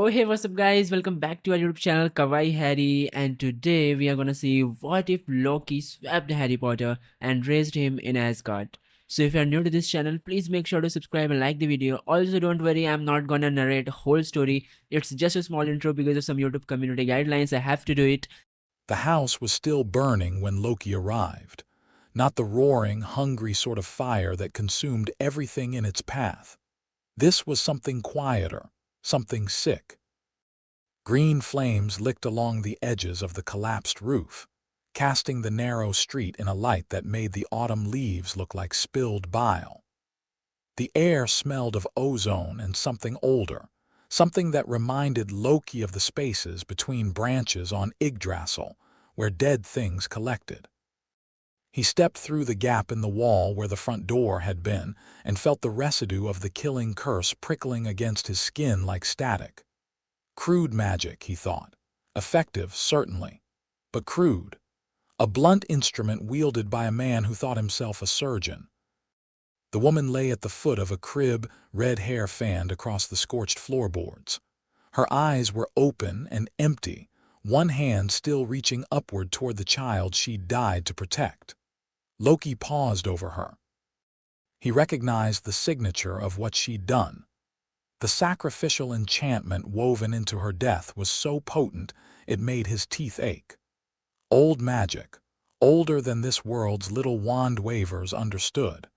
Oh hey, what's up guys, welcome back to our YouTube channel Kawaii Harry, and today we are gonna see what if Loki swapped Harry Potter and raised him in Asgard. So if you are new to this channel, please make sure to subscribe and like the video. Also don't worry, I'm not gonna narrate whole story, it's just a small intro because of some YouTube community guidelines. I have to do it. The house was still burning when Loki arrived, not the roaring, hungry sort of fire that consumed everything in its path. This was something quieter, something sick. Green flames licked along the edges of the collapsed roof, casting the narrow street in a light that made the autumn leaves look like spilled bile. The air smelled of ozone and something older, something that reminded Loki of the spaces between branches on Yggdrasil, where dead things collected. He stepped through the gap in the wall where the front door had been and felt the residue of the killing curse prickling against his skin like static. Crude magic, he thought. Effective, certainly, but crude. A blunt instrument wielded by a man who thought himself a surgeon. The woman lay at the foot of a crib, red hair fanned across the scorched floorboards. Her eyes were open and empty, one hand still reaching upward toward the child she'd died to protect. Loki paused over her. He recognized the signature of what she'd done. The sacrificial enchantment woven into her death was so potent it made his teeth ache. Old magic, older than this world's little wand wavers understood.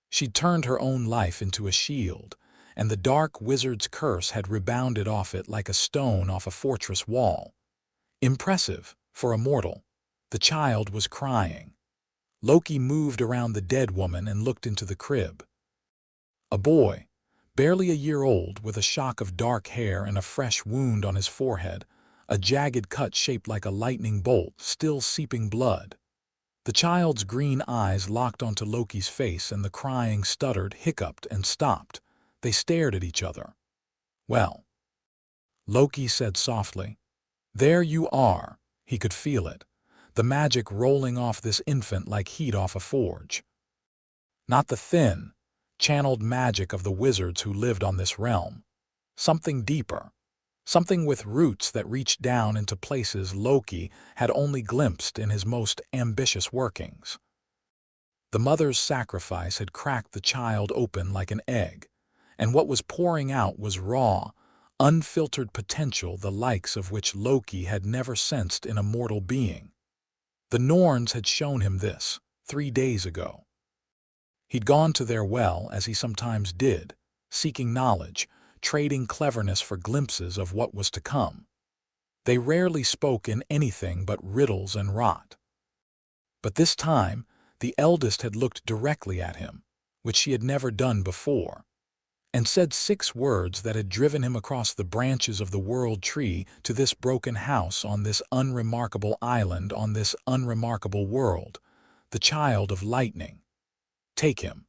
She'd turned her own life into a shield, and the dark wizard's curse had rebounded off it like a stone off a fortress wall. Impressive, for a mortal. The child was crying. Loki moved around the dead woman and looked into the crib. A boy, barely a year old, with a shock of dark hair and a fresh wound on his forehead, a jagged cut shaped like a lightning bolt, still seeping blood. The child's green eyes locked onto Loki's face, and the crying stuttered, hiccuped, and stopped. They stared at each other. "Well," Loki said softly. "There you are." He could feel it, the magic rolling off this infant like heat off a forge. Not the thin, channeled magic of the wizards who lived on this realm. Something deeper. Something with roots that reached down into places Loki had only glimpsed in his most ambitious workings. The mother's sacrifice had cracked the child open like an egg, and what was pouring out was raw, unfiltered potential the likes of which Loki had never sensed in a mortal being. The Norns had shown him this 3 days ago. He'd gone to their well, as he sometimes did, seeking knowledge, trading cleverness for glimpses of what was to come. They rarely spoke in anything but riddles and rot. But this time, the eldest had looked directly at him, which she had never done before, and said 6 words that had driven him across the branches of the world tree to this broken house on this unremarkable island on this unremarkable world, the child of lightning. "Take him."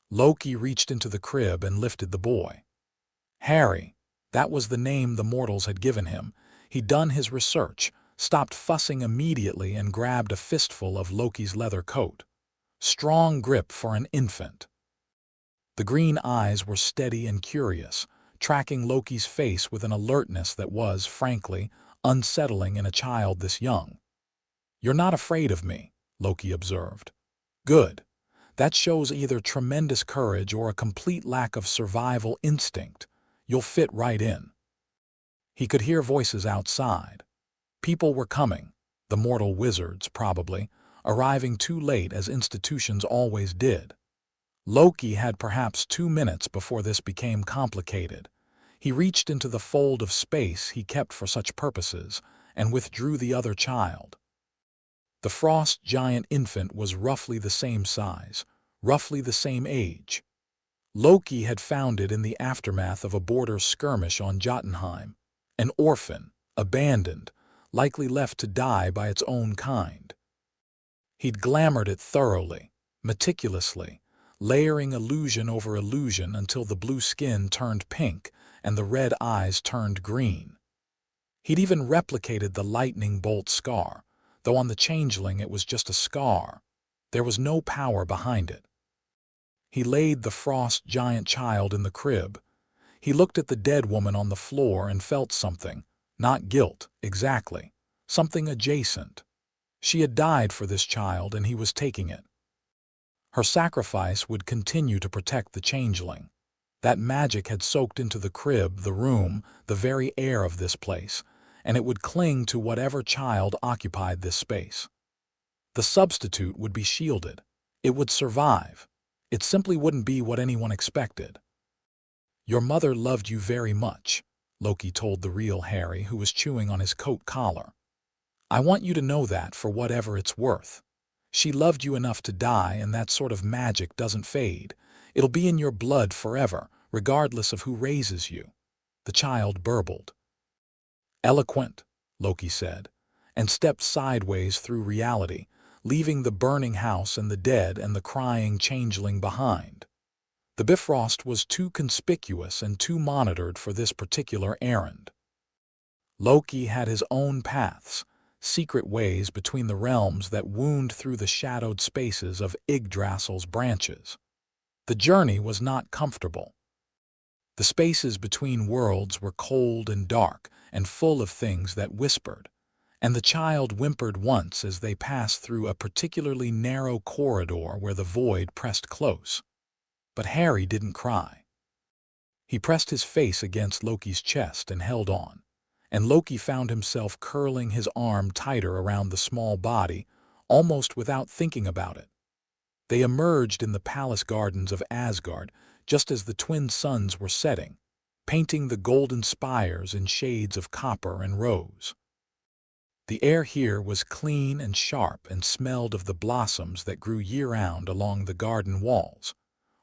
Loki reached into the crib and lifted the boy. Harry, that was the name the mortals had given him. He'd done his research, stopped fussing immediately, and grabbed a fistful of Loki's leather coat. Strong grip for an infant. The green eyes were steady and curious, tracking Loki's face with an alertness that was, frankly, unsettling in a child this young. "You're not afraid of me," Loki observed. "Good. That shows either tremendous courage or a complete lack of survival instinct. You'll fit right in." He could hear voices outside. People were coming, the mortal wizards, probably, arriving too late as institutions always did. Loki had perhaps 2 minutes before this became complicated. He reached into the fold of space he kept for such purposes and withdrew the other child. The frost giant infant was roughly the same size, roughly the same age. Loki had found it in the aftermath of a border skirmish on Jotunheim, an orphan, abandoned, likely left to die by its own kind. He'd glamored it thoroughly, meticulously, layering illusion over illusion until the blue skin turned pink and the red eyes turned green. He'd even replicated the lightning bolt scar, though on the changeling it was just a scar. There was no power behind it. He laid the frost giant child in the crib. He looked at the dead woman on the floor and felt something, not guilt, exactly, something adjacent. She had died for this child and he was taking it. Her sacrifice would continue to protect the changeling. That magic had soaked into the crib, the room, the very air of this place, and it would cling to whatever child occupied this space. The substitute would be shielded. It would survive. It simply wouldn't be what anyone expected. "Your mother loved you very much," Loki told the real Harry, who was chewing on his coat collar. "I want you to know that for whatever it's worth. She loved you enough to die, and that sort of magic doesn't fade. It'll be in your blood forever, regardless of who raises you." The child burbled. "Eloquent," Loki said, and stepped sideways through reality, leaving the burning house and the dead and the crying changeling behind. The Bifrost was too conspicuous and too monitored for this particular errand. Loki had his own paths, secret ways between the realms that wound through the shadowed spaces of Yggdrasil's branches. The journey was not comfortable. The spaces between worlds were cold and dark and full of things that whispered, and the child whimpered once as they passed through a particularly narrow corridor where the void pressed close. But Harry didn't cry. He pressed his face against Loki's chest and held on, and Loki found himself curling his arm tighter around the small body, almost without thinking about it. They emerged in the palace gardens of Asgard just as the twin suns were setting, painting the golden spires in shades of copper and rose. The air here was clean and sharp and smelled of the blossoms that grew year-round along the garden walls,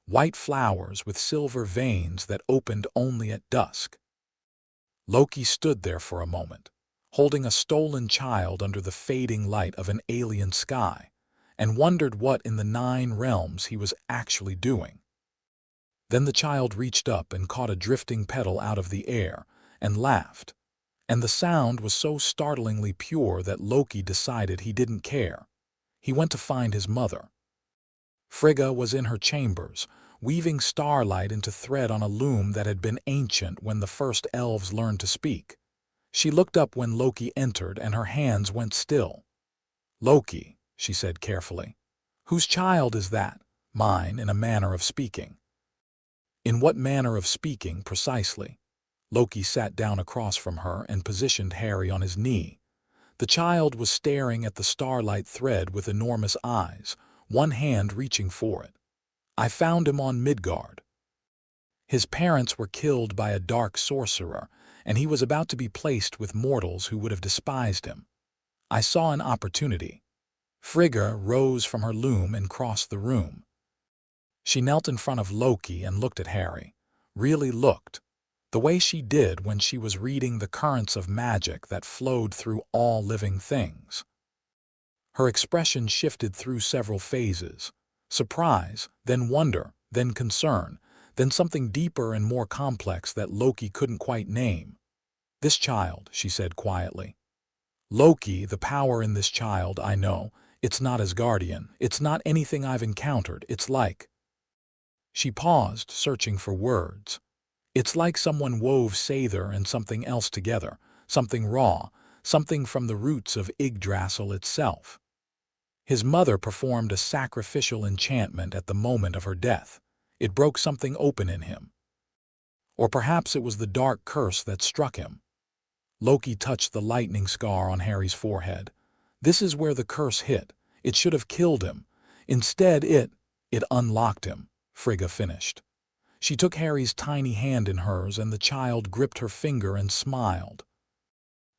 white flowers with silver veins that opened only at dusk. Loki stood there for a moment, holding a stolen child under the fading light of an alien sky, and wondered what in the 9 realms he was actually doing. Then the child reached up and caught a drifting petal out of the air and laughed, and the sound was so startlingly pure that Loki decided he didn't care. He went to find his mother. Frigga was in her chambers, weaving starlight into thread on a loom that had been ancient when the first elves learned to speak. She looked up when Loki entered and her hands went still. "Loki," she said carefully, "whose child is that?" "Mine, in a manner of speaking." "In what manner of speaking, precisely?" Loki sat down across from her and positioned Harry on his knee. The child was staring at the starlight thread with enormous eyes, one hand reaching for it. "I found him on Midgard. His parents were killed by a dark sorcerer, and he was about to be placed with mortals who would have despised him. I saw an opportunity." Frigga rose from her loom and crossed the room. She knelt in front of Loki and looked at Harry. Really looked. The way she did when she was reading the currents of magic that flowed through all living things. Her expression shifted through several phases. Surprise, then wonder, then concern, then something deeper and more complex that Loki couldn't quite name. "This child," she said quietly. "Loki, the power in this child, I know. It's not Asgardian. It's not anything I've encountered. It's like—" She paused, searching for words. "It's like someone wove Sather and something else together, something raw, something from the roots of Yggdrasil itself. His mother performed a sacrificial enchantment at the moment of her death. It broke something open in him. Or perhaps it was the dark curse that struck him." Loki touched the lightning scar on Harry's forehead. "This is where the curse hit. It should have killed him. Instead, it unlocked him," Frigga finished. She took Harry's tiny hand in hers, and the child gripped her finger and smiled.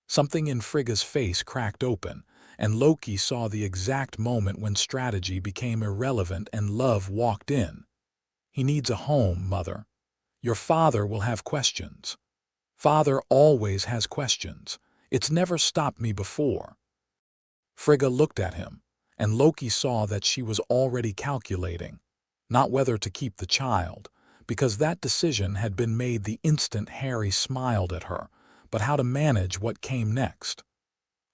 Something in Frigga's face cracked open, and Loki saw the exact moment when strategy became irrelevant and love walked in. "He needs a home, Mother. Your father will have questions. Father always has questions. It's never stopped me before." Frigga looked at him, and Loki saw that she was already calculating, not whether to keep the child, because that decision had been made the instant Harry smiled at her, but how to manage what came next.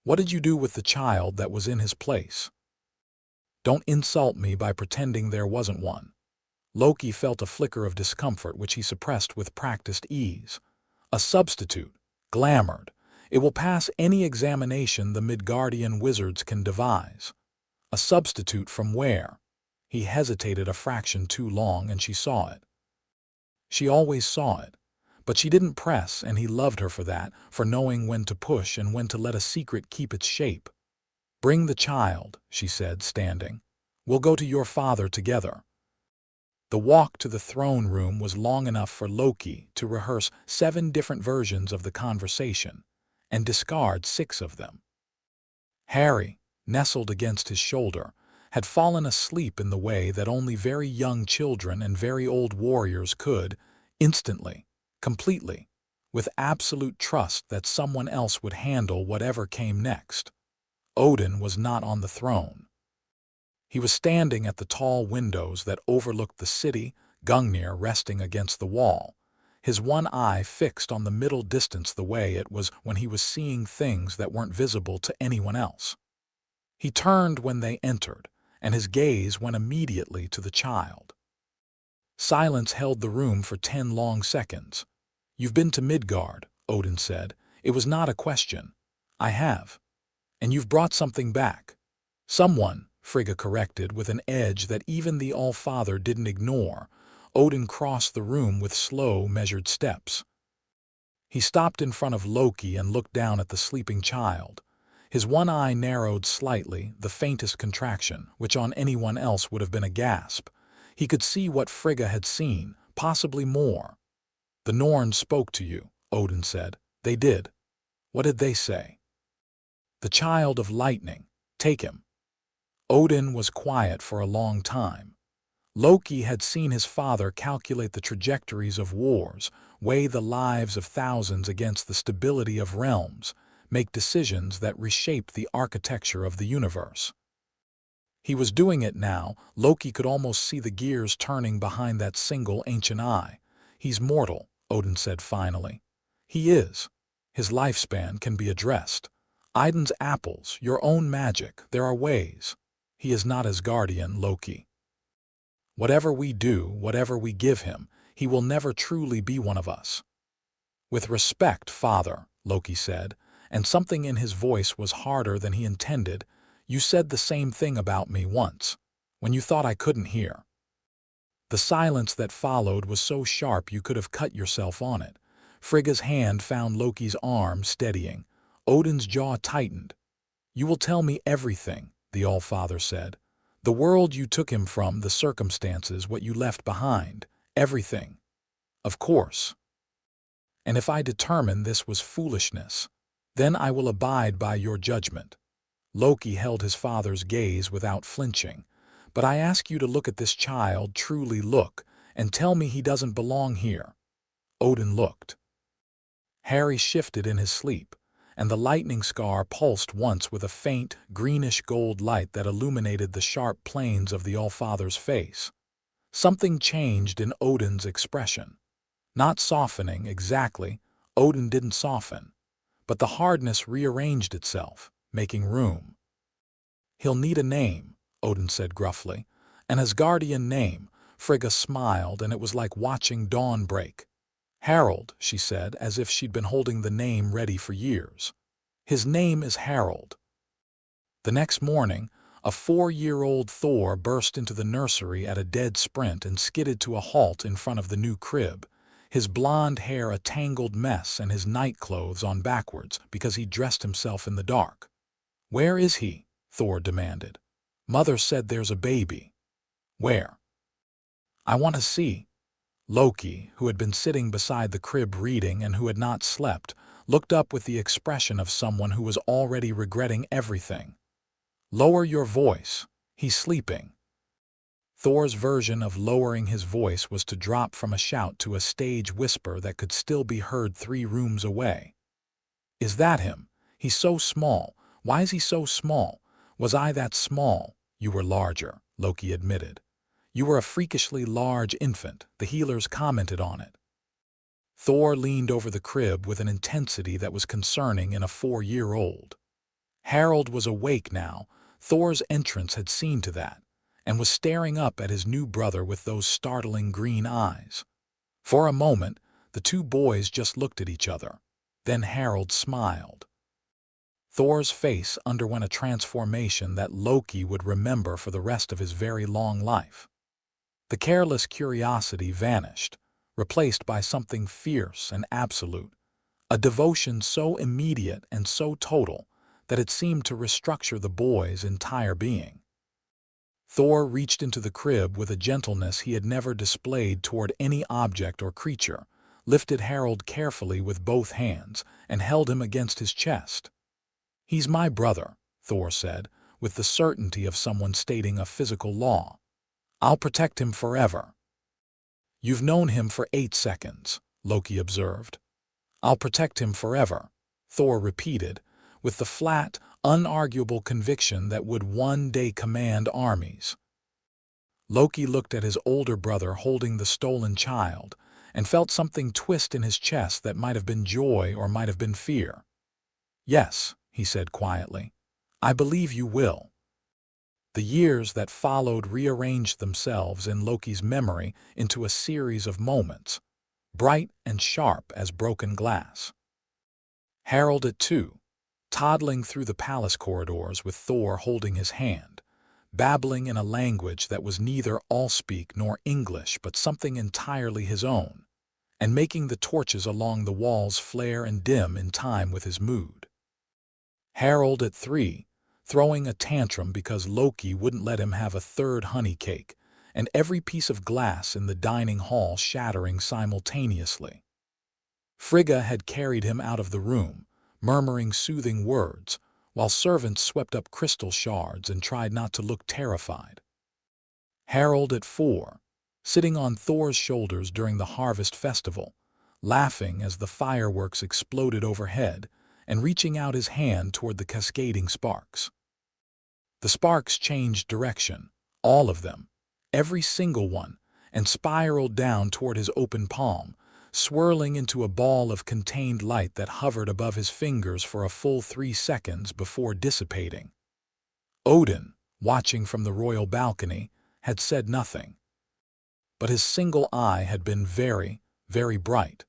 "What did you do with the child that was in his place?" "Don't insult me by pretending there wasn't one." Loki felt a flicker of discomfort which he suppressed with practiced ease. A substitute, glamored. It will pass any examination the Midgardian wizards can devise. A substitute from where? He hesitated a fraction too long and she saw it. She always saw it. But she didn't press, and he loved her for that, for knowing when to push and when to let a secret keep its shape. "Bring the child," she said, standing. "We'll go to your father together." The walk to the throne room was long enough for Loki to rehearse 7 different versions of the conversation, and discard 6 of them. Harry, nestled against his shoulder, had fallen asleep in the way that only very young children and very old warriors could, instantly, completely, with absolute trust that someone else would handle whatever came next. Odin was not on the throne. He was standing at the tall windows that overlooked the city, Gungnir resting against the wall, his one eye fixed on the middle distance the way it was when he was seeing things that weren't visible to anyone else. He turned when they entered, and his gaze went immediately to the child. Silence held the room for 10 long seconds. "You've been to Midgard," Odin said. "It was not a question." "I have. And you've brought something back." "Someone," Frigga corrected with an edge that even the All-Father didn't ignore. Odin crossed the room with slow, measured steps. He stopped in front of Loki and looked down at the sleeping child. His one eye narrowed slightly, the faintest contraction, which on anyone else would have been a gasp. He could see what Frigga had seen, possibly more. "The Norns spoke to you," Odin said. "They did. What did they say?" "The child of lightning. Take him." Odin was quiet for a long time. Loki had seen his father calculate the trajectories of wars, weigh the lives of thousands against the stability of realms, make decisions that reshaped the architecture of the universe. He was doing it now. Loki could almost see the gears turning behind that single ancient eye. "He's mortal," Odin said finally. "He is. His lifespan can be addressed. Idun's apples, your own magic, there are ways. He is not Asgardian, Loki. Whatever we do, whatever we give him, he will never truly be one of us." "With respect, father," Loki said, and something in his voice was harder than he intended. "You said the same thing about me once, when you thought I couldn't hear." The silence that followed was so sharp you could have cut yourself on it. Frigga's hand found Loki's arm, steadying. Odin's jaw tightened. "You will tell me everything," the All-Father said. "The world you took him from, the circumstances, what you left behind, everything. Of course. And if I determine this was foolishness, then I will abide by your judgment." Loki held his father's gaze without flinching. "But I ask you to look at this child, truly look, and tell me he doesn't belong here." Odin looked. Harry shifted in his sleep, and the lightning scar pulsed once with a faint, greenish-gold light that illuminated the sharp planes of the All-Father's face. Something changed in Odin's expression. Not softening, exactly. Odin didn't soften. But the hardness rearranged itself, making room. "He'll need a name," Odin said gruffly. "An Asgardian name." Frigga smiled, and it was like watching dawn break. "Harold," she said, as if she'd been holding the name ready for years. "His name is Harold." The next morning, a 4-year-old Thor burst into the nursery at a dead sprint and skidded to a halt in front of the new crib, his blonde hair a tangled mess and his nightclothes on backwards because he dressed himself in the dark. "Where is he?" Thor demanded. "Mother said there's a baby." "Where?" "I want to see." Loki, who had been sitting beside the crib reading and who had not slept, looked up with the expression of someone who was already regretting everything. "Lower your voice. He's sleeping." Thor's version of lowering his voice was to drop from a shout to a stage whisper that could still be heard 3 rooms away. "Is that him? He's so small. Why is he so small? Was I that small?" "You were larger," Loki admitted. "You were a freakishly large infant," the healers commented on it. Thor leaned over the crib with an intensity that was concerning in a 4-year-old. Harold was awake now. Thor's entrance had seen to that. and was staring up at his new brother with those startling green eyes. For a moment, the two boys just looked at each other. Then Harold smiled. Thor's face underwent a transformation that Loki would remember for the rest of his very long life. The careless curiosity vanished, replaced by something fierce and absolute, a devotion so immediate and so total that it seemed to restructure the boy's entire being. Thor reached into the crib with a gentleness he had never displayed toward any object or creature, lifted Harold carefully with both hands, and held him against his chest. "He's my brother," Thor said, with the certainty of someone stating a physical law. "I'll protect him forever." "You've known him for 8 seconds," Loki observed. "I'll protect him forever," Thor repeated, with the flat, unarguable conviction that would one day command armies. Loki looked at his older brother holding the stolen child and felt something twist in his chest that might have been joy or might have been fear. "Yes," he said quietly, "I believe you will." The years that followed rearranged themselves in Loki's memory into a series of moments, bright and sharp as broken glass. Harold at 2, toddling through the palace corridors with Thor holding his hand, babbling in a language that was neither Allspeak nor English but something entirely his own, and making the torches along the walls flare and dim in time with his mood. Harold at 3, throwing a tantrum because Loki wouldn't let him have a third honey cake, and every piece of glass in the dining hall shattering simultaneously. Frigga had carried him out of the room, murmuring soothing words, while servants swept up crystal shards and tried not to look terrified. Harold at 4, sitting on Thor's shoulders during the harvest festival, laughing as the fireworks exploded overhead, and reaching out his hand toward the cascading sparks. The sparks changed direction, all of them, every single one, and spiraled down toward his open palm, swirling into a ball of contained light that hovered above his fingers for a full 3 seconds before dissipating. Odin, watching from the royal balcony, had said nothing. But his single eye had been very, very bright.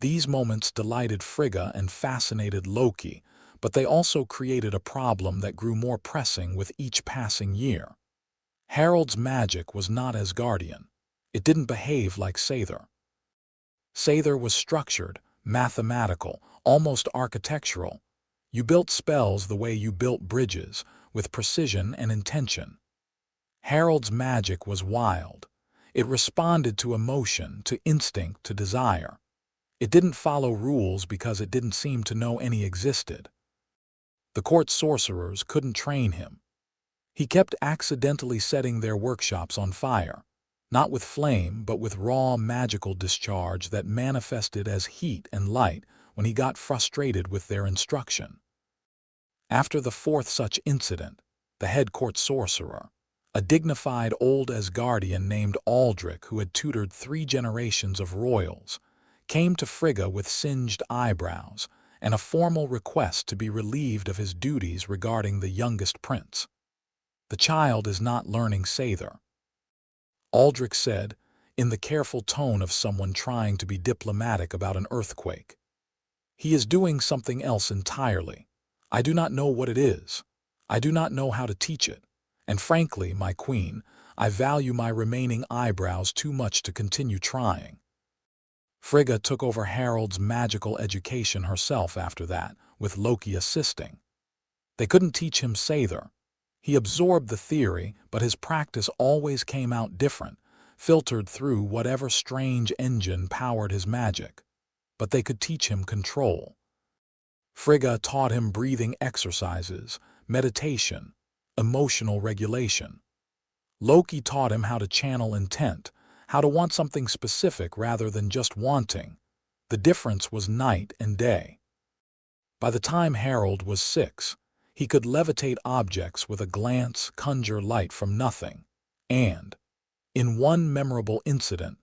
These moments delighted Frigga and fascinated Loki, but they also created a problem that grew more pressing with each passing year. Harold's magic was not Asgardian. It didn't behave like Sather. Sather was structured, mathematical, almost architectural. You built spells the way you built bridges, with precision and intention. Harold's magic was wild. It responded to emotion, to instinct, to desire. It didn't follow rules because it didn't seem to know any existed. The court sorcerers couldn't train him. He kept accidentally setting their workshops on fire, not with flame but with raw magical discharge that manifested as heat and light when he got frustrated with their instruction. After the 4th such incident, the head court sorcerer, a dignified old Asgardian named Aldrich who had tutored 3 generations of royals, came to Frigga with singed eyebrows and a formal request to be relieved of his duties regarding the youngest prince. "The child is not learning Sather," Aldrich said, in the careful tone of someone trying to be diplomatic about an earthquake. "He is doing something else entirely. I do not know what it is. I do not know how to teach it. And frankly, my queen, I value my remaining eyebrows too much to continue trying." Frigga took over Harold's magical education herself after that, with Loki assisting. They couldn't teach him Sather. He absorbed the theory, but his practice always came out different, filtered through whatever strange engine powered his magic. But they could teach him control. Frigga taught him breathing exercises, meditation, emotional regulation. Loki taught him how to channel intent, how to want something specific rather than just wanting. The difference was night and day. By the time Harold was 6, he could levitate objects with a glance, conjure light from nothing, and, in one memorable incident,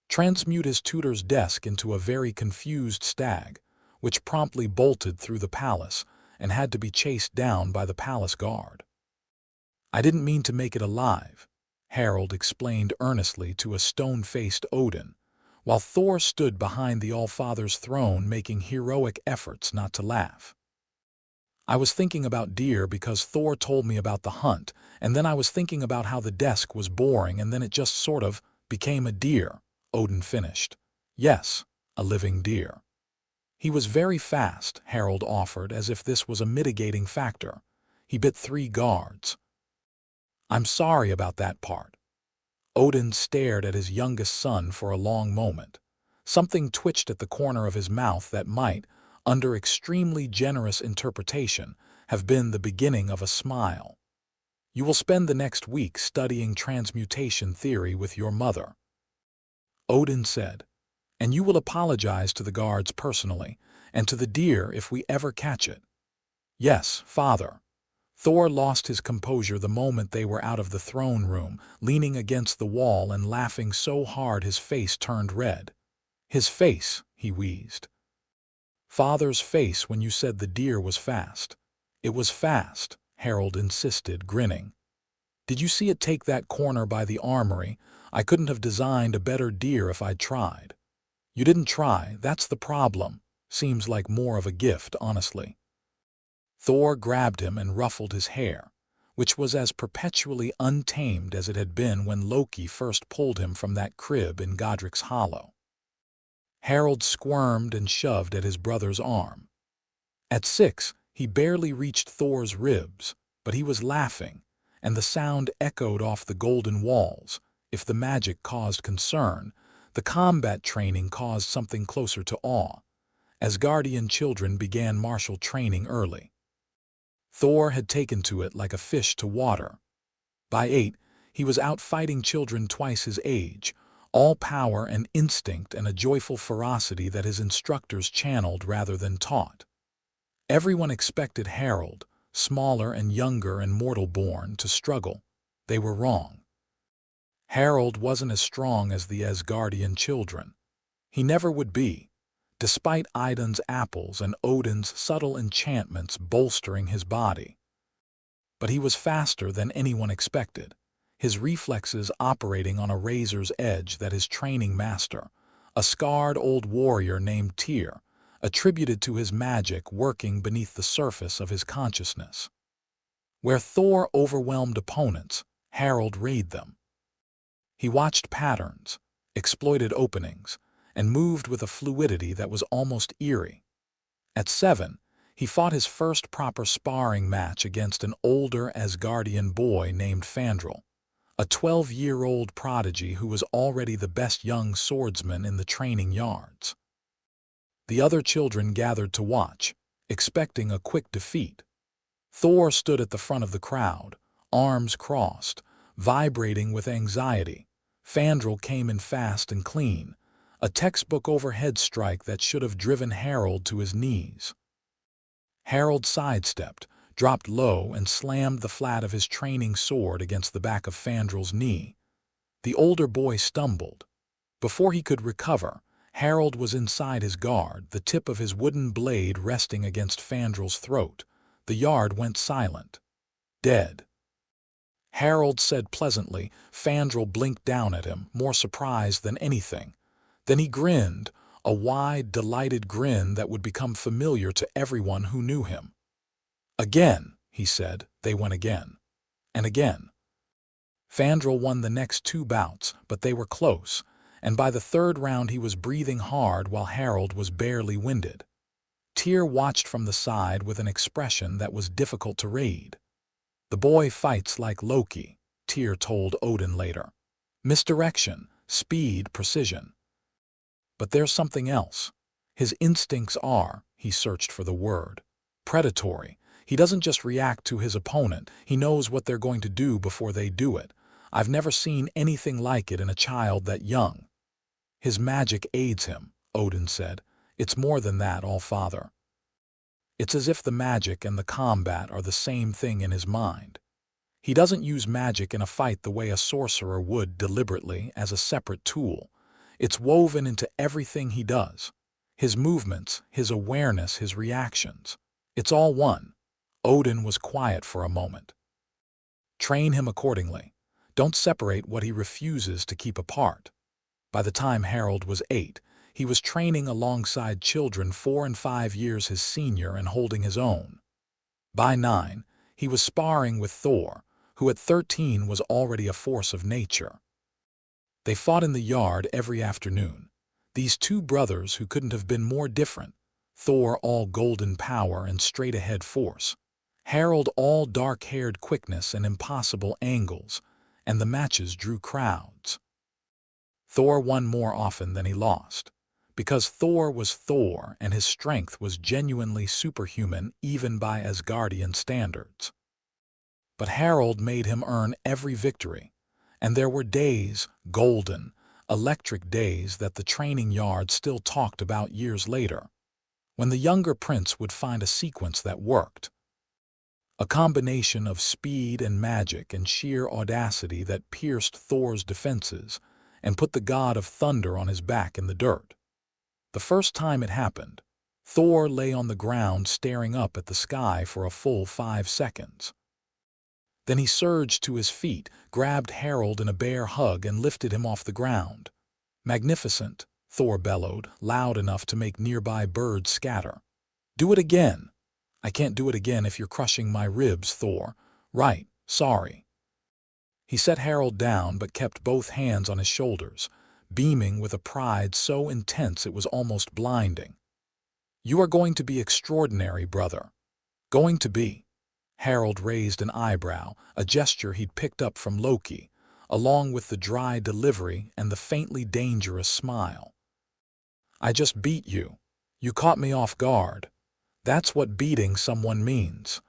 transmute his tutor's desk into a very confused stag, which promptly bolted through the palace and had to be chased down by the palace guard. "I didn't mean to make it alive," Harold explained earnestly to a stone-faced Odin, while Thor stood behind the All-Father's throne making heroic efforts not to laugh. I was thinking about deer because Thor told me about the hunt, and then I was thinking about how the desk was boring and then it just sort of became a deer, Odin finished. Yes, a living deer. He was very fast, Harold offered, as if this was a mitigating factor. He bit 3 guards. I'm sorry about that part. Odin stared at his youngest son for a long moment. Something twitched at the corner of his mouth that might, under extremely generous interpretation, have been the beginning of a smile. You will spend the next week studying transmutation theory with your mother, Odin said, and you will apologize to the guards personally, and to the deer if we ever catch it. Yes, father. Thor lost his composure the moment they were out of the throne room, leaning against the wall and laughing so hard his face turned red. His face, he wheezed. Father's face when you said the deer was fast. It was fast, Harold insisted, grinning. Did you see it take that corner by the armory? I couldn't have designed a better deer if I'd tried. You didn't try, that's the problem. Seems like more of a gift, honestly. Thor grabbed him and ruffled his hair, which was as perpetually untamed as it had been when Loki first pulled him from that crib in Godric's Hollow. Harold squirmed and shoved at his brother's arm. At 6, he barely reached Thor's ribs, but he was laughing, and the sound echoed off the golden walls. If the magic caused concern, the combat training caused something closer to awe. Asgardian children began martial training early. Thor had taken to it like a fish to water. By 8, he was out fighting children twice his age, all power and instinct and a joyful ferocity that his instructors channeled rather than taught. Everyone expected Harold, smaller and younger and mortal-born, to struggle. They were wrong. Harold wasn't as strong as the Asgardian children. He never would be, despite Idun's apples and Odin's subtle enchantments bolstering his body. But he was faster than anyone expected, his reflexes operating on a razor's edge that his training master, a scarred old warrior named Tyr, attributed to his magic working beneath the surface of his consciousness. Where Thor overwhelmed opponents, Harold raided them. He watched patterns, exploited openings, and moved with a fluidity that was almost eerie. At 7, he fought his first proper sparring match against an older Asgardian boy named Fandral, a 12-year-old prodigy who was already the best young swordsman in the training yards. The other children gathered to watch, expecting a quick defeat. Thor stood at the front of the crowd, arms crossed, vibrating with anxiety. Fandral came in fast and clean, a textbook overhead strike that should have driven Harold to his knees. Harold sidestepped, dropped low, and slammed the flat of his training sword against the back of Fandral's knee. The older boy stumbled. Before he could recover, Harold was inside his guard, the tip of his wooden blade resting against Fandral's throat. The yard went silent. Dead. Harold said pleasantly. Fandral blinked down at him, more surprised than anything. Then he grinned, a wide, delighted grin that would become familiar to everyone who knew him. Again, he said. They went again. And again. Fandral won the next 2 bouts, but they were close, and by the 3rd round he was breathing hard while Harold was barely winded. Tyr watched from the side with an expression that was difficult to read. The boy fights like Loki, Tyr told Odin later. Misdirection, speed, precision. But there's something else. His instincts are, he searched for the word, predatory. He doesn't just react to his opponent, he knows what they're going to do before they do it. I've never seen anything like it in a child that young. His magic aids him, Odin said. It's more than that, All-Father. It's as if the magic and the combat are the same thing in his mind. He doesn't use magic in a fight the way a sorcerer would deliberately as a separate tool. It's woven into everything he does. His movements, his awareness, his reactions. It's all one. Odin was quiet for a moment. Train him accordingly. Don't separate what he refuses to keep apart. By the time Harold was 8, he was training alongside children 4 and 5 years his senior and holding his own. By 9, he was sparring with Thor, who at 13 was already a force of nature. They fought in the yard every afternoon. These two brothers who couldn't have been more different. Thor all golden power and straight-ahead force. Harold all dark-haired quickness and impossible angles, and the matches drew crowds. Thor won more often than he lost, because Thor was Thor and his strength was genuinely superhuman even by Asgardian standards. But Harold made him earn every victory, and there were days, golden, electric days that the training yard still talked about years later, when the younger prince would find a sequence that worked. A combination of speed and magic and sheer audacity that pierced Thor's defenses and put the god of thunder on his back in the dirt. The first time it happened, Thor lay on the ground staring up at the sky for a full 5 seconds. Then he surged to his feet, grabbed Harold in a bear hug and lifted him off the ground. "Magnificent," Thor bellowed, loud enough to make nearby birds scatter. "Do it again." "I can't do it again if you're crushing my ribs, Thor." "Right, sorry." He set Harold down but kept both hands on his shoulders, beaming with a pride so intense it was almost blinding. "You are going to be extraordinary, brother." "Going to be?" Harold raised an eyebrow, a gesture he'd picked up from Loki, along with the dry delivery and the faintly dangerous smile. "I just beat you. You caught me off guard. That's what beating someone means."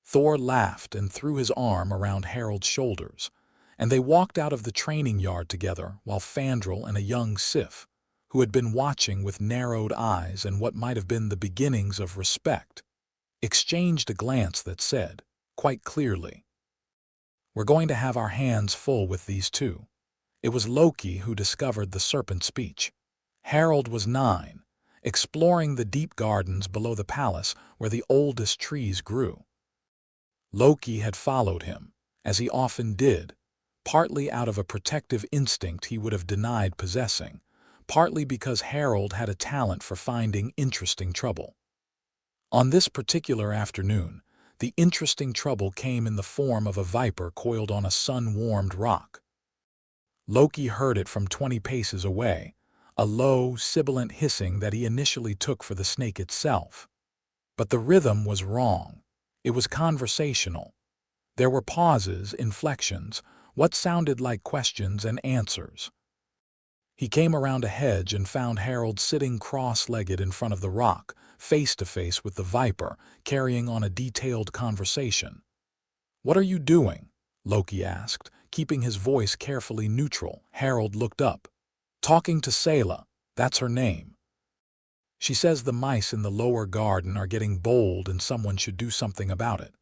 Thor laughed and threw his arm around Harold's shoulders, and they walked out of the training yard together while Fandral and a young Sif, who had been watching with narrowed eyes and what might have been the beginnings of respect, exchanged a glance that said, quite clearly, "We're going to have our hands full with these two." It was Loki who discovered the serpent speech. Harold was 9, exploring the deep gardens below the palace where the oldest trees grew. Loki had followed him, as he often did, partly out of a protective instinct he would have denied possessing, partly because Harold had a talent for finding interesting trouble. On this particular afternoon, the interesting trouble came in the form of a viper coiled on a sun-warmed rock. Loki heard it from 20 paces away, a low, sibilant hissing that he initially took for the snake itself. But the rhythm was wrong. It was conversational. There were pauses, inflections, what sounded like questions and answers. He came around a hedge and found Harold sitting cross-legged in front of the rock, face to face with the viper, carrying on a detailed conversation. "What are you doing?" Loki asked, keeping his voice carefully neutral. Harold looked up. "Talking to Sayla, that's her name. She says the mice in the lower garden are getting bold and someone should do something about it."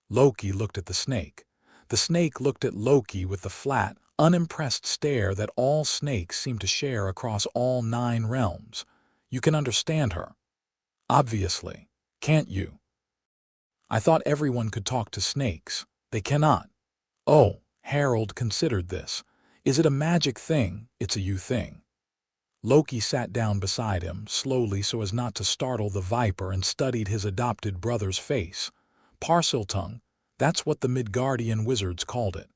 Loki looked at the snake. The snake looked at Loki with the flat, unimpressed stare that all snakes seem to share across all 9 realms. "You can understand her." "Obviously. Can't you?" "I thought everyone could talk to snakes. They cannot." "Oh," Harold considered this. "Is it a magic thing?" "It's a you thing." Loki sat down beside him, slowly so as not to startle the viper, and studied his adopted brother's face. "Parseltongue, that's what the Midgardian wizards called it.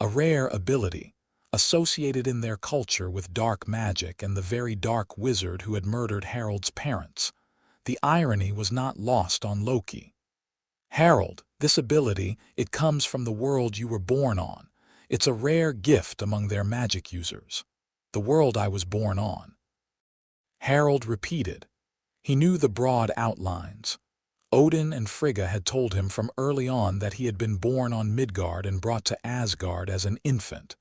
A rare ability, associated in their culture with dark magic and the very dark wizard who had murdered Harold's parents. The irony was not lost on Loki. "Harold, this ability, it comes from the world you were born on. It's a rare gift among their magic users. The world I was born on." Harold repeated. He knew the broad outlines. Odin and Frigga had told him from early on that he had been born on Midgard and brought to Asgard as an infant.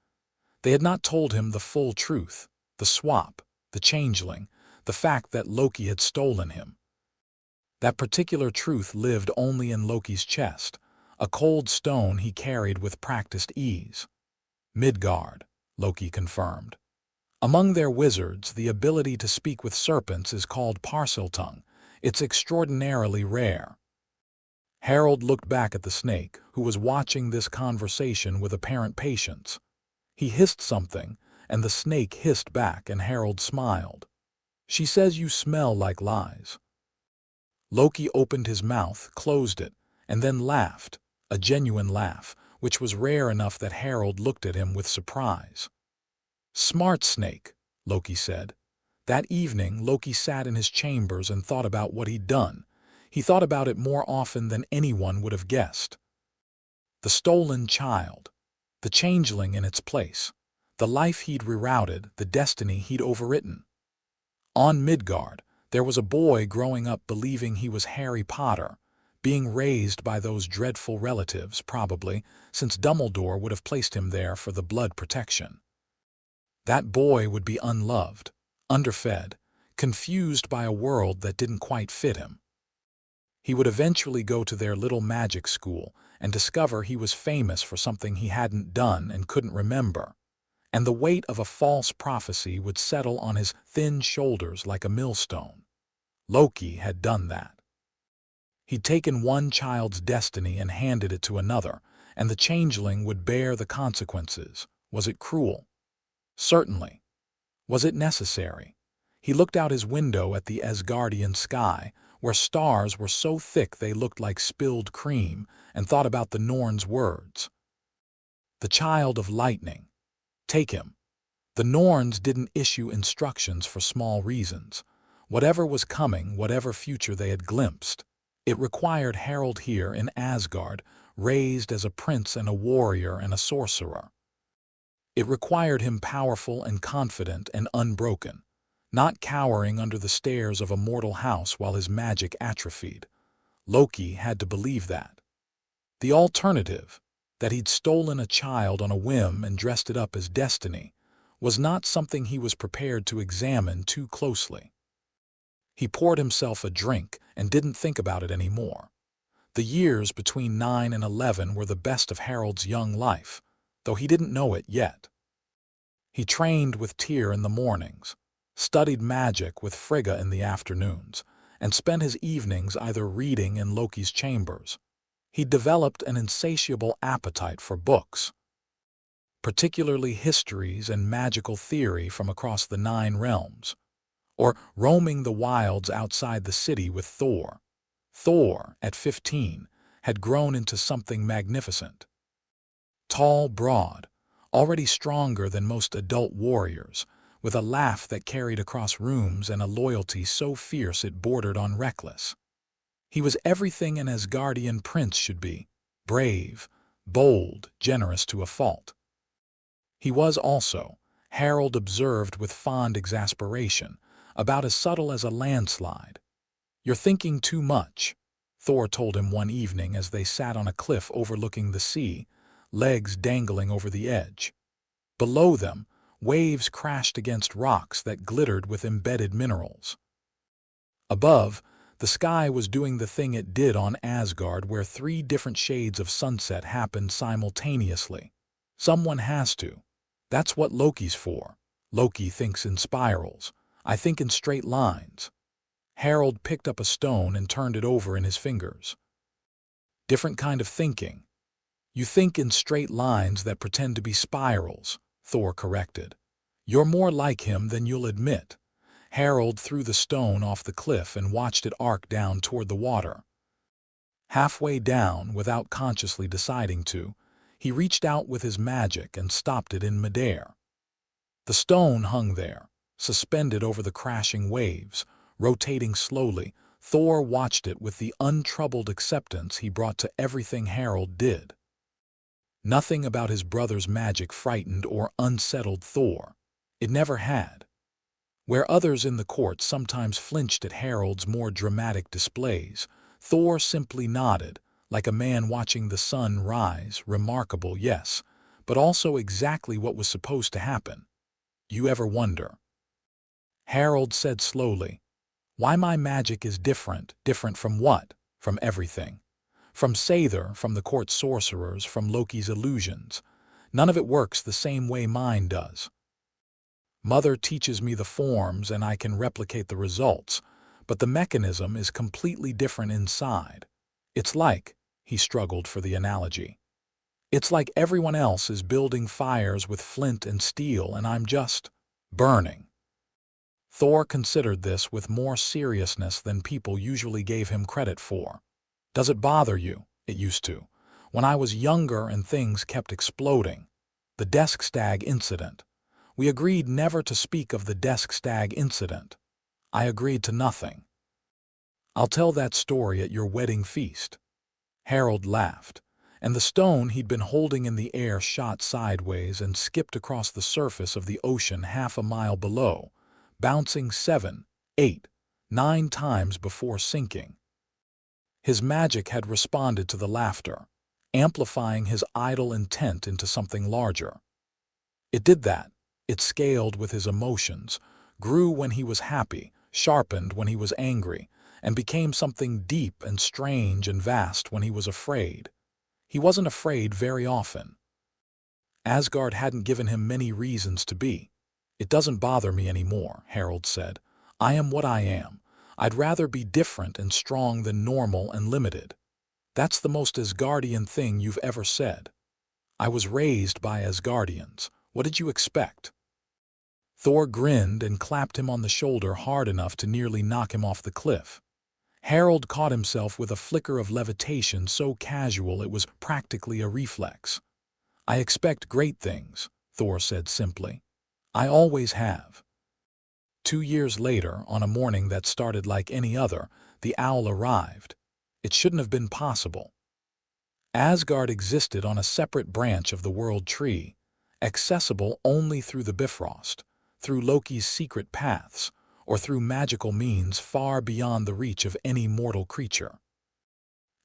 They had not told him the full truth, the swap, the changeling, the fact that Loki had stolen him. That particular truth lived only in Loki's chest, a cold stone he carried with practiced ease. "Midgard," Loki confirmed. "Among their wizards, the ability to speak with serpents is called Parseltongue. It's extraordinarily rare." Harold looked back at the snake, who was watching this conversation with apparent patience. He hissed something, and the snake hissed back, and Harold smiled. "She says you smell like lies." Loki opened his mouth, closed it, and then laughed, a genuine laugh, which was rare enough that Harold looked at him with surprise. "Smart snake," Loki said. That evening, Loki sat in his chambers and thought about what he'd done. He thought about it more often than anyone would have guessed. The stolen child, the changeling in its place, the life he'd rerouted, the destiny he'd overwritten. On Midgard, there was a boy growing up believing he was Harry Potter, being raised by those dreadful relatives, probably, since Dumbledore would have placed him there for the blood protection. That boy would be unloved, underfed, confused by a world that didn't quite fit him. He would eventually go to their little magic school and discover he was famous for something he hadn't done and couldn't remember, and the weight of a false prophecy would settle on his thin shoulders like a millstone. Loki had done that. He'd taken one child's destiny and handed it to another, and the changeling would bear the consequences. Was it cruel? Certainly. Was it necessary? He looked out his window at the Asgardian sky, where stars were so thick they looked like spilled cream, and thought about the Norn's words. The child of lightning. Take him. The Norns didn't issue instructions for small reasons. Whatever was coming, whatever future they had glimpsed, it required Harold here in Asgard, raised as a prince and a warrior and a sorcerer. It required him powerful and confident and unbroken, not cowering under the stairs of a mortal house while his magic atrophied. Loki had to believe that. The alternative, that he'd stolen a child on a whim and dressed it up as destiny, was not something he was prepared to examine too closely. He poured himself a drink and didn't think about it anymore. The years between 9 and 11 were the best of Harold's young life, though he didn't know it yet. He trained with Tyr in the mornings, studied magic with Frigga in the afternoons, and spent his evenings either reading in Loki's chambers. He developed an insatiable appetite for books, particularly histories and magical theory from across the 9 realms, or roaming the wilds outside the city with Thor. Thor, at 15, had grown into something magnificent. Tall, broad, already stronger than most adult warriors, with a laugh that carried across rooms and a loyalty so fierce it bordered on reckless. He was everything an Asgardian prince should be: brave, bold, generous to a fault. He was also, Harold observed with fond exasperation, about as subtle as a landslide. "You're thinking too much," Thor told him one evening as they sat on a cliff overlooking the sea, legs dangling over the edge. Below them, waves crashed against rocks that glittered with embedded minerals. Above, the sky was doing the thing it did on Asgard, where 3 different shades of sunset happened simultaneously. Someone has to. That's what Loki's for. Loki thinks in spirals. I think in straight lines. Harold picked up a stone and turned it over in his fingers. Different kind of thinking. You think in straight lines that pretend to be spirals, Thor corrected. You're more like him than you'll admit. Harold threw the stone off the cliff and watched it arc down toward the water. Halfway down, without consciously deciding to, he reached out with his magic and stopped it in midair. The stone hung there, suspended over the crashing waves, rotating slowly. Thor watched it with the untroubled acceptance he brought to everything Harold did. Nothing about his brother's magic frightened or unsettled Thor. It never had. Where others in the court sometimes flinched at Harold's more dramatic displays, Thor simply nodded, like a man watching the sun rise. Remarkable, yes, but also exactly what was supposed to happen. You ever wonder? Harold said slowly, why my magic is different. Different from what? From everything. From Sather, from the court sorcerers, from Loki's illusions. None of it works the same way mine does. Mother teaches me the forms and I can replicate the results, but the mechanism is completely different inside. It's like, he struggled for the analogy. It's like everyone else is building fires with flint and steel, and I'm just burning. Thor considered this with more seriousness than people usually gave him credit for. Does it bother you? It used to. When I was younger and things kept exploding. The desk stag incident. We agreed never to speak of the desk stag incident. I agreed to nothing. I'll tell that story at your wedding feast. Harold laughed, and the stone he'd been holding in the air shot sideways and skipped across the surface of the ocean half a mile below, bouncing 7, 8, 9 times before sinking. His magic had responded to the laughter, amplifying his idle intent into something larger. It did that. It scaled with his emotions, grew when he was happy, sharpened when he was angry, and became something deep and strange and vast when he was afraid. He wasn't afraid very often. Asgard hadn't given him many reasons to be. It doesn't bother me anymore, Harold said. I am what I am. I'd rather be different and strong than normal and limited. That's the most Asgardian thing you've ever said. I was raised by Asgardians. What did you expect? Thor grinned and clapped him on the shoulder hard enough to nearly knock him off the cliff. Harold caught himself with a flicker of levitation so casual it was practically a reflex. I expect great things, Thor said simply. I always have. 2 years later, on a morning that started like any other, the owl arrived. It shouldn't have been possible. Asgard existed on a separate branch of the World Tree, accessible only through the Bifrost, through Loki's secret paths, or through magical means far beyond the reach of any mortal creature.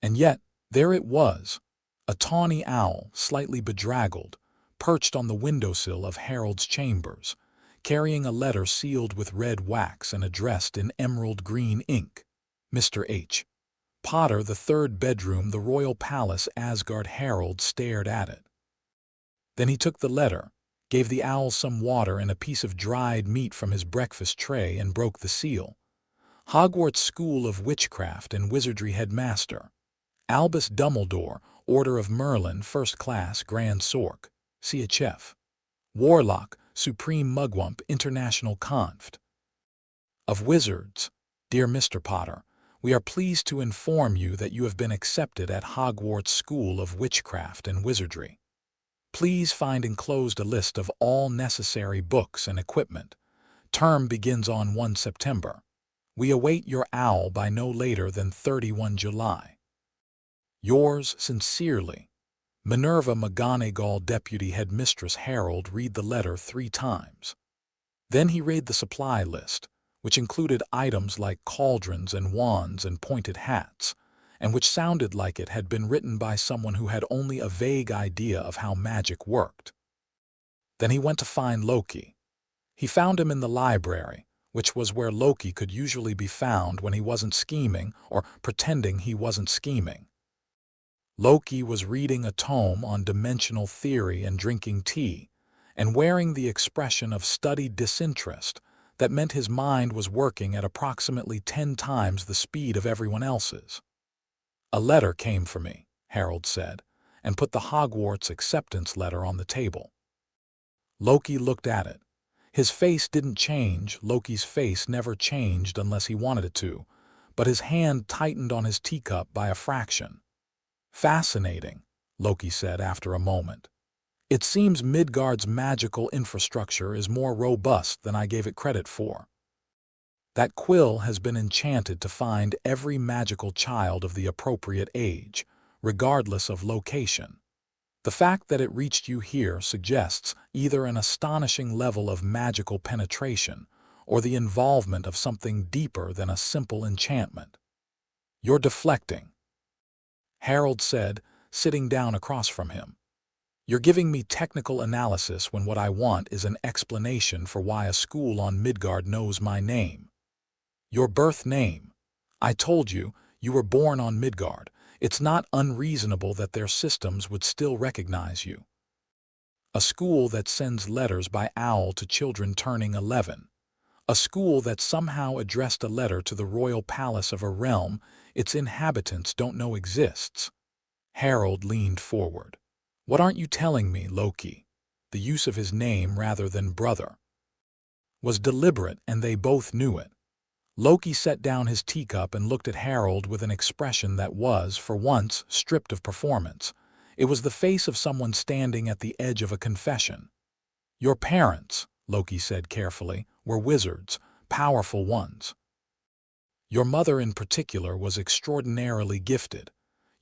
And yet, there it was, a tawny owl, slightly bedraggled, perched on the windowsill of Harold's chambers, carrying a letter sealed with red wax and addressed in emerald green ink. Mr. H. Potter, the third bedroom, the royal palace, Asgard. Harold stared at it. Then he took the letter, gave the owl some water and a piece of dried meat from his breakfast tray, and broke the seal. Hogwarts School of Witchcraft and Wizardry Headmaster. Albus Dumbledore, Order of Merlin, First Class, Grand Sork, CHF. Warlock, Supreme Mugwump, International Conft. Of Wizards. Dear Mr. Potter, we are pleased to inform you that you have been accepted at Hogwarts School of Witchcraft and Wizardry. Please find enclosed a list of all necessary books and equipment. Term begins on 1 September. We await your owl by no later than 31 July. Yours sincerely, Minerva McGonagall. Deputy Headmistress. Harold read the letter 3 times. Then he read the supply list, which included items like cauldrons and wands and pointed hats, and which sounded like it had been written by someone who had only a vague idea of how magic worked. Then he went to find Loki. He found him in the library, which was where Loki could usually be found when he wasn't scheming or pretending he wasn't scheming. Loki was reading a tome on dimensional theory and drinking tea, and wearing the expression of studied disinterest that meant his mind was working at approximately 10 times the speed of everyone else's. A letter came for me, Harold said, and put the Hogwarts acceptance letter on the table. Loki looked at it. His face didn't change. Loki's face never changed unless he wanted it to, but his hand tightened on his teacup by a fraction. Fascinating, Loki said after a moment. It seems Midgard's magical infrastructure is more robust than I gave it credit for. That quill has been enchanted to find every magical child of the appropriate age, regardless of location. The fact that it reached you here suggests either an astonishing level of magical penetration or the involvement of something deeper than a simple enchantment. You're deflecting, Harold said, sitting down across from him. You're giving me technical analysis when what I want is an explanation for why a school on Midgard knows my name. Your birth name. I told you, you were born on Midgard. It's not unreasonable that their systems would still recognize you. A school that sends letters by owl to children turning 11. A school that somehow addressed a letter to the royal palace of a realm its inhabitants don't know exists. Harold leaned forward. What aren't you telling me, Loki? The use of his name rather than brother was deliberate, and they both knew it. Loki set down his teacup and looked at Harold with an expression that was, for once, stripped of performance. It was the face of someone standing at the edge of a confession. Your parents, Loki said carefully, were wizards, powerful ones. Your mother in particular was extraordinarily gifted.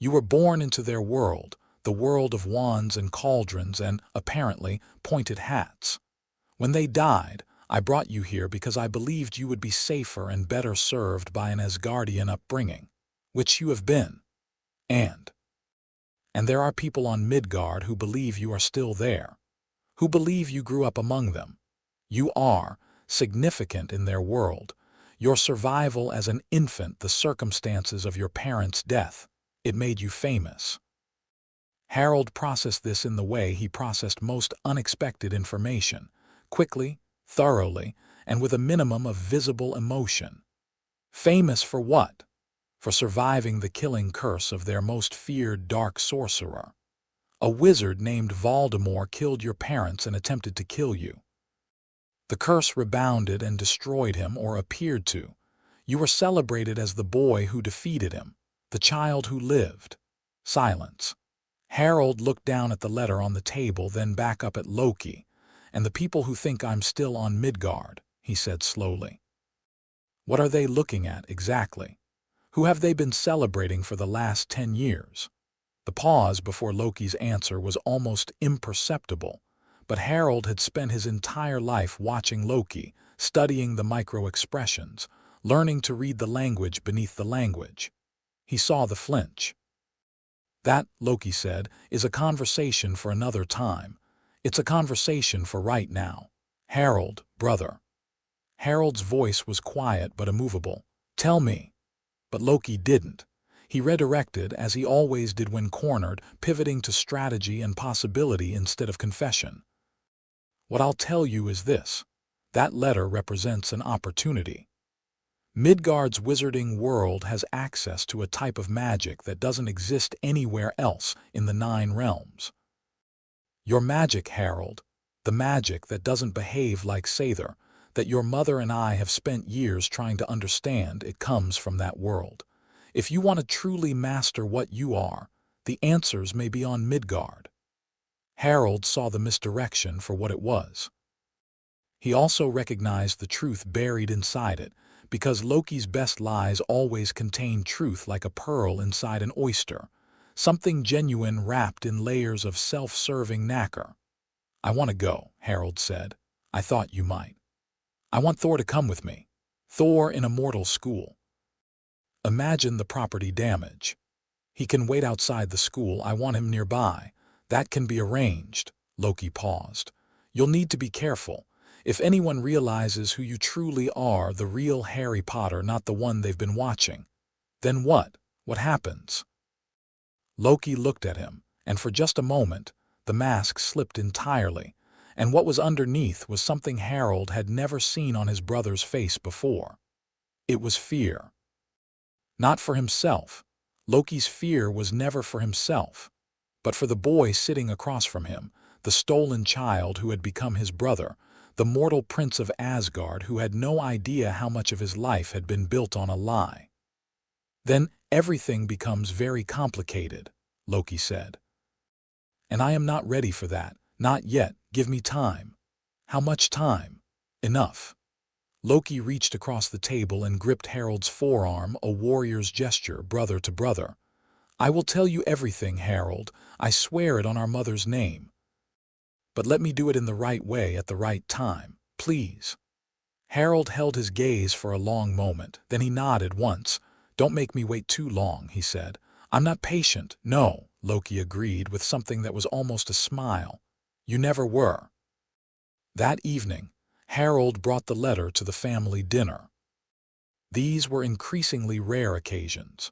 You were born into their world, the world of wands and cauldrons and, apparently, pointed hats. When they died, I brought you here because I believed you would be safer and better served by an Asgardian upbringing, which you have been. And there are people on Midgard who believe you are still there, who believe you grew up among them. You are significant in their world. Your survival as an infant, the circumstances of your parents' death, it made you famous. Harold processed this in the way he processed most unexpected information, quickly, thoroughly, and with a minimum of visible emotion. Famous for what? For surviving the killing curse of their most feared dark sorcerer. A wizard named Voldemort killed your parents and attempted to kill you. The curse rebounded and destroyed him, or appeared to. You were celebrated as the boy who defeated him, the child who lived. Silence. Harold looked down at the letter on the table, then back up at Loki. And the people who think I'm still on Midgard, he said slowly. What are they looking at exactly? Who have they been celebrating for the last 10 years? The pause before Loki's answer was almost imperceptible, but Harold had spent his entire life watching Loki, studying the micro-expressions, learning to read the language beneath the language. He saw the flinch. That, Loki said, is a conversation for another time. It's a conversation for right now. Harold, brother. Harold's voice was quiet but immovable. Tell me. But Loki didn't. He redirected, as he always did when cornered, pivoting to strategy and possibility instead of confession. What I'll tell you is this. That letter represents an opportunity. Midgard's wizarding world has access to a type of magic that doesn't exist anywhere else in the 9 realms. Your magic, Harold, the magic that doesn't behave like Sather, that your mother and I have spent years trying to understand, it comes from that world. If you want to truly master what you are, the answers may be on Midgard. Harold saw the misdirection for what it was. He also recognized the truth buried inside it, because Loki's best lies always contain truth like a pearl inside an oyster, something genuine wrapped in layers of self-serving nacre. I want to go, Harold said. I thought you might. I want Thor to come with me. Thor in a mortal school. Imagine the property damage. He can wait outside the school. I want him nearby. That can be arranged. Loki paused. You'll need to be careful. If anyone realizes who you truly are, the real Harry Potter, not the one they've been watching, then what? What happens? Loki looked at him, and for just a moment, the mask slipped entirely, and what was underneath was something Harold had never seen on his brother's face before. It was fear. Not for himself. Loki's fear was never for himself, but for the boy sitting across from him, the stolen child who had become his brother, the mortal prince of Asgard who had no idea how much of his life had been built on a lie. Then everything becomes very complicated, Loki said. And I am not ready for that. Not yet. Give me time. How much time? Enough. Loki reached across the table and gripped Harold's forearm, a warrior's gesture, brother to brother. I will tell you everything, Harold. I swear it on our mother's name. But let me do it in the right way at the right time, please. Harold held his gaze for a long moment, then he nodded once. Don't make me wait too long, he said. I'm not patient. No, Loki agreed with something that was almost a smile. You never were. That evening, Harold brought the letter to the family dinner. These were increasingly rare occasions.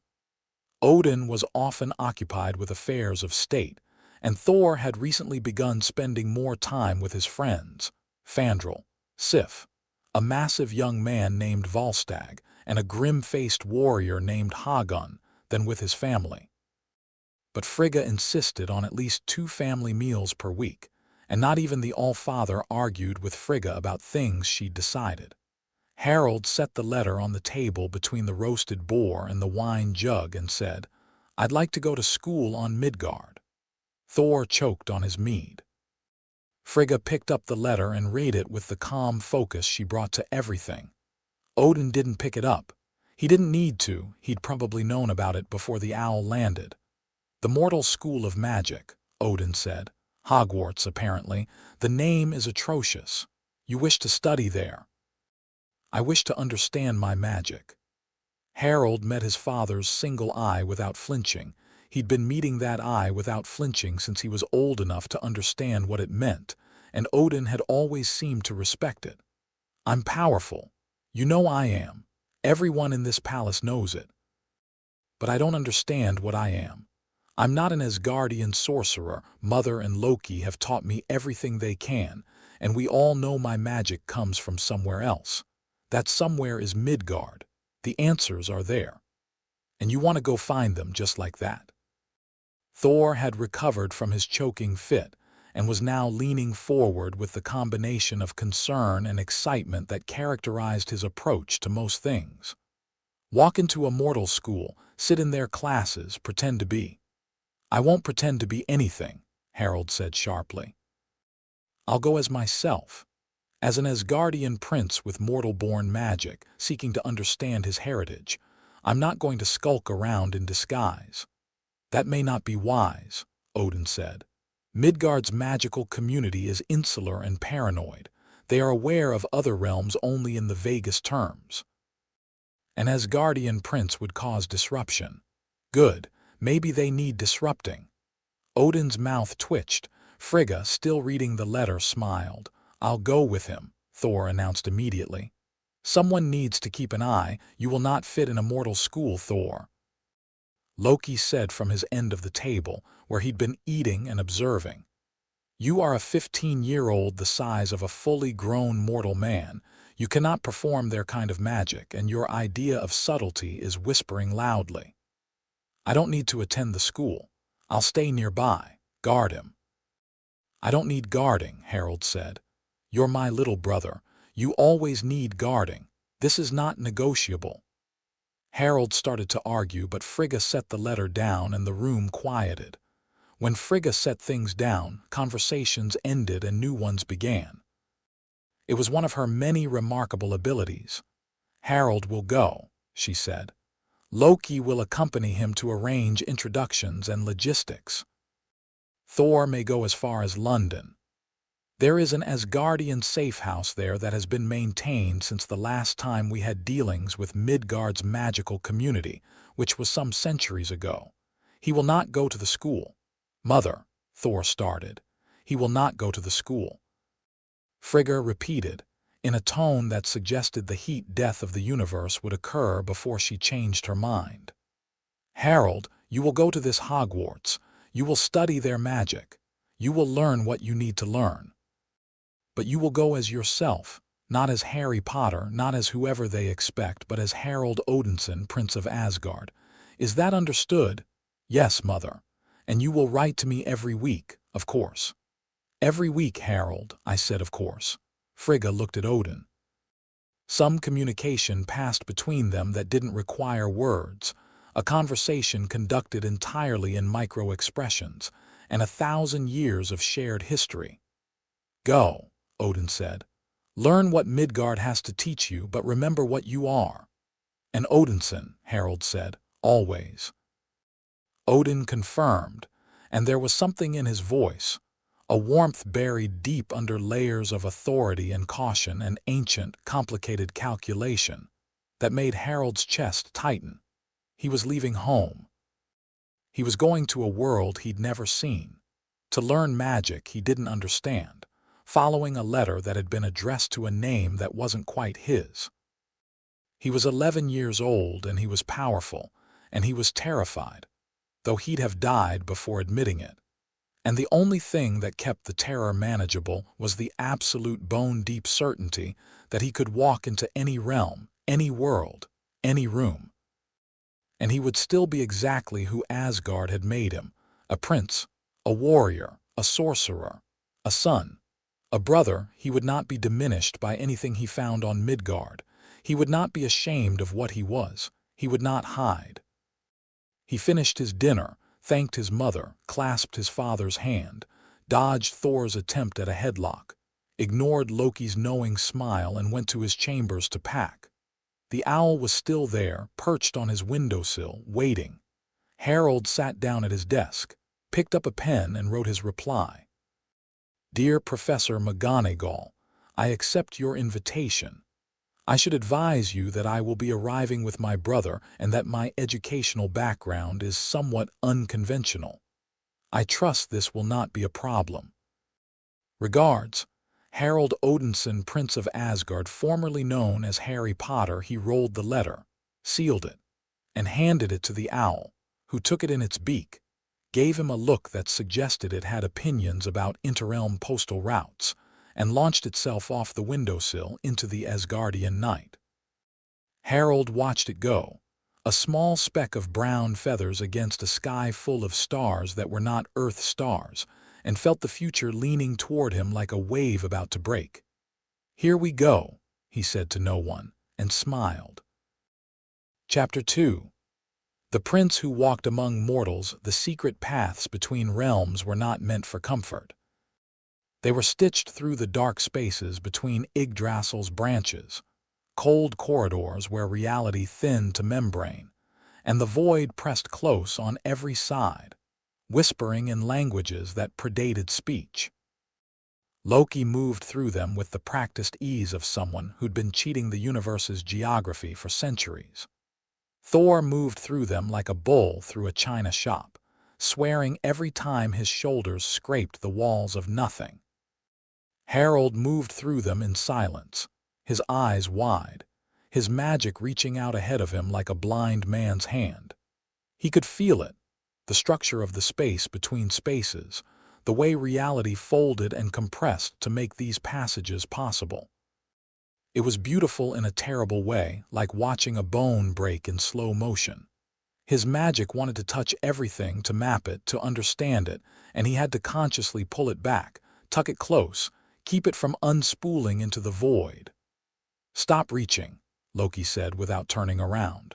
Odin was often occupied with affairs of state, and Thor had recently begun spending more time with his friends, Fandral, Sif, a massive young man named Volstagg, and a grim-faced warrior named Hagun, than with his family. but Frigga insisted on at least 2 family meals per week, and not even the All-Father argued with Frigga about things she'd decided. Harold set the letter on the table between the roasted boar and the wine jug and said, "I'd like to go to school on Midgard." Thor choked on his mead. Frigga picked up the letter and read it with the calm focus she brought to everything. Odin didn't pick it up. He didn't need to. He'd probably known about it before the owl landed. "The Mortal School of Magic," Odin said. "Hogwarts, apparently. The name is atrocious. You wish to study there." "I wish to understand my magic." Harold met his father's single eye without flinching. He'd been meeting that eye without flinching since he was old enough to understand what it meant, and Odin had always seemed to respect it. "I'm powerful. You know I am. Everyone in this palace knows it. But I don't understand what I am. I'm not an Asgardian sorcerer. Mother and Loki have taught me everything they can, and we all know my magic comes from somewhere else. That somewhere is Midgard. The answers are there. And you want to go find them just like that." Thor had recovered from his choking fit and was now leaning forward with the combination of concern and excitement that characterized his approach to most things. "Walk into a mortal school, sit in their classes, pretend to be." "I won't pretend to be anything," Harold said sharply. "I'll go as myself. As an Asgardian prince with mortal-born magic, seeking to understand his heritage. I'm not going to skulk around in disguise." "That may not be wise," Odin said. "Midgard's magical community is insular and paranoid. They are aware of other realms only in the vaguest terms. An Asgardian prince would cause disruption." "Good. Maybe they need disrupting." Odin's mouth twitched. Frigga, still reading the letter, smiled. "I'll go with him," Thor announced immediately. "Someone needs to keep an eye. You will not fit in a mortal school, Thor." Loki said from his end of the table, where he'd been eating and observing. "You are a 15-year-old the size of a fully grown mortal man. You cannot perform their kind of magic, and your idea of subtlety is whispering loudly." "I don't need to attend the school. I'll stay nearby, guard him." "I don't need guarding," Harold said. "You're my little brother. You always need guarding. This is not negotiable." Harold started to argue, but Frigga set the letter down and the room quieted. When Frigga set things down, conversations ended and new ones began. It was one of her many remarkable abilities. "Harold will go," she said. "Loki will accompany him to arrange introductions and logistics. Thor may go as far as London. There is an Asgardian safe house there that has been maintained since the last time we had dealings with Midgard's magical community, which was some centuries ago. He will not go to the school." "Mother," Thor started. "He will not go to the school." Frigga repeated, in a tone that suggested the heat death of the universe would occur before she changed her mind. "Harold, you will go to this Hogwarts. You will study their magic. You will learn what you need to learn. But you will go as yourself, not as Harry Potter, not as whoever they expect, but as Harold Odinson, Prince of Asgard. Is that understood?" "Yes, Mother. And you will write to me every week, of course." "Every week, Harold," I said, "of course." Frigga looked at Odin. Some communication passed between them that didn't require words, a conversation conducted entirely in micro-expressions, and 1,000 years of shared history. "Go," Odin said. "Learn what Midgard has to teach you, but remember what you are." "An Odinson," Harold said, "always." Odin confirmed, and there was something in his voice, a warmth buried deep under layers of authority and caution and ancient, complicated calculation, that made Harold's chest tighten. He was leaving home. He was going to a world he'd never seen, to learn magic he didn't understand, following a letter that had been addressed to a name that wasn't quite his. He was 11 years old, and he was powerful, and he was terrified, though he'd have died before admitting it. And the only thing that kept the terror manageable was the absolute bone-deep certainty that he could walk into any realm, any world, any room. And he would still be exactly who Asgard had made him, A prince, a warrior, a sorcerer, a son, a brother. He would not be diminished by anything he found on Midgard. He would not be ashamed of what he was. He would not hide. He finished his dinner, thanked his mother, clasped his father's hand, dodged Thor's attempt at a headlock, ignored Loki's knowing smile, and went to his chambers to pack. The owl was still there, perched on his windowsill, waiting. Harold sat down at his desk, picked up a pen, and wrote his reply. Dear Professor McGonagall, I accept your invitation. I should advise you that I will be arriving with my brother and that my educational background is somewhat unconventional. I trust this will not be a problem. Regards, Harold Odinson, Prince of Asgard, formerly known as Harry Potter. He rolled the letter, sealed it, and handed it to the owl, who took it in its beak, gave him a look that suggested it had opinions about interrealm postal routes, and launched itself off the windowsill into the Asgardian night. Harold watched it go, a small speck of brown feathers against a sky full of stars that were not Earth stars, and felt the future leaning toward him like a wave about to break. Here we go, he said to no one, and smiled. Chapter 2. The prince who walked among mortals. The secret paths between realms were not meant for comfort. They were stitched through the dark spaces between Yggdrasil's branches, cold corridors where reality thinned to membrane, and the void pressed close on every side, whispering in languages that predated speech. Loki moved through them with the practiced ease of someone who'd been cheating the universe's geography for centuries. Thor moved through them like a bull through a china shop, swearing every time his shoulders scraped the walls of nothing. Harold moved through them in silence, his eyes wide, his magic reaching out ahead of him like a blind man's hand. He could feel it, the structure of the space between spaces, the way reality folded and compressed to make these passages possible. It was beautiful in a terrible way, like watching a bone break in slow motion. His magic wanted to touch everything, to map it, to understand it, and he had to consciously pull it back, tuck it close, keep it from unspooling into the void. Stop reaching, Loki said without turning around.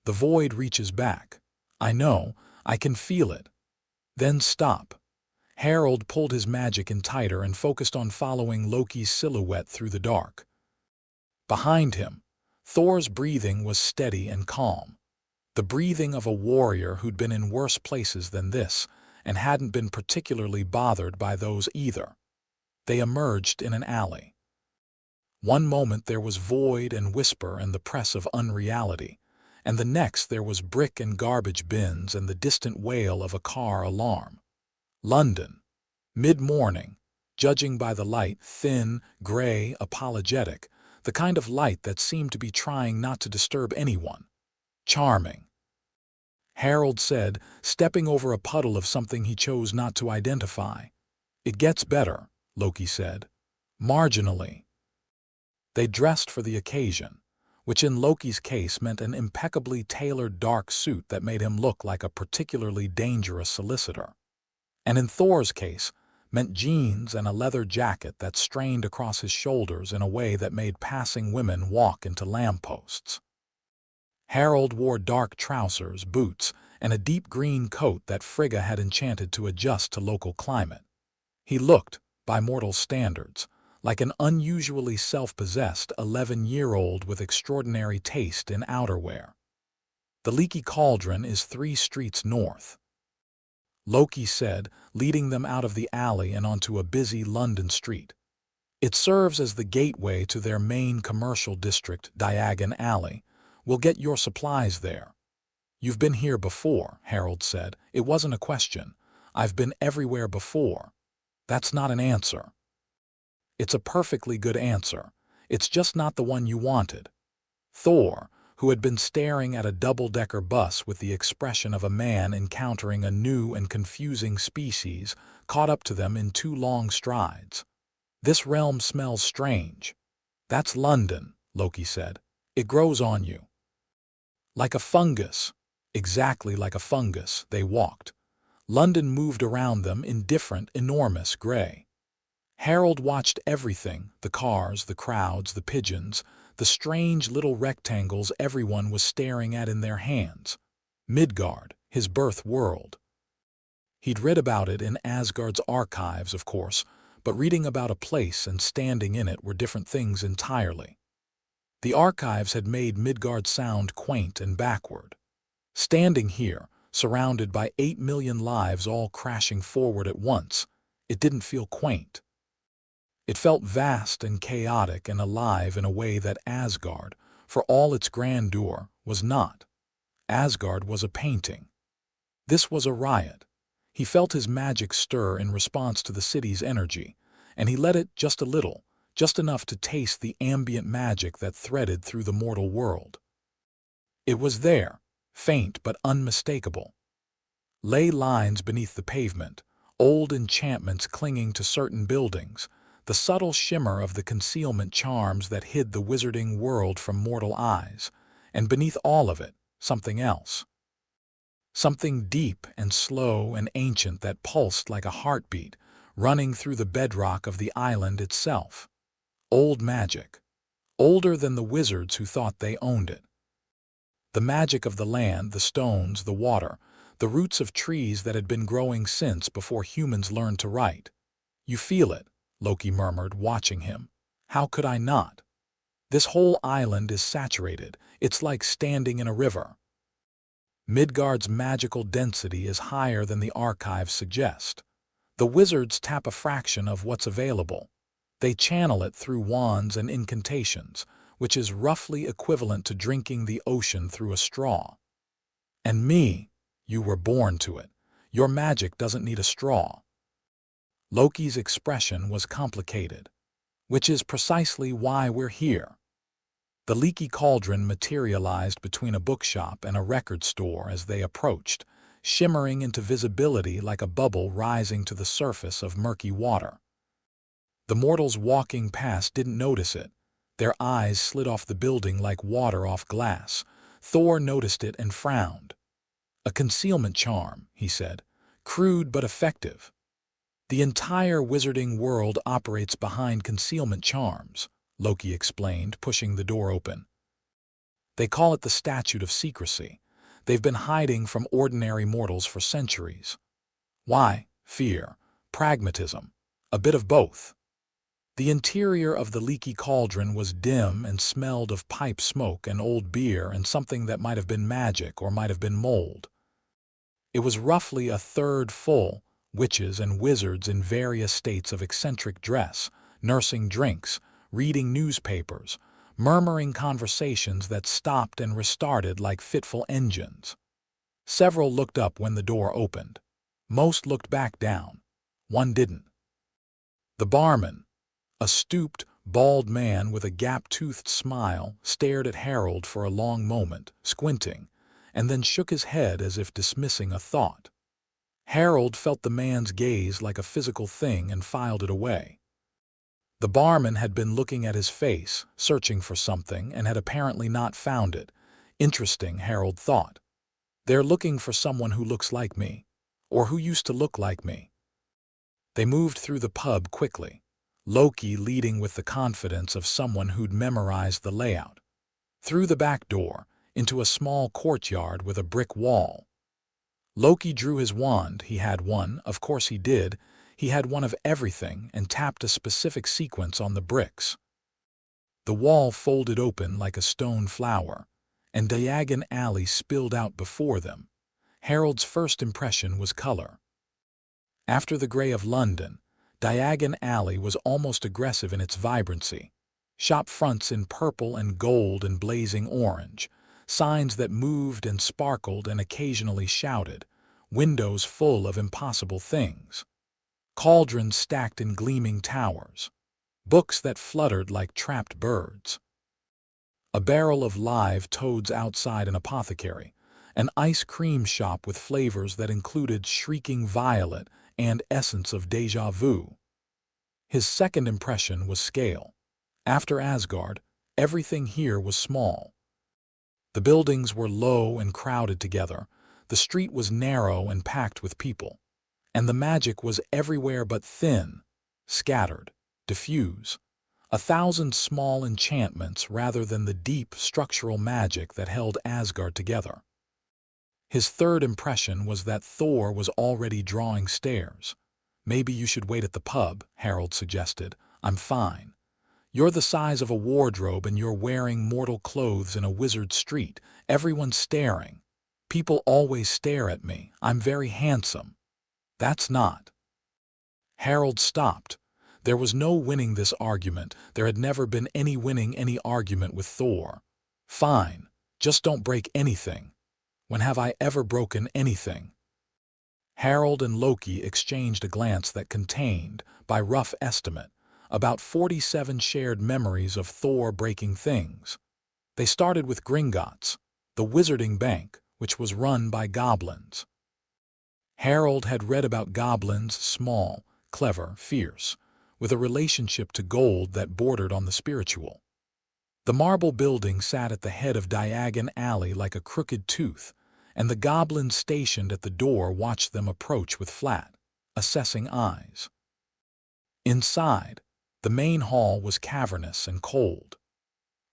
The void reaches back. I know, I can feel it. Then stop. Harold pulled his magic in tighter and focused on following Loki's silhouette through the dark. Behind him, Thor's breathing was steady and calm. The breathing of a warrior who'd been in worse places than this and hadn't been particularly bothered by those either. They emerged in an alley. One moment there was void and whisper and the press of unreality, and the next there was brick and garbage bins and the distant wail of a car alarm. London. Mid-morning, judging by the light, thin, gray, apologetic, the kind of light that seemed to be trying not to disturb anyone. Charming. Harold said, stepping over a puddle of something he chose not to identify. It gets better, Loki said. Marginally. They dressed for the occasion, which in Loki's case meant an impeccably tailored dark suit that made him look like a particularly dangerous solicitor. And in Thor's case, meant jeans and a leather jacket that strained across his shoulders in a way that made passing women walk into lampposts. Harold wore dark trousers, boots, and a deep green coat that Frigga had enchanted to adjust to local climate. He looked, by mortal standards, like an unusually self-possessed 11-year-old with extraordinary taste in outerwear. The Leaky Cauldron is 3 streets north, Loki said, leading them out of the alley and onto a busy London street. It serves as the gateway to their main commercial district, Diagon Alley. We'll get your supplies there. You've been here before, Harold said. It wasn't a question. I've been everywhere before. That's not an answer. It's a perfectly good answer. It's just not the one you wanted. Thor, who had been staring at a double-decker bus with the expression of a man encountering a new and confusing species, caught up to them in 2 long strides. This realm smells strange. That's London, Loki said. It grows on you. Like a fungus. Exactly like a fungus, they walked. London moved around them in different, enormous gray. Harold watched everything, the cars, the crowds, the pigeons, the strange little rectangles everyone was staring at in their hands. Midgard, his birth world. He'd read about it in Asgard's archives, of course, but reading about a place and standing in it were different things entirely. The archives had made Midgard sound quaint and backward. Standing here, surrounded by 8 million lives all crashing forward at once, it didn't feel quaint. It felt vast and chaotic and alive in a way that Asgard, for all its grandeur, was not. Asgard was a painting. This was a riot. He felt his magic stir in response to the city's energy, and he let it just a little, just enough to taste the ambient magic that threaded through the mortal world. It was there, faint but unmistakable. Ley lines beneath the pavement, old enchantments clinging to certain buildings, the subtle shimmer of the concealment charms that hid the wizarding world from mortal eyes, and beneath all of it, something else. Something deep and slow and ancient that pulsed like a heartbeat, running through the bedrock of the island itself. Old magic. Older than the wizards who thought they owned it. The magic of the land, the stones, the water, the roots of trees that had been growing since before humans learned to write. You feel it, Loki murmured, watching him. How could I not? This whole island is saturated. It's like standing in a river. Midgard's magical density is higher than the archives suggest. The wizards tap a fraction of what's available. They channel it through wands and incantations, which is roughly equivalent to drinking the ocean through a straw. And me, you were born to it. Your magic doesn't need a straw. Loki's expression was complicated, which is precisely why we're here. The leaky cauldron materialized between a bookshop and a record store as they approached, shimmering into visibility like a bubble rising to the surface of murky water. The mortals walking past didn't notice it. Their eyes slid off the building like water off glass. Thor noticed it and frowned. A concealment charm, he said, crude but effective. The entire wizarding world operates behind concealment charms, Loki explained, pushing the door open. They call it the Statute of Secrecy. They've been hiding from ordinary mortals for centuries. Why? Fear, pragmatism, a bit of both. The interior of the leaky cauldron was dim and smelled of pipe smoke and old beer and something that might have been magic or might have been mold. It was roughly a third full, witches and wizards in various states of eccentric dress, nursing drinks, reading newspapers, murmuring conversations that stopped and restarted like fitful engines. Several looked up when the door opened. Most looked back down. One didn't. The barman, a stooped, bald man with a gap-toothed smile, stared at Harold for a long moment, squinting, and then shook his head as if dismissing a thought. Harold felt the man's gaze like a physical thing and filed it away. The barman had been looking at his face, searching for something, and had apparently not found it. Interesting, Harold thought. They're looking for someone who looks like me, or who used to look like me. They moved through the pub quickly, Loki leading with the confidence of someone who'd memorized the layout. Through the back door, into a small courtyard with a brick wall. Loki drew his wand. He had one, of course he did. He had one of everything and tapped a specific sequence on the bricks. The wall folded open like a stone flower, and Diagon Alley spilled out before them. Harold's first impression was color. After the gray of London, Diagon Alley was almost aggressive in its vibrancy. Shop fronts in purple and gold and blazing orange, signs that moved and sparkled and occasionally shouted, windows full of impossible things. Cauldrons stacked in gleaming towers, books that fluttered like trapped birds. A barrel of live toads outside an apothecary, an ice cream shop with flavors that included shrieking violet and essence of déjà vu. His second impression was scale. After Asgard, everything here was small. The buildings were low and crowded together, The street was narrow and packed with people, and the magic was everywhere but thin, scattered, diffuse. 1,000 small enchantments rather than the deep structural magic that held Asgard together. His third impression was that Thor was already drawing stares. "Maybe you should wait at the pub," Harold suggested. "I'm fine. You're the size of a wardrobe and you're wearing mortal clothes in a wizard street. Everyone's staring. People always stare at me. I'm very handsome." "That's not." Harold stopped. There was no winning this argument. There had never been any winning any argument with Thor. "Fine. Just don't break anything." "When have I ever broken anything?" Harold and Loki exchanged a glance that contained, by rough estimate, about 47 shared memories of Thor breaking things. They started with Gringotts, the wizarding bank, which was run by goblins. Harold had read about goblins, small, clever, fierce, with a relationship to gold that bordered on the spiritual. The marble building sat at the head of Diagon Alley like a crooked tooth, and the goblins stationed at the door watched them approach with flat, assessing eyes. Inside, the main hall was cavernous and cold.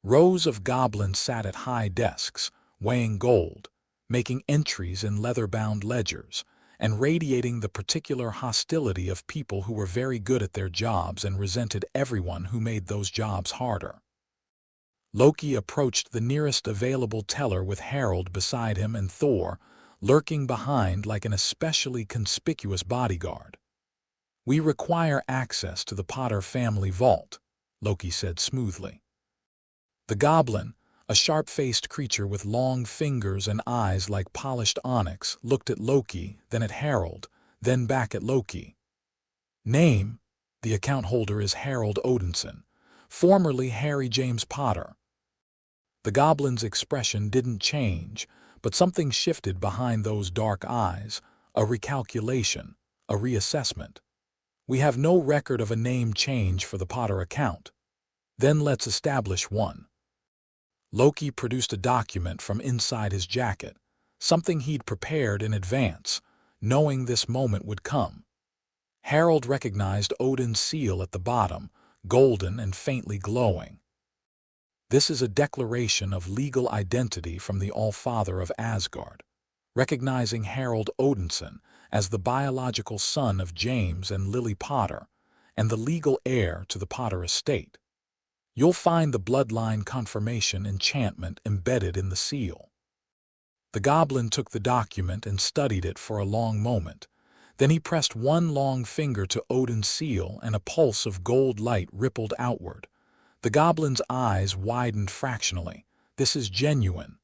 Rows of goblins sat at high desks, weighing gold, making entries in leather-bound ledgers, and radiating the particular hostility of people who were very good at their jobs and resented everyone who made those jobs harder. Loki approached the nearest available teller with Harold beside him and Thor, lurking behind like an especially conspicuous bodyguard. "We require access to the Potter family vault," Loki said smoothly. The goblin, a sharp-faced creature with long fingers and eyes like polished onyx, looked at Loki, then at Harold, then back at Loki. "Name?" "The account holder is Harold Odinson, formerly Harry James Potter." The goblin's expression didn't change, but something shifted behind those dark eyes, a recalculation, a reassessment. "We have no record of a name change for the Potter account." "Then let's establish one." Loki produced a document from inside his jacket, something he'd prepared in advance, knowing this moment would come. Harold recognized Odin's seal at the bottom, golden and faintly glowing. "This is a declaration of legal identity from the All-Father of Asgard, recognizing Harold Odinson as the biological son of James and Lily Potter, and the legal heir to the Potter estate. You'll find the bloodline confirmation enchantment embedded in the seal." The goblin took the document and studied it for a long moment. Then he pressed one long finger to Odin's seal and a pulse of gold light rippled outward. The goblin's eyes widened fractionally. "This is genuine.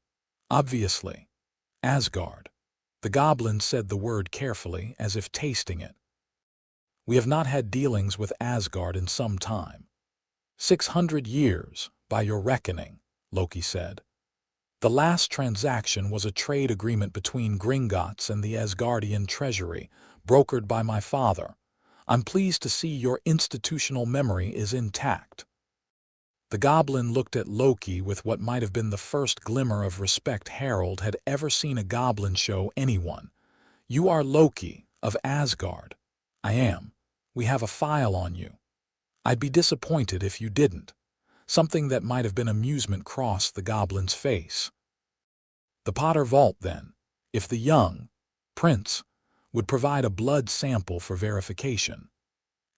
Obviously. Asgard." The goblin said the word carefully, as if tasting it. "We have not had dealings with Asgard in some time. 600 years, by your reckoning," Loki said. "The last transaction was a trade agreement between Gringotts and the Asgardian treasury, brokered by my father. I'm pleased to see your institutional memory is intact." The goblin looked at Loki with what might have been the first glimmer of respect Harold had ever seen a goblin show anyone. "You are Loki, of Asgard." "I am. We have a file on you." "I'd be disappointed if you didn't." Something that might have been amusement crossed the goblin's face. "The Potter vault, then, if the young prince would provide a blood sample for verification."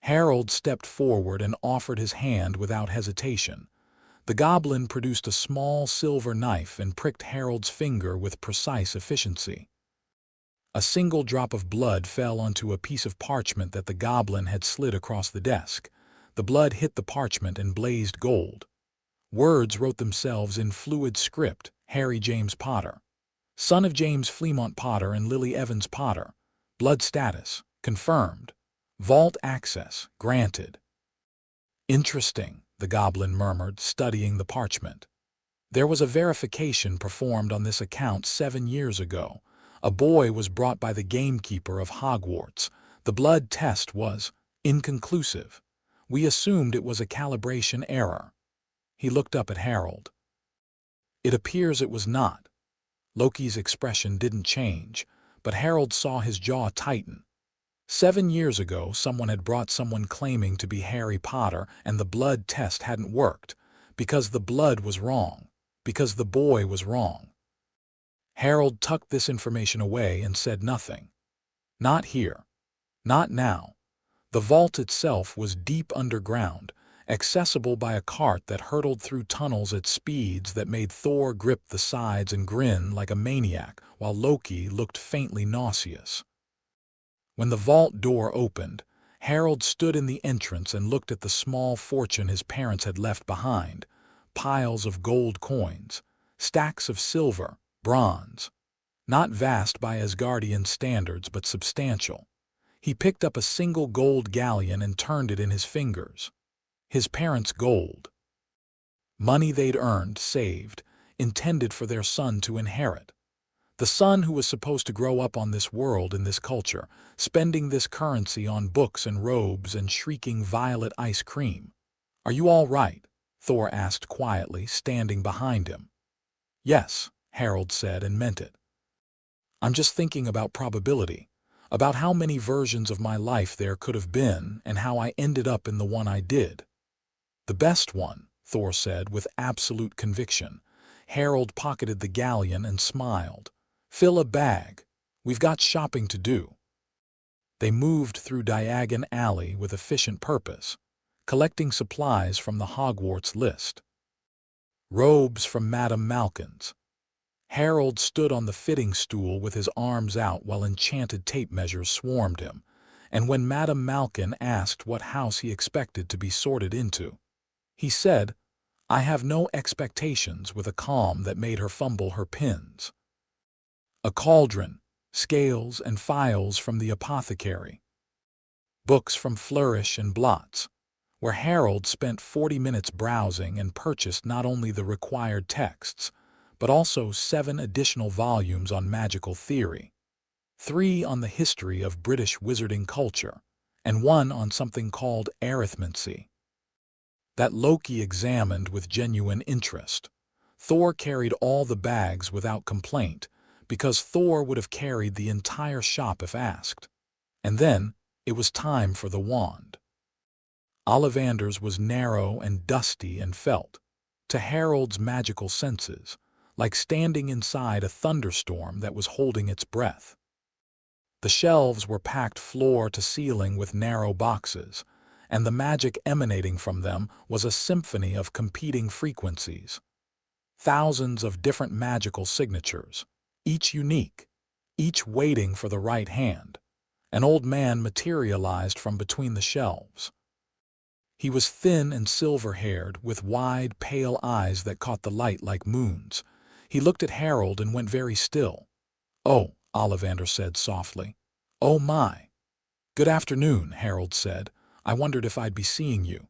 Harold stepped forward and offered his hand without hesitation. The goblin produced a small silver knife and pricked Harold's finger with precise efficiency. A single drop of blood fell onto a piece of parchment that the goblin had slid across the desk. The blood hit the parchment and blazed gold. Words wrote themselves in fluid script: Harry James Potter, son of James Fremont Potter and Lily Evans Potter. Blood status confirmed. Vault access granted. "Interesting," the goblin murmured, studying the parchment. "There was a verification performed on this account 7 years ago. A boy was brought by the gamekeeper of Hogwarts. The blood test was inconclusive. We assumed it was a calibration error." He looked up at Harold. "It appears it was not." Loki's expression didn't change, but Harold saw his jaw tighten. 7 years ago, someone had brought someone claiming to be Harry Potter, and the blood test hadn't worked, because the blood was wrong, because the boy was wrong. Harold tucked this information away and said nothing. Not here. Not now. The vault itself was deep underground, accessible by a cart that hurtled through tunnels at speeds that made Thor grip the sides and grin like a maniac, while Loki looked faintly nauseous. When the vault door opened, Harold stood in the entrance and looked at the small fortune his parents had left behind: piles of gold coins, stacks of silver, bronze. Not vast by Asgardian standards, but substantial. He picked up a single gold galleon and turned it in his fingers. His parents' gold. Money they'd earned, saved, intended for their son to inherit. The son who was supposed to grow up on this world in this culture, spending this currency on books and robes and shrieking violet ice cream. "Are you all right?" Thor asked quietly, standing behind him. "Yes," Harold said, and meant it. "I'm just thinking about probability, about how many versions of my life there could have been and how I ended up in the one I did." "The best one," Thor said with absolute conviction. Harold pocketed the galleon and smiled. "Fill a bag. We've got shopping to do." They moved through Diagon Alley with efficient purpose, collecting supplies from the Hogwarts list. Robes from Madame Malkin's. Harold stood on the fitting stool with his arms out while enchanted tape measures swarmed him, and when Madame Malkin asked what house he expected to be sorted into, he said, "I have no expectations," with a calm that made her fumble her pins. A cauldron, scales and phials from the apothecary. Books from Flourish and Blots, where Harold spent 40 minutes browsing and purchased not only the required texts, but also 7 additional volumes on magical theory, 3 on the history of British wizarding culture, and 1 on something called arithmancy. That Loki examined with genuine interest. Thor carried all the bags without complaint, because Thor would have carried the entire shop if asked. And then it was time for the wand. Ollivander's was narrow and dusty and felt, to Harold's magical senses, like standing inside a thunderstorm that was holding its breath. The shelves were packed floor to ceiling with narrow boxes, and the magic emanating from them was a symphony of competing frequencies. Thousands of different magical signatures, each unique, each waiting for the right hand. An old man materialized from between the shelves. He was thin and silver-haired, with wide, pale eyes that caught the light like moons. He looked at Harold and went very still. "Oh," Ollivander said softly. "Oh my." "Good afternoon," Harold said. "I wondered if I'd be seeing you."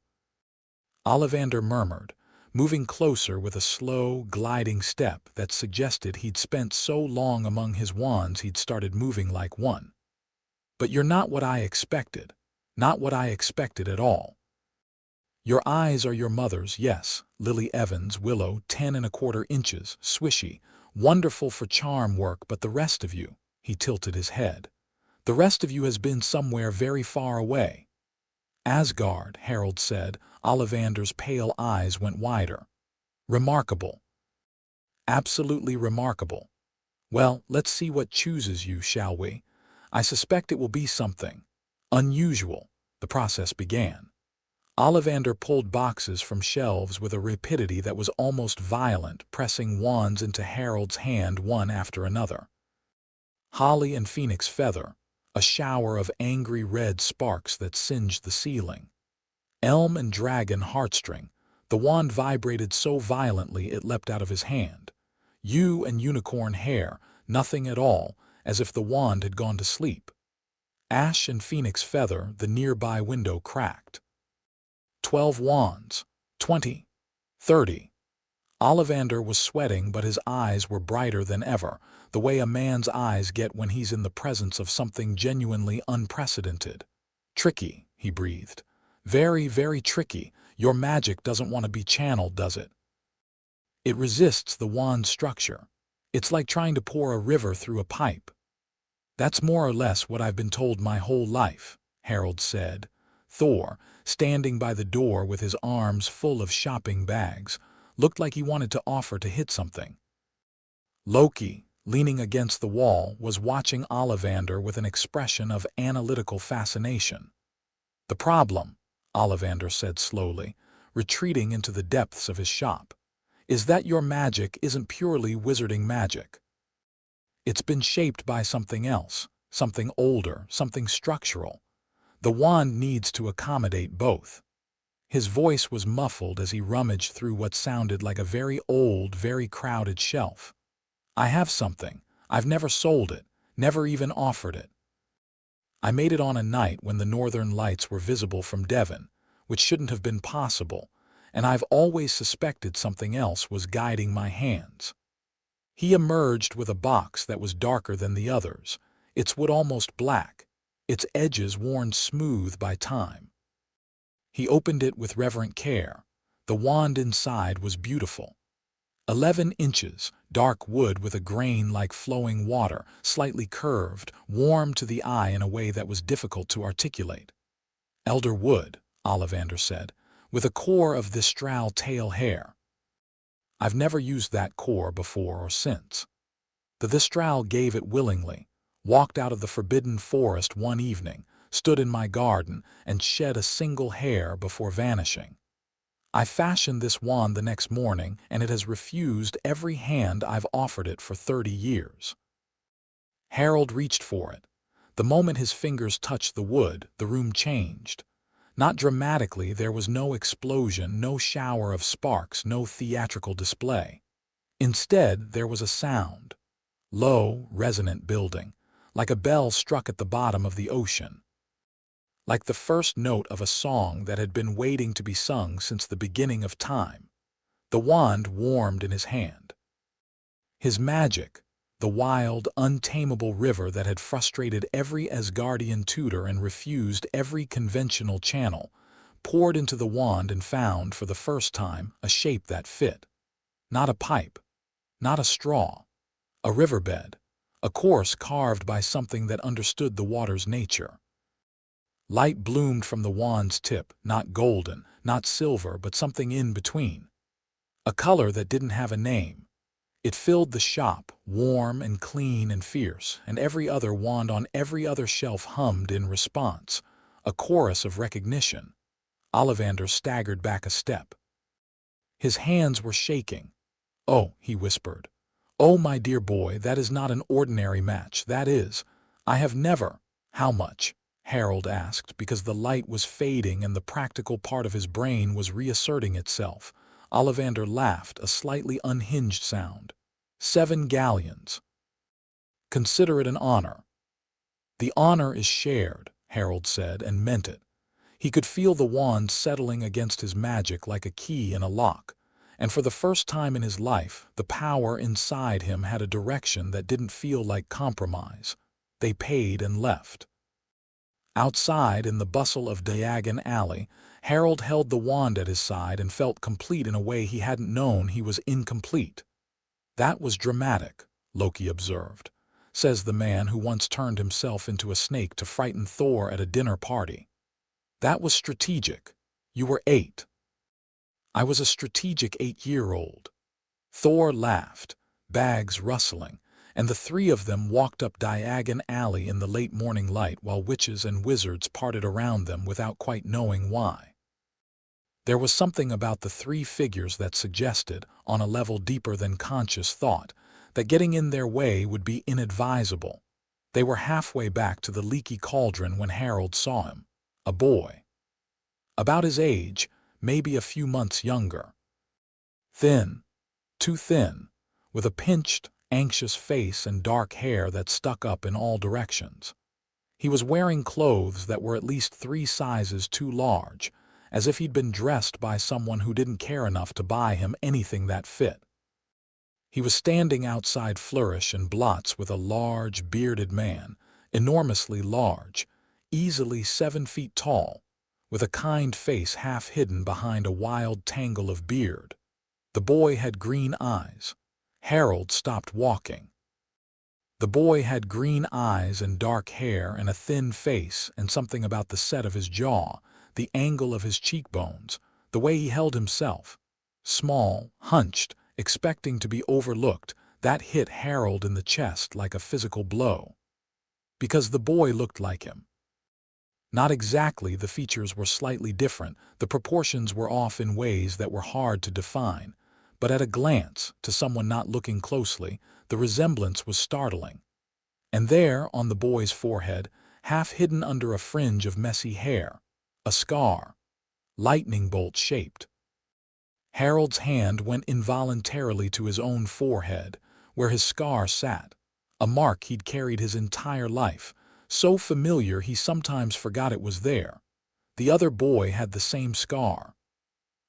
Ollivander murmured, moving closer with a slow, gliding step that suggested he'd spent so long among his wands he'd started moving like one. "But you're not what I expected. Not what I expected at all. Your eyes are your mother's, yes, Lily Evans, willow, 10¼ inches, swishy, wonderful for charm work, but the rest of you," he tilted his head, "the rest of you has been somewhere very far away." "Asgard," Harold said. Ollivander's pale eyes went wider. "Remarkable. Absolutely remarkable. Well, let's see what chooses you, shall we? I suspect it will be something unusual." The process began. Ollivander pulled boxes from shelves with a rapidity that was almost violent, pressing wands into Harold's hand one after another. Holly and phoenix feather, a shower of angry red sparks that singed the ceiling. Elm and dragon heartstring, the wand vibrated so violently it leapt out of his hand. Yew and unicorn hair, nothing at all, as if the wand had gone to sleep. Ash and phoenix feather, the nearby window cracked. 12 wands, 20, 30. Ollivander was sweating, but his eyes were brighter than ever, the way a man's eyes get when he's in the presence of something genuinely unprecedented. "Tricky," he breathed. "Very, very tricky. Your magic doesn't want to be channeled, does it? It resists the wand's structure. It's like trying to pour a river through a pipe. That's more or less what I've been told my whole life, Harold said. Thor, standing by the door with his arms full of shopping bags, looked like he wanted to offer to hit something. Loki, leaning against the wall, was watching Ollivander with an expression of analytical fascination. "The problem," Ollivander said slowly, retreating into the depths of his shop, "is that your magic isn't purely wizarding magic. It's been shaped by something else, something older, something structural. The wand needs to accommodate both." His voice was muffled as he rummaged through what sounded like a very old, very crowded shelf. "I have something. I've never sold it, never even offered it. I made it on a night when the northern lights were visible from Devon, which shouldn't have been possible, and I've always suspected something else was guiding my hands." He emerged with a box that was darker than the others, its wood almost black, its edges worn smooth by time. He opened it with reverent care. The wand inside was beautiful. 11 inches, dark wood with a grain like flowing water, slightly curved, warm to the eye in a way that was difficult to articulate. "Elder wood," Ollivander said, "with a core of Thistral tail hair. I've never used that core before or since. The Thistral gave it willingly, walked out of the forbidden forest one evening, stood in my garden, and shed a single hair before vanishing. I fashioned this wand the next morning, and it has refused every hand I've offered it for 30 years. Harold reached for it. The moment his fingers touched the wood, the room changed. Not dramatically, there was no explosion, no shower of sparks, no theatrical display. Instead, there was a sound. Low, resonant building, like a bell struck at the bottom of the ocean. Like the first note of a song that had been waiting to be sung since the beginning of time. The wand warmed in his hand. His magic, the wild, untamable river that had frustrated every Asgardian tutor and refused every conventional channel, poured into the wand and found, for the first time, a shape that fit. Not a pipe, not a straw, a riverbed, a course carved by something that understood the water's nature. Light bloomed from the wand's tip, not golden, not silver, but something in between. A color that didn't have a name. It filled the shop, warm and clean and fierce, and every other wand on every other shelf hummed in response, a chorus of recognition. Ollivander staggered back a step. His hands were shaking. "Oh," he whispered. "Oh, my dear boy, that is not an ordinary match. That is, I have never—" "How much?" Harold asked, because the light was fading and the practical part of his brain was reasserting itself. Ollivander laughed, a slightly unhinged sound. 7 galleons. Consider it an honor." "The honor is shared," Harold said, and meant it. He could feel the wand settling against his magic like a key in a lock, and for the first time in his life, the power inside him had a direction that didn't feel like compromise. They paid and left. Outside, in the bustle of Diagon Alley, Harold held the wand at his side and felt complete in a way he hadn't known he was incomplete. "That was dramatic," Loki observed, says the man who once turned himself into a snake to frighten Thor at a dinner party. "That was strategic. You were 8. I was a strategic 8-year-old. Thor laughed, bags rustling, and the three of them walked up Diagon Alley in the late morning light while witches and wizards parted around them without quite knowing why. There was something about the three figures that suggested, on a level deeper than conscious thought, that getting in their way would be inadvisable. They were halfway back to the leaky cauldron when Harold saw him. A boy. About his age, maybe a few months younger. Thin. Too thin, with a pinched, anxious face and dark hair that stuck up in all directions. He was wearing clothes that were at least 3 sizes too large, as if he'd been dressed by someone who didn't care enough to buy him anything that fit. He was standing outside Flourish and Blots with a large, bearded man, enormously large, easily 7 feet tall, with a kind face half hidden behind a wild tangle of beard. The boy had green eyes. Harold stopped walking. The boy had green eyes and dark hair and a thin face, and something about the set of his jaw, the angle of his cheekbones, the way he held himself. Small, hunched, expecting to be overlooked, that hit Harold in the chest like a physical blow. Because the boy looked like him. Not exactly, the features were slightly different, the proportions were off in ways that were hard to define, but at a glance, to someone not looking closely, the resemblance was startling. And there, on the boy's forehead, half hidden under a fringe of messy hair, a scar, lightning bolt shaped. Harold's hand went involuntarily to his own forehead, where his scar sat, a mark he'd carried his entire life, so familiar he sometimes forgot it was there. The other boy had the same scar.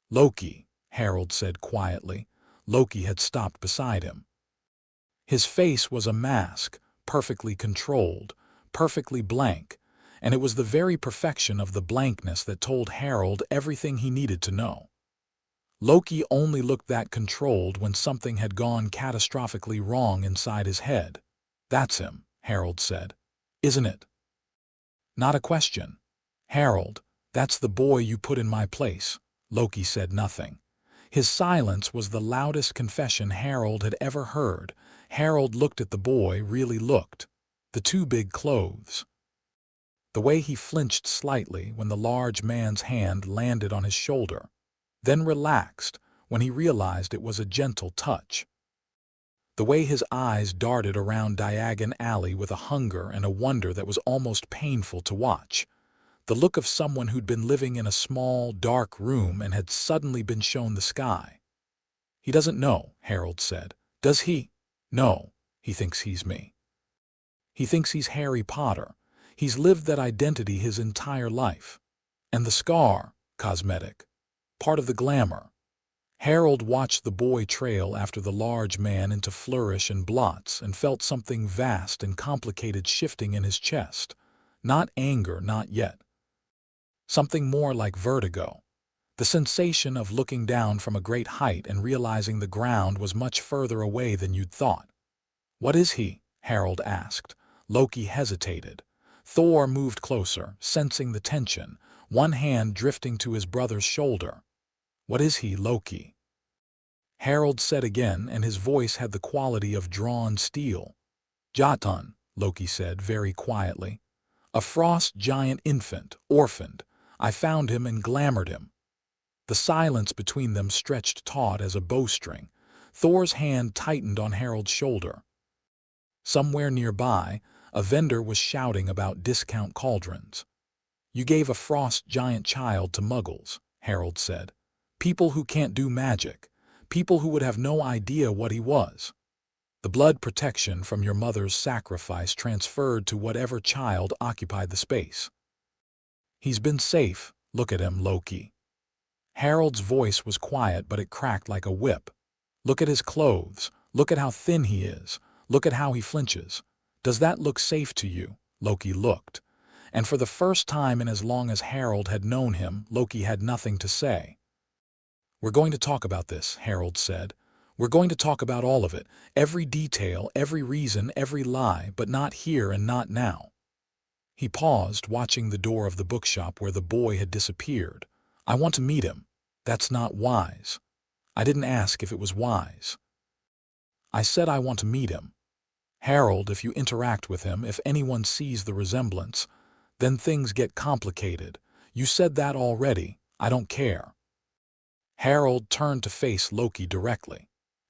"Loki," Harold said quietly. Loki had stopped beside him. His face was a mask, perfectly controlled, perfectly blank, and it was the very perfection of the blankness that told Harold everything he needed to know. Loki only looked that controlled when something had gone catastrophically wrong inside his head. "That's him," Harold said. "Isn't it?" "Not a question." "Harold, that's the boy you put in my place." Loki said nothing. His silence was the loudest confession Harold had ever heard. Harold looked at the boy, really looked. The two big clothes. The way he flinched slightly when the large man's hand landed on his shoulder, then relaxed when he realized it was a gentle touch. The way his eyes darted around Diagon Alley with a hunger and a wonder that was almost painful to watch. The look of someone who'd been living in a small, dark room and had suddenly been shown the sky. "He doesn't know," Harold said. "Does he?" "No, he thinks he's me. He thinks he's Harry Potter. He's lived that identity his entire life. And the scar, cosmetic. Part of the glamour." Harold watched the boy trail after the large man into flourish and blots and felt something vast and complicated shifting in his chest. Not anger, not yet. Something more like vertigo. The sensation of looking down from a great height and realizing the ground was much further away than you'd thought. "What is he?" Harold asked. Loki hesitated. Thor moved closer, sensing the tension, one hand drifting to his brother's shoulder. "What is he, Loki?" Harold said again, and his voice had the quality of drawn steel. "Jotun," Loki said very quietly. "A frost giant infant, orphaned. I found him and glamored him." The silence between them stretched taut as a bowstring. Thor's hand tightened on Harold's shoulder. Somewhere nearby, a vendor was shouting about discount cauldrons. "You gave a frost giant child to muggles," Harold said. "People who can't do magic. People who would have no idea what he was. The blood protection from your mother's sacrifice transferred to whatever child occupied the space. He's been safe. Look at him, Loki." Harold's voice was quiet, but it cracked like a whip. "Look at his clothes. Look at how thin he is. Look at how he flinches. Does that look safe to you?" Loki looked. And for the first time in as long as Harold had known him, Loki had nothing to say. "We're going to talk about this," Harold said. "We're going to talk about all of it, every detail, every reason, every lie, but not here and not now." He paused, watching the door of the bookshop where the boy had disappeared. "I want to meet him. That's not wise. I didn't ask if it was wise. I said I want to meet him. Harold, if you interact with him, if anyone sees the resemblance, then things get complicated. You said that already. I don't care." Harold turned to face Loki directly,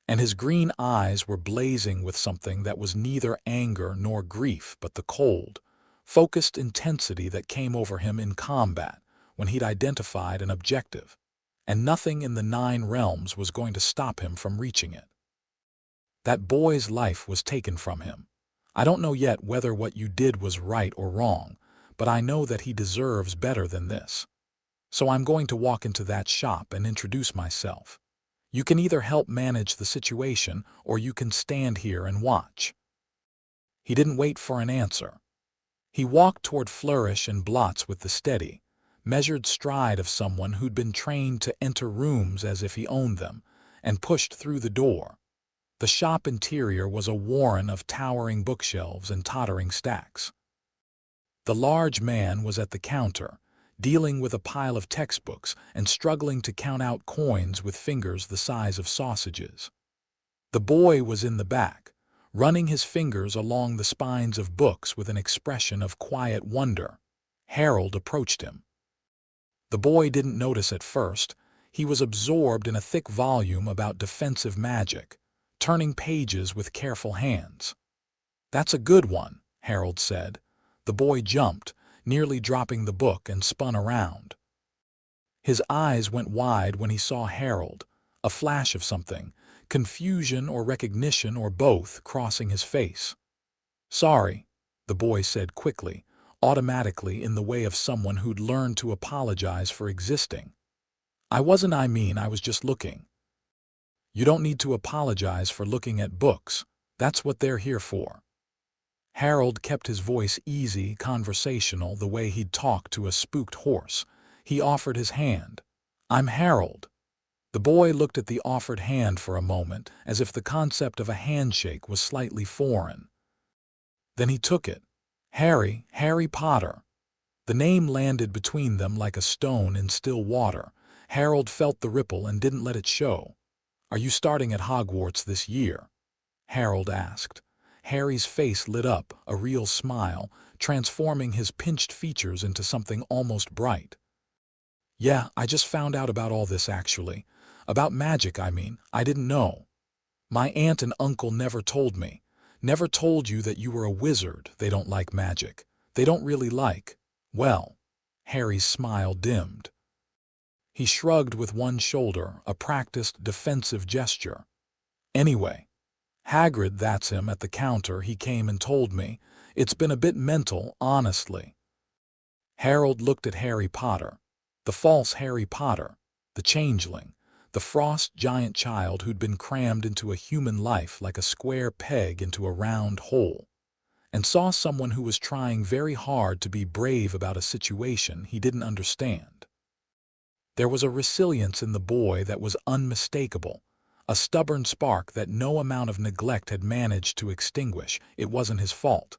and his green eyes were blazing with something that was neither anger nor grief, but the cold, focused intensity that came over him in combat when he'd identified an objective, and nothing in the 9 realms was going to stop him from reaching it. "That boy's life was taken from him. I don't know yet whether what you did was right or wrong, but I know that he deserves better than this. So I'm going to walk into that shop and introduce myself. You can either help manage the situation or you can stand here and watch." He didn't wait for an answer. He walked toward flourish and blots with the steady, measured stride of someone who'd been trained to enter rooms as if he owned them, and pushed through the door. The shop interior was a warren of towering bookshelves and tottering stacks. The large man was at the counter, dealing with a pile of textbooks and struggling to count out coins with fingers the size of sausages. The boy was in the back, running his fingers along the spines of books with an expression of quiet wonder. Harold approached him. The boy didn't notice at first. He was absorbed in a thick volume about defensive magic, turning pages with careful hands. "That's a good one," Harold said. The boy jumped, nearly dropping the book, and spun around. His eyes went wide when he saw Harold, a flash of something, confusion or recognition or both, crossing his face. "Sorry," the boy said quickly, automatically in the way of someone who'd learned to apologize for existing. I was just looking." "You don't need to apologize for looking at books. That's what they're here for." Harold kept his voice easy, conversational, the way he'd talk to a spooked horse. He offered his hand. "I'm Harold." The boy looked at the offered hand for a moment, as if the concept of a handshake was slightly foreign. Then he took it. Harry Potter." The name landed between them like a stone in still water. Harold felt the ripple and didn't let it show. "Are you starting at Hogwarts this year?" Harold asked. Harry's face lit up, a real smile, transforming his pinched features into something almost bright. "Yeah, I just found out about all this actually. About magic, I mean. I didn't know. My aunt and uncle never told me. Never told you that you were a wizard. They don't like magic. They don't really like, well." Harry's smile dimmed. He shrugged with one shoulder, a practiced defensive gesture. "Anyway, Hagrid, that's him at the counter, he came and told me. It's been a bit mental, honestly." Harold looked at Harry Potter. The false Harry Potter. The changeling. The frost giant child who'd been crammed into a human life like a square peg into a round hole. And saw someone who was trying very hard to be brave about a situation he didn't understand. There was a resilience in the boy that was unmistakable. A stubborn spark that no amount of neglect had managed to extinguish. It wasn't his fault.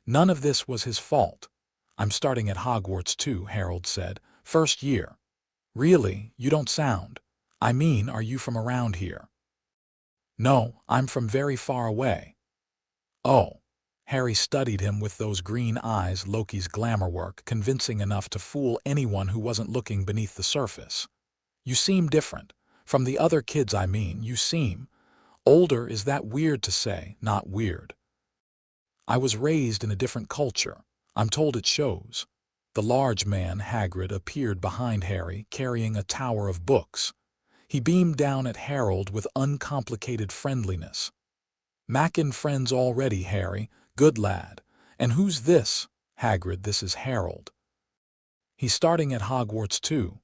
None of this was his fault. "I'm starting at Hogwarts too," Harold said. "First year." "Really? You don't sound. I mean, are you from around here?" "No, I'm from very far away." "Oh." Harry studied him with those green eyes, Loki's glamour work, convincing enough to fool anyone who wasn't looking beneath the surface. "You seem different. From the other kids, I mean, you seem older. Is that weird to say?" "Not weird. I was raised in a different culture. I'm told it shows." The large man, Hagrid, appeared behind Harry, carrying a tower of books. He beamed down at Harold with uncomplicated friendliness. "Mackin' friends already, Harry. Good lad. And who's this?" "Hagrid, this is Harold. He's starting at Hogwarts too."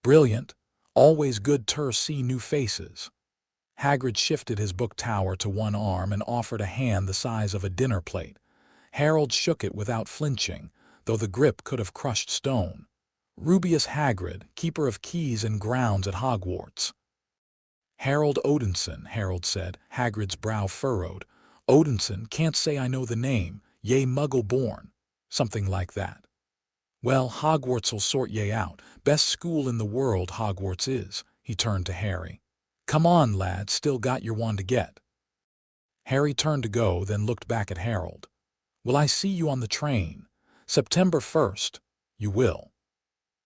"Brilliant. Always good to see new faces." Hagrid shifted his book tower to one arm and offered a hand the size of a dinner plate. Harold shook it without flinching, though the grip could have crushed stone. "Rubeus Hagrid, keeper of keys and grounds at Hogwarts." "Harold Odinson," Harold said, Hagrid's brow furrowed. "Odinson, can't say I know the name. Ye muggle-born." "Something like that." "Well, Hogwarts'll sort ye out. Best school in the world, Hogwarts is." He turned to Harry. "Come on, lad, still got your one to get." Harry turned to go, then looked back at Harold. "Will I see you on the train? September 1st. You will."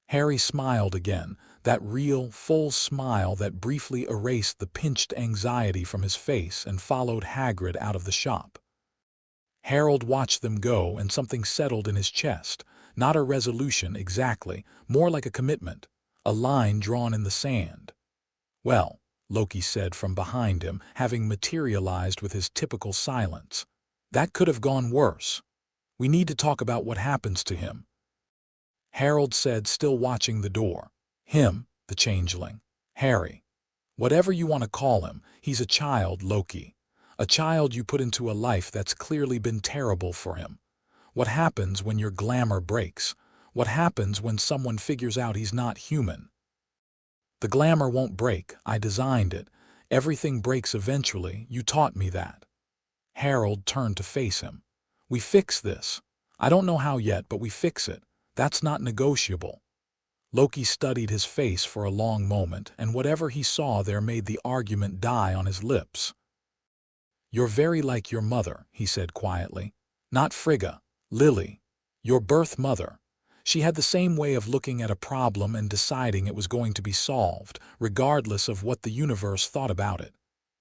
Harry smiled again, that real, full smile that briefly erased the pinched anxiety from his face, and followed Hagrid out of the shop. Harold watched them go, and something settled in his chest. Not a resolution exactly, more like a commitment, a line drawn in the sand. "Well," Loki said from behind him, having materialized with his typical silence, "that could have gone worse. We need to talk about what happens to him." Harold said, still watching the door. "Him, the changeling. Harry. Whatever you want to call him, he's a child, Loki. A child you put into a life that's clearly been terrible for him. What happens when your glamour breaks? What happens when someone figures out he's not human?" "The glamour won't break. I designed it. Everything breaks eventually, you taught me that. Harold turned to face him. We fix this. I don't know how yet, but we fix it. That's not negotiable. Loki studied his face for a long moment, and whatever he saw there made the argument die on his lips. You're very like your mother, he said quietly. Not Frigga, Lily. Your birth mother. She had the same way of looking at a problem and deciding it was going to be solved, regardless of what the universe thought about it.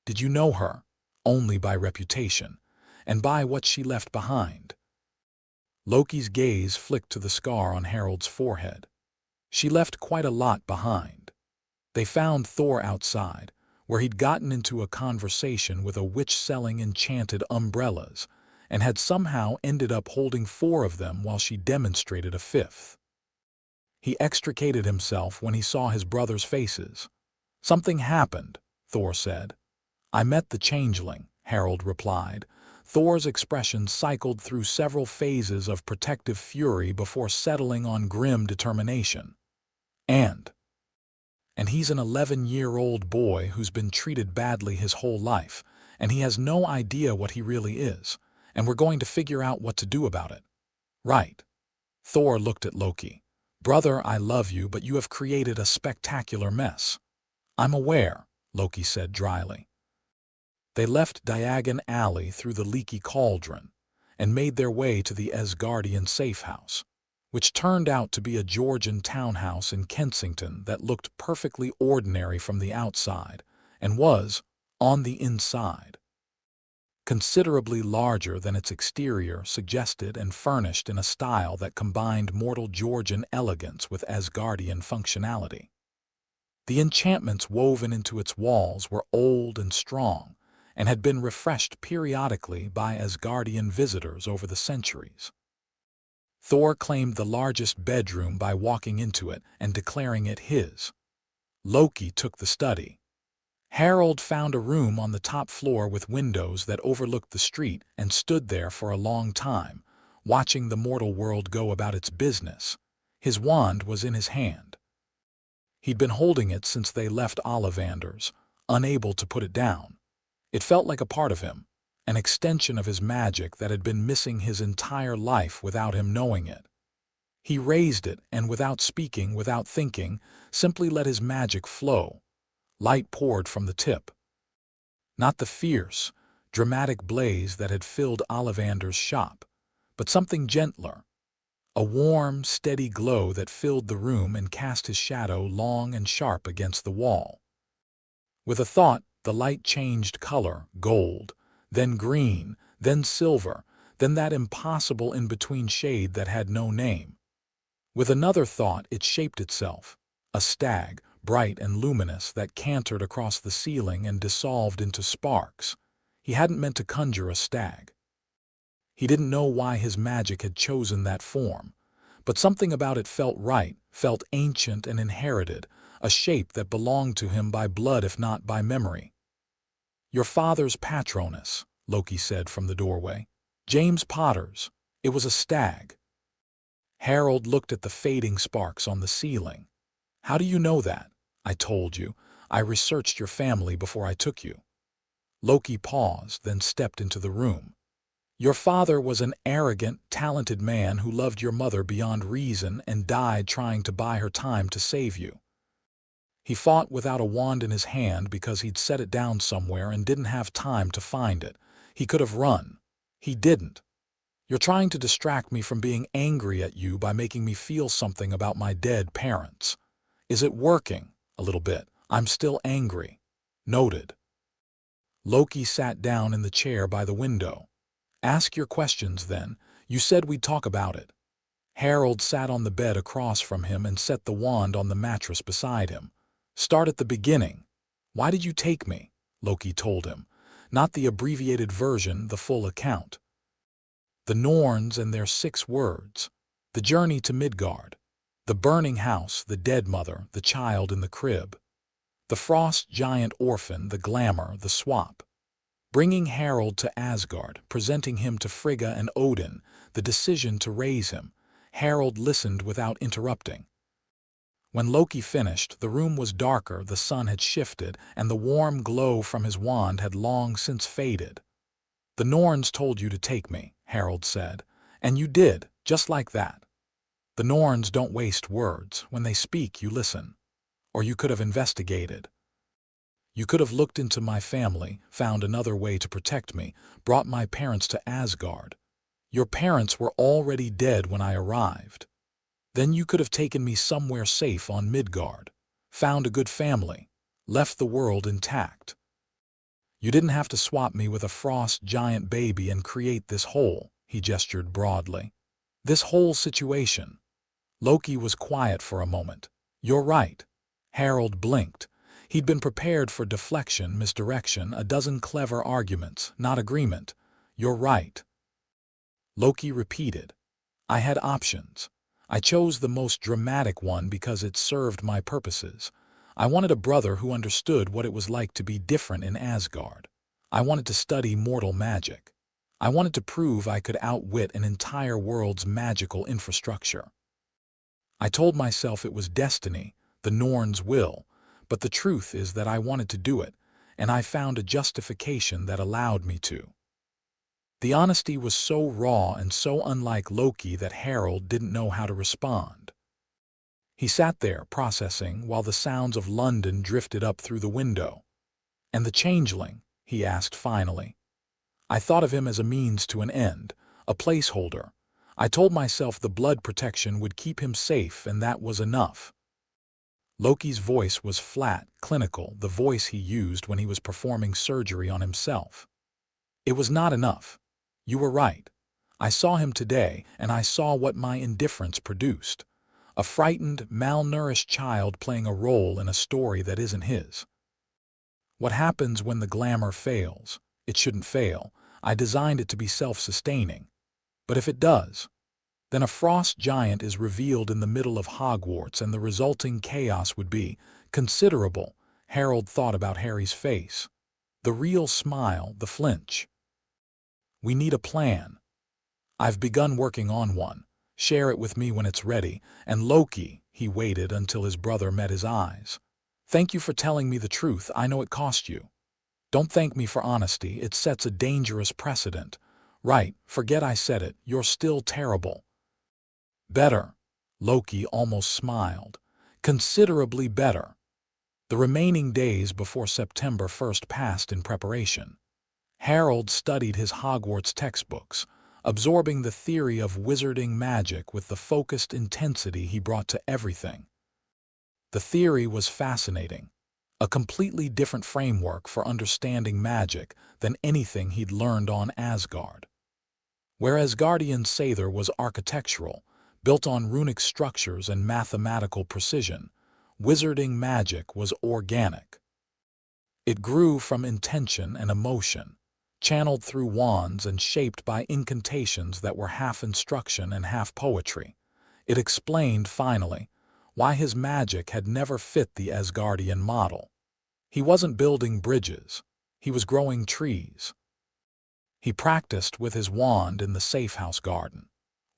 Did you know her? Only by reputation, and by what she left behind. Loki's gaze flicked to the scar on Harold's forehead. She left quite a lot behind. They found Thor outside, where he'd gotten into a conversation with a witch selling enchanted umbrellas, and had somehow ended up holding 4 of them while she demonstrated a 5th. He extricated himself when he saw his brothers' faces. Something happened, Thor said. I met the changeling, Harold replied. Thor's expression cycled through several phases of protective fury before settling on grim determination. And he's an 11-year-old boy who's been treated badly his whole life, and he has no idea what he really is, and we're going to figure out what to do about it. Right. Thor looked at Loki. Brother, I love you, but you have created a spectacular mess. I'm aware, Loki said dryly. They left Diagon Alley through the leaky cauldron and made their way to the Asgardian safe house, which turned out to be a Georgian townhouse in Kensington that looked perfectly ordinary from the outside and was, on the inside, considerably larger than its exterior suggested and furnished in a style that combined mortal Georgian elegance with Asgardian functionality. The enchantments woven into its walls were old and strong, and had been refreshed periodically by Asgardian visitors over the centuries. Thor claimed the largest bedroom by walking into it and declaring it his. Loki took the study. Harold found a room on the top floor with windows that overlooked the street and stood there for a long time, watching the mortal world go about its business. His wand was in his hand. He'd been holding it since they left Ollivander's, unable to put it down. It felt like a part of him, an extension of his magic that had been missing his entire life without him knowing it. He raised it and, without speaking, without thinking, simply let his magic flow. Light poured from the tip. Not the fierce, dramatic blaze that had filled Ollivander's shop, but something gentler. A warm, steady glow that filled the room and cast his shadow long and sharp against the wall. With a thought, the light changed color, gold, then green, then silver, then that impossible in-between shade that had no name. With another thought, it shaped itself, a stag, bright and luminous, that cantered across the ceiling and dissolved into sparks. He hadn't meant to conjure a stag. He didn't know why his magic had chosen that form, but something about it felt right, felt ancient and inherited, a shape that belonged to him by blood if not by memory. Your father's Patronus, Loki said from the doorway. James Potter's. It was a stag. Harold looked at the fading sparks on the ceiling. How do you know that? I told you. I researched your family before I took you. Loki paused, then stepped into the room. Your father was an arrogant, talented man who loved your mother beyond reason and died trying to buy her time to save you. He fought without a wand in his hand because he'd set it down somewhere and didn't have time to find it. He could have run. He didn't. You're trying to distract me from being angry at you by making me feel something about my dead parents. Is it working? A little bit. I'm still angry. Noted. Loki sat down in the chair by the window. Ask your questions then. You said we'd talk about it. Harold sat on the bed across from him and set the wand on the mattress beside him. Start at the beginning. Why did you take me? Loki told him. Not the abbreviated version, the full account. The Norns and their 6 words. The journey to Midgard. The burning house, the dead mother, the child in the crib. The frost giant orphan, the glamour, the swap. Bringing Harold to Asgard, presenting him to Frigga and Odin, the decision to raise him. Harold listened without interrupting. When Loki finished, the room was darker, the sun had shifted, and the warm glow from his wand had long since faded. "The Norns told you to take me," Harold said, "and you did, just like that. The Norns don't waste words. When they speak, you listen. Or you could have investigated. You could have looked into my family, found another way to protect me, brought my parents to Asgard. Your parents were already dead when I arrived. Then you could have taken me somewhere safe on Midgard, found a good family, left the world intact. You didn't have to swap me with a frost giant baby and create this whole," he gestured broadly. "This whole situation." Loki was quiet for a moment. "You're right." Harold blinked. He'd been prepared for deflection, misdirection, a dozen clever arguments, not agreement. "You're right." Loki repeated. "I had options. I chose the most dramatic one because it served my purposes. I wanted a brother who understood what it was like to be different in Asgard. I wanted to study mortal magic. I wanted to prove I could outwit an entire world's magical infrastructure. I told myself it was destiny, the Norns' will, but the truth is that I wanted to do it, and I found a justification that allowed me to." The honesty was so raw and so unlike Loki that Harold didn't know how to respond. He sat there, processing, while the sounds of London drifted up through the window. "And the changeling?" he asked finally. "I thought of him as a means to an end, a placeholder. I told myself the blood protection would keep him safe, and that was enough." Loki's voice was flat, clinical, the voice he used when he was performing surgery on himself. "It was not enough. You were right. I saw him today, and I saw what my indifference produced. A frightened, malnourished child playing a role in a story that isn't his. What happens when the glamour fails? It shouldn't fail. I designed it to be self-sustaining. But if it does, then a frost giant is revealed in the middle of Hogwarts, and the resulting chaos would be considerable." Harold thought about Harry's face. The real smile, the flinch. "We need a plan. I've begun working on one. Share it with me when it's ready. And Loki," he waited until his brother met his eyes. "Thank you for telling me the truth. I know it cost you. Don't thank me for honesty. It sets a dangerous precedent." "Right, forget I said it. You're still terrible." "Better." Loki almost smiled. "Considerably better." The remaining days before September 1st passed in preparation. Harold studied his Hogwarts textbooks, absorbing the theory of wizarding magic with the focused intensity he brought to everything. The theory was fascinating, a completely different framework for understanding magic than anything he'd learned on Asgard. Whereas Asgardian Sather was architectural, built on runic structures and mathematical precision, wizarding magic was organic. It grew from intention and emotion, channeled through wands and shaped by incantations that were half instruction and half poetry. It explained, finally, why his magic had never fit the Asgardian model. He wasn't building bridges. He was growing trees. He practiced with his wand in the safe-house garden,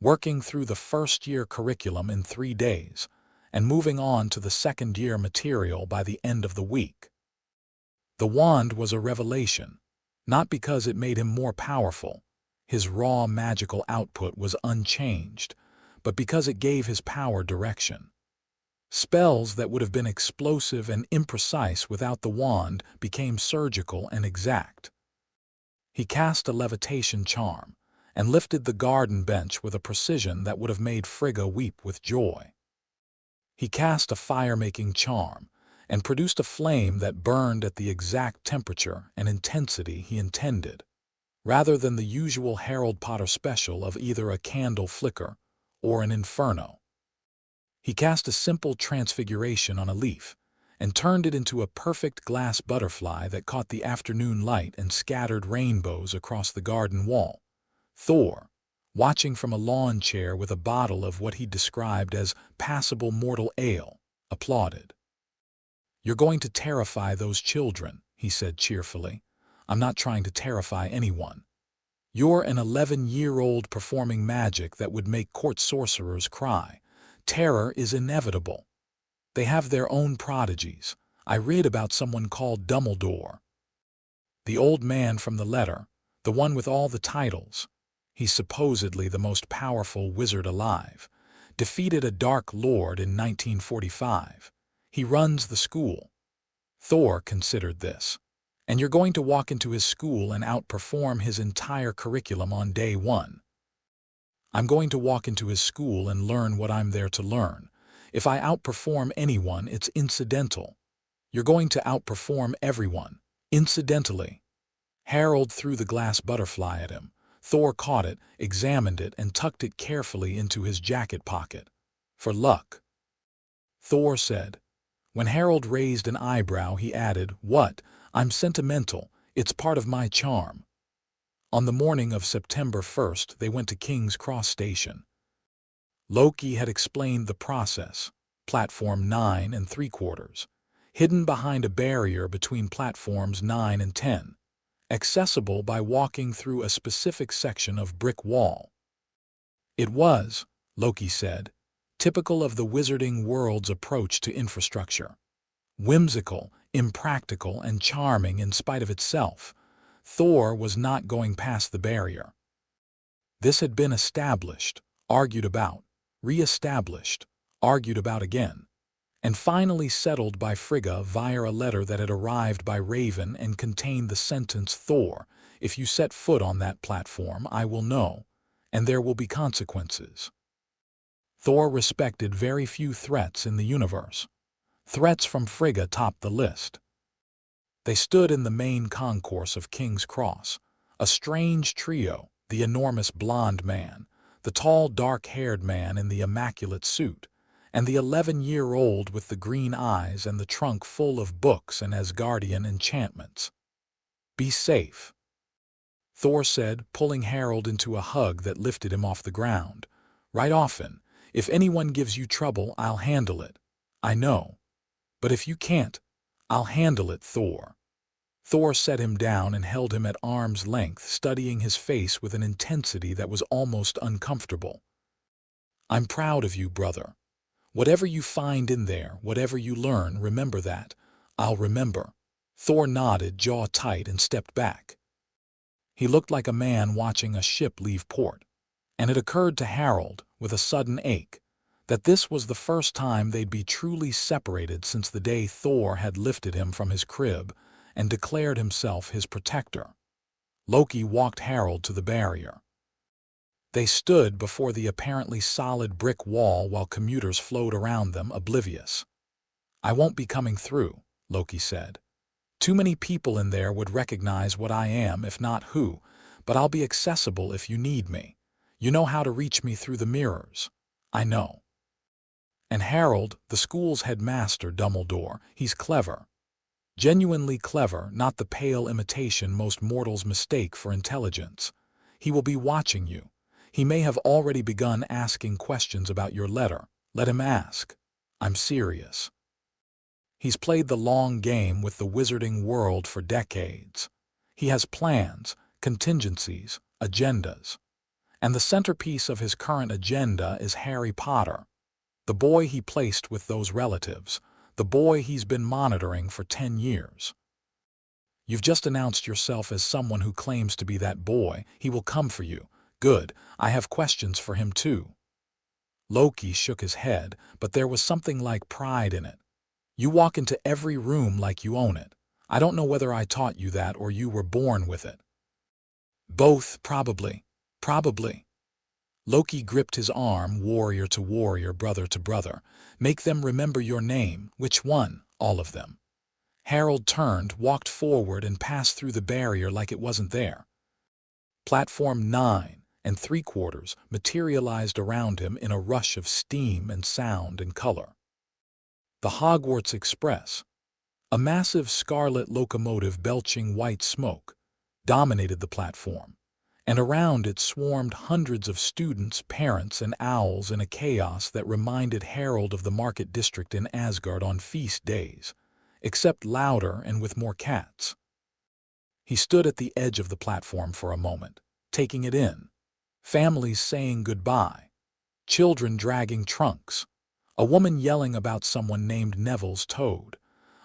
working through the first-year curriculum in 3 days and moving on to the second-year material by the end of the week. The wand was a revelation, not because it made him more powerful. His raw magical output was unchanged, but because it gave his power direction. Spells that would have been explosive and imprecise without the wand became surgical and exact. He cast a levitation charm and lifted the garden bench with a precision that would have made Frigga weep with joy. He cast a fire-making charm and produced a flame that burned at the exact temperature and intensity he intended, rather than the usual Harold Potter special of either a candle flicker or an inferno. He cast a simple transfiguration on a leaf and turned it into a perfect glass butterfly that caught the afternoon light and scattered rainbows across the garden wall. Thor, watching from a lawn chair with a bottle of what he described as passable mortal ale, applauded. "You're going to terrify those children," he said cheerfully. "I'm not trying to terrify anyone. You're an 11-year-old performing magic that would make court sorcerers cry. Terror is inevitable. They have their own prodigies. I read about someone called Dumbledore. The old man from the letter, the one with all the titles. He's supposedly the most powerful wizard alive. Defeated a Dark Lord in 1945. He runs the school. Thor considered this. And you're going to walk into his school and outperform his entire curriculum on day one. I'm going to walk into his school and learn what I'm there to learn. If I outperform anyone, it's incidental. You're going to outperform everyone, incidentally. Harold threw the glass butterfly at him. Thor caught it, examined it, and tucked it carefully into his jacket pocket. For luck. Thor said. When Harold raised an eyebrow, he added, "What? I'm sentimental. It's part of my charm." On the morning of September 1st, they went to King's Cross Station. Loki had explained the process. Platform 9 and 3/4, hidden behind a barrier between platforms 9 and 10, accessible by walking through a specific section of brick wall. It was, Loki said, typical of the wizarding world's approach to infrastructure. Whimsical, impractical, and charming in spite of itself, Thor was not going past the barrier. This had been established, argued about, re-established, argued about again, and finally settled by Frigga via a letter that had arrived by Raven and contained the sentence, "Thor, if you set foot on that platform, I will know, and there will be consequences." Thor respected very few threats in the universe. Threats from Frigga topped the list. They stood in the main concourse of King's Cross, a strange trio, the enormous blonde man, the tall dark-haired man in the immaculate suit, and the 11-year-old with the green eyes and the trunk full of books and Asgardian enchantments. "Be safe," Thor said, pulling Harold into a hug that lifted him off the ground. "Right often. If anyone gives you trouble, I'll handle it. I know. But if you can't, I'll handle it, Thor." Thor set him down and held him at arm's length, studying his face with an intensity that was almost uncomfortable. "I'm proud of you, brother. Whatever you find in there, whatever you learn, remember that. I'll remember." Thor nodded, jaw tight, and stepped back. He looked like a man watching a ship leave port, and it occurred to Harold, with a sudden ache, that this was the first time they'd be truly separated since the day Thor had lifted him from his crib and declared himself his protector. Loki walked Harold to the barrier. They stood before the apparently solid brick wall while commuters flowed around them, oblivious. "I won't be coming through," Loki said. "Too many people in there would recognize what I am, if not who, but I'll be accessible if you need me. You know how to reach me through the mirrors." "I know." "And Harold, the school's headmaster, Dumbledore, he's clever. Genuinely clever, not the pale imitation most mortals mistake for intelligence. He will be watching you. He may have already begun asking questions about your letter. Let him ask. I'm serious. He's played the long game with the wizarding world for decades. He has plans, contingencies, agendas. And the centerpiece of his current agenda is Harry Potter, the boy he placed with those relatives, the boy he's been monitoring for 10 years. You've just announced yourself as someone who claims to be that boy. He will come for you. Good. I have questions for him too." Loki shook his head, but there was something like pride in it. "You walk into every room like you own it. I don't know whether I taught you that or you were born with it." "Both, probably. Probably." Loki gripped his arm, warrior to warrior, brother to brother. "Make them remember your name." "Which one?" "All of them." Harold turned, walked forward, and passed through the barrier like it wasn't there. Platform 9 and 3/4 materialized around him in a rush of steam and sound and color. The Hogwarts Express, a massive scarlet locomotive belching white smoke, dominated the platform, and around it swarmed hundreds of students, parents, and owls in a chaos that reminded Harold of the market district in Asgard on feast days, except louder and with more cats. He stood at the edge of the platform for a moment, taking it in. Families saying goodbye, children dragging trunks, A woman yelling about someone named Neville's toad.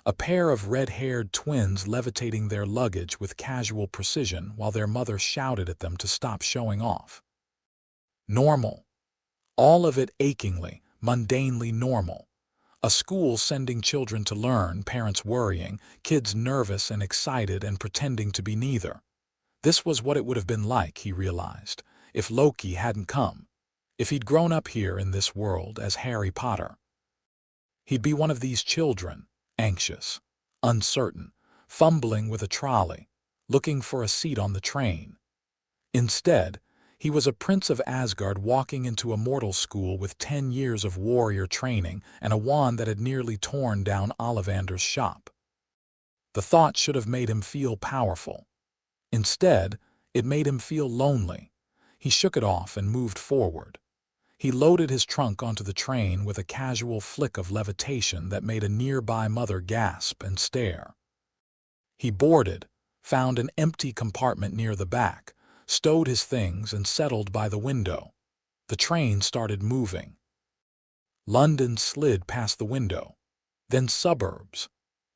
A pair of red-haired twins levitating their luggage with casual precision while their mother shouted at them to stop showing off. Normal. All of it achingly, mundanely normal. A school sending children to learn, parents worrying, kids nervous and excited and pretending to be neither. This was what it would have been like, he realized, if Loki hadn't come. If he'd grown up here in this world as Harry Potter. He'd be one of these children, anxious, uncertain, fumbling with a trolley, looking for a seat on the train. Instead, he was a prince of Asgard walking into a mortal school with 10 years of warrior training and a wand that had nearly torn down Ollivander's shop. The thought should have made him feel powerful. Instead, it made him feel lonely. He shook it off and moved forward. He loaded his trunk onto the train with a casual flick of levitation that made a nearby mother gasp and stare. He boarded, found an empty compartment near the back, stowed his things and settled by the window. The train started moving. London slid past the window, then suburbs,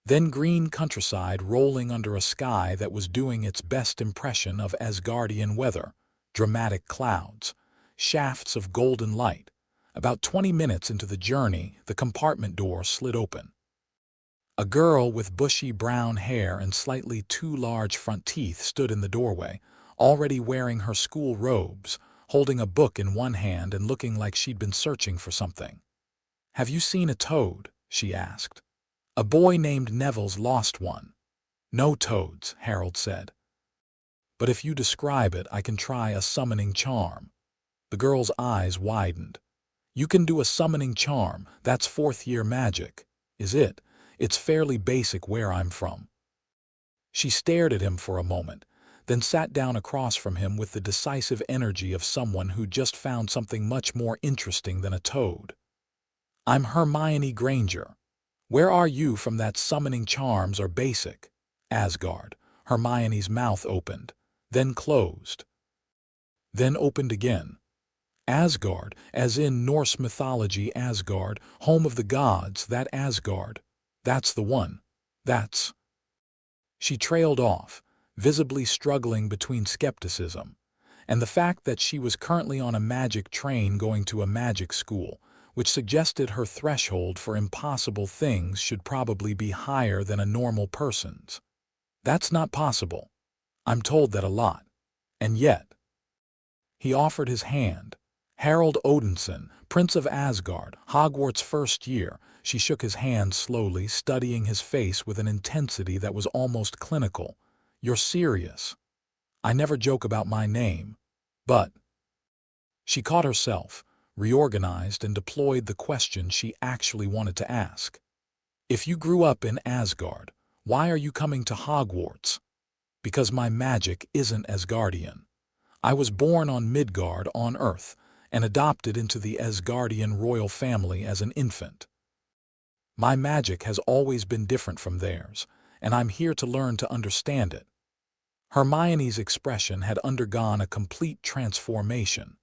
then green countryside rolling under a sky that was doing its best impression of Asgardian weather, dramatic clouds, shafts of golden light. About 20 minutes into the journey, the compartment door slid open. A girl with bushy brown hair and slightly too large front teeth stood in the doorway, already wearing her school robes, holding a book in one hand and looking like she'd been searching for something. "Have you seen a toad?" she asked. "A boy named Neville's lost one." "No toads," Harold said. "But if you describe it, I can try a summoning charm." The girl's eyes widened. "You can do a summoning charm, that's fourth-year magic, is it? It's fairly basic where I'm from." She stared at him for a moment, then sat down across from him with the decisive energy of someone who just found something much more interesting than a toad. "I'm Hermione Granger. Where are you from that summoning charms are basic?" "Asgard." Hermione's mouth opened, then closed, then opened again. "Asgard, as in Norse mythology Asgard, home of the gods, that Asgard. That's the one. That's—" She trailed off, visibly struggling between skepticism and the fact that she was currently on a magic train going to a magic school, which suggested her threshold for impossible things should probably be higher than a normal person's. "That's not possible. I'm told that a lot. And yet—" He offered his hand. "Harold Odinson, Prince of Asgard, Hogwarts first year." She shook his hand slowly, studying his face with an intensity that was almost clinical. "You're serious? I never joke about my name. But—" She caught herself, reorganized and deployed the question she actually wanted to ask. "If you grew up in Asgard, why are you coming to Hogwarts?" "Because my magic isn't Asgardian. I was born on Midgard on Earth and adopted into the Asgardian royal family as an infant. My magic has always been different from theirs, and I'm here to learn to understand it." Hermione's expression had undergone a complete transformation.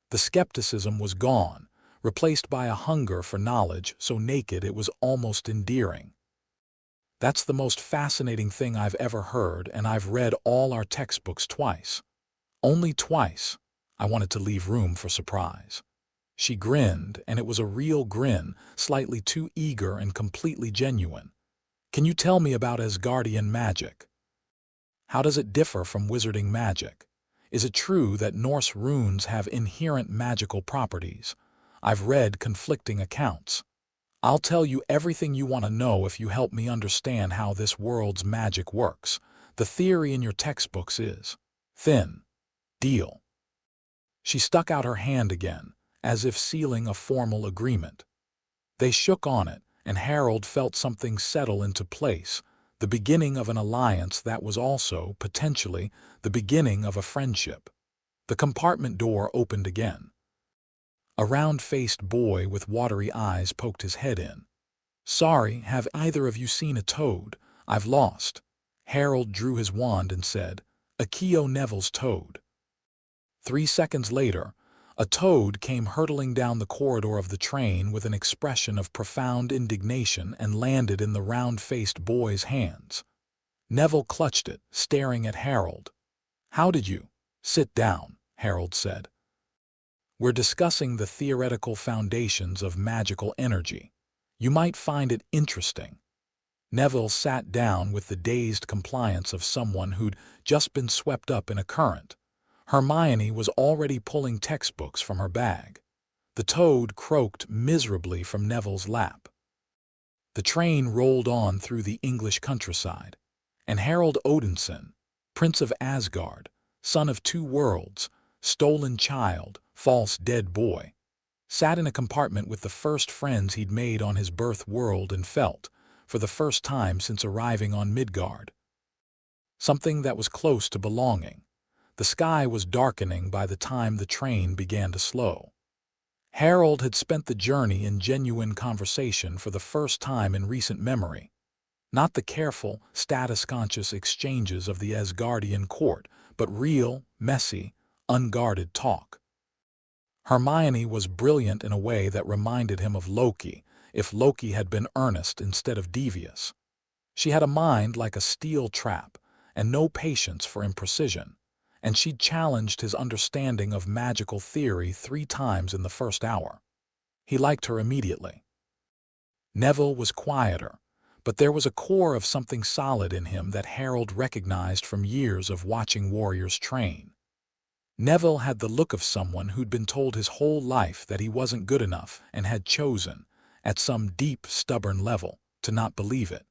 The skepticism was gone, replaced by a hunger for knowledge so naked it was almost endearing. "That's the most fascinating thing I've ever heard, and I've read all our textbooks twice." "Only twice." I wanted to leave room for surprise. She grinned, and it was a real grin, slightly too eager and completely genuine. "Can you tell me about Asgardian magic? How does it differ from wizarding magic? Is it true that Norse runes have inherent magical properties? I've read conflicting accounts." "I'll tell you everything you want to know if you help me understand how this world's magic works. The theory in your textbooks is thin. Deal." She stuck out her hand again, as if sealing a formal agreement. They shook on it, and Harold felt something settle into place, the beginning of an alliance that was also, potentially, the beginning of a friendship. The compartment door opened again. A round-faced boy with watery eyes poked his head in. "Sorry, have either of you seen a toad? I've lost." Harold drew his wand and said, "Akio Neville's toad." 3 seconds later, A toad came hurtling down the corridor of the train with an expression of profound indignation and landed in the round-faced boy's hands. Neville clutched it, staring at Harold. "How did you—" "Sit down," Harold said. "We're discussing the theoretical foundations of magical energy. You might find it interesting." Neville sat down with the dazed compliance of someone who'd just been swept up in a current. Hermione was already pulling textbooks from her bag. The toad croaked miserably from Neville's lap. The train rolled on through the English countryside, and Harold Odinson, Prince of Asgard, son of two worlds, stolen child, false dead boy, sat in a compartment with the first friends he'd made on his birth world and felt, for the first time since arriving on Midgard, something that was close to belonging. The sky was darkening by the time the train began to slow. Harold had spent the journey in genuine conversation for the first time in recent memory. Not the careful, status-conscious exchanges of the Asgardian court, but real, messy, unguarded talk. Hermione was brilliant in a way that reminded him of Loki, if Loki had been earnest instead of devious. She had a mind like a steel trap, and no patience for imprecision, and she'd challenged his understanding of magical theory 3 times in the first hour. He liked her immediately. Neville was quieter, but there was a core of something solid in him that Harold recognized from years of watching warriors train. Neville had the look of someone who'd been told his whole life that he wasn't good enough and had chosen, at some deep, stubborn level, to not believe it.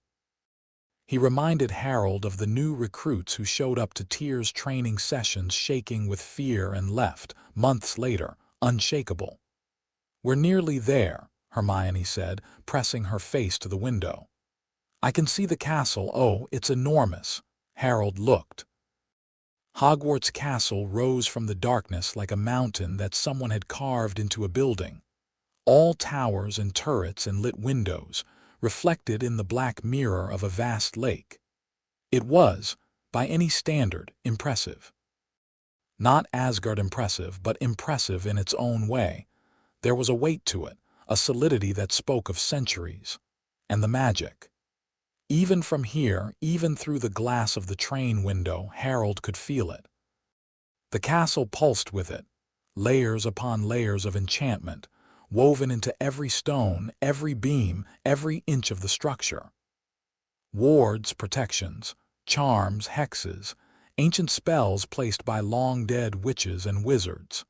He reminded Harold of the new recruits who showed up to Tyr's training sessions shaking with fear and left, months later, unshakable. "We're nearly there," Hermione said, pressing her face to the window. "I can see the castle. Oh, it's enormous." Harold looked. Hogwarts Castle rose from the darkness like a mountain that someone had carved into a building. All towers and turrets and lit windows, reflected in the black mirror of a vast lake. It was, by any standard, impressive. Not Asgard impressive, but impressive in its own way. There was a weight to it, a solidity that spoke of centuries. And the magic. Even from here, even through the glass of the train window, Harold could feel it. The castle pulsed with it, layers upon layers of enchantment, woven into every stone, every beam, every inch of the structure. Wards, protections, charms, hexes, ancient spells placed by long-dead witches and wizards.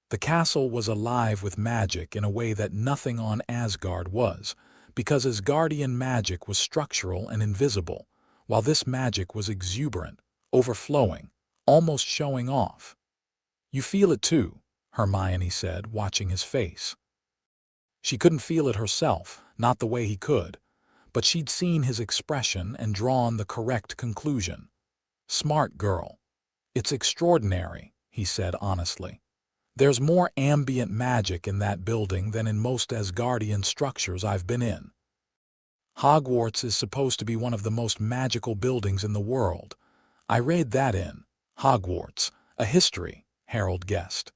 The castle was alive with magic in a way that nothing on Asgard was, because Asgardian magic was structural and invisible, while this magic was exuberant, overflowing, almost showing off. "You feel it too," Hermione said, watching his face. She couldn't feel it herself, not the way he could, but she'd seen his expression and drawn the correct conclusion. "Smart girl." "It's extraordinary," he said honestly. "There's more ambient magic in that building than in most Asgardian structures I've been in. Hogwarts is supposed to be one of the most magical buildings in the world. I read that in Hogwarts, a history," Harold guessed.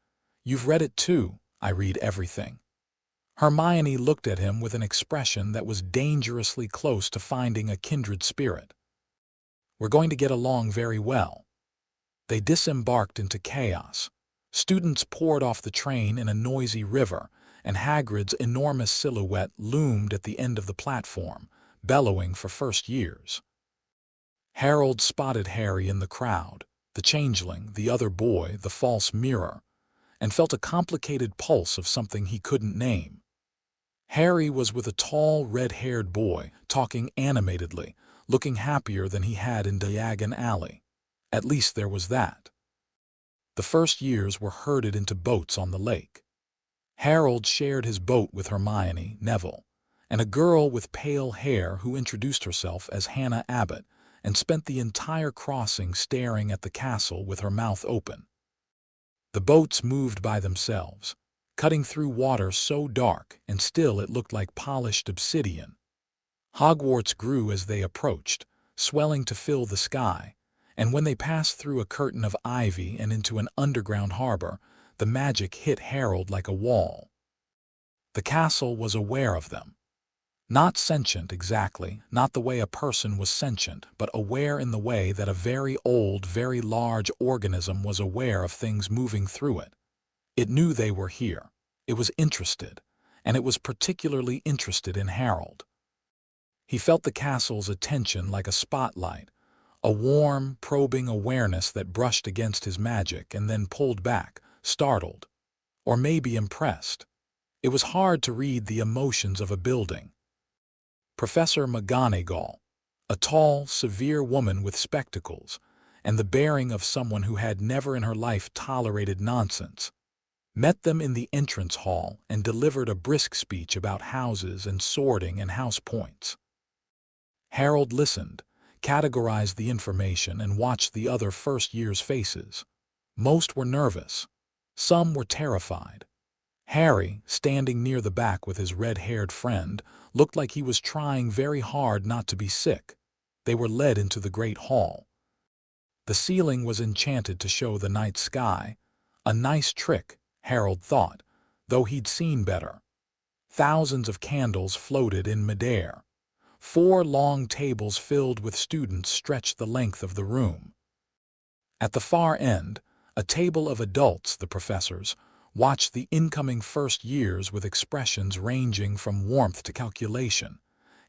"You've read it too." "I read everything." Hermione looked at him with an expression that was dangerously close to finding a kindred spirit. "We're going to get along very well." They disembarked into chaos. Students poured off the train in a noisy river, and Hagrid's enormous silhouette loomed at the end of the platform, bellowing for first years. Harold spotted Harry in the crowd, the changeling, the other boy, the false mirror, and felt a complicated pulse of something he couldn't name. Harry was with a tall, red-haired boy, talking animatedly, looking happier than he had in Diagon Alley. At least there was that. The first years were herded into boats on the lake. Harold shared his boat with Hermione, Neville, and a girl with pale hair who introduced herself as Hannah Abbott and spent the entire crossing staring at the castle with her mouth open. The boats moved by themselves, cutting through water so dark and still it looked like polished obsidian. Hogwarts grew as they approached, swelling to fill the sky, and when they passed through a curtain of ivy and into an underground harbor, the magic hit Harold like a wall. The castle was aware of them. Not sentient exactly, not the way a person was sentient, but aware in the way that a very old, very large organism was aware of things moving through it. It knew they were here. It was interested, and it was particularly interested in Harold. He felt the castle's attention like a spotlight, a warm, probing awareness that brushed against his magic and then pulled back, startled, or maybe impressed. It was hard to read the emotions of a building. Professor McGonagall, a tall, severe woman with spectacles, and the bearing of someone who had never in her life tolerated nonsense, met them in the entrance hall and delivered a brisk speech about houses and sorting and house points. Harold listened, categorized the information, and watched the other first-year's faces. Most were nervous. Some were terrified. Harry, standing near the back with his red-haired friend, looked like he was trying very hard not to be sick. They were led into the great hall. The ceiling was enchanted to show the night sky. A nice trick, Harold thought, though he'd seen better. Thousands of candles floated in midair. 4 long tables filled with students stretched the length of the room. At the far end, a table of adults, the professors, watched the incoming first years with expressions ranging from warmth to calculation.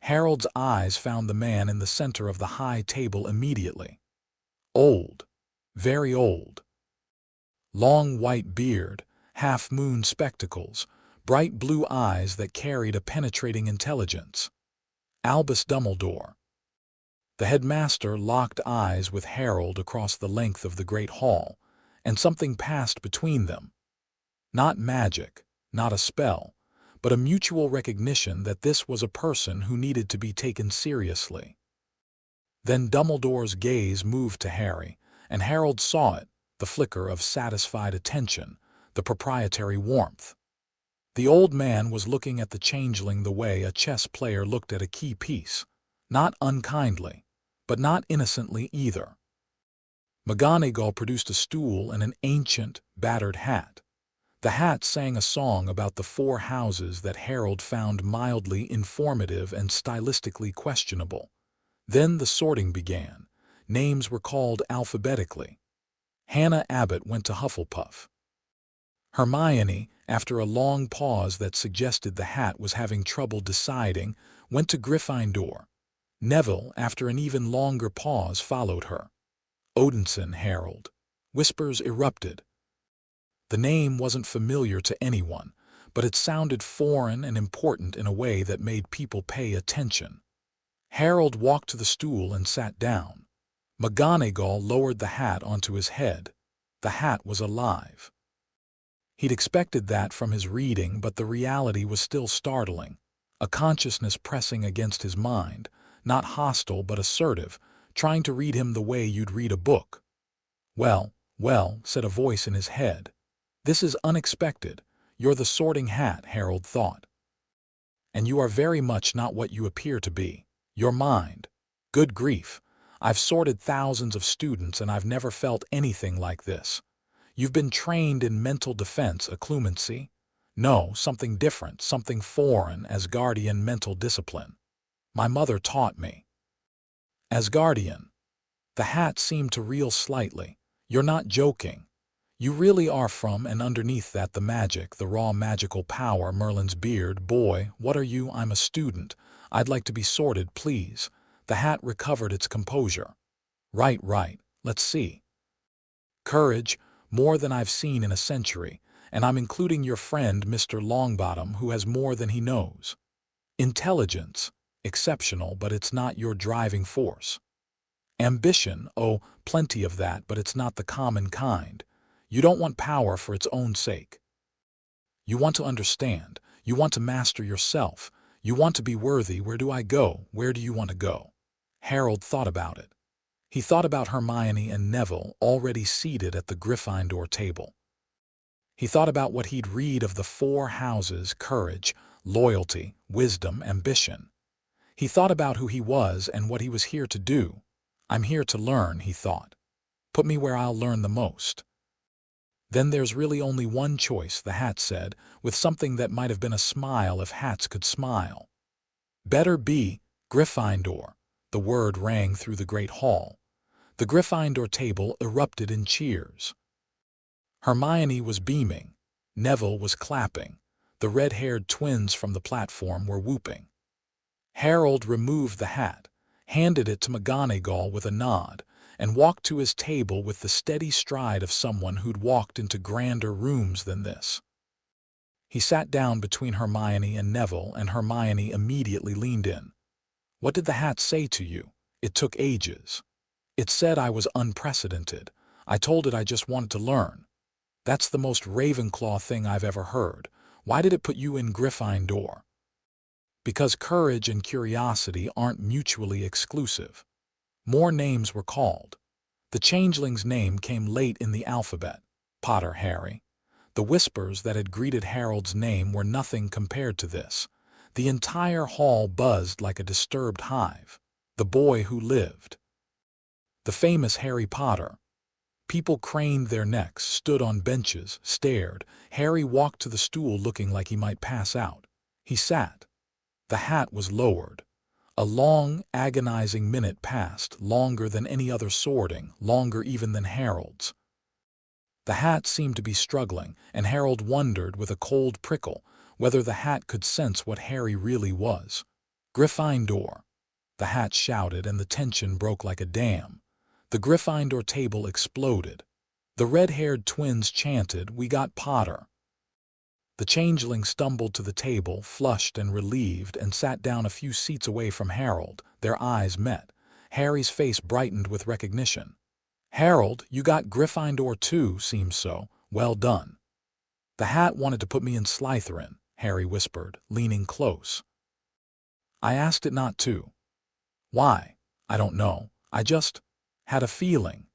Harold's eyes found the man in the center of the high table immediately. Old, very old. Long white beard, half-moon spectacles, bright blue eyes that carried a penetrating intelligence. Albus Dumbledore. The headmaster locked eyes with Harold across the length of the great hall, and something passed between them. Not magic, not a spell, but a mutual recognition that this was a person who needed to be taken seriously. Then Dumbledore's gaze moved to Harry, and Harold saw it, the flicker of satisfied attention, the proprietary warmth. The old man was looking at the changeling the way a chess player looked at a key piece, not unkindly, but not innocently either. McGonagall produced a stool and an ancient, battered hat. The hat sang a song about the 4 houses that Harold found mildly informative and stylistically questionable. Then the sorting began. Names were called alphabetically. Hannah Abbott went to Hufflepuff. Hermione, after a long pause that suggested the hat was having trouble deciding, went to Gryffindor. Neville, after an even longer pause, followed her. Odinson, Harold. Whispers erupted. The name wasn't familiar to anyone, but it sounded foreign and important in a way that made people pay attention. Harold walked to the stool and sat down. McGonagall lowered the hat onto his head. The hat was alive. He'd expected that from his reading, but the reality was still startling. A consciousness pressing against his mind, not hostile but assertive, trying to read him the way you'd read a book. Well, said a voice in his head. This is unexpected. You're the sorting hat, Harold thought. And you are very much not what you appear to be. Your mind. Good grief. I've sorted thousands of students and I've never felt anything like this. You've been trained in mental defense, occlumency? No, something different, something foreign, Asgardian mental discipline. My mother taught me. Asgardian. The hat seemed to reel slightly. You're not joking. You really are from, and underneath that the magic, the raw magical power, Merlin's beard. Boy, what are you? I'm a student. I'd like to be sorted, please. The hat recovered its composure. Right. Let's see. Courage, more than I've seen in a century, and I'm including your friend Mr. Longbottom, who has more than he knows. Intelligence, exceptional, but it's not your driving force. Ambition, oh, plenty of that, but it's not the common kind. You don't want power for its own sake. You want to understand. You want to master yourself. You want to be worthy. Where do I go? Where do you want to go? Harold thought about it. He thought about Hermione and Neville already seated at the Gryffindor table. He thought about what he'd read of the 4 houses: courage, loyalty, wisdom, ambition. He thought about who he was and what he was here to do. I'm here to learn, he thought. Put me where I'll learn the most. Then there's really only one choice, the hat said, with something that might have been a smile if hats could smile. Better be Gryffindor. The word rang through the great hall. The Gryffindor table erupted in cheers. Hermione was beaming. Neville was clapping. The red-haired twins from the platform were whooping. Harold removed the hat, handed it to McGonagall with a nod, and walked to his table with the steady stride of someone who'd walked into grander rooms than this. He sat down between Hermione and Neville, and Hermione immediately leaned in. "What did the hat say to you?" "It took ages. It said I was unprecedented. I told it I just wanted to learn." "That's the most Ravenclaw thing I've ever heard. Why did it put you in Gryffindor?" "Because courage and curiosity aren't mutually exclusive." More names were called. The changeling's name came late in the alphabet. Potter Harry. The whispers that had greeted Harold's name were nothing compared to this. The entire hall buzzed like a disturbed hive. The boy who lived. The famous Harry Potter. People craned their necks, stood on benches, stared. Harry walked to the stool looking like he might pass out. He sat. The hat was lowered. A long, agonizing minute passed, longer than any other sorting, longer even than Harold's. The hat seemed to be struggling, and Harold wondered with a cold prickle whether the hat could sense what Harry really was. "Gryffindor," the hat shouted, and the tension broke like a dam. The Gryffindor table exploded. The red-haired twins chanted, "We got Potter." The changeling stumbled to the table, flushed and relieved, and sat down a few seats away from Harold. Their eyes met. Harry's face brightened with recognition. "Harold, you got Gryffindor too, seems so. Well done." "The hat wanted to put me in Slytherin," Harry whispered, leaning close. "I asked it not to." "Why?" "I don't know. I just had a feeling."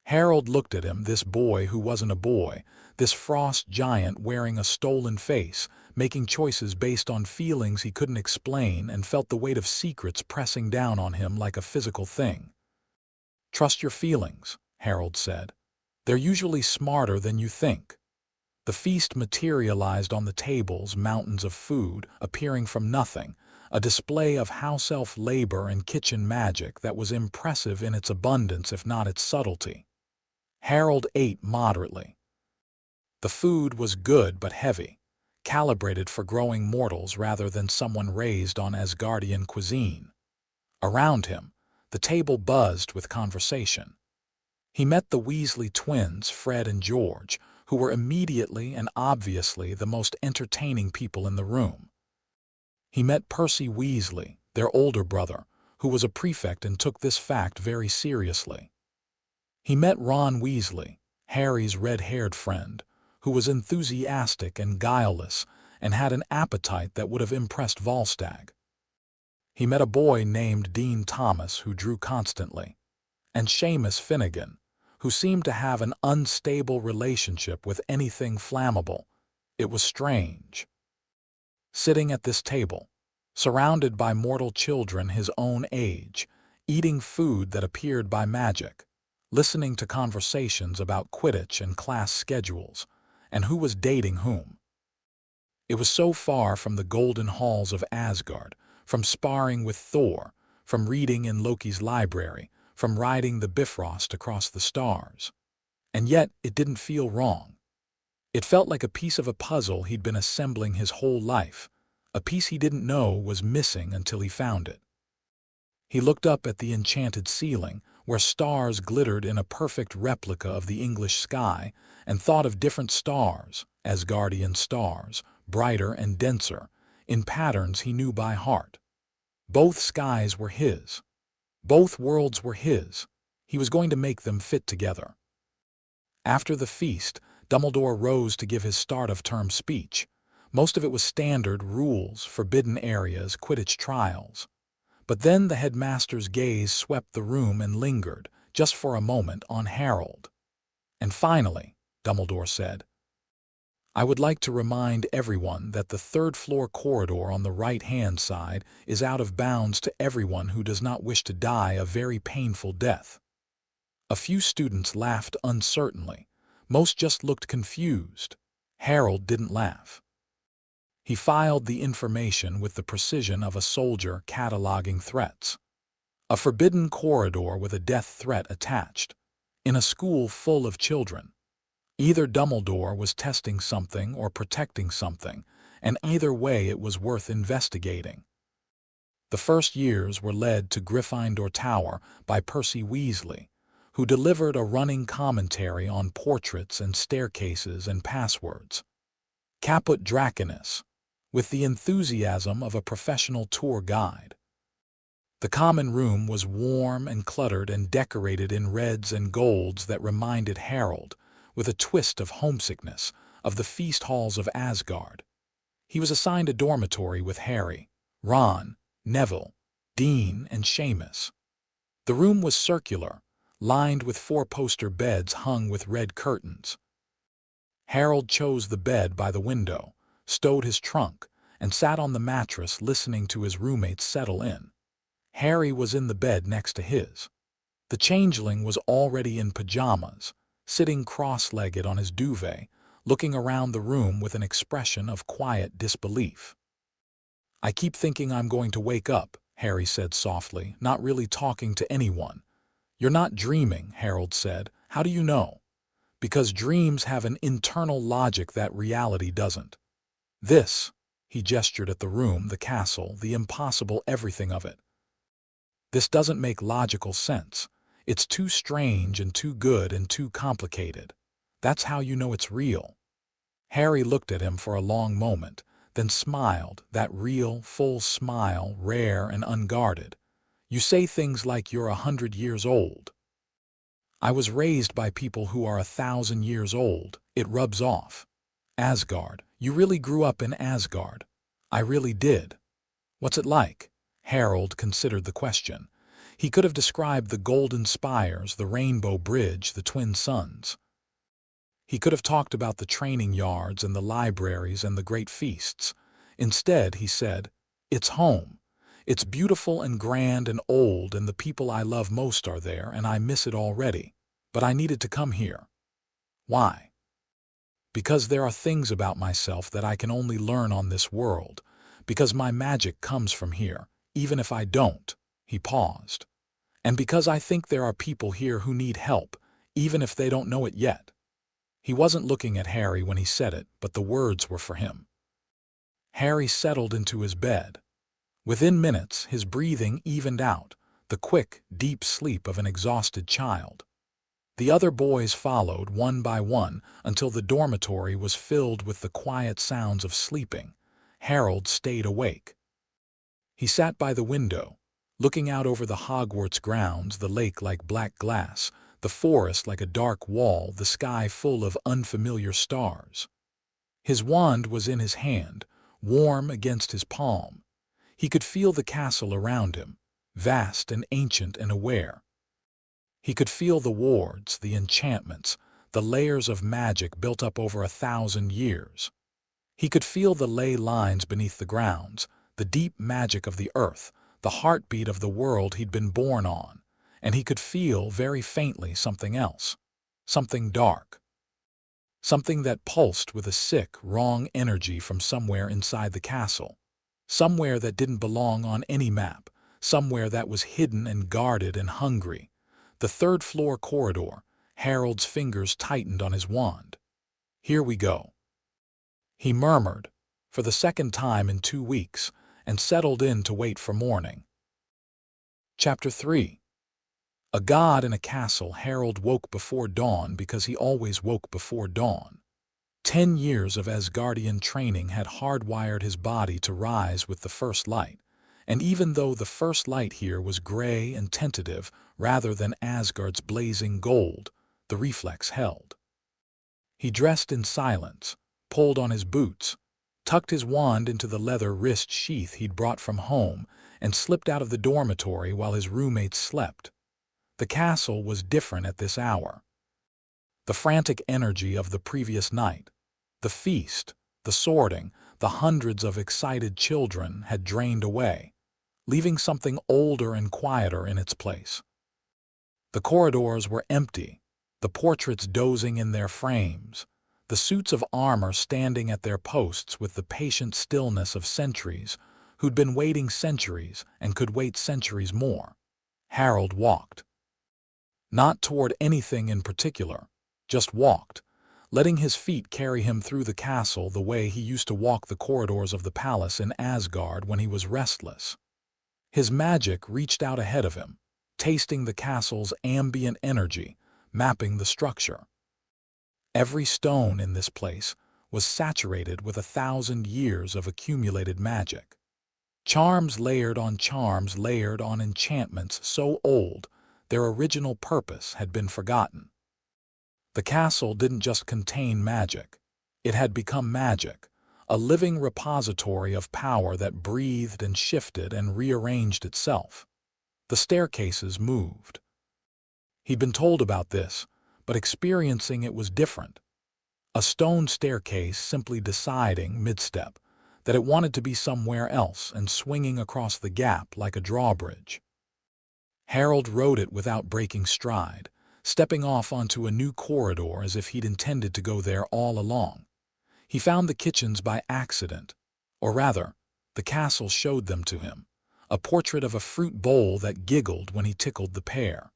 Harold looked at him, this boy who wasn't a boy, this frost giant wearing a stolen face, making choices based on feelings he couldn't explain, and felt the weight of secrets pressing down on him like a physical thing. "Trust your feelings," Harold said. "They're usually smarter than you think." The feast materialized on the tables, mountains of food, appearing from nothing, a display of house elf labor and kitchen magic that was impressive in its abundance if not its subtlety. Harold ate moderately. The food was good but heavy, calibrated for growing mortals rather than someone raised on Asgardian cuisine. Around him, the table buzzed with conversation. He met the Weasley twins, Fred and George, who were immediately and obviously the most entertaining people in the room. He met Percy Weasley, their older brother, who was a prefect and took this fact very seriously. He met Ron Weasley, Harry's red-haired friend, who was enthusiastic and guileless and had an appetite that would have impressed Volstagg. He met a boy named Dean Thomas who drew constantly, and Seamus Finnegan, who seemed to have an unstable relationship with anything flammable. It was strange. Sitting at this table, surrounded by mortal children his own age, eating food that appeared by magic, listening to conversations about Quidditch and class schedules, and who was dating whom. It was so far from the golden halls of Asgard, from sparring with Thor, from reading in Loki's library, from riding the Bifrost across the stars. And yet it didn't feel wrong. It felt like a piece of a puzzle he'd been assembling his whole life, a piece he didn't know was missing until he found it. He looked up at the enchanted ceiling, where stars glittered in a perfect replica of the English sky, and thought of different stars, Asgardian stars, brighter and denser, in patterns he knew by heart. Both skies were his. Both worlds were his. He was going to make them fit together. After the feast, Dumbledore rose to give his start-of-term speech. Most of it was standard rules, forbidden areas, Quidditch trials. But then the headmaster's gaze swept the room and lingered, just for a moment, on Harold. "And finally," Dumbledore said, "I would like to remind everyone that the third-floor corridor on the right-hand side is out of bounds to everyone who does not wish to die a very painful death." A few students laughed uncertainly, Most just looked confused. Harold didn't laugh. He filed the information with the precision of a soldier cataloging threats. A forbidden corridor with a death threat attached. In a school full of children. Either Dumbledore was testing something or protecting something, and either way it was worth investigating. The first years were led to Gryffindor Tower by Percy Weasley, who delivered a running commentary on portraits and staircases and passwords. Caput Draconis, with the enthusiasm of a professional tour guide. The common room was warm and cluttered and decorated in reds and golds that reminded Harold, with a twist of homesickness, of the feast halls of Asgard. He was assigned a dormitory with Harry, Ron, Neville, Dean, and Seamus. The room was circular, lined with four-poster beds hung with red curtains. Harold chose the bed by the window, stowed his trunk, and sat on the mattress listening to his roommates settle in. Harry was in the bed next to his. The changeling was already in pajamas, sitting cross-legged on his duvet, looking around the room with an expression of quiet disbelief. "I keep thinking I'm going to wake up," Harry said softly, not really talking to anyone. "You're not dreaming," Harold said. "How do you know?" "Because dreams have an internal logic that reality doesn't. This," he gestured at the room, the castle, the impossible everything of it. "This doesn't make logical sense. It's too strange and too good and too complicated. That's how you know it's real." Harry looked at him for a long moment, then smiled, that real, full smile, rare and unguarded. "You say things like you're 100 years old." "I was raised by people who are 1,000 years old. It rubs off." "Asgard. You really grew up in Asgard." "I really did." "What's it like?" Harold considered the question. He could have described the golden spires, the rainbow bridge, the twin suns. He could have talked about the training yards and the libraries and the great feasts. Instead, he said, "It's home. It's beautiful and grand and old, and the people I love most are there, and I miss it already. But I needed to come here." "Why?" "Because there are things about myself that I can only learn on this world. Because my magic comes from here, even if I don't." He paused. "And because I think there are people here who need help, even if they don't know it yet." He wasn't looking at Harry when he said it, but the words were for him. Harry settled into his bed. Within minutes, his breathing evened out, the quick, deep sleep of an exhausted child. The other boys followed, one by one, until the dormitory was filled with the quiet sounds of sleeping. Harold stayed awake. He sat by the window, looking out over the Hogwarts grounds, the lake like black glass, the forest like a dark wall, the sky full of unfamiliar stars. His wand was in his hand, warm against his palm. He could feel the castle around him, vast and ancient and aware. He could feel the wards, the enchantments, the layers of magic built up over 1,000 years. He could feel the ley lines beneath the grounds, the deep magic of the earth, the heartbeat of the world he'd been born on. And he could feel, very faintly, something else, something dark. Something that pulsed with a sick, wrong energy from somewhere inside the castle. Somewhere that didn't belong on any map, somewhere that was hidden and guarded and hungry. The third-floor corridor. Harold's fingers tightened on his wand. "Here we go," he murmured, for the second time in 2 weeks, and settled in to wait for morning. Chapter 3. A god in a castle. Harold woke before dawn because he always woke before dawn. 10 years of Asgardian training had hardwired his body to rise with the first light, and even though the first light here was gray and tentative rather than Asgard's blazing gold, the reflex held. He dressed in silence, pulled on his boots, tucked his wand into the leather wrist sheath he'd brought from home, and slipped out of the dormitory while his roommates slept. The castle was different at this hour. The frantic energy of the previous night, the feast, the sorting, the hundreds of excited children had drained away, leaving something older and quieter in its place. The corridors were empty. the portraits dozing in their frames, the suits of armor standing at their posts with the patient stillness of sentries who'd been waiting centuries and could wait centuries more. Harold walked. Not toward anything in particular, just walked, letting his feet carry him through the castle the way he used to walk the corridors of the palace in Asgard when he was restless. His magic reached out ahead of him, tasting the castle's ambient energy, mapping the structure. Every stone in this place was saturated with 1,000 years of accumulated magic. Charms layered on enchantments so old their original purpose had been forgotten. The castle didn't just contain magic. It had become magic, a living repository of power that breathed and shifted and rearranged itself. The staircases moved. He'd been told about this, but experiencing it was different. A stone staircase simply deciding, mid-step, that it wanted to be somewhere else and swinging across the gap like a drawbridge. Harold rode it without breaking stride, stepping off onto a new corridor as if he'd intended to go there all along. He found the kitchens by accident, or rather, the castle showed them to him, a portrait of a fruit bowl that giggled when he tickled the pear.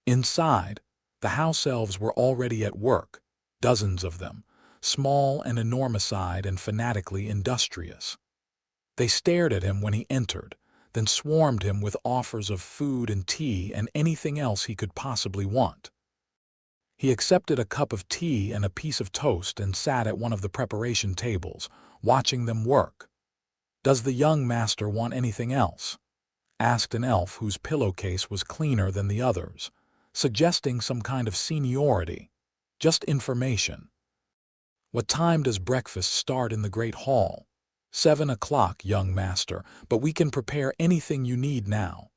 Inside, the house elves were already at work, dozens of them, small and enormous-eyed and fanatically industrious. They stared at him when he entered, then swarmed him with offers of food and tea and anything else he could possibly want. He accepted a cup of tea and a piece of toast and sat at one of the preparation tables, watching them work. "Does the young master want anything else?" asked an elf whose pillowcase was cleaner than the others, suggesting some kind of seniority, just information. "What time does breakfast start in the great hall?" 7 o'clock, young master, but we can prepare anything you need now."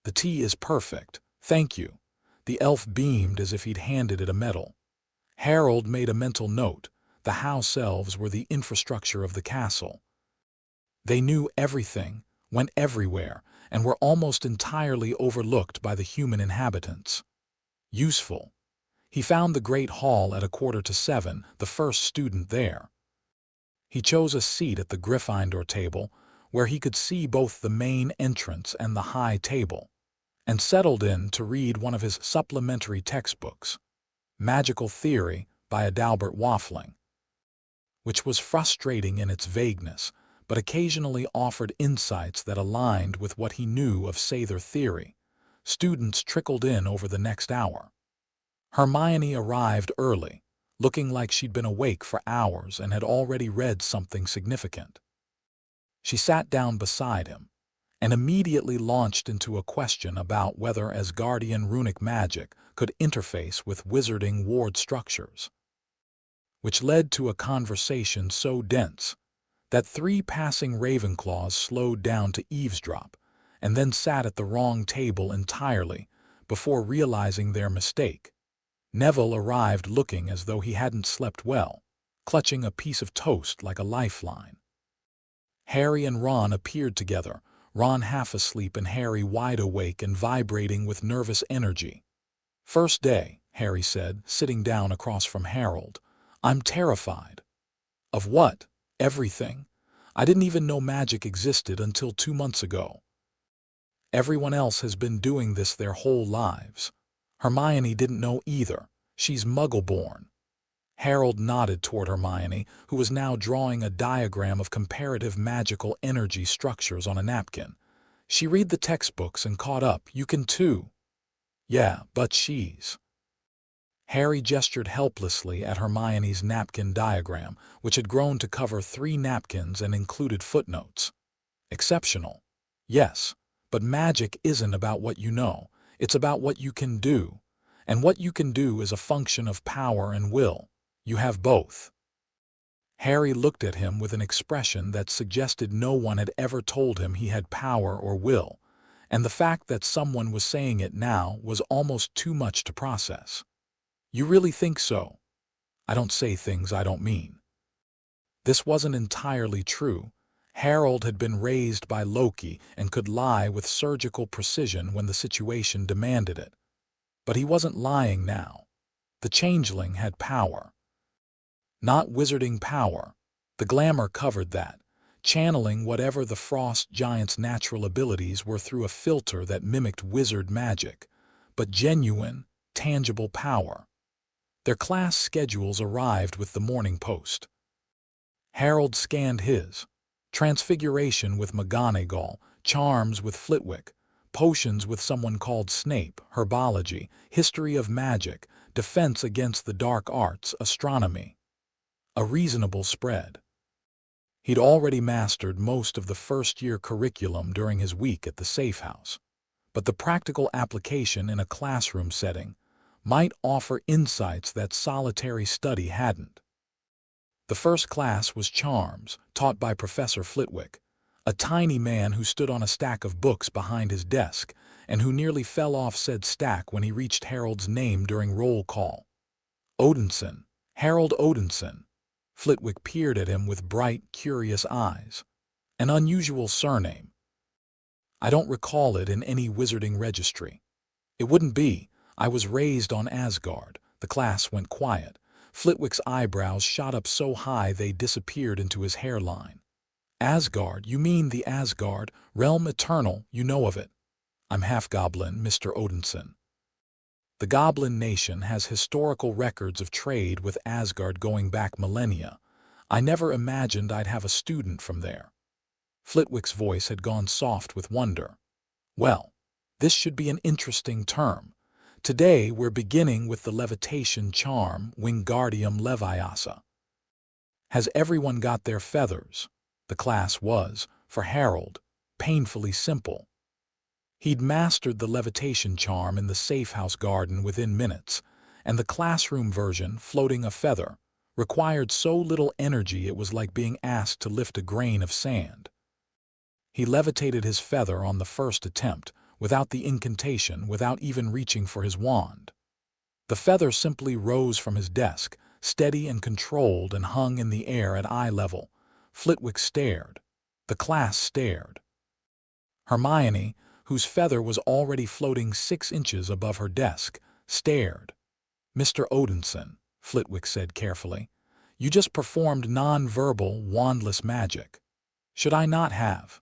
"The tea is perfect, thank you." The elf beamed as if he'd handed it a medal. Harold made a mental note. The house elves were the infrastructure of the castle. They knew everything, went everywhere, and were almost entirely overlooked by the human inhabitants. Useful. He found the great hall at 6:45, the first student there. He chose a seat at the Gryffindor table, where he could see both the main entrance and the high table, and settled in to read one of his supplementary textbooks, Magical Theory by Adalbert Waffling, which was frustrating in its vagueness, but occasionally offered insights that aligned with what he knew of Sather theory. Students trickled in over the next hour. Hermione arrived early, looking like she'd been awake for hours and had already read something significant. She sat down beside him and immediately launched into a question about whether Asgardian runic magic could interface with wizarding ward structures, which led to a conversation so dense that 3 passing Ravenclaws slowed down to eavesdrop and then sat at the wrong table entirely before realizing their mistake. Neville arrived looking as though he hadn't slept well, clutching a piece of toast like a lifeline. Harry and Ron appeared together, Ron half asleep and Harry wide awake and vibrating with nervous energy. "First day," Harry said, sitting down across from Harold. "I'm terrified." "Of what?" "Everything. I didn't even know magic existed until 2 months ago. Everyone else has been doing this their whole lives. Hermione didn't know either. She's Muggle-born." Harold nodded toward Hermione, who was now drawing a diagram of comparative magical energy structures on a napkin. "She read the textbooks and caught up. You can too." "Yeah, but she's—" Harry gestured helplessly at Hermione's napkin diagram, which had grown to cover 3 napkins and included footnotes. "Exceptional. Yes, but magic isn't about what you know. It's about what you can do. And what you can do is a function of power and will. You have both." Harry looked at him with an expression that suggested no one had ever told him he had power or will, and the fact that someone was saying it now was almost too much to process. "You really think so?" "I don't say things I don't mean." This wasn't entirely true. Harold had been raised by Loki and could lie with surgical precision when the situation demanded it. But he wasn't lying now. The changeling had power. Not wizarding power. The glamour covered that, channeling whatever the frost giant's natural abilities were through a filter that mimicked wizard magic, but genuine, tangible power. Their class schedules arrived with the Morning Post. Harold scanned his. Transfiguration with McGonagall, charms with Flitwick, potions with someone called Snape, herbology, history of magic, defense against the dark arts, astronomy. A reasonable spread. He'd already mastered most of the first-year curriculum during his week at the safe house, but the practical application in a classroom setting might offer insights that solitary study hadn't. The first class was Charms, taught by Professor Flitwick, a tiny man who stood on a stack of books behind his desk and who nearly fell off said stack when he reached Harold's name during roll call. Odinson, Harold Odinson. Flitwick peered at him with bright, curious eyes. An unusual surname. I don't recall it in any wizarding registry. It wouldn't be. I was raised on Asgard. The class went quiet. Flitwick's eyebrows shot up so high they disappeared into his hairline. Asgard, you mean the Asgard, realm eternal, you know of it. I'm half-goblin, Mr. Odinson. The Goblin Nation has historical records of trade with Asgard going back millennia. I never imagined I'd have a student from there. Flitwick's voice had gone soft with wonder. Well, this should be an interesting term. Today we're beginning with the levitation charm, Wingardium Leviosa. Has everyone got their feathers? The class was, for Harold, painfully simple. He'd mastered the levitation charm in the safe house garden within minutes, and the classroom version, floating a feather, required so little energy it was like being asked to lift a grain of sand. He levitated his feather on the first attempt, without the incantation, without even reaching for his wand. The feather simply rose from his desk, steady and controlled, and hung in the air at eye level. Flitwick stared. The class stared. Hermione, whose feather was already floating 6 inches above her desk, stared. Mr. Odinson, Flitwick said carefully, you just performed non-verbal, wandless magic. Should I not have?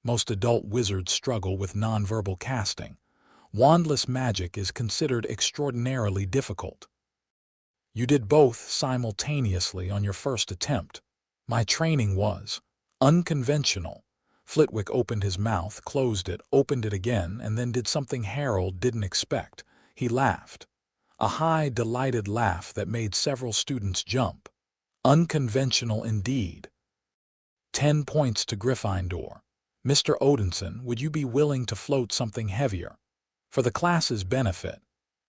Most adult wizards struggle with non-verbal casting. Wandless magic is considered extraordinarily difficult. You did both simultaneously on your first attempt. My training was unconventional. Flitwick opened his mouth, closed it, opened it again, and then did something Harold didn't expect. He laughed. A high, delighted laugh that made several students jump. Unconventional indeed. 10 points to Gryffindor. Mr. Odinson, would you be willing to float something heavier? For the class's benefit.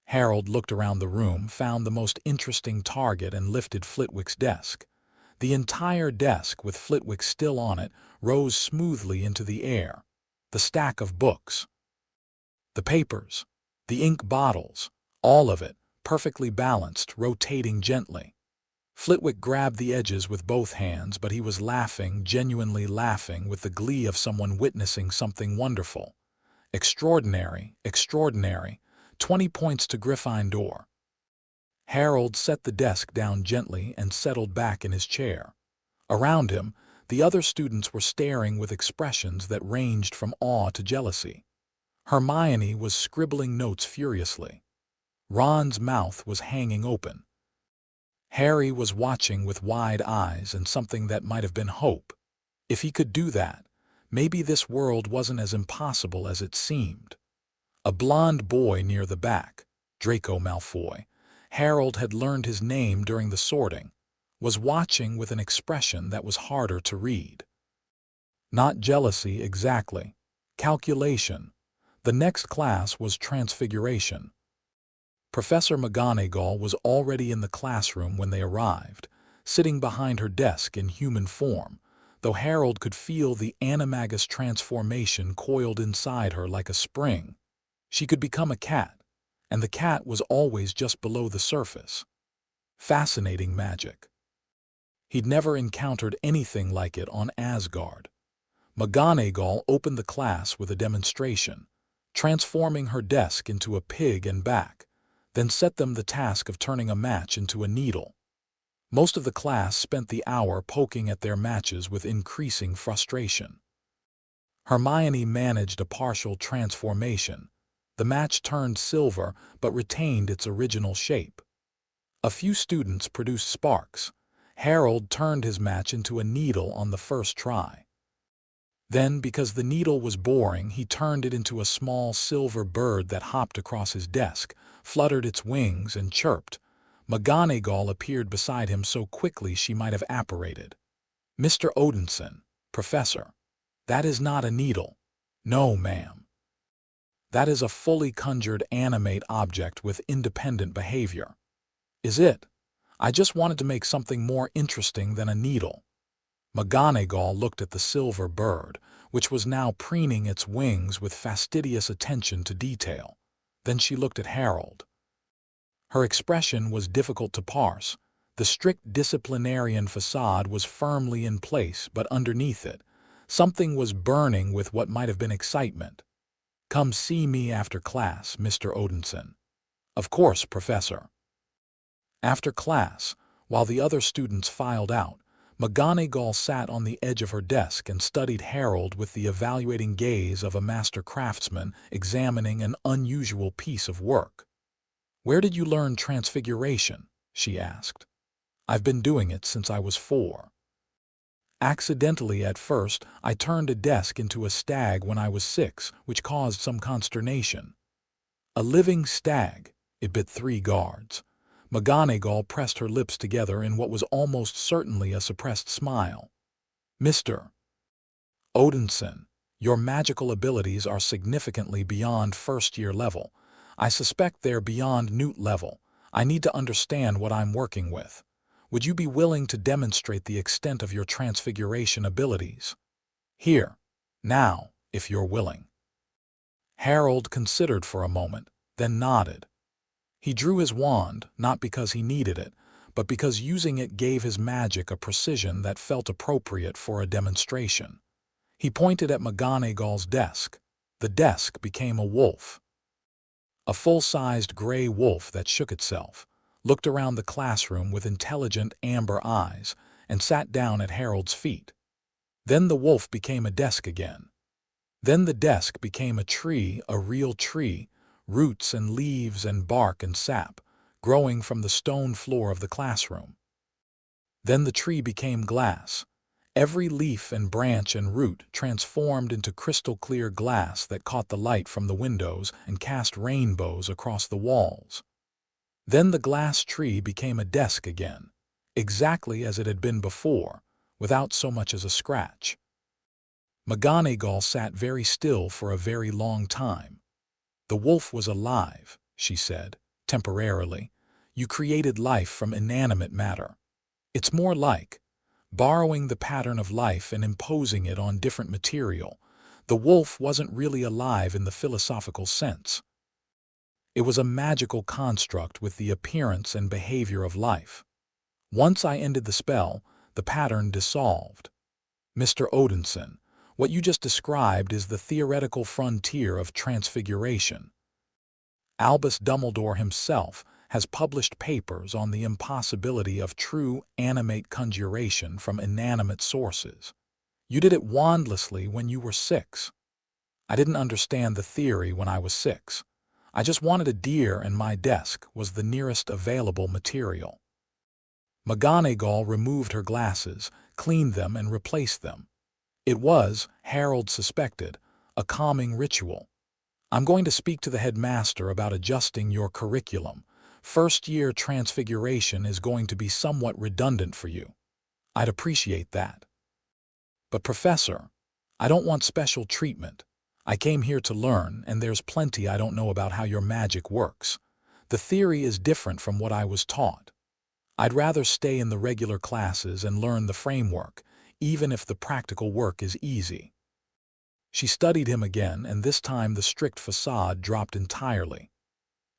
Harold looked around the room, found the most interesting target, and lifted Flitwick's desk. The entire desk, with Flitwick still on it, rose smoothly into the air. The stack of books. The papers. The ink bottles. All of it, perfectly balanced, rotating gently. Flitwick grabbed the edges with both hands, but he was laughing, genuinely laughing, with the glee of someone witnessing something wonderful. Extraordinary, extraordinary. 20 points to Gryffindor. Harold set the desk down gently and settled back in his chair. Around him, the other students were staring with expressions that ranged from awe to jealousy. Hermione was scribbling notes furiously. Ron's mouth was hanging open. Harry was watching with wide eyes and something that might have been hope. If he could do that, maybe this world wasn't as impossible as it seemed. A blond boy near the back, Draco Malfoy, Harold had learned his name during the sorting, was watching with an expression that was harder to read. Not jealousy exactly. Calculation. The next class was Transfiguration. Professor McGonagall was already in the classroom when they arrived, sitting behind her desk in human form, though Harold could feel the animagus transformation coiled inside her like a spring. She could become a cat, and the cat was always just below the surface. Fascinating magic. He'd never encountered anything like it on Asgard. McGonagall opened the class with a demonstration, transforming her desk into a pig and back. then set them the task of turning a match into a needle. Most of the class spent the hour poking at their matches with increasing frustration. Hermione managed a partial transformation. The match turned silver but retained its original shape. A few students produced sparks. Harold turned his match into a needle on the first try. Then, because the needle was boring, he turned it into a small silver bird that hopped across his desk, fluttered its wings, and chirped. McGonagall appeared beside him so quickly she might have apparated. "Mr. Odinson, Professor, that is not a needle." "No, ma'am. That is a fully conjured animate object with independent behavior." "Is it? I just wanted to make something more interesting than a needle." McGonagall looked at the silver bird, which was now preening its wings with fastidious attention to detail. Then she looked at Harold. Her expression was difficult to parse. The strict disciplinarian facade was firmly in place, but underneath it, something was burning with what might have been excitement. "Come see me after class, Mr. Odinson." "Of course, Professor." After class, while the other students filed out, McGonagall sat on the edge of her desk and studied Harold with the evaluating gaze of a master craftsman examining an unusual piece of work. "Where did you learn transfiguration?" she asked. "I've been doing it since I was 4. Accidentally at first, I turned a desk into a stag when I was 6, which caused some consternation." "A living stag," it bit 3 guards. McGonagall pressed her lips together in what was almost certainly a suppressed smile. "Mr. Odinson, your magical abilities are significantly beyond first-year level. I suspect they're beyond Newt level. I need to understand what I'm working with. Would you be willing to demonstrate the extent of your transfiguration abilities? Here, now, if you're willing." Harold considered for a moment, then nodded. He drew his wand, not because he needed it, but because using it gave his magic a precision that felt appropriate for a demonstration. He pointed at McGonagall's desk. The desk became a wolf. A full-sized gray wolf that shook itself, looked around the classroom with intelligent amber eyes, and sat down at Harold's feet. Then the wolf became a desk again. Then the desk became a tree, a real tree, roots and leaves and bark and sap, growing from the stone floor of the classroom. Then the tree became glass. Every leaf and branch and root transformed into crystal-clear glass that caught the light from the windows and cast rainbows across the walls. Then the glass tree became a desk again, exactly as it had been before, without so much as a scratch. McGonagall sat very still for a very long time. "The wolf was alive," she said, temporarily. "You created life from inanimate matter. It's more like borrowing the pattern of life and imposing it on different material. The wolf wasn't really alive in the philosophical sense. It was a magical construct with the appearance and behavior of life. Once I ended the spell, the pattern dissolved. Mr. Odinson, what you just described is the theoretical frontier of transfiguration. Albus Dumbledore himself has published papers on the impossibility of true animate conjuration from inanimate sources. You did it wandlessly when you were 6. I didn't understand the theory when I was 6. I just wanted a deer, and my desk was the nearest available material." McGonagall removed her glasses, cleaned them, and replaced them. It was, Harold suspected, a calming ritual. "I'm going to speak to the headmaster about adjusting your curriculum. First-year transfiguration is going to be somewhat redundant for you. I'd appreciate that." "But Professor, I don't want special treatment. I came here to learn, and there's plenty I don't know about how your magic works. The theory is different from what I was taught. I'd rather stay in the regular classes and learn the framework, even if the practical work is easy." She studied him again, and this time the strict facade dropped entirely.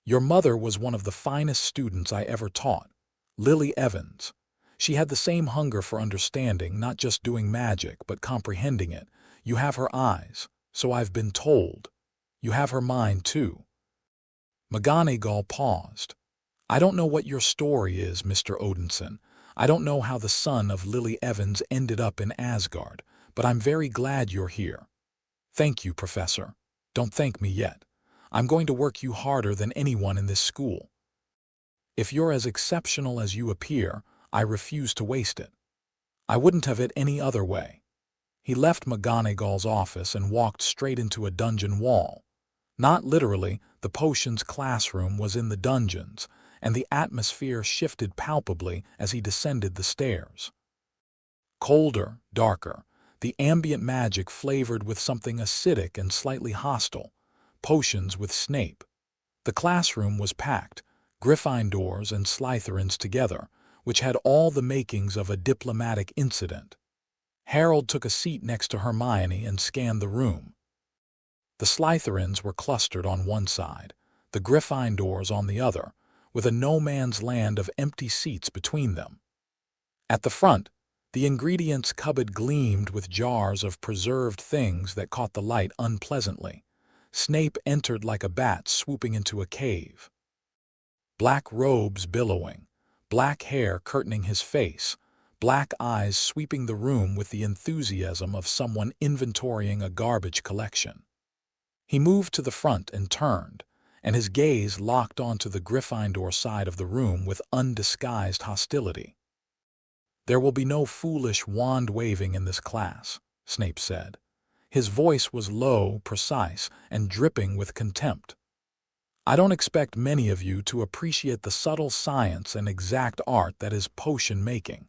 "Your mother was one of the finest students I ever taught, Lily Evans. She had the same hunger for understanding, not just doing magic, but comprehending it. You have her eyes, so I've been told. You have her mind, too." McGonagall paused. I don't know what your story is, Mr. Odinson. I don't know how the son of Lily Evans ended up in Asgard, but I'm very glad you're here. Thank you, Professor. Don't thank me yet. I'm going to work you harder than anyone in this school. If you're as exceptional as you appear, I refuse to waste it. I wouldn't have it any other way. He left McGonagall's office and walked straight into a dungeon wall. Not literally, the potions classroom was in the dungeons, and the atmosphere shifted palpably as he descended the stairs. Colder, darker, the ambient magic flavored with something acidic and slightly hostile. Potions with Snape. The classroom was packed, Gryffindors and Slytherins together, which had all the makings of a diplomatic incident. Harold took a seat next to Hermione and scanned the room. The Slytherins were clustered on one side, the Gryffindors on the other, with a no-man's land of empty seats between them. At the front, the ingredients cupboard gleamed with jars of preserved things that caught the light unpleasantly. Snape entered like a bat swooping into a cave. Black robes billowing, black hair curtaining his face, black eyes sweeping the room with the enthusiasm of someone inventorying a garbage collection. He moved to the front and turned, and his gaze locked onto the Gryffindor side of the room with undisguised hostility. There will be no foolish wand-waving in this class, Snape said. His voice was low, precise, and dripping with contempt. I don't expect many of you to appreciate the subtle science and exact art that is potion-making.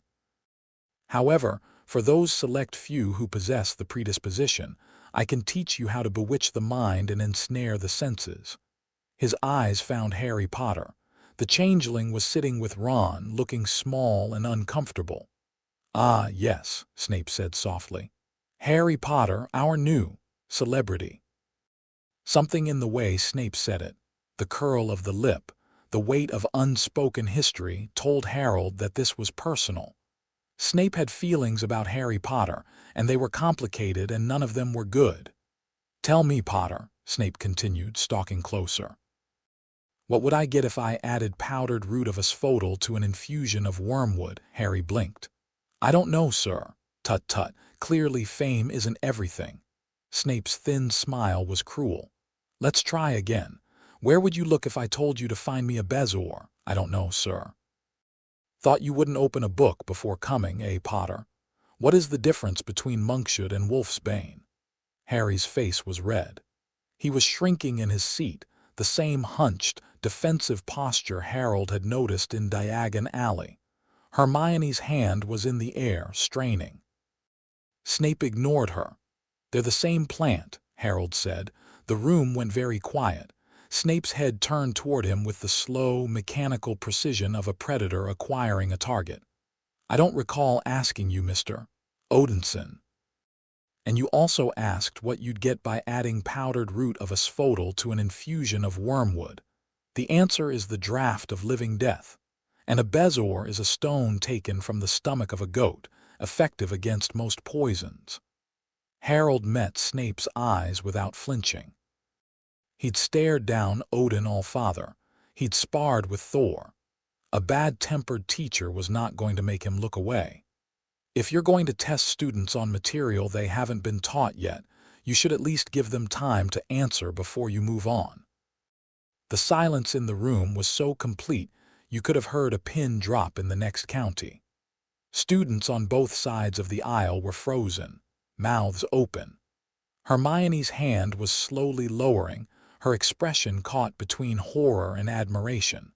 However, for those select few who possess the predisposition, I can teach you how to bewitch the mind and ensnare the senses. His eyes found Harry Potter. The changeling was sitting with Ron, looking small and uncomfortable. Ah, yes, Snape said softly. Harry Potter, our new celebrity. Something in the way Snape said it, the curl of the lip, the weight of unspoken history, told Harold that this was personal. Snape had feelings about Harry Potter, and they were complicated and none of them were good. Tell me, Potter, Snape continued, stalking closer. What would I get if I added powdered root of asphodel to an infusion of wormwood? Harry blinked. I don't know, sir. Tut tut, clearly fame isn't everything. Snape's thin smile was cruel. Let's try again. Where would you look if I told you to find me a bezoar? I don't know, sir. Thought you wouldn't open a book before coming, eh, Potter? What is the difference between Monkshood and Wolfsbane? Harry's face was red. He was shrinking in his seat, the same hunched, defensive posture Harold had noticed in Diagon Alley. Hermione's hand was in the air, straining. Snape ignored her. They're the same plant, Harold said. The room went very quiet. Snape's head turned toward him with the slow, mechanical precision of a predator acquiring a target. I don't recall asking you, Mr. Odinson. And you also asked what you'd get by adding powdered root of asphodel to an infusion of wormwood. The answer is the draught of living death. And a bezoar is a stone taken from the stomach of a goat, effective against most poisons. Harold met Snape's eyes without flinching. He'd stared down Odin Allfather. He'd sparred with Thor. A bad-tempered teacher was not going to make him look away. If you're going to test students on material they haven't been taught yet, you should at least give them time to answer before you move on. The silence in the room was so complete you could have heard a pin drop in the next county. Students on both sides of the aisle were frozen, mouths open. Hermione's hand was slowly lowering, her expression caught between horror and admiration.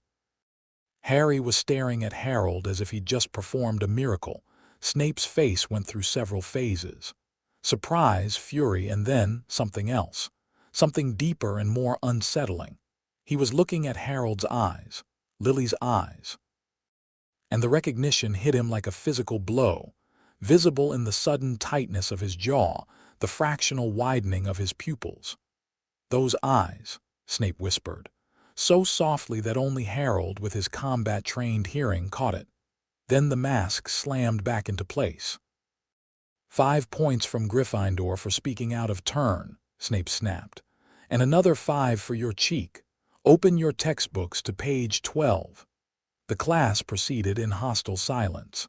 Harry was staring at Harold as if he'd just performed a miracle. Snape's face went through several phases. Surprise, fury, and then something else. Something deeper and more unsettling. He was looking at Harold's eyes, Lily's eyes. And the recognition hit him like a physical blow, visible in the sudden tightness of his jaw, the fractional widening of his pupils. Those eyes, Snape whispered, so softly that only Harold, with his combat-trained hearing, caught it. Then the mask slammed back into place. 5 points from Gryffindor for speaking out of turn, Snape snapped. And another 5 for your cheek. Open your textbooks to page 12. The class proceeded in hostile silence.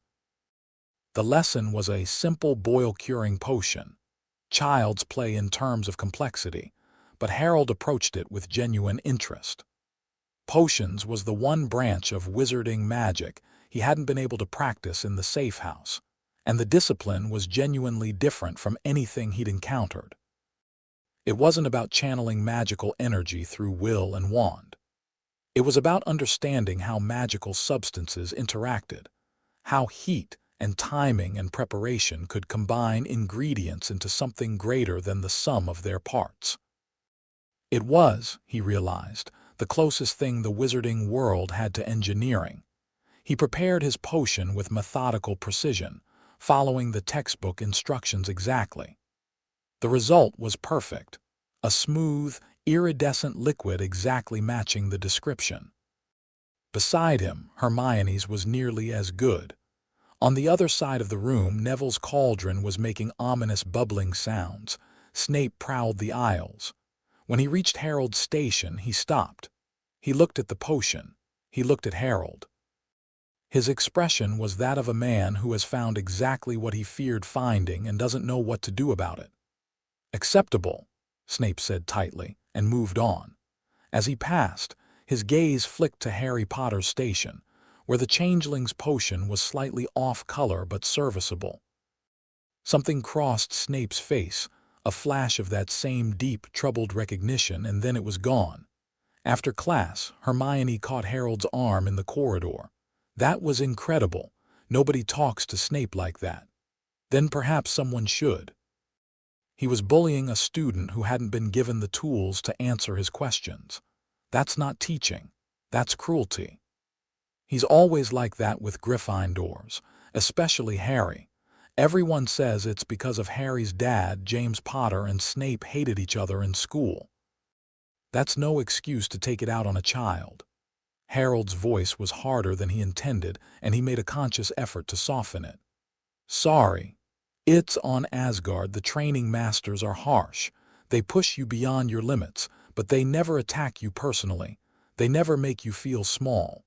The lesson was a simple boil-curing potion. Child's play in terms of complexity, but Harold approached it with genuine interest. Potions was the one branch of wizarding magic he hadn't been able to practice in the safe house, and the discipline was genuinely different from anything he'd encountered. It wasn't about channeling magical energy through will and wand. It was about understanding how magical substances interacted, how heat and timing and preparation could combine ingredients into something greater than the sum of their parts. It was, he realized, the closest thing the wizarding world had to engineering. He prepared his potion with methodical precision, following the textbook instructions exactly. The result was perfect, a smooth, iridescent liquid exactly matching the description. Beside him, Hermione's was nearly as good. On the other side of the room, Neville's cauldron was making ominous bubbling sounds. Snape prowled the aisles. When he reached Harold's station, he stopped. He looked at the potion. He looked at Harold. His expression was that of a man who has found exactly what he feared finding and doesn't know what to do about it. "Acceptable," Snape said tightly, and moved on. As he passed, his gaze flicked to Harry Potter's station, where the changeling's potion was slightly off-color but serviceable. Something crossed Snape's face, a flash of that same deep, troubled recognition, and then it was gone. After class, Hermione caught Harold's arm in the corridor. That was incredible. Nobody talks to Snape like that. Then perhaps someone should. He was bullying a student who hadn't been given the tools to answer his questions. That's not teaching. That's cruelty. He's always like that with Gryffindors, especially Harry. Everyone says it's because of Harry's dad, James Potter, and Snape hated each other in school. That's no excuse to take it out on a child. Harold's voice was harder than he intended, and he made a conscious effort to soften it. "Sorry. It's on Asgard. The training masters are harsh. They push you beyond your limits, but they never attack you personally. They never make you feel small.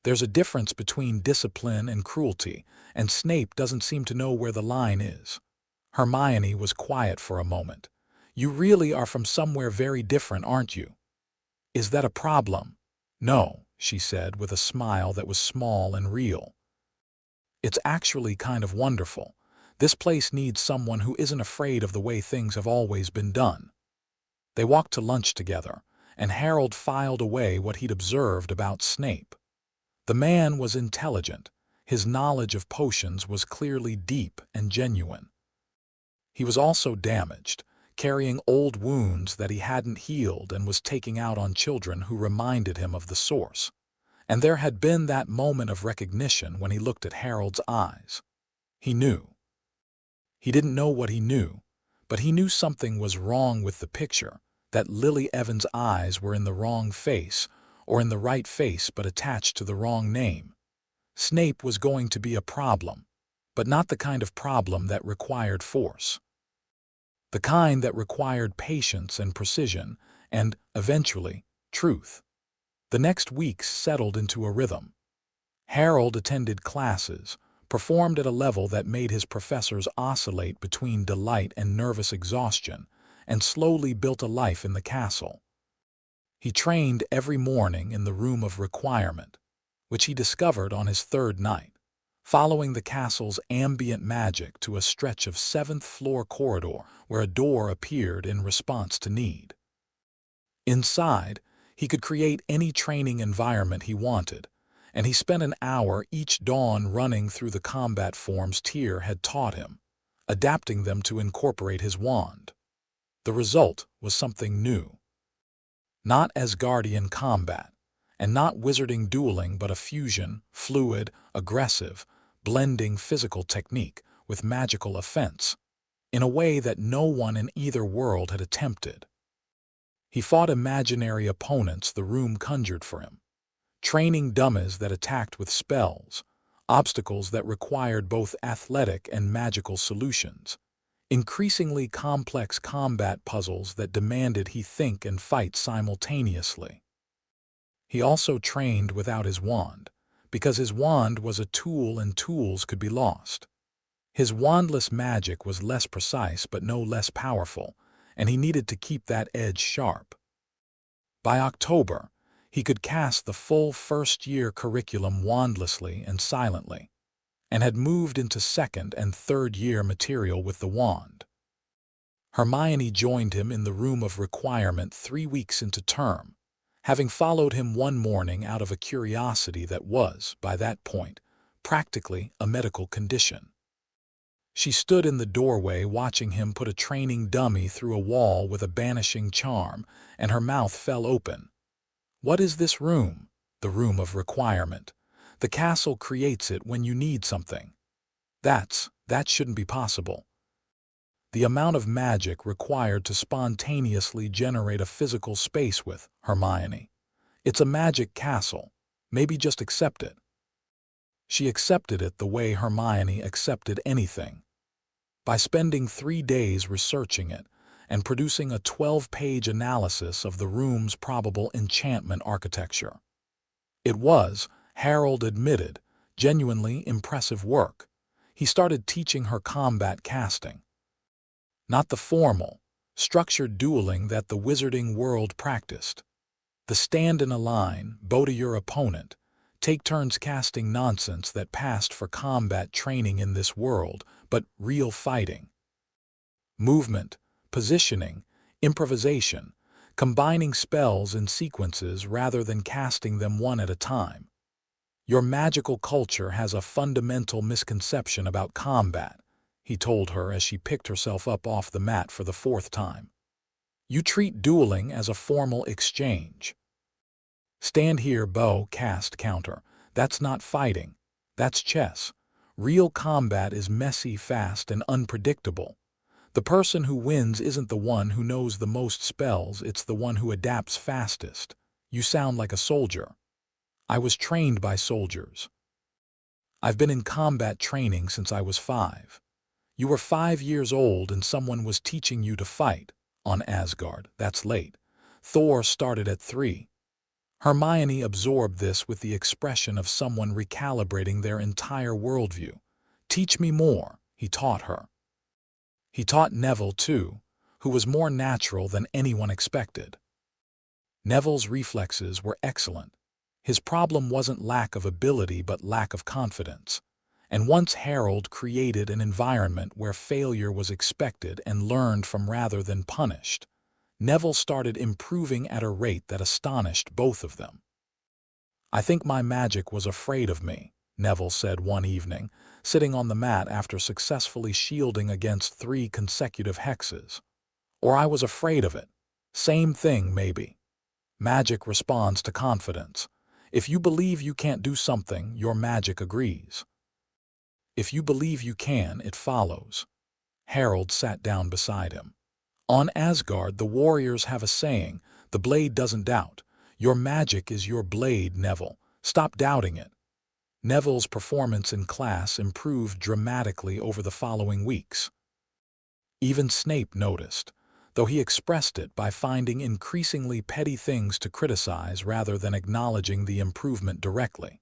There's a difference between discipline and cruelty, and Snape doesn't seem to know where the line is." Hermione was quiet for a moment. "You really are from somewhere very different, aren't you?" "Is that a problem?" "No," she said with a smile that was small and real. "It's actually kind of wonderful. This place needs someone who isn't afraid of the way things have always been done." They walked to lunch together, and Harold filed away what he'd observed about Snape. The man was intelligent. His knowledge of potions was clearly deep and genuine. He was also damaged, carrying old wounds that he hadn't healed and was taking out on children who reminded him of the source. And there had been that moment of recognition when he looked at Harold's eyes. He knew. He didn't know what he knew, but he knew something was wrong with the picture, that Lily Evans' eyes were in the wrong face, or in the right face but attached to the wrong name. Snape was going to be a problem, but not the kind of problem that required force. The kind that required patience and precision, and, eventually, truth. The next weeks settled into a rhythm. Harold attended classes, performed at a level that made his professors oscillate between delight and nervous exhaustion, and slowly built a life in the castle. He trained every morning in the room of requirement, which he discovered on his third night, following the castle's ambient magic to a stretch of seventh-floor corridor where a door appeared in response to need. Inside, he could create any training environment he wanted, and he spent an hour each dawn running through the combat forms Tyr had taught him, adapting them to incorporate his wand. The result was something new. Not Asgardian combat, and not wizarding dueling, but a fusion, fluid, aggressive, blending physical technique with magical offense, in a way that no one in either world had attempted. He fought imaginary opponents the room conjured for him, training dummies that attacked with spells, obstacles that required both athletic and magical solutions, increasingly complex combat puzzles that demanded he think and fight simultaneously. He also trained without his wand, because his wand was a tool and tools could be lost. His wandless magic was less precise but no less powerful, and he needed to keep that edge sharp. By October, he could cast the full first-year curriculum wandlessly and silently, and had moved into second and third-year material with the wand. Hermione joined him in the room of requirement 3 weeks into term, having followed him one morning out of a curiosity that was, by that point, practically a medical condition. She stood in the doorway watching him put a training dummy through a wall with a banishing charm, and her mouth fell open. What is this room? The room of requirement. The castle creates it when you need something. That shouldn't be possible. The amount of magic required to spontaneously generate a physical space with Hermione. It's a magic castle. Maybe just accept it. She accepted it the way Hermione accepted anything. By spending 3 days researching it and producing a 12-page analysis of the room's probable enchantment architecture. It was, Harold admitted, genuinely impressive work. He started teaching her combat casting. Not the formal, structured dueling that the wizarding world practiced. The stand in a line, bow to your opponent, take turns casting nonsense that passed for combat training in this world, but real fighting. Movement, positioning, improvisation, combining spells in sequences rather than casting them one at a time. Your magical culture has a fundamental misconception about combat, he told her as she picked herself up off the mat for the 4th time. You treat dueling as a formal exchange. Stand here, bow, cast, counter. That's not fighting. That's chess. Real combat is messy, fast, and unpredictable. The person who wins isn't the one who knows the most spells, it's the one who adapts fastest. You sound like a soldier. I was trained by soldiers. I've been in combat training since I was 5. You were 5 years old and someone was teaching you to fight. On Asgard, that's late. Thor started at 3. Hermione absorbed this with the expression of someone recalibrating their entire worldview. Teach me more, he taught her. He taught Neville, too, who was more natural than anyone expected. Neville's reflexes were excellent. His problem wasn't lack of ability but lack of confidence. And once Harold created an environment where failure was expected and learned from rather than punished, Neville started improving at a rate that astonished both of them. I think my magic was afraid of me, Neville said one evening, sitting on the mat after successfully shielding against 3 consecutive hexes. Or I was afraid of it. Same thing, maybe. Magic responds to confidence. If you believe you can't do something, your magic agrees. If you believe you can, it follows. Harold sat down beside him. On Asgard, the warriors have a saying, the blade doesn't doubt. Your magic is your blade, Neville. Stop doubting it. Neville's performance in class improved dramatically over the following weeks. Even Snape noticed, though he expressed it by finding increasingly petty things to criticize rather than acknowledging the improvement directly.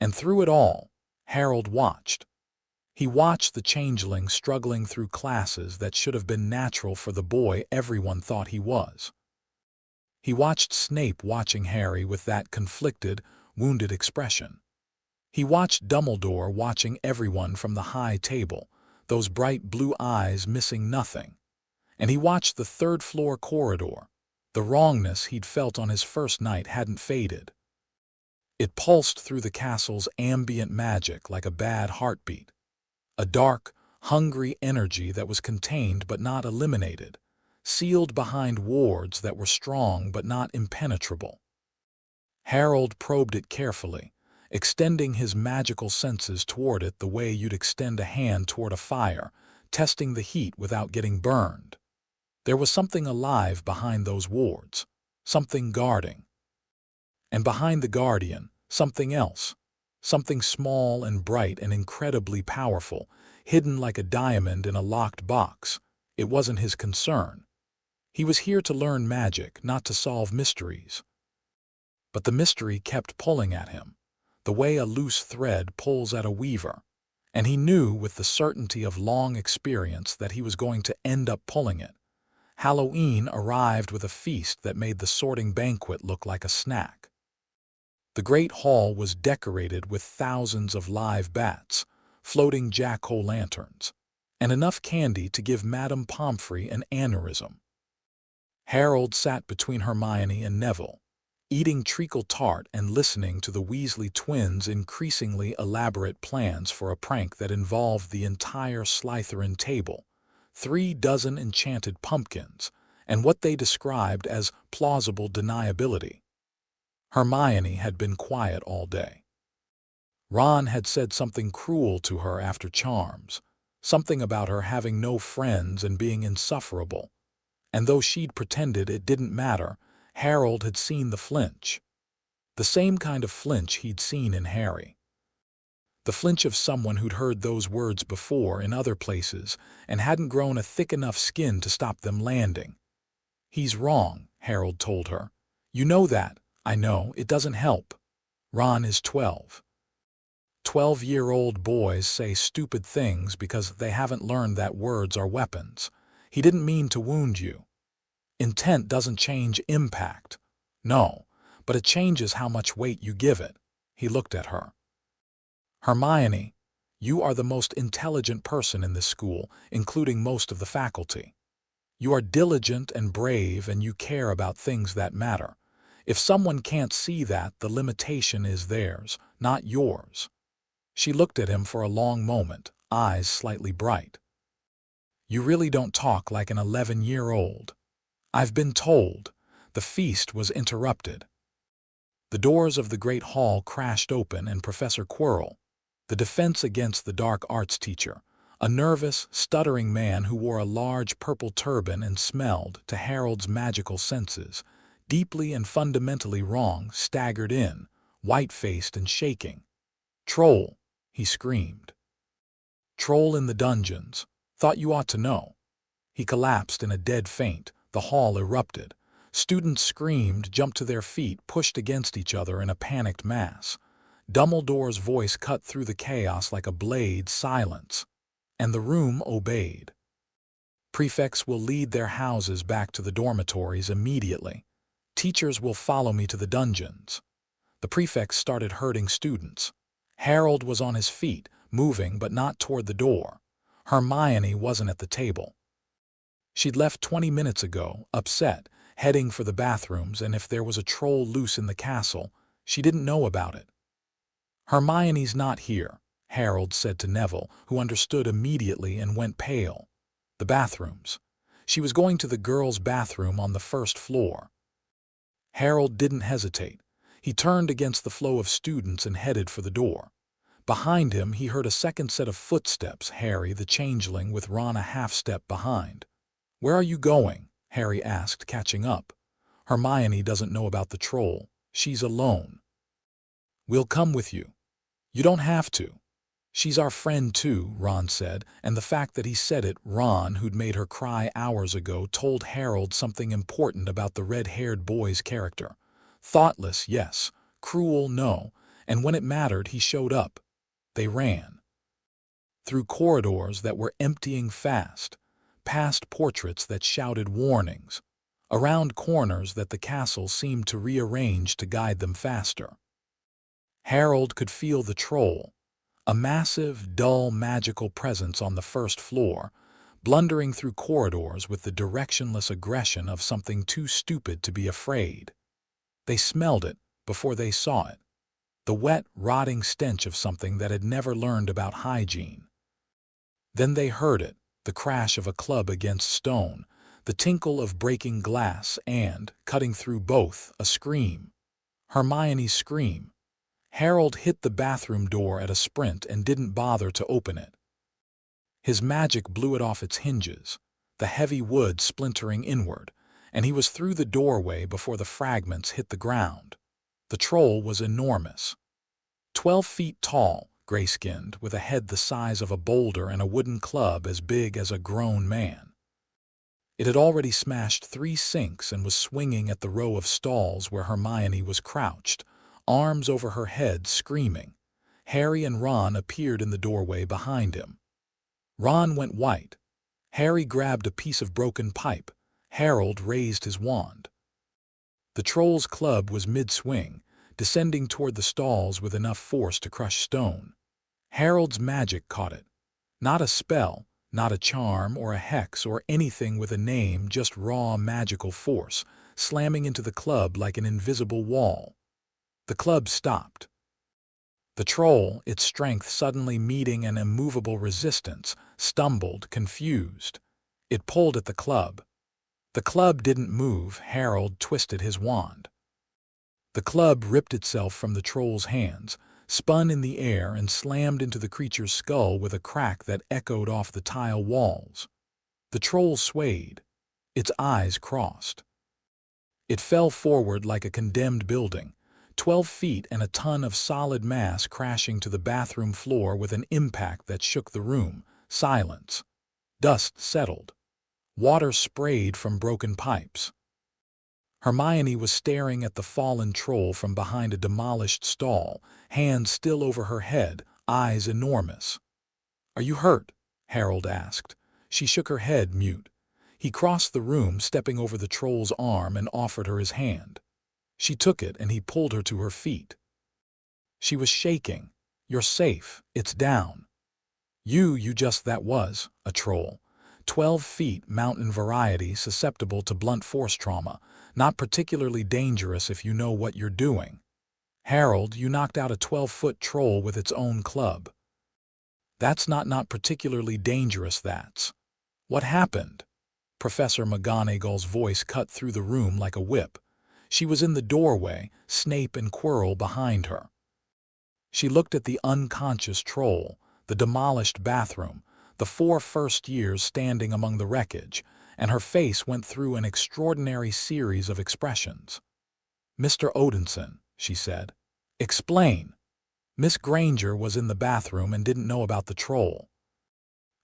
And through it all, Harold watched. He watched the changeling struggling through classes that should have been natural for the boy everyone thought he was. He watched Snape watching Harry with that conflicted, wounded expression. He watched Dumbledore watching everyone from the high table, those bright blue eyes missing nothing. And he watched the 3rd-floor corridor. The wrongness he'd felt on his first night hadn't faded. It pulsed through the castle's ambient magic like a bad heartbeat. A dark, hungry energy that was contained but not eliminated, sealed behind wards that were strong but not impenetrable. Harold probed it carefully, extending his magical senses toward it the way you'd extend a hand toward a fire, testing the heat without getting burned. There was something alive behind those wards, something guarding. And behind the guardian, something else. Something small and bright and incredibly powerful, hidden like a diamond in a locked box. It wasn't his concern. He was here to learn magic, not to solve mysteries. But the mystery kept pulling at him, the way a loose thread pulls at a weaver, and he knew with the certainty of long experience that he was going to end up pulling it. Halloween arrived with a feast that made the sorting banquet look like a snack. The great hall was decorated with thousands of live bats, floating jack-o'-lanterns, and enough candy to give Madame Pomfrey an aneurysm. Harold sat between Hermione and Neville, eating treacle tart and listening to the Weasley twins' increasingly elaborate plans for a prank that involved the entire Slytherin table, 36 enchanted pumpkins, and what they described as plausible deniability. Hermione had been quiet all day. Ron had said something cruel to her after Charms, something about her having no friends and being insufferable, and though she'd pretended it didn't matter, Harold had seen the flinch. The same kind of flinch he'd seen in Harry. The flinch of someone who'd heard those words before in other places and hadn't grown a thick enough skin to stop them landing. "He's wrong," Harold told her. "You know that. I know, it doesn't help. Ron is 12. 12-year-old boys say stupid things because they haven't learned that words are weapons. He didn't mean to wound you. Intent doesn't change impact. No, but it changes how much weight you give it." He looked at her. "Hermione, you are the most intelligent person in this school, including most of the faculty. You are diligent and brave and you care about things that matter. If someone can't see that, the limitation is theirs, not yours." She looked at him for a long moment, eyes slightly bright. "You really don't talk like an 11-year-old. I've been told." The feast was interrupted. The doors of the great hall crashed open and Professor Quirrell, the Defense Against the Dark Arts teacher, a nervous, stuttering man who wore a large purple turban and smelled, to Harold's magical senses, deeply and fundamentally wrong, staggered in, white-faced and shaking. "Troll!" he screamed. "Troll in the dungeons. Thought you ought to know." He collapsed in a dead faint. The hall erupted. Students screamed, jumped to their feet, pushed against each other in a panicked mass. Dumbledore's voice cut through the chaos like a blade. "Silence!" And the room obeyed. "Prefects will lead their houses back to the dormitories immediately. Teachers will follow me to the dungeons." The prefects started herding students. Harold was on his feet, moving but not toward the door. Hermione wasn't at the table. She'd left 20 minutes ago, upset, heading for the bathrooms, and if there was a troll loose in the castle, she didn't know about it. "Hermione's not here," Harold said to Neville, who understood immediately and went pale. "The bathrooms. She was going to the girls' bathroom on the first floor." Harold didn't hesitate. He turned against the flow of students and headed for the door. Behind him, he heard a second set of footsteps, Harry the changeling with Ron a half-step behind. "Where are you going?" Harry asked, catching up. "Hermione doesn't know about the troll. She's alone." "We'll come with you." "You don't have to." "She's our friend too," Ron said, and the fact that he said it, Ron, who'd made her cry hours ago, told Harold something important about the red-haired boy's character. Thoughtless, yes. Cruel, no. And when it mattered, he showed up. They ran. Through corridors that were emptying fast, past portraits that shouted warnings, around corners that the castle seemed to rearrange to guide them faster. Harold could feel the troll, a massive, dull, magical presence on the first floor, blundering through corridors with the directionless aggression of something too stupid to be afraid. They smelled it before they saw it, the wet, rotting stench of something that had never learned about hygiene. Then they heard it, the crash of a club against stone, the tinkle of breaking glass and, cutting through both, a scream. Hermione's scream. Harold hit the bathroom door at a sprint and didn't bother to open it. His magic blew it off its hinges, the heavy wood splintering inward, and he was through the doorway before the fragments hit the ground. The troll was enormous. 12 feet tall, gray-skinned, with a head the size of a boulder and a wooden club as big as a grown man. It had already smashed 3 sinks and was swinging at the row of stalls where Hermione was crouched, arms over her head, screaming. Harry and Ron appeared in the doorway behind him. Ron went white. Harry grabbed a piece of broken pipe. Harold raised his wand. The troll's club was mid-swing, descending toward the stalls with enough force to crush stone. Harold's magic caught it. Not a spell, not a charm or a hex or anything with a name, just raw magical force, slamming into the club like an invisible wall. The club stopped. The troll, its strength suddenly meeting an immovable resistance, stumbled, confused. It pulled at the club. The club didn't move. Harold twisted his wand. The club ripped itself from the troll's hands, spun in the air and slammed into the creature's skull with a crack that echoed off the tile walls. The troll swayed. Its eyes crossed. It fell forward like a condemned building, 12 feet and a ton of solid mass crashing to the bathroom floor with an impact that shook the room. Silence. Dust settled. Water sprayed from broken pipes. Hermione was staring at the fallen troll from behind a demolished stall, hands still over her head, eyes enormous. "Are you hurt?" Harold asked. She shook her head, mute. He crossed the room, stepping over the troll's arm, and offered her his hand. She took it, and he pulled her to her feet. She was shaking. "You're safe. It's down." You just that was a troll. 12 feet, mountain variety, susceptible to blunt force trauma. Not particularly dangerous if you know what you're doing. Harold, you knocked out a 12-foot troll with its own club. That's not particularly dangerous, that's. What happened? Professor McGonagall's voice cut through the room like a whip. She was in the doorway, Snape and Quirrell behind her. She looked at the unconscious troll, the demolished bathroom, the 4 first years standing among the wreckage, and her face went through an extraordinary series of expressions. "Mr. Odinson," she said, "explain." Miss Granger was in the bathroom and didn't know about the troll.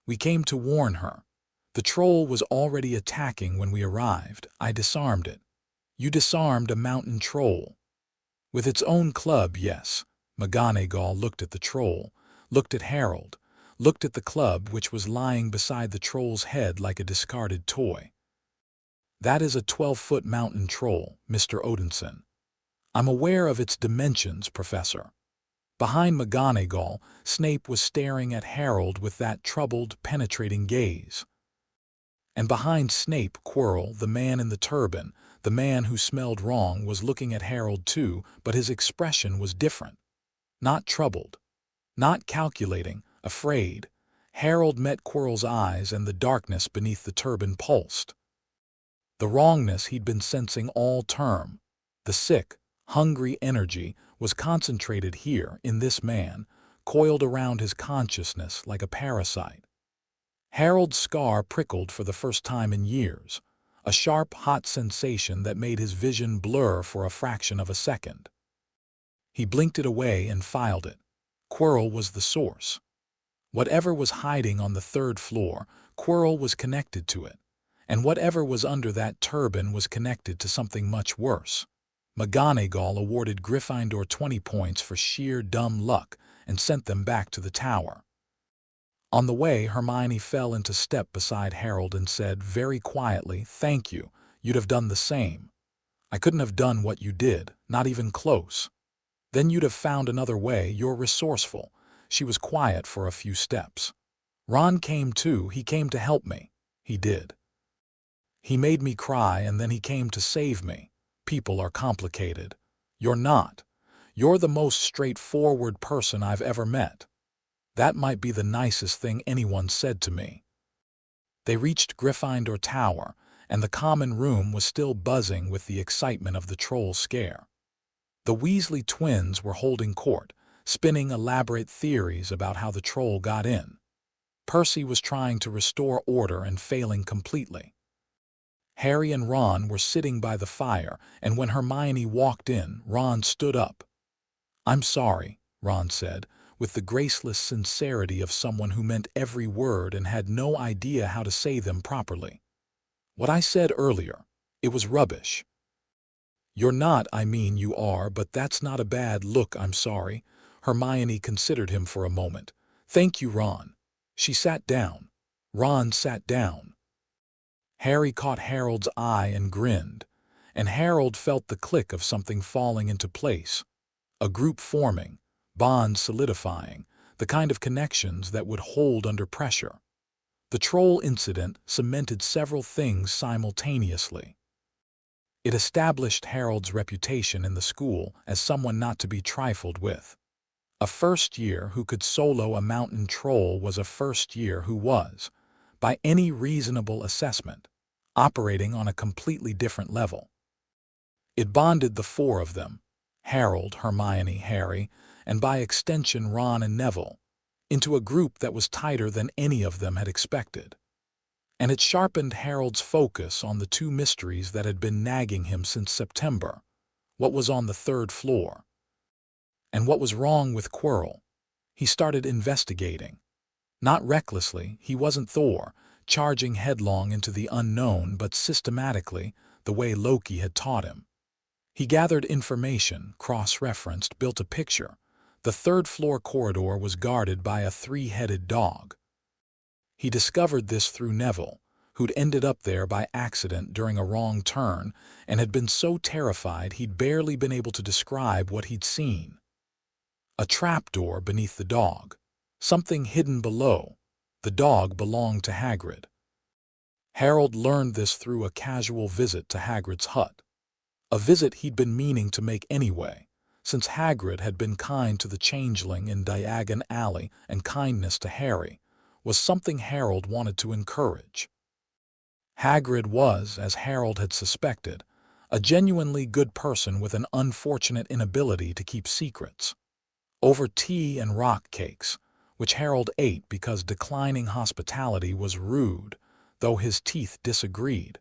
"We came to warn her. The troll was already attacking when we arrived. I disarmed it." "You disarmed a mountain troll?" "With its own club, yes." McGonagall looked at the troll, looked at Harold, looked at the club which was lying beside the troll's head like a discarded toy. "That is a 12-foot mountain troll, Mr. Odinson. I'm aware of its dimensions, Professor." Behind McGonagall, Snape was staring at Harold with that troubled, penetrating gaze. And behind Snape, Quirrell, the man in the turban, the man who smelled wrong, was looking at Harold too, but his expression was different. Not troubled. Not calculating. Afraid. Harold met Quirrell's eyes, and the darkness beneath the turban pulsed. The wrongness he'd been sensing all term, the sick, hungry energy, was concentrated here in this man, coiled around his consciousness like a parasite. Harold's scar prickled for the first time in years, a sharp, hot sensation that made his vision blur for a fraction of a second. He blinked it away and filed it. Quirrell was the source. Whatever was hiding on the 3rd floor, Quirrell was connected to it, and whatever was under that turban was connected to something much worse. McGonagall awarded Gryffindor 20 points for sheer dumb luck and sent them back to the tower. On the way, Hermione fell into step beside Harold and said very quietly, "Thank you. You'd have done the same. I couldn't have done what you did, not even close. Then you'd have found another way. You're resourceful." She was quiet for a few steps. "Ron came too. He came to help me. He did. He made me cry, and then he came to save me. People are complicated. You're not. You're the most straightforward person I've ever met. That might be the nicest thing anyone said to me." They reached Gryffindor Tower, and the common room was still buzzing with the excitement of the troll scare. The Weasley twins were holding court, spinning elaborate theories about how the troll got in. Percy was trying to restore order and failing completely. Harry and Ron were sitting by the fire, and when Hermione walked in, Ron stood up. "I'm sorry," Ron said, with the graceless sincerity of someone who meant every word and had no idea how to say them properly. What I said earlier, it was rubbish. You're not, I mean you are, but that's not a bad look, I'm sorry. Hermione considered him for a moment. Thank you, Ron. She sat down. Ron sat down. Harry caught Harold's eye and grinned, and Harold felt the click of something falling into place. A group forming, bonds solidifying, the kind of connections that would hold under pressure. The troll incident cemented several things simultaneously. It established Harold's reputation in the school as someone not to be trifled with. A first year who could solo a mountain troll was a first year who was, by any reasonable assessment, operating on a completely different level. It bonded the four of them, Harold, Hermione, Harry, and by extension Ron and Neville, into a group that was tighter than any of them had expected. And it sharpened Harold's focus on the two mysteries that had been nagging him since September. What was on the third floor? And what was wrong with Quirrell? He started investigating. Not recklessly, he wasn't Thor, charging headlong into the unknown, but systematically, the way Loki had taught him. He gathered information, cross-referenced, built a picture. The third-floor corridor was guarded by a three-headed dog. He discovered this through Neville, who'd ended up there by accident during a wrong turn and had been so terrified he'd barely been able to describe what he'd seen. A trapdoor beneath the dog. Something hidden below. The dog belonged to Hagrid. Harold learned this through a casual visit to Hagrid's hut. A visit he'd been meaning to make anyway, since Hagrid had been kind to the changeling in Diagon Alley and kindness to Harry was something Harold wanted to encourage. Hagrid was, as Harold had suspected, a genuinely good person with an unfortunate inability to keep secrets. Over tea and rock cakes, which Harold ate because declining hospitality was rude, though his teeth disagreed,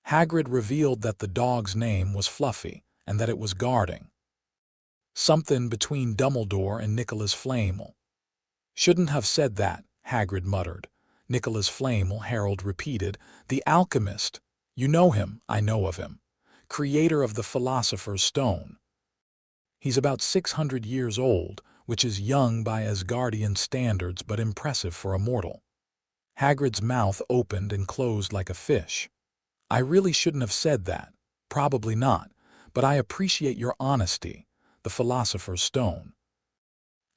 Hagrid revealed that the dog's name was Fluffy and that it was guarding. Something between Dumbledore and Nicholas Flamel. Shouldn't have said that, Hagrid muttered. Nicholas Flamel, Harold repeated. The alchemist. You know him, I know of him. Creator of the Philosopher's Stone. He's about 600 years old, which is young by Asgardian standards but impressive for a mortal. Hagrid's mouth opened and closed like a fish. I really shouldn't have said that. Probably not, but I appreciate your honesty. The Philosopher's Stone.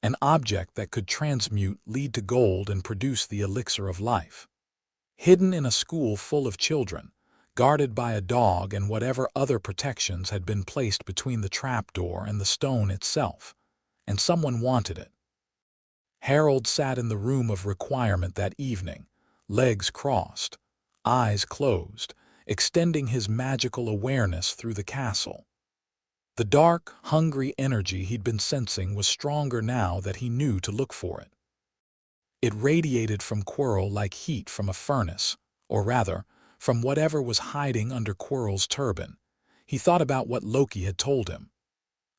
An object that could transmute, lead to gold, and produce the elixir of life. Hidden in a school full of children, guarded by a dog and whatever other protections had been placed between the trapdoor and the stone itself, and someone wanted it. Harold sat in the room of requirement that evening, legs crossed, eyes closed, extending his magical awareness through the castle. The dark, hungry energy he'd been sensing was stronger now that he knew to look for it. It radiated from Quirrell like heat from a furnace, or rather, from whatever was hiding under Quirrell's turban. He thought about what Loki had told him.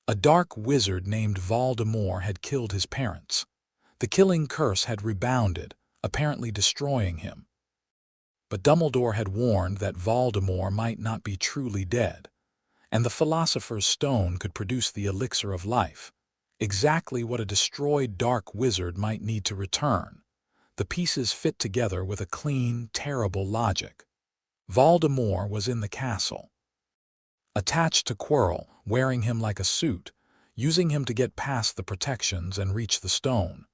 A dark wizard named Voldemort had killed his parents. The killing curse had rebounded, apparently destroying him. But Dumbledore had warned that Voldemort might not be truly dead, and the Philosopher's Stone could produce the elixir of life, exactly what a destroyed dark wizard might need to return. The pieces fit together with a clean, terrible logic. Voldemort was in the castle, attached to Quirrell, wearing him like a suit, using him to get past the protections and reach the stone.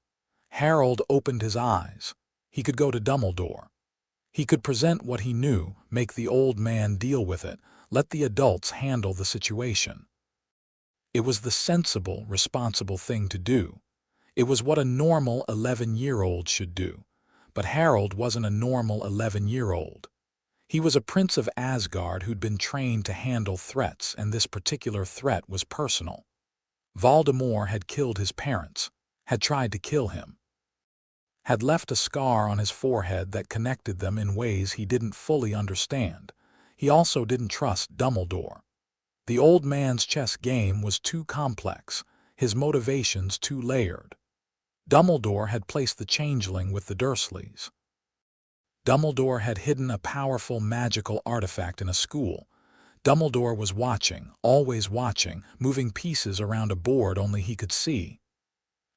Harold opened his eyes. He could go to Dumbledore. He could present what he knew, make the old man deal with it, let the adults handle the situation. It was the sensible, responsible thing to do. It was what a normal 11-year-old should do. But Harold wasn't a normal 11-year-old. He was a prince of Asgard who'd been trained to handle threats, and this particular threat was personal. Voldemort had killed his parents, had tried to kill him, had left a scar on his forehead that connected them in ways he didn't fully understand. He also didn't trust Dumbledore. The old man's chess game was too complex, his motivations too layered. Dumbledore had placed the changeling with the Dursleys. Dumbledore had hidden a powerful magical artifact in a school. Dumbledore was watching, always watching, moving pieces around a board only he could see.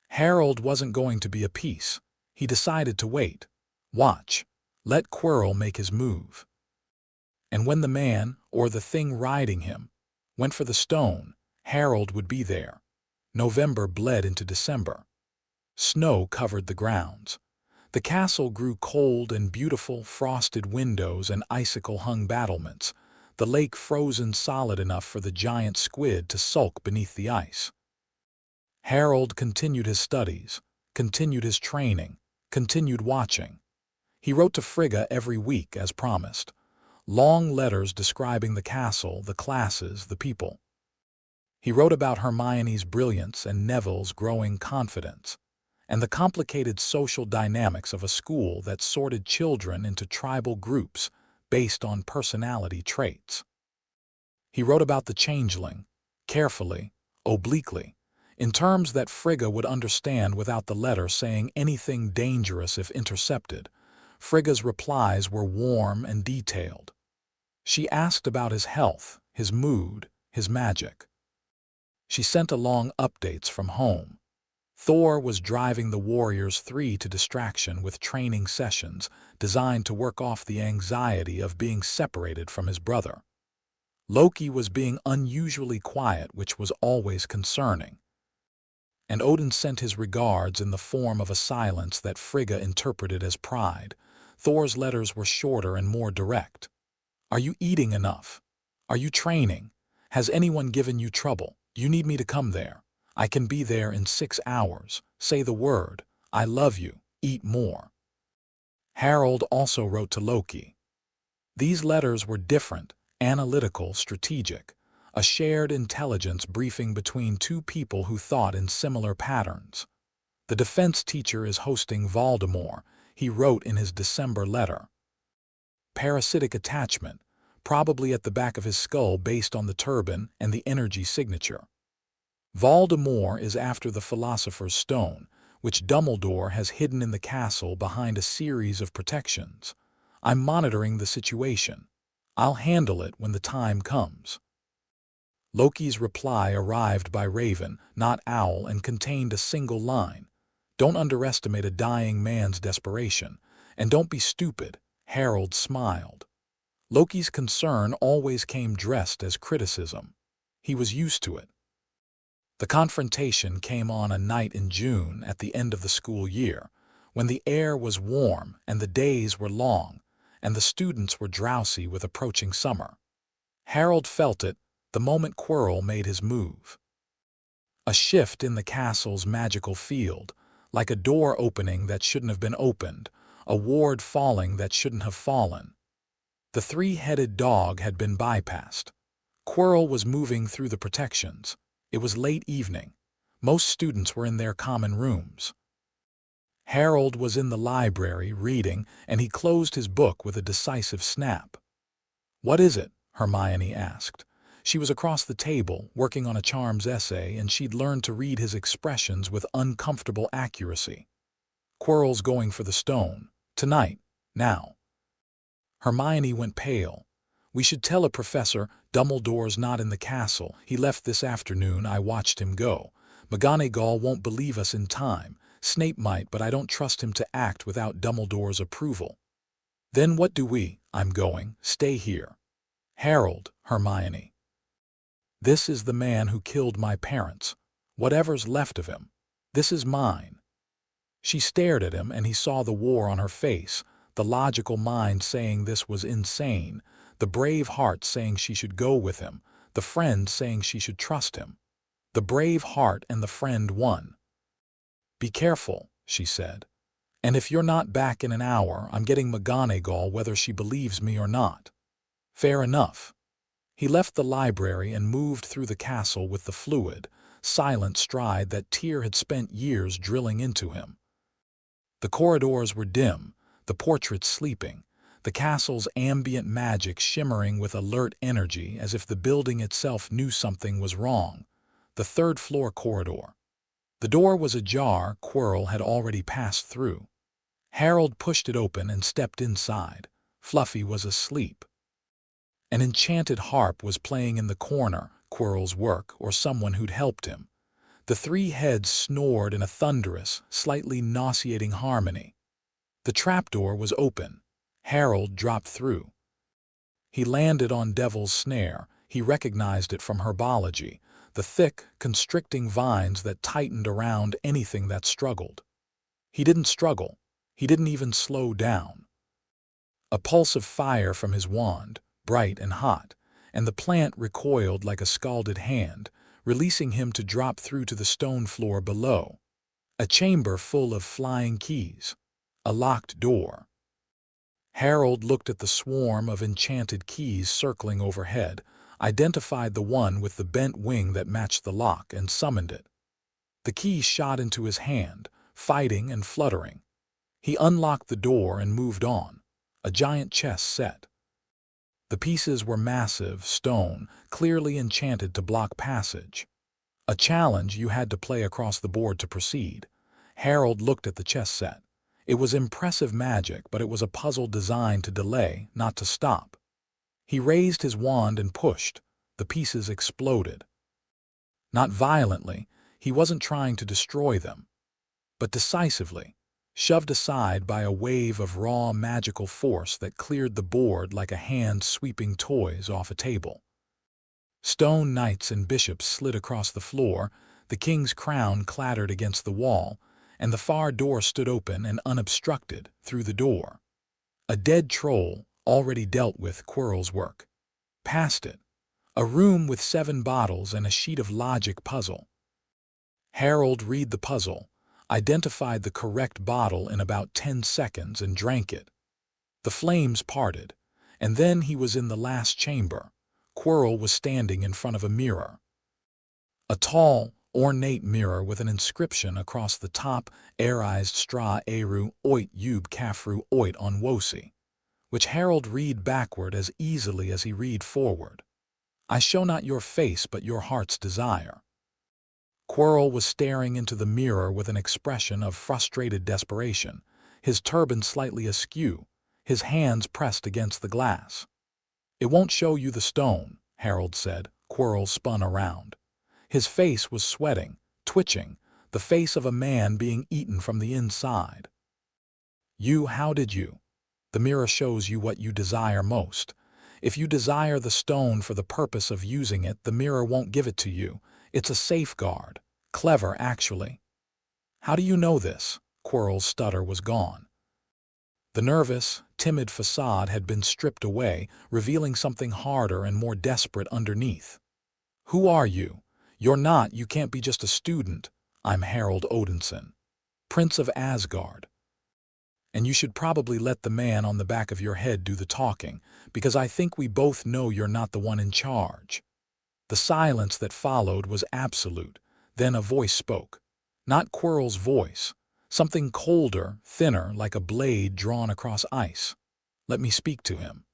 Harold wasn't going to be a piece. He decided to wait. Watch. Let Quirrell make his move. And when the man, or the thing riding him, went for the stone, Harold would be there. November bled into December. Snow covered the grounds. The castle grew cold and beautiful, frosted windows and icicle-hung battlements, the lake frozen solid enough for the giant squid to sulk beneath the ice. Harold continued his studies, continued his training, continued watching. He wrote to Frigga every week, as promised. Long letters describing the castle, the classes, the people. He wrote about Hermione's brilliance and Neville's growing confidence, and the complicated social dynamics of a school that sorted children into tribal groups based on personality traits. He wrote about the changeling, carefully, obliquely, in terms that Frigga would understand without the letter saying anything dangerous if intercepted. Frigga's replies were warm and detailed. She asked about his health, his mood, his magic. She sent along updates from home. Thor was driving the Warriors 3 to distraction with training sessions designed to work off the anxiety of being separated from his brother. Loki was being unusually quiet, which was always concerning. And Odin sent his regards in the form of a silence that Frigga interpreted as pride. Thor's letters were shorter and more direct. Are you eating enough? Are you training? Has anyone given you trouble? You need me to come there. I can be there in 6 hours. Say the word. I love you. Eat more. Harold also wrote to Loki. These letters were different, analytical, strategic, a shared intelligence briefing between two people who thought in similar patterns. The defense teacher is hosting Voldemort, he wrote in his December letter. Parasitic attachment, probably at the back of his skull based on the turban and the energy signature. Voldemort is after the Philosopher's Stone, which Dumbledore has hidden in the castle behind a series of protections. I'm monitoring the situation. I'll handle it when the time comes. Loki's reply arrived by Raven, not Owl, and contained a single line. Don't underestimate a dying man's desperation. And don't be stupid. Harold smiled. Loki's concern always came dressed as criticism. He was used to it. The confrontation came on a night in June at the end of the school year, when the air was warm and the days were long, and the students were drowsy with approaching summer. Harold felt it the moment Quirrell made his move. A shift in the castle's magical field, like a door opening that shouldn't have been opened, a ward falling that shouldn't have fallen. The three-headed dog had been bypassed. Quirrell was moving through the protections. It was late evening. Most students were in their common rooms. Harold was in the library reading, and he closed his book with a decisive snap. "What is it?" Hermione asked. She was across the table, working on a charms essay, and she'd learned to read his expressions with uncomfortable accuracy. "Quirrell's going for the stone. Tonight. Now." Hermione went pale. "We should tell a professor. Dumbledore's not in the castle. He left this afternoon. I watched him go. McGonagall won't believe us in time. Snape might, but I don't trust him to act without Dumbledore's approval." "Then what do we?" "I'm going. Stay here." "Harold." Hermione. "This is the man who killed my parents. Whatever's left of him. This is mine." She stared at him, and he saw the war on her face, the logical mind saying this was insane, the brave heart saying she should go with him, the friend saying she should trust him. The brave heart and the friend won. "Be careful," she said. "And if you're not back in an hour, I'm getting McGonagall whether she believes me or not." "Fair enough." He left the library and moved through the castle with the fluid, silent stride that Tyr had spent years drilling into him. The corridors were dim, the portraits sleeping, the castle's ambient magic shimmering with alert energy as if the building itself knew something was wrong. The third-floor corridor. The door was ajar. Quirrell had already passed through. Harold pushed it open and stepped inside. Fluffy was asleep. An enchanted harp was playing in the corner, Quirrell's work or someone who'd helped him. The three heads snored in a thunderous, slightly nauseating harmony. The trapdoor was open. Harold dropped through. He landed on Devil's Snare. He recognized it from herbology, the thick, constricting vines that tightened around anything that struggled. He didn't struggle. He didn't even slow down. A pulse of fire from his wand, bright and hot, and the plant recoiled like a scalded hand, releasing him to drop through to the stone floor below. A chamber full of flying keys. A locked door. Harold looked at the swarm of enchanted keys circling overhead, identified the one with the bent wing that matched the lock, and summoned it. The key shot into his hand, fighting and fluttering. He unlocked the door and moved on. A giant chess set. The pieces were massive, stone, clearly enchanted to block passage. A challenge you had to play across the board to proceed. Harold looked at the chess set. It was impressive magic, but it was a puzzle designed to delay, not to stop. He raised his wand and pushed. The pieces exploded. Not violently. He wasn't trying to destroy them, but decisively, shoved aside by a wave of raw magical force that cleared the board like a hand sweeping toys off a table. Stone knights and bishops slid across the floor, the king's crown clattered against the wall, and the far door stood open and unobstructed through the door. A dead troll, already dealt with, Quirrell's work. Past it, a room with 7 bottles and a sheet of logic puzzle. Harold read the puzzle, identified the correct bottle in about 10 seconds and drank it. The flames parted, and then he was in the last chamber. Quirrell was standing in front of a mirror. A tall, ornate mirror with an inscription across the top, Arized Stra Eru Oit Yub Kafru Oit on Wosi, which Harold read backward as easily as he read forward. I show not your face but your heart's desire. Quirrell was staring into the mirror with an expression of frustrated desperation, his turban slightly askew, his hands pressed against the glass. It won't show you the stone, Harold said. Quirrell spun around. His face was sweating, twitching, the face of a man being eaten from the inside. How did you? The mirror shows you what you desire most. If you desire the stone for the purpose of using it, the mirror won't give it to you. It's a safeguard. Clever, actually. How do you know this? Quirrell's stutter was gone. The nervous, timid facade had been stripped away, revealing something harder and more desperate underneath. Who are you? You can't be just a student. I'm Harold Odinson, Prince of Asgard. And you should probably let the man on the back of your head do the talking, because I think we both know you're not the one in charge. The silence that followed was absolute. Then a voice spoke. Not Quirrell's voice. Something colder, thinner, like a blade drawn across ice. Let me speak to him.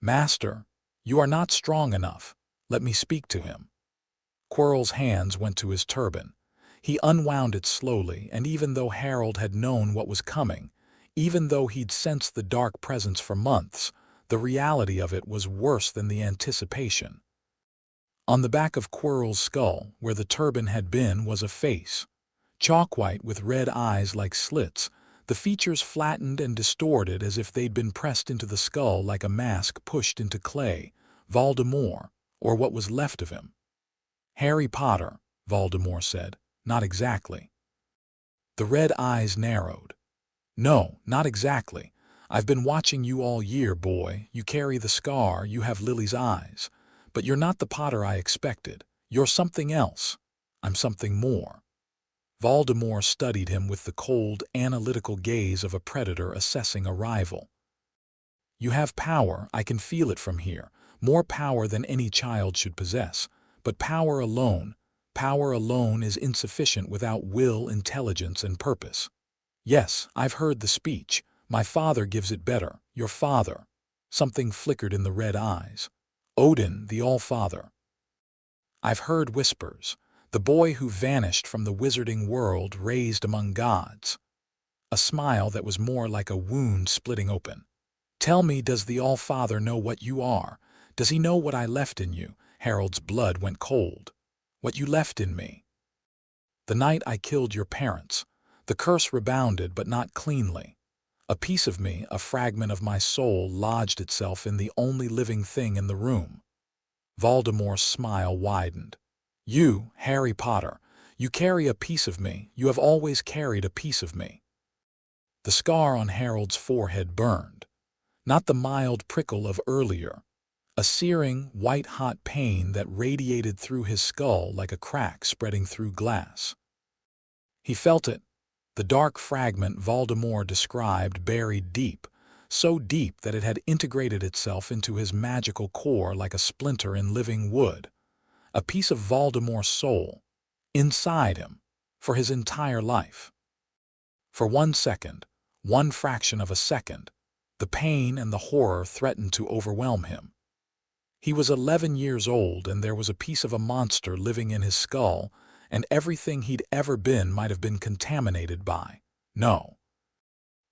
Master, you are not strong enough. Let me speak to him. Quirrell's hands went to his turban. He unwound it slowly, and even though Harold had known what was coming, even though he'd sensed the dark presence for months, the reality of it was worse than the anticipation. On the back of Quirrell's skull, where the turban had been, was a face. Chalk-white with red eyes like slits, the features flattened and distorted as if they'd been pressed into the skull like a mask pushed into clay. Voldemort, or what was left of him. Harry Potter, Voldemort said. Not exactly. The red eyes narrowed. No, not exactly. I've been watching you all year, boy. You carry the scar, you have Lily's eyes. But you're not the Potter I expected. You're something else. I'm something more. Voldemort studied him with the cold, analytical gaze of a predator assessing a rival. You have power, I can feel it from here. More power than any child should possess. But power alone is insufficient without will, intelligence, and purpose. Yes, I've heard the speech. My father gives it better. Your father. Something flickered in the red eyes. Odin, the All-Father. I've heard whispers. The boy who vanished from the wizarding world raised among gods. a smile that was more like a wound splitting open. "Tell me, does the All-Father know what you are? Does he know what I left in you?" Harold's blood went cold. "What you left in me. The night I killed your parents." The curse rebounded, but not cleanly. A piece of me, a fragment of my soul, lodged itself in the only living thing in the room. Voldemort's smile widened. "You, Harry Potter, you carry a piece of me. You have always carried a piece of me." The scar on Harold's forehead burned. Not the mild prickle of earlier. A searing, white-hot pain that radiated through his skull like a crack spreading through glass. He felt it. The dark fragment Voldemort described buried deep, so deep that it had integrated itself into his magical core like a splinter in living wood. A piece of Voldemort's soul, inside him, for his entire life. For 1 second, one fraction of a second, the pain and the horror threatened to overwhelm him. He was 11 years old, and there was a piece of a monster living in his skull, and everything he'd ever been might have been contaminated by. No.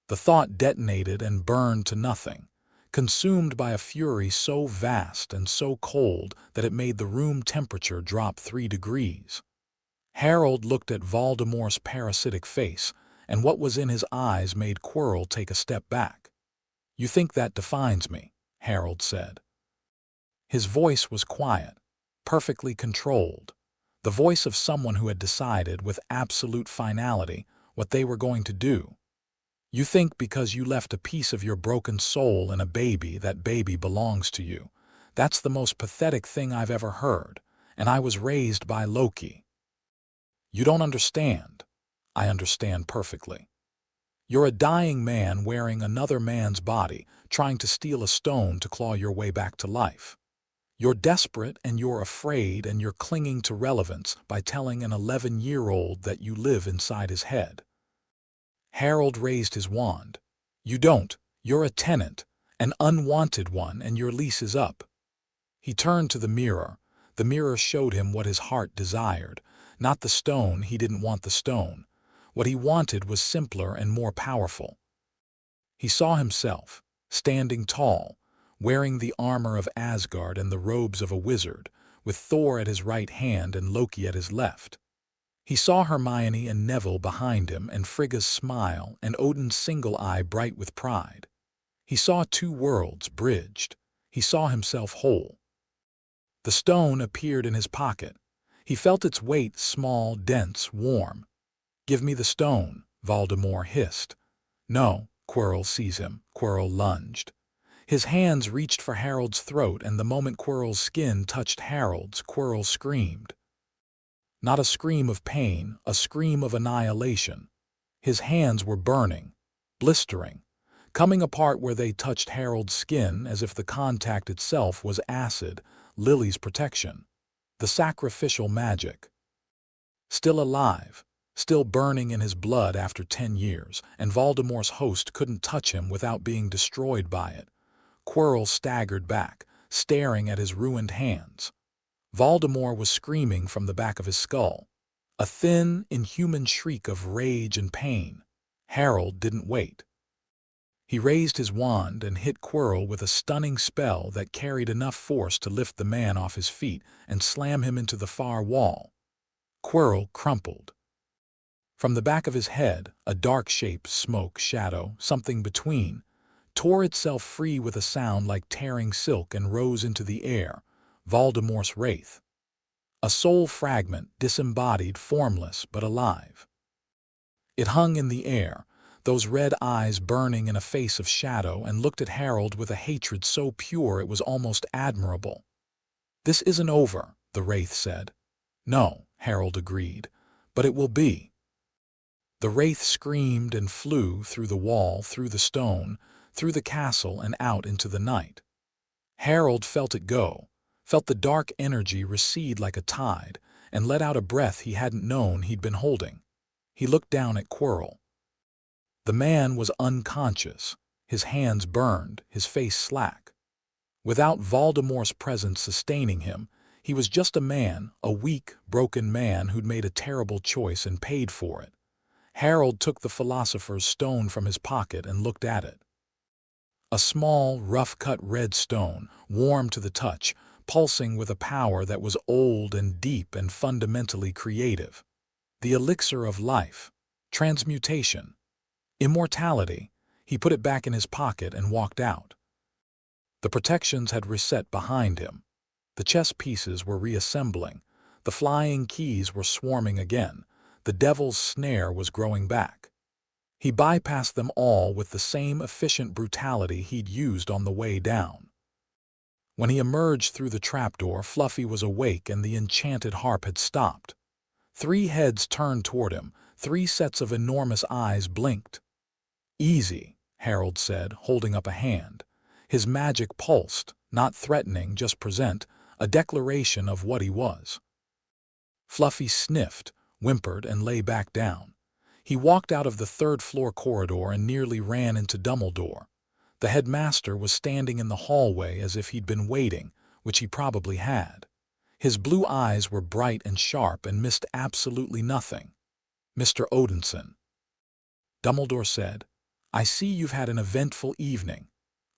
The thought detonated and burned to nothing, consumed by a fury so vast and so cold that it made the room temperature drop 3 degrees. Harold looked at Voldemort's parasitic face, and what was in his eyes made Quirrell take a step back. "You think that defines me," Harold said. His voice was quiet, perfectly controlled, the voice of someone who had decided with absolute finality what they were going to do. "You think because you left a piece of your broken soul in a baby, that baby belongs to you. That's the most pathetic thing I've ever heard, and I was raised by Loki." "You don't understand." "I understand perfectly. You're a dying man wearing another man's body, trying to steal a stone to claw your way back to life. You're desperate and you're afraid and you're clinging to relevance by telling an 11-year-old that you live inside his head." Harold raised his wand. "You don't. You're a tenant, an unwanted one, and your lease is up." He turned to the mirror. The mirror showed him what his heart desired. Not the stone, he didn't want the stone. What he wanted was simpler and more powerful. He saw himself, standing tall, wearing the armor of Asgard and the robes of a wizard, with Thor at his right hand and Loki at his left. He saw Hermione and Neville behind him, and Frigga's smile, and Odin's single eye bright with pride. He saw 2 worlds bridged. He saw himself whole. The stone appeared in his pocket. He felt its weight, small, dense, warm. "Give me the stone," Voldemort hissed. "No." Quirrell sees him. Quirrell lunged. His hands reached for Harold's throat, and the moment Quirrell's skin touched Harold's, Quirrell screamed. Not a scream of pain, a scream of annihilation. His hands were burning, blistering, coming apart where they touched Harold's skin as if the contact itself was acid, Lily's protection, the sacrificial magic. Still alive, still burning in his blood after 10 years, and Voldemort's host couldn't touch him without being destroyed by it. Quirrell staggered back, staring at his ruined hands. Voldemort was screaming from the back of his skull, a thin, inhuman shriek of rage and pain. Harold didn't wait. He raised his wand and hit Quirrell with a stunning spell that carried enough force to lift the man off his feet and slam him into the far wall. Quirrell crumpled. From the back of his head, a dark shape, smoke, shadow, something between, tore itself free with a sound like tearing silk and rose into the air, Voldemort's wraith. A soul fragment, disembodied, formless, but alive. It hung in the air, those red eyes burning in a face of shadow, and looked at Harold with a hatred so pure it was almost admirable. "This isn't over," the wraith said. "No," Harold agreed, "but it will be." The wraith screamed and flew through the wall, through the stone, through the castle, and out into the night. Harold felt it go, felt the dark energy recede like a tide, and let out a breath he hadn't known he'd been holding. He looked down at Quirrell. The man was unconscious, his hands burned, his face slack. Without Voldemort's presence sustaining him, he was just a man, a weak, broken man who'd made a terrible choice and paid for it. Harold took the philosopher's stone from his pocket and looked at it. A small, rough-cut red stone, warm to the touch, pulsing with a power that was old and deep and fundamentally creative. The elixir of life, transmutation, immortality. He put it back in his pocket and walked out. The protections had reset behind him. The chess pieces were reassembling. The flying keys were swarming again. The devil's snare was growing back. He bypassed them all with the same efficient brutality he'd used on the way down. When he emerged through the trapdoor, Fluffy was awake and the enchanted harp had stopped. 3 heads turned toward him. 3 sets of enormous eyes blinked. "Easy," Harold said, holding up a hand. His magic pulsed, not threatening, just present, a declaration of what he was. Fluffy sniffed, whimpered, and lay back down. He walked out of the 3rd-floor corridor and nearly ran into Dumbledore. The headmaster was standing in the hallway as if he'd been waiting, which he probably had. His blue eyes were bright and sharp and missed absolutely nothing. "Mr. Odinson," Dumbledore said, "I see you've had an eventful evening.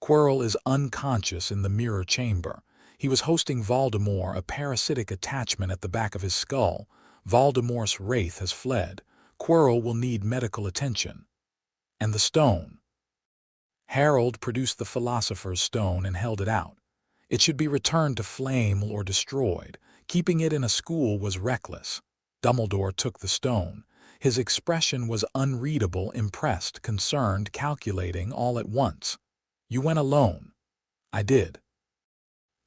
Quirrell is unconscious in the mirror chamber. He was hosting Voldemort, a parasitic attachment at the back of his skull. Voldemort's wraith has fled. Quirrell will need medical attention. And the stone." Harold produced the philosopher's stone and held it out. It should be returned to flame or destroyed. Keeping it in a school was reckless. Dumbledore took the stone. His expression was unreadable, impressed, concerned, calculating, all at once. "You went alone." "I did."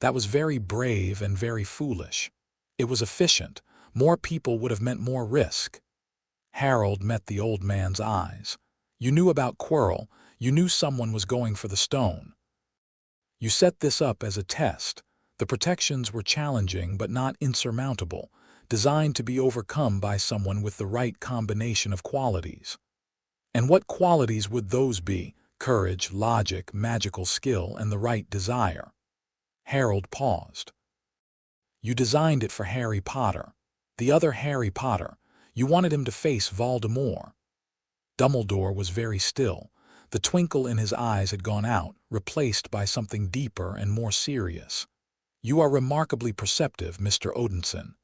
"That was very brave and very foolish." "It was efficient. More people would have meant more risk." Harold met the old man's eyes. "You knew about Quirrell. You knew someone was going for the stone. You set this up as a test. The protections were challenging but not insurmountable, designed to be overcome by someone with the right combination of qualities." "And what qualities would those be?" "Courage, logic, magical skill, and the right desire." Harold paused. "You designed it for Harry Potter. The other Harry Potter. You wanted him to face Voldemort." Dumbledore was very still. The twinkle in his eyes had gone out, replaced by something deeper and more serious. "You are remarkably perceptive, Mr. Odinson.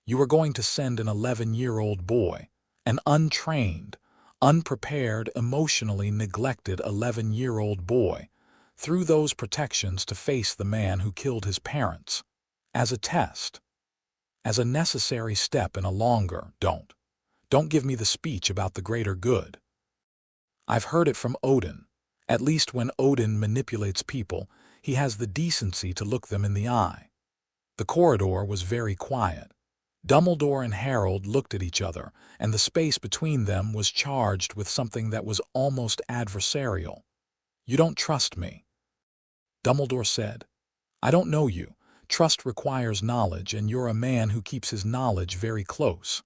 You are going to send an 11-year-old boy, an untrained, unprepared, emotionally neglected 11-year-old boy, through those protections to face the man who killed his parents, as a test, as a necessary step in a longer, don't give me the speech about the greater good. I've heard it from Odin. At least when Odin manipulates people, he has the decency to look them in the eye." The corridor was very quiet. Dumbledore and Harold looked at each other, and the space between them was charged with something that was almost adversarial. "You don't trust me," Dumbledore said. "I don't know you. Trust requires knowledge, and you're a man who keeps his knowledge very close.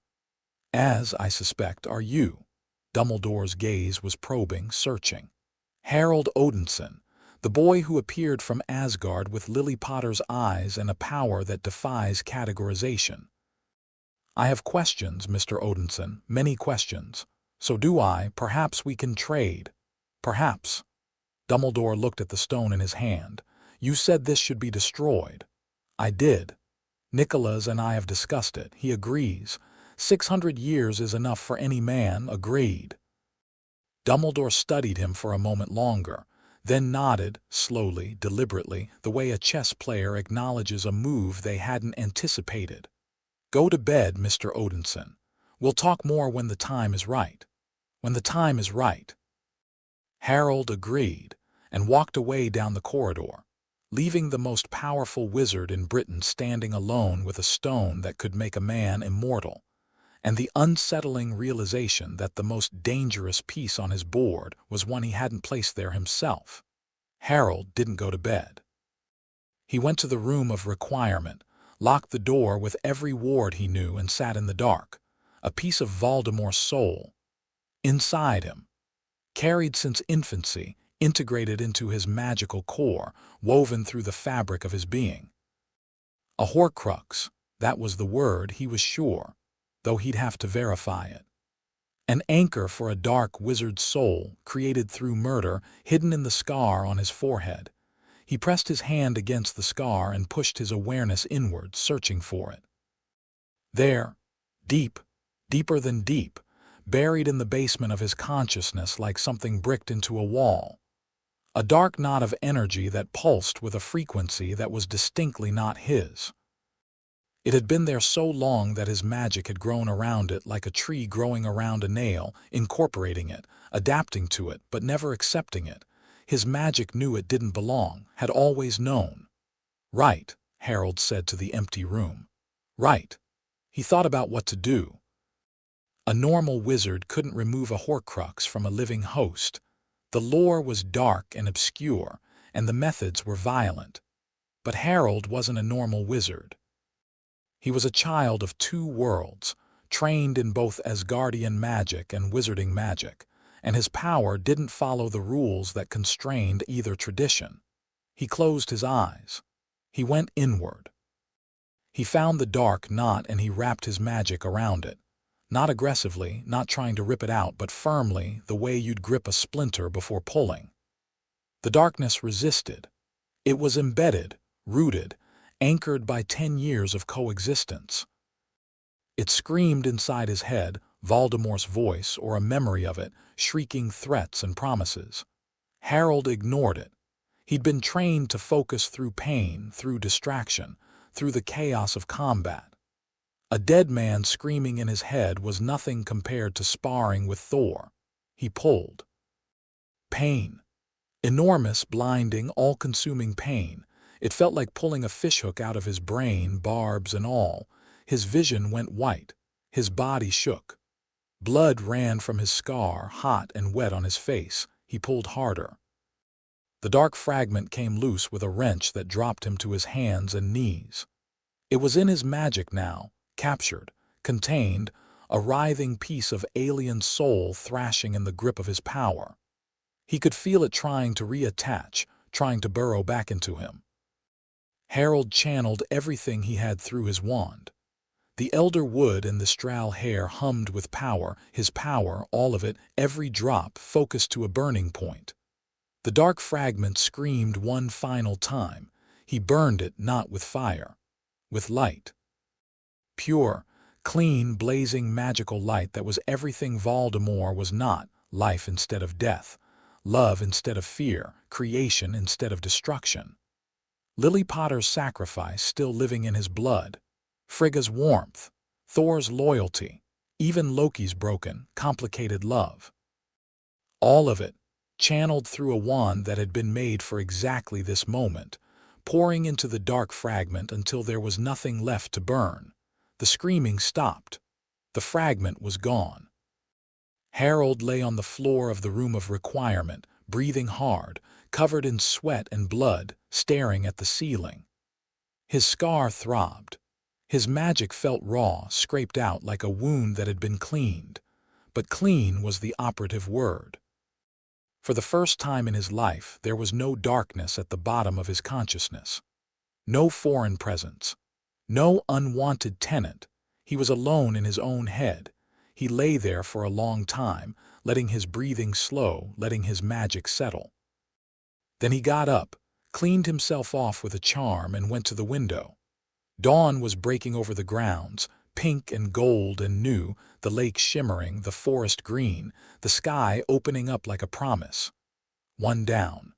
As, I suspect, are you." Dumbledore's gaze was probing, searching. "Harold Odinson, the boy who appeared from Asgard with Lily Potter's eyes and a power that defies categorization." "I have questions, Mr. Odinson, many questions." "So do I. Perhaps we can trade." "Perhaps." Dumbledore looked at the stone in his hand. "You said this should be destroyed." "I did. Nicholas and I have discussed it. He agrees. 600 years is enough for any man." "Agreed." Dumbledore studied him for a moment longer, then nodded, slowly, deliberately, the way a chess player acknowledges a move they hadn't anticipated. "Go to bed, Mr. Odinson. We'll talk more when the time is right." "When the time is right." Harold agreed, and walked away down the corridor, leaving the most powerful wizard in Britain standing alone with a stone that could make a man immortal, and the unsettling realization that the most dangerous piece on his board was one he hadn't placed there himself. Harold didn't go to bed. He went to the room of requirement, locked the door with every ward he knew, and sat in the dark, a piece of Voldemort's soul inside him, carried since infancy, integrated into his magical core, woven through the fabric of his being. A Horcrux, that was the word, he was sure, though he'd have to verify it. An anchor for a dark wizard's soul, created through murder, hidden in the scar on his forehead. He pressed his hand against the scar and pushed his awareness inward, searching for it. There, deep, deeper than deep, buried in the basement of his consciousness like something bricked into a wall. A dark knot of energy that pulsed with a frequency that was distinctly not his. It had been there so long that his magic had grown around it like a tree growing around a nail, incorporating it, adapting to it, but never accepting it. His magic knew it didn't belong, had always known. Right, Harold said to the empty room. Right. He thought about what to do. A normal wizard couldn't remove a Horcrux from a living host. The lore was dark and obscure, and the methods were violent. But Harold wasn't a normal wizard. He was a child of two worlds, trained in both Asgardian magic and wizarding magic, and his power didn't follow the rules that constrained either tradition. He closed his eyes. He went inward. He found the dark knot and he wrapped his magic around it. Not aggressively, not trying to rip it out, but firmly, the way you'd grip a splinter before pulling. The darkness resisted. It was embedded, rooted, anchored by 10 years of coexistence. It screamed inside his head, Voldemort's voice or a memory of it, shrieking threats and promises. Harold ignored it. He'd been trained to focus through pain, through distraction, through the chaos of combat. A dead man screaming in his head was nothing compared to sparring with Thor. He pulled. Pain. Enormous, blinding, all-consuming pain. It felt like pulling a fishhook out of his brain, barbs and all. His vision went white. His body shook. Blood ran from his scar, hot and wet on his face. He pulled harder. The dark fragment came loose with a wrench that dropped him to his hands and knees. It was in his magic now, captured, contained, a writhing piece of alien soul thrashing in the grip of his power. He could feel it trying to reattach, trying to burrow back into him. Harold channeled everything he had through his wand. The elder wood and the straw hair hummed with power, his power, all of it, every drop, focused to a burning point. The dark fragment screamed one final time. He burned it not with fire, with light. Pure, clean, blazing, magical light that was everything Voldemort was not, life instead of death, love instead of fear, creation instead of destruction. Lily Potter's sacrifice still living in his blood, Frigga's warmth, Thor's loyalty, even Loki's broken, complicated love. All of it, channeled through a wand that had been made for exactly this moment, pouring into the dark fragment until there was nothing left to burn. The screaming stopped. The fragment was gone. Harold lay on the floor of the room of requirement, breathing hard, covered in sweat and blood, staring at the ceiling. His scar throbbed. His magic felt raw, scraped out like a wound that had been cleaned. But clean was the operative word. For the first time in his life, there was no darkness at the bottom of his consciousness. No foreign presence. No unwanted tenant. He was alone in his own head. He lay there for a long time, letting his breathing slow, letting his magic settle. Then he got up, cleaned himself off with a charm, and went to the window. Dawn was breaking over the grounds, pink and gold and new, the lake shimmering, the forest green, the sky opening up like a promise. One down.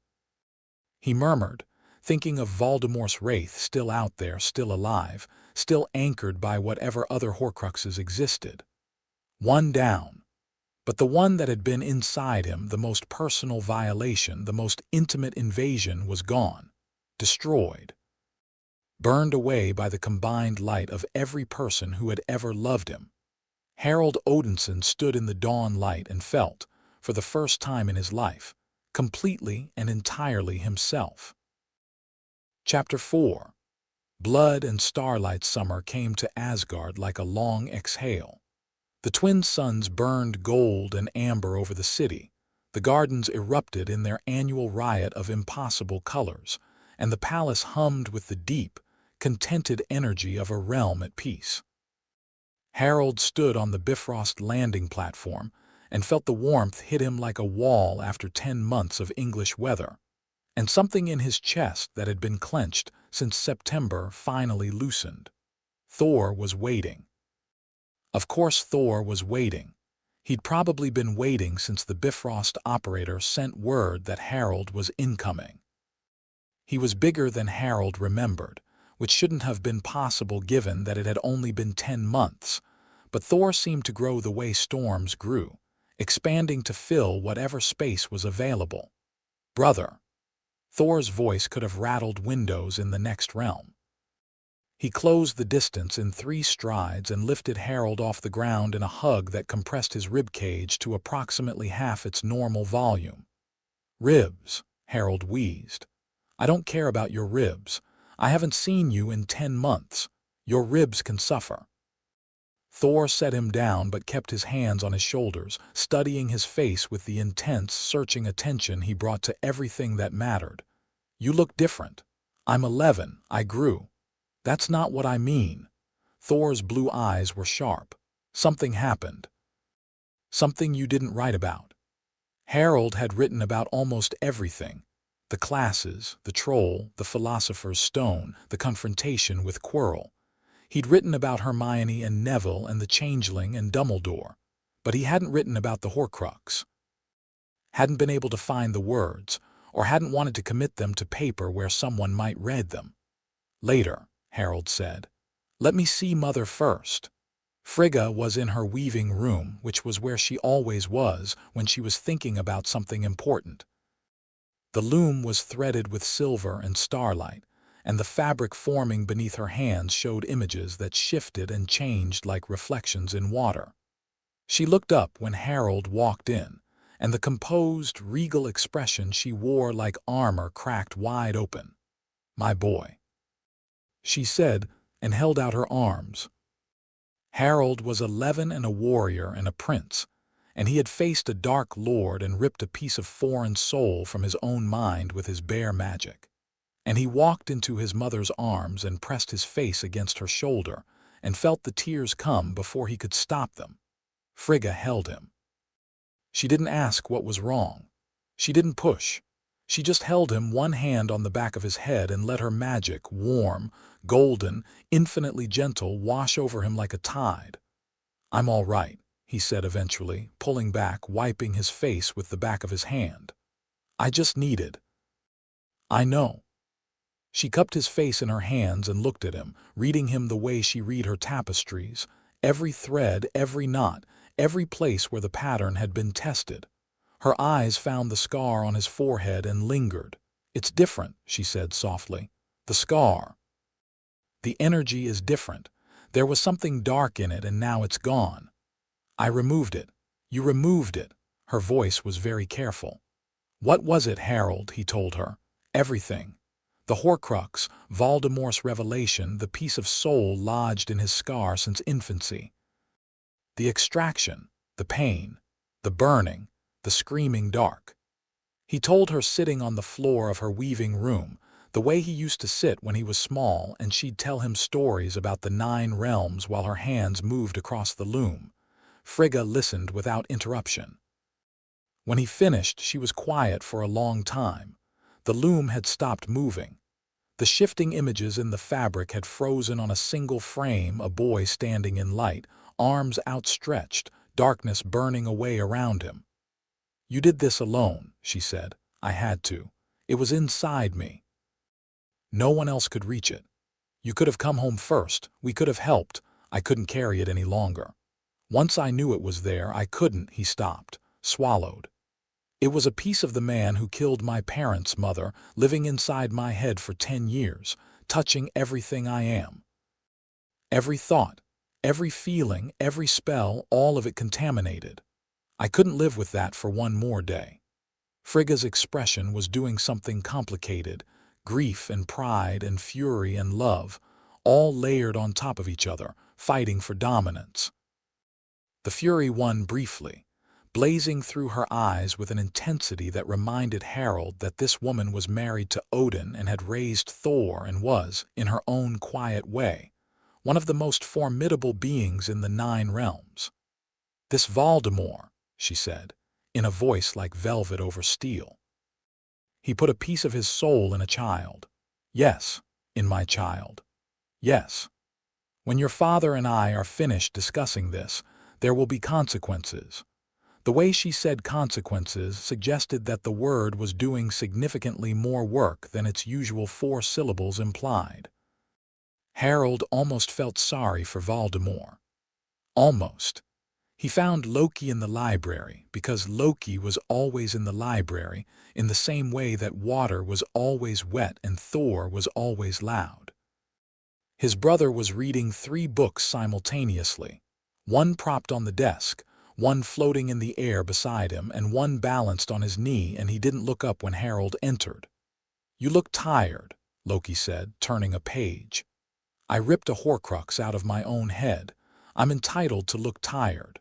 He murmured, thinking of Voldemort's wraith still out there, still alive, still anchored by whatever other Horcruxes existed. One down. But the one that had been inside him, the most personal violation, the most intimate invasion, was gone, destroyed. Burned away by the combined light of every person who had ever loved him. Harold Odinson stood in the dawn light and felt, for the first time in his life, completely and entirely himself. Chapter 4. Blood and starlight summer came to Asgard like a long exhale. The twin suns burned gold and amber over the city. The gardens erupted in their annual riot of impossible colors, and the palace hummed with the deep, contented energy of a realm at peace. Harold stood on the Bifrost landing platform and felt the warmth hit him like a wall after 10 months of English weather, and something in his chest that had been clenched since September finally loosened. Thor was waiting. Of course Thor was waiting. He'd probably been waiting since the Bifrost operator sent word that Harold was incoming. He was bigger than Harold remembered, which shouldn't have been possible given that it had only been 10 months, but Thor seemed to grow the way storms grew, expanding to fill whatever space was available. Brother. Thor's voice could have rattled windows in the next realm. He closed the distance in 3 strides and lifted Harold off the ground in a hug that compressed his ribcage to approximately half its normal volume. Ribs, Harold wheezed. I don't care about your ribs. I haven't seen you in 10 months. Your ribs can suffer. Thor set him down but kept his hands on his shoulders, studying his face with the intense, searching attention he brought to everything that mattered. You look different. I'm 11. I grew. That's not what I mean. Thor's blue eyes were sharp. Something happened. Something you didn't write about. Harold had written about almost everything. The classes, the troll, the philosopher's stone, the confrontation with Quirrell. He'd written about Hermione and Neville and the Changeling and Dumbledore, but he hadn't written about the Horcrux. Hadn't been able to find the words, or hadn't wanted to commit them to paper where someone might read them. Later, Harold said. Let me see Mother first. Frigga was in her weaving room, which was where she always was when she was thinking about something important. The loom was threaded with silver and starlight, and the fabric forming beneath her hands showed images that shifted and changed like reflections in water. She looked up when Harold walked in, and the composed, regal expression she wore like armor cracked wide open. My boy, she said, and held out her arms. Harold was 11 and a warrior and a prince, and he had faced a dark lord and ripped a piece of foreign soul from his own mind with his bare magic. And he walked into his mother's arms and pressed his face against her shoulder and felt the tears come before he could stop them. Frigga held him. She didn't ask what was wrong. She didn't push. She just held him, one hand on the back of his head, and let her magic, warm, golden, infinitely gentle, wash over him like a tide. I'm all right, he said eventually, pulling back, wiping his face with the back of his hand. I just needed. I know. She cupped his face in her hands and looked at him, reading him the way she read her tapestries, every thread, every knot, every place where the pattern had been tested. Her eyes found the scar on his forehead and lingered. It's different, she said softly. The scar. The energy is different. There was something dark in it and now it's gone. I removed it. You removed it. Her voice was very careful. What was it, Harold? He told her. Everything. The Horcrux, Voldemort's revelation, the piece of soul lodged in his scar since infancy. The extraction, the pain, the burning, the screaming dark. He told her, sitting on the floor of her weaving room, the way he used to sit when he was small, and she'd tell him stories about the 9 realms while her hands moved across the loom. Frigga listened without interruption. When he finished, she was quiet for a long time. The loom had stopped moving. The shifting images in the fabric had frozen on a single frame, a boy standing in light, arms outstretched, darkness burning away around him. You did this alone, she said. I had to. It was inside me. No one else could reach it. You could have come home first. We could have helped. I couldn't carry it any longer. Once I knew it was there, I couldn't. He stopped, swallowed. It was a piece of the man who killed my parents, Mother, living inside my head for 10 years, touching everything I am. Every thought, every feeling, every spell, all of it contaminated. I couldn't live with that for one more day. Frigga's expression was doing something complicated, grief and pride and fury and love, all layered on top of each other, fighting for dominance. The fury won briefly, blazing through her eyes with an intensity that reminded Harold that this woman was married to Odin and had raised Thor and was, in her own quiet way, one of the most formidable beings in the 9 realms. "This Voldemort," she said, in a voice like velvet over steel. "He put a piece of his soul in a child. Yes, in my child. Yes. When your father and I are finished discussing this, there will be consequences." The way she said consequences suggested that the word was doing significantly more work than its usual 4 syllables implied. Harold almost felt sorry for Voldemort. Almost. He found Loki in the library because Loki was always in the library, in the same way that water was always wet and Thor was always loud. His brother was reading 3 books simultaneously, one propped on the desk, one floating in the air beside him, and one balanced on his knee, and he didn't look up when Harold entered. "You look tired," Loki said, turning a page. "I ripped a Horcrux out of my own head. I'm entitled to look tired."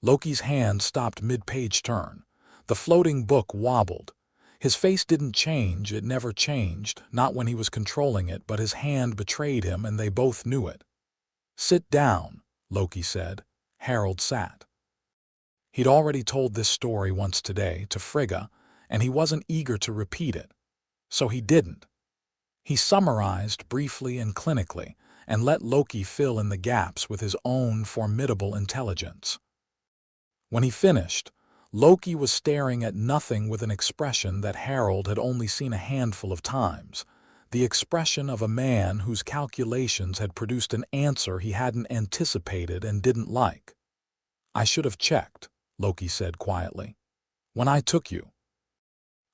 Loki's hand stopped mid-page turn. The floating book wobbled. His face didn't change, it never changed, not when he was controlling it, but his hand betrayed him and they both knew it. "Sit down," Loki said. Harold sat. He'd already told this story once today to Frigga, and he wasn't eager to repeat it. So he didn't. He summarized briefly and clinically, and let Loki fill in the gaps with his own formidable intelligence. When he finished, Loki was staring at nothing with an expression that Harold had only seen a handful of times, the expression of a man whose calculations had produced an answer he hadn't anticipated and didn't like. "I should have checked," Loki said quietly. "When I took you,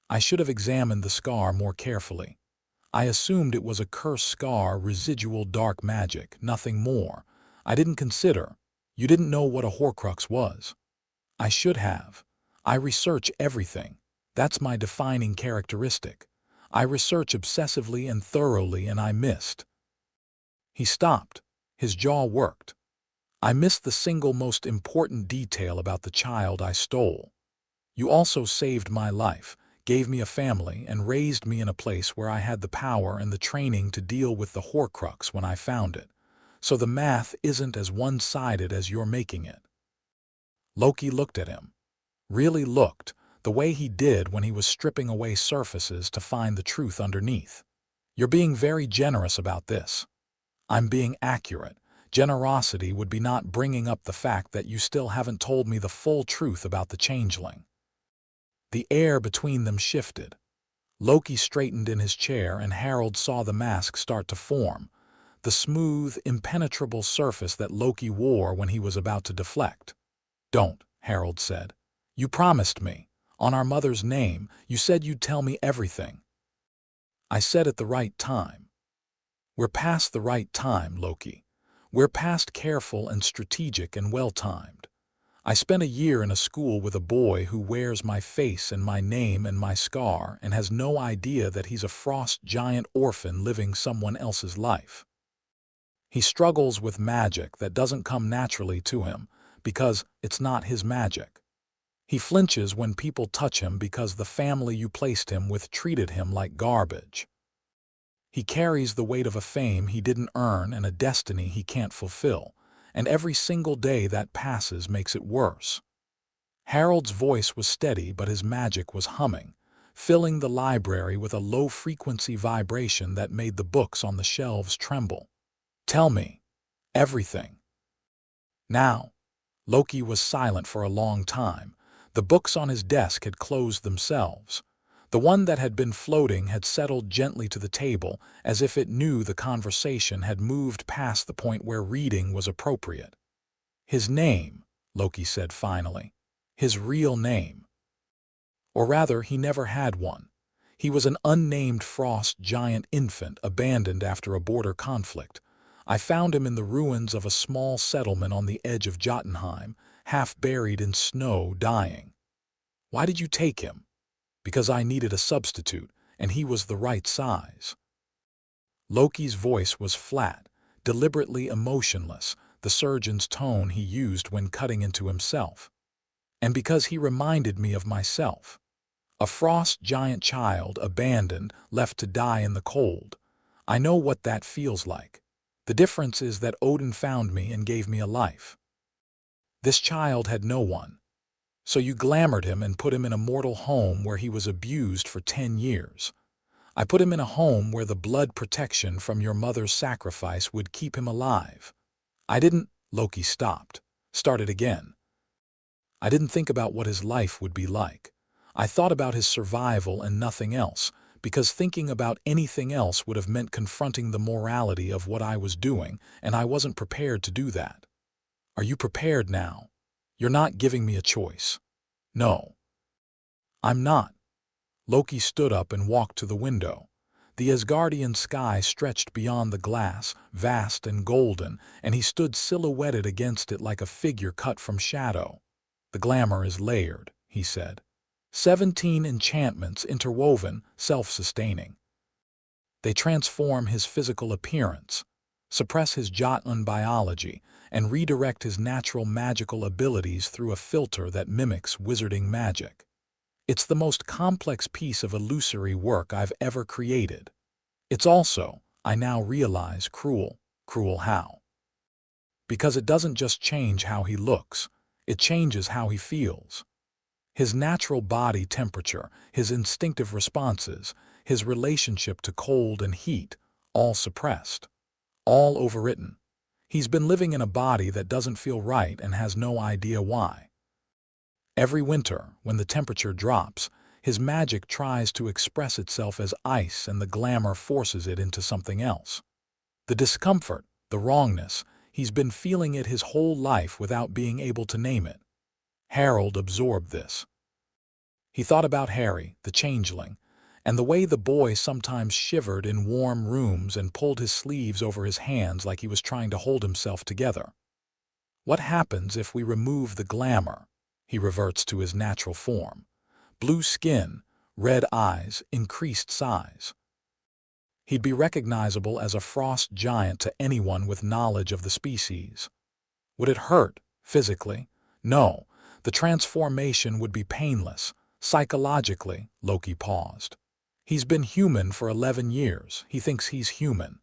I should have examined the scar more carefully. I assumed it was a cursed scar, residual dark magic, nothing more. I didn't consider. You didn't know what a Horcrux was. I should have. I research everything. That's my defining characteristic. I research obsessively and thoroughly, and I missed." He stopped. His jaw worked. "I missed the single most important detail about the child I stole. You also saved my life, gave me a family, and raised me in a place where I had the power and the training to deal with the Horcrux when I found it. So the math isn't as one-sided as you're making it." Loki looked at him. Really looked, the way he did when he was stripping away surfaces to find the truth underneath. "You're being very generous about this." "I'm being accurate. Generosity would be not bringing up the fact that you still haven't told me the full truth about the changeling." The air between them shifted. Loki straightened in his chair and Harold saw the mask start to form, the smooth, impenetrable surface that Loki wore when he was about to deflect. "Don't," Harold said. "You promised me. On our mother's name, you said you'd tell me everything." "I said at the right time." "We're past the right time, Loki. We're past careful and strategic and well-timed. I spent a year in a school with a boy who wears my face and my name and my scar and has no idea that he's a frost giant orphan living someone else's life. He struggles with magic that doesn't come naturally to him because it's not his magic. He flinches when people touch him because the family you placed him with treated him like garbage. He carries the weight of a fame he didn't earn and a destiny he can't fulfill, and every single day that passes makes it worse." Harold's voice was steady, but his magic was humming, filling the library with a low-frequency vibration that made the books on the shelves tremble. "Tell me. Everything." Now. Loki was silent for a long time. The books on his desk had closed themselves. The one that had been floating had settled gently to the table, as if it knew the conversation had moved past the point where reading was appropriate. "His name," Loki said finally. "His real name. Or rather, he never had one. He was an unnamed frost giant infant abandoned after a border conflict. I found him in the ruins of a small settlement on the edge of Jotunheim, half buried in snow, dying. Why did you take him? Because I needed a substitute, and he was the right size." Loki's voice was flat, deliberately emotionless, the surgeon's tone he used when cutting into himself. "And because he reminded me of myself. A frost giant child, abandoned, left to die in the cold. I know what that feels like. The difference is that Odin found me and gave me a life. This child had no one. So you glamored him and put him in a mortal home where he was abused for 10 years. I put him in a home where the blood protection from your mother's sacrifice would keep him alive. I didn't. Loki stopped. Started again. I didn't think about what his life would be like. I thought about his survival and nothing else, because thinking about anything else would have meant confronting the morality of what I was doing, and I wasn't prepared to do that. Are you prepared now? You're not giving me a choice. No. I'm not. Loki stood up and walked to the window. The Asgardian sky stretched beyond the glass, vast and golden, and he stood silhouetted against it like a figure cut from shadow. The glamour is layered, he said. 17 enchantments interwoven, self-sustaining. They transform his physical appearance, suppress his Jotun biology, and redirect his natural magical abilities through a filter that mimics wizarding magic. It's the most complex piece of illusory work I've ever created. It's also, I now realize, cruel. Cruel how? Because it doesn't just change how he looks, it changes how he feels. His natural body temperature, his instinctive responses, his relationship to cold and heat, all suppressed, all overwritten. He's been living in a body that doesn't feel right and has no idea why. Every winter, when the temperature drops, his magic tries to express itself as ice and the glamour forces it into something else. The discomfort, the wrongness, he's been feeling it his whole life without being able to name it. Harold absorbed this. He thought about Harry, the changeling, and the way the boy sometimes shivered in warm rooms and pulled his sleeves over his hands like he was trying to hold himself together. What happens if we remove the glamour? He reverts to his natural form. Blue skin, red eyes, increased size. He'd be recognizable as a frost giant to anyone with knowledge of the species. Would it hurt, physically? No, the transformation would be painless. Psychologically, Loki paused. He's been human for 11 years. He thinks he's human.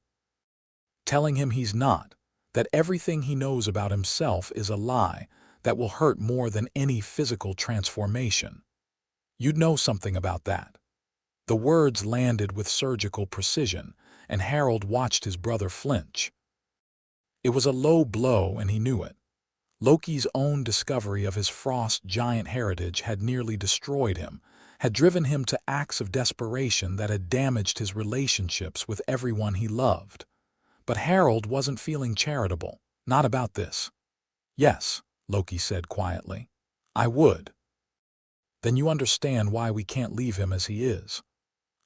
Telling him he's not, that everything he knows about himself is a lie, that will hurt more than any physical transformation. You'd know something about that. The words landed with surgical precision, and Harold watched his brother flinch. It was a low blow, and he knew it. Loki's own discovery of his frost giant heritage had nearly destroyed him, had driven him to acts of desperation that had damaged his relationships with everyone he loved. But Harold wasn't feeling charitable, not about this. Yes, Loki said quietly, I would. Then you understand why we can't leave him as he is.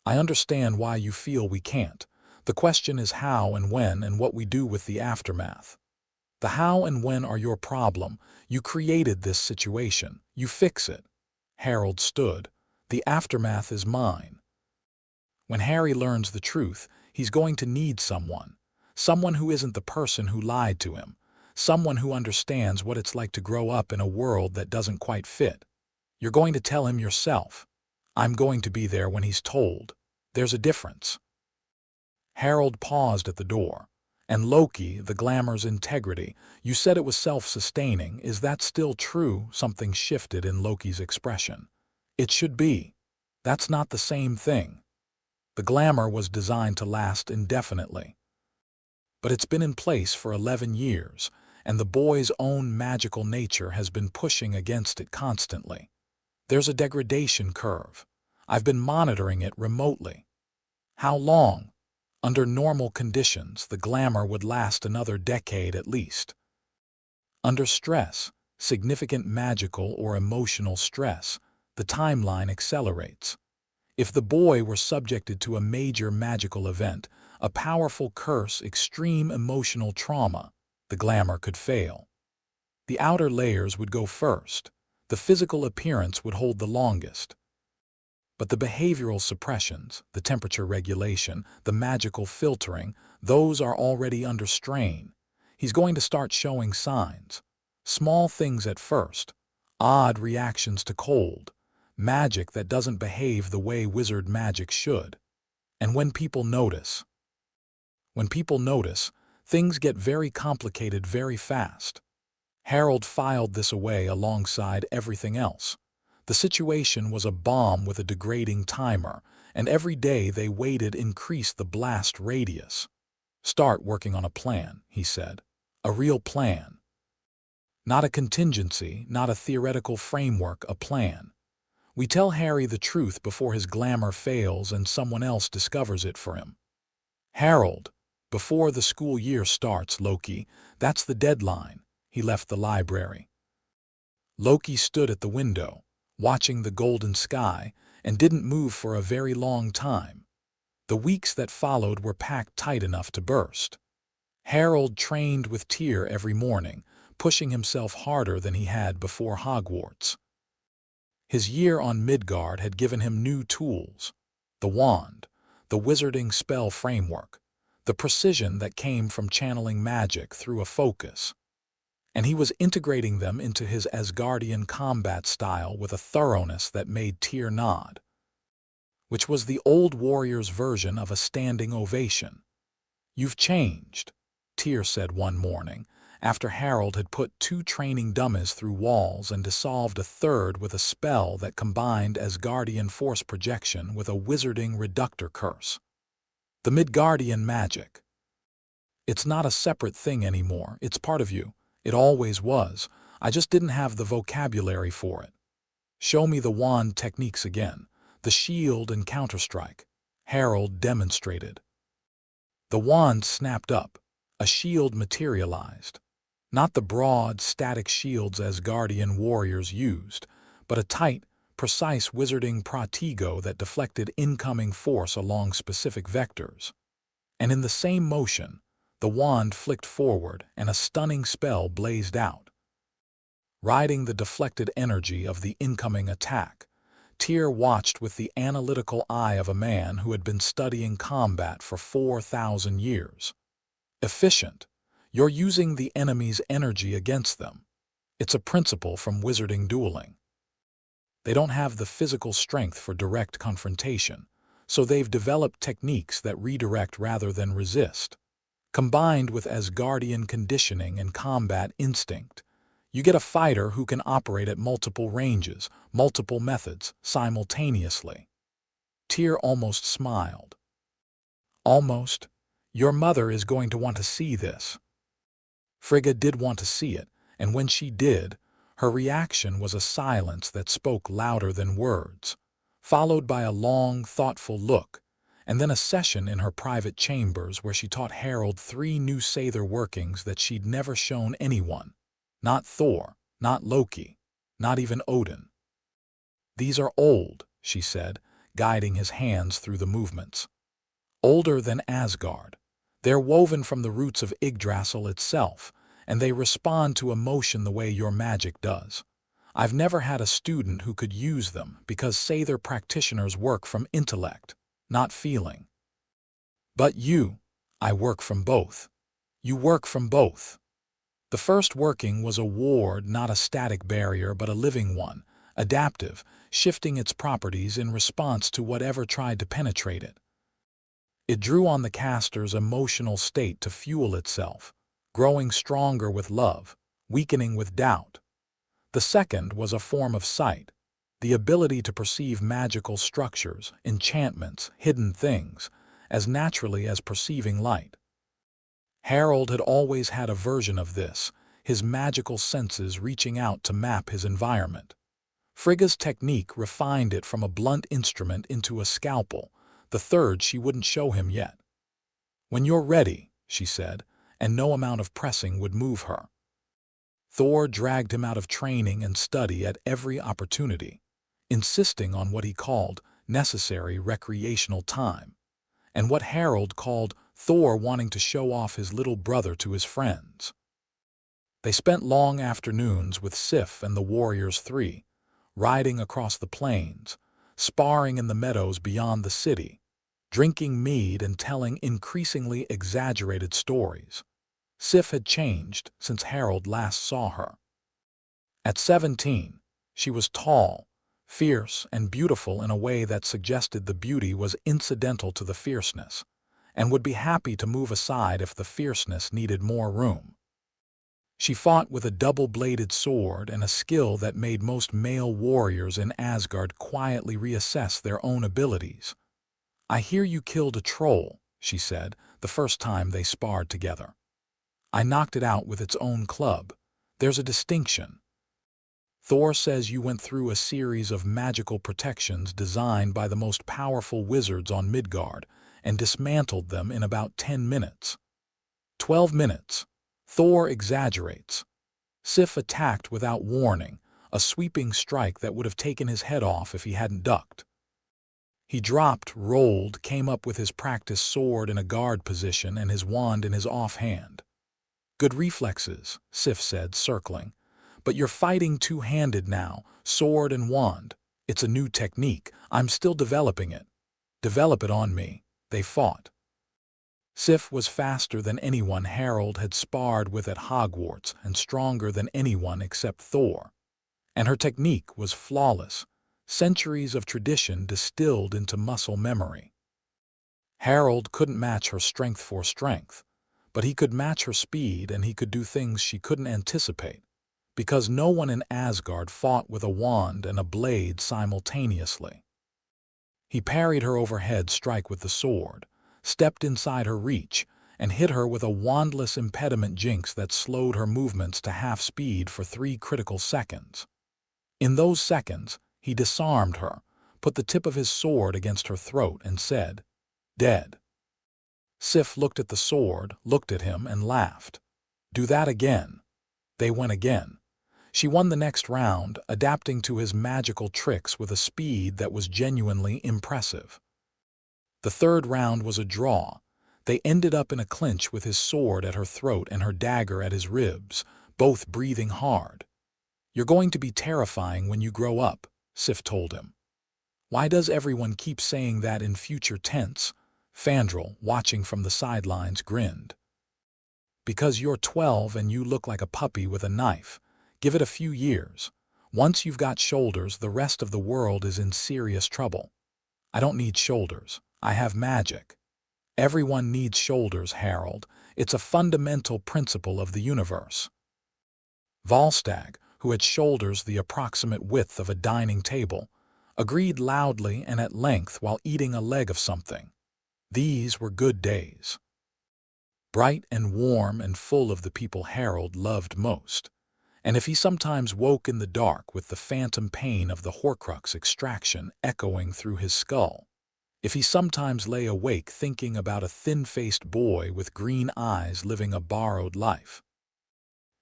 I understand why you feel we can't. The question is how and when and what we do with the aftermath. The how and when are your problem. You created this situation. You fix it. Harold stood. The aftermath is mine. When Harry learns the truth, he's going to need someone. Someone who isn't the person who lied to him. Someone who understands what it's like to grow up in a world that doesn't quite fit. You're going to tell him yourself. I'm going to be there when he's told. There's a difference. Harold paused at the door. And Loki, the glamour's integrity, you said it was self-sustaining. Is that still true? Something shifted in Loki's expression. It should be. That's not the same thing. The glamour was designed to last indefinitely. But it's been in place for 11 years, and the boy's own magical nature has been pushing against it constantly. There's a degradation curve. I've been monitoring it remotely. How long? Under normal conditions, the glamour would last another decade at least. Under stress, significant magical or emotional stress, the timeline accelerates. If the boy were subjected to a major magical event, a powerful curse, extreme emotional trauma, the glamour could fail. The outer layers would go first. The physical appearance would hold the longest. But the behavioral suppressions, the temperature regulation, the magical filtering, those are already under strain. He's going to start showing signs. Small things at first. Odd reactions to cold. Magic that doesn't behave the way wizard magic should. And when people notice, Things get very complicated very fast. Harold filed this away alongside everything else. The situation was a bomb with a degrading timer, and every day they waited increased the blast radius. Start working on a plan, he said. A real plan. Not a contingency, not a theoretical framework, a plan. We tell Harry the truth before his glamour fails and someone else discovers it for him. Harold, before the school year starts, Loki, that's the deadline. He left the library. Loki stood at the window, watching the golden sky, and didn't move for a very long time. The weeks that followed were packed tight enough to burst. Harold trained with Tyr every morning, pushing himself harder than he had before Hogwarts. His year on Midgard had given him new tools: the wand, the wizarding spell framework, the precision that came from channeling magic through a focus. And he was integrating them into his Asgardian combat style with a thoroughness that made Tyr nod, which was the old warrior's version of a standing ovation. "You've changed," Tyr said one morning, after Harold had put 2 training dummies through walls and dissolved a third with a spell that combined Asgardian force projection with a wizarding reductor curse. The Midgardian magic. "It's not a separate thing anymore, it's part of you. It always was. I just didn't have the vocabulary for it. Show me the wand techniques again. The shield and counterstrike." Harold demonstrated. The wand snapped up. A shield materialized. Not the broad, static shields Asgardian warriors used, but a tight, precise wizarding protego that deflected incoming force along specific vectors. And in the same motion, the wand flicked forward and a stunning spell blazed out. Riding the deflected energy of the incoming attack, Tyr watched with the analytical eye of a man who had been studying combat for 4,000 years. Efficient. You're using the enemy's energy against them. It's a principle from wizarding dueling. They don't have the physical strength for direct confrontation, so they've developed techniques that redirect rather than resist. Combined with Asgardian conditioning and combat instinct, you get a fighter who can operate at multiple ranges, multiple methods, simultaneously. Tyr almost smiled. Almost. Your mother is going to want to see this. Frigga did want to see it, and when she did, her reaction was a silence that spoke louder than words, followed by a long, thoughtful look, and then a session in her private chambers where she taught Harold 3 new Sather workings that she'd never shown anyone. Not Thor, not Loki, not even Odin. "These are old," she said, guiding his hands through the movements. "Older than Asgard. They're woven from the roots of Yggdrasil itself, and they respond to emotion the way your magic does. I've never had a student who could use them because Sather practitioners work from intellect, not feeling. But I work from both. You work from both." The first working was a ward, not a static barrier but a living one, adaptive, shifting its properties in response to whatever tried to penetrate it. It drew on the caster's emotional state to fuel itself, growing stronger with love, weakening with doubt. The second was a form of sight, the ability to perceive magical structures, enchantments, hidden things, as naturally as perceiving light. Harold had always had a version of this, his magical senses reaching out to map his environment. Frigga's technique refined it from a blunt instrument into a scalpel, the third she wouldn't show him yet. "When you're ready," she said, and no amount of pressing would move her. Thor dragged him out of training and study at every opportunity, insisting on what he called necessary recreational time, and what Harold called Thor wanting to show off his little brother to his friends. They spent long afternoons with Sif and the Warriors 3, riding across the plains, sparring in the meadows beyond the city, drinking mead and telling increasingly exaggerated stories. Sif had changed since Harold last saw her. At 17, she was tall, fierce, and beautiful in a way that suggested the beauty was incidental to the fierceness, and would be happy to move aside if the fierceness needed more room. She fought with a double-bladed sword and a skill that made most male warriors in Asgard quietly reassess their own abilities. "I hear you killed a troll," she said, the first time they sparred together. "I knocked it out with its own club. There's a distinction. Thor says you went through a series of magical protections designed by the most powerful wizards on Midgard and dismantled them in about 10 minutes. 12 minutes. Thor exaggerates. Sif attacked without warning, a sweeping strike that would have taken his head off if he hadn't ducked. He dropped, rolled, came up with his practice sword in a guard position and his wand in his offhand. Good reflexes, Sif said, circling. But you're fighting two-handed now, sword and wand. It's a new technique. I'm still developing it. Develop it on me. They fought. Sif was faster than anyone Harold had sparred with at Hogwarts and stronger than anyone except Thor. And her technique was flawless, centuries of tradition distilled into muscle memory. Harold couldn't match her strength for strength, but he could match her speed and he could do things she couldn't anticipate, because no one in Asgard fought with a wand and a blade simultaneously. He parried her overhead strike with the sword, stepped inside her reach, and hit her with a wandless impediment jinx that slowed her movements to half speed for 3 critical seconds. In those seconds, he disarmed her, put the tip of his sword against her throat, and said, "Dead." Sif looked at the sword, looked at him, and laughed. "Do that again." They went again. She won the next round, adapting to his magical tricks with a speed that was genuinely impressive. The third round was a draw. They ended up in a clinch with his sword at her throat and her dagger at his ribs, both breathing hard. "You're going to be terrifying when you grow up," Sif told him. "Why does everyone keep saying that in future tense?" Fandral, watching from the sidelines, grinned. "Because you're 12 and you look like a puppy with a knife. Give it a few years. Once you've got shoulders, the rest of the world is in serious trouble." "I don't need shoulders. I have magic." "Everyone needs shoulders, Harold. It's a fundamental principle of the universe." Volstagg, who had shoulders the approximate width of a dining table, agreed loudly and at length while eating a leg of something. These were good days. Bright and warm and full of the people Harold loved most. And if he sometimes woke in the dark with the phantom pain of the Horcrux extraction echoing through his skull, if he sometimes lay awake thinking about a thin-faced boy with green eyes living a borrowed life,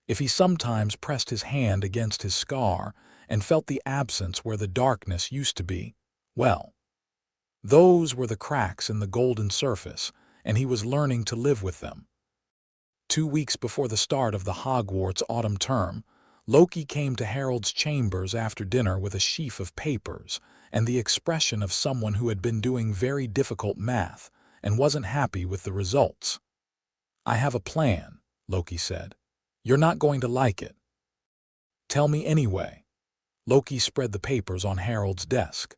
if he sometimes pressed his hand against his scar and felt the absence where the darkness used to be, well, those were the cracks in the golden surface, and he was learning to live with them. 2 weeks before the start of the Hogwarts autumn term, Loki came to Harold's chambers after dinner with a sheaf of papers and the expression of someone who had been doing very difficult math and wasn't happy with the results. "I have a plan," Loki said. "You're not going to like it." "Tell me anyway." Loki spread the papers on Harold's desk.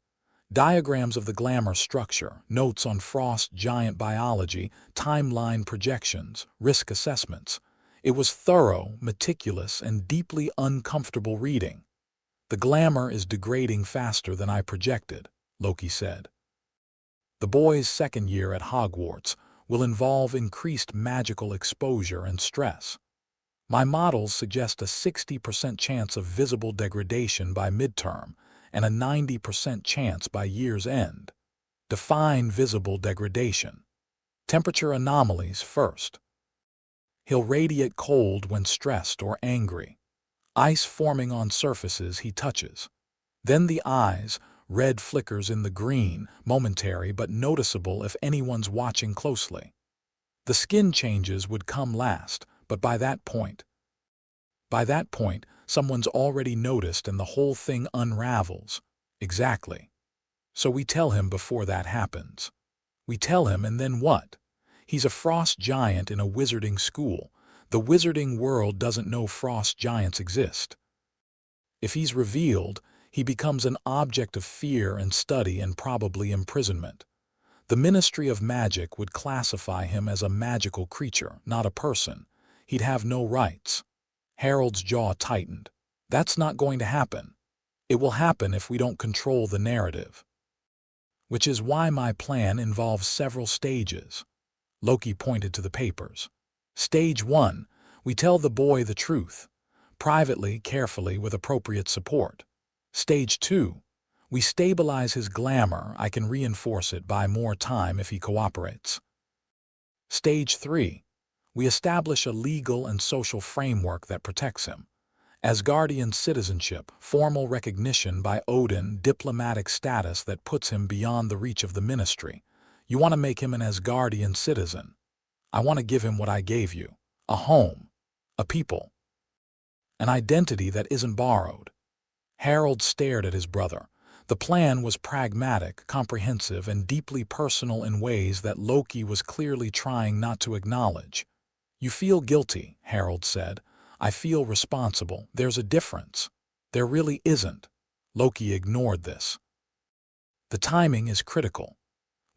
Diagrams of the glamour structure, notes on frost giant biology, timeline projections, risk assessments. It was thorough, meticulous, and deeply uncomfortable reading. "The glamour is degrading faster than I projected," Loki said. "The boy's second year at Hogwarts will involve increased magical exposure and stress. My models suggest a 60% chance of visible degradation by midterm and a 90% chance by year's end. Define visible degradation. Temperature anomalies first. He'll radiate cold when stressed or angry. Ice forming on surfaces he touches. Then the eyes, red flickers in the green, momentary but noticeable if anyone's watching closely. The skin changes would come last, but by that point, someone's already noticed and the whole thing unravels." "Exactly. So we tell him before that happens." "We tell him, and then what? He's a frost giant in a wizarding school. The wizarding world doesn't know frost giants exist. If he's revealed, he becomes an object of fear and study and probably imprisonment. The Ministry of Magic would classify him as a magical creature, not a person. He'd have no rights. Harold's jaw tightened. That's not going to happen. It will happen if we don't control the narrative. Which is why my plan involves several stages. Loki pointed to the papers. Stage 1, we tell the boy the truth. Privately, carefully, with appropriate support. Stage 2, we stabilize his glamour. I can reinforce it by more time if he cooperates. Stage 3, we establish a legal and social framework that protects him. Asgardian citizenship, formal recognition by Odin, diplomatic status that puts him beyond the reach of the ministry. You want to make him an Asgardian citizen. I want to give him what I gave you. A home. A people. An identity that isn't borrowed. Harold stared at his brother. The plan was pragmatic, comprehensive, and deeply personal in ways that Loki was clearly trying not to acknowledge. You feel guilty, Harold said. I feel responsible. There's a difference. There really isn't. Loki ignored this. The timing is critical.